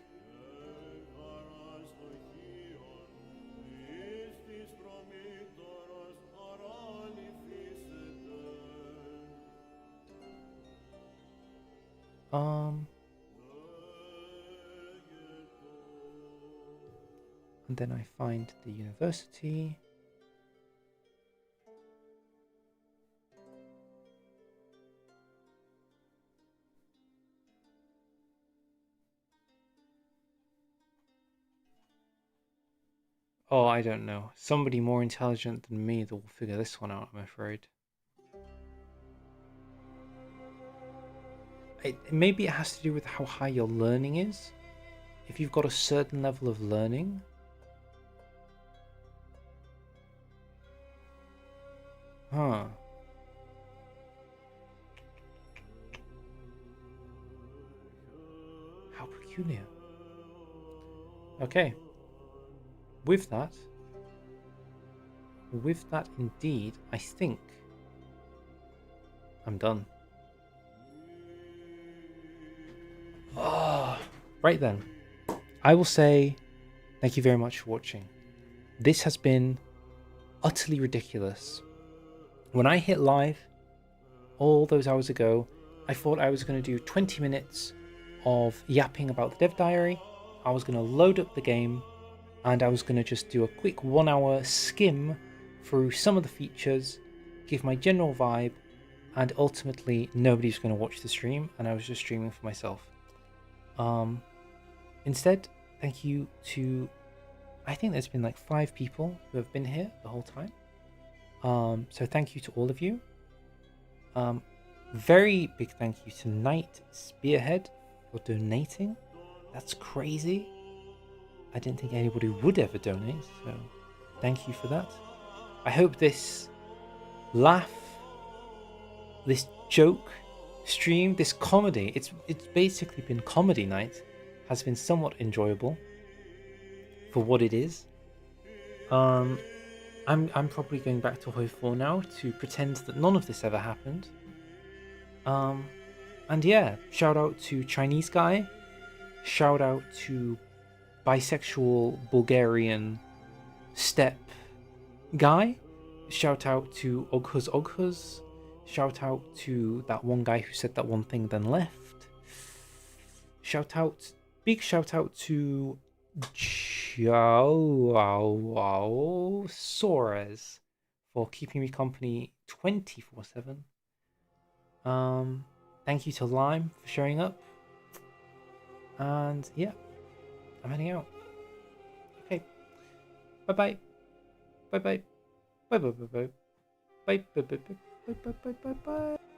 Speaker 1: And then I find the university. Oh, I don't know. Somebody more intelligent than me that will figure this one out, I'm afraid. Maybe it has to do with how high your learning is. If you've got a certain level of learning. Huh. How peculiar. Okay. With that indeed, I think I'm done. Oh, right then. I will say thank you very much for watching. This has been utterly ridiculous. When I hit live all those hours ago, I thought I was going to do 20 minutes of yapping about the dev diary. I was going to load up the game and I was going to just do a quick 1 hour skim through some of the features, give my general vibe, and ultimately nobody's going to watch the stream and I was just streaming for myself. Instead, thank you to, I think there's been like 5 people who have been here the whole time. So thank you to all of you. Very big thank you to Knight Spearhead for donating. That's crazy. I didn't think anybody would ever donate, so thank you for that. I hope this laugh, this joke stream, this comedy, it's basically been comedy night, has been somewhat enjoyable for what it is. I'm probably going back to Hoi 4 now to pretend that none of this ever happened. And yeah, shout out to Chinese guy, shout out to bisexual Bulgarian step guy, shout out to Oghuz, shout out to that one guy who said that one thing then left, big shout out to Soares for keeping me company 24/7. Thank you to Lime for showing up. And yeah, I'm heading out. Okay. Bye-bye. Bye-bye. Bye-bye. Bye-bye. Bye-bye. Bye-bye. Bye-bye. Bye-bye.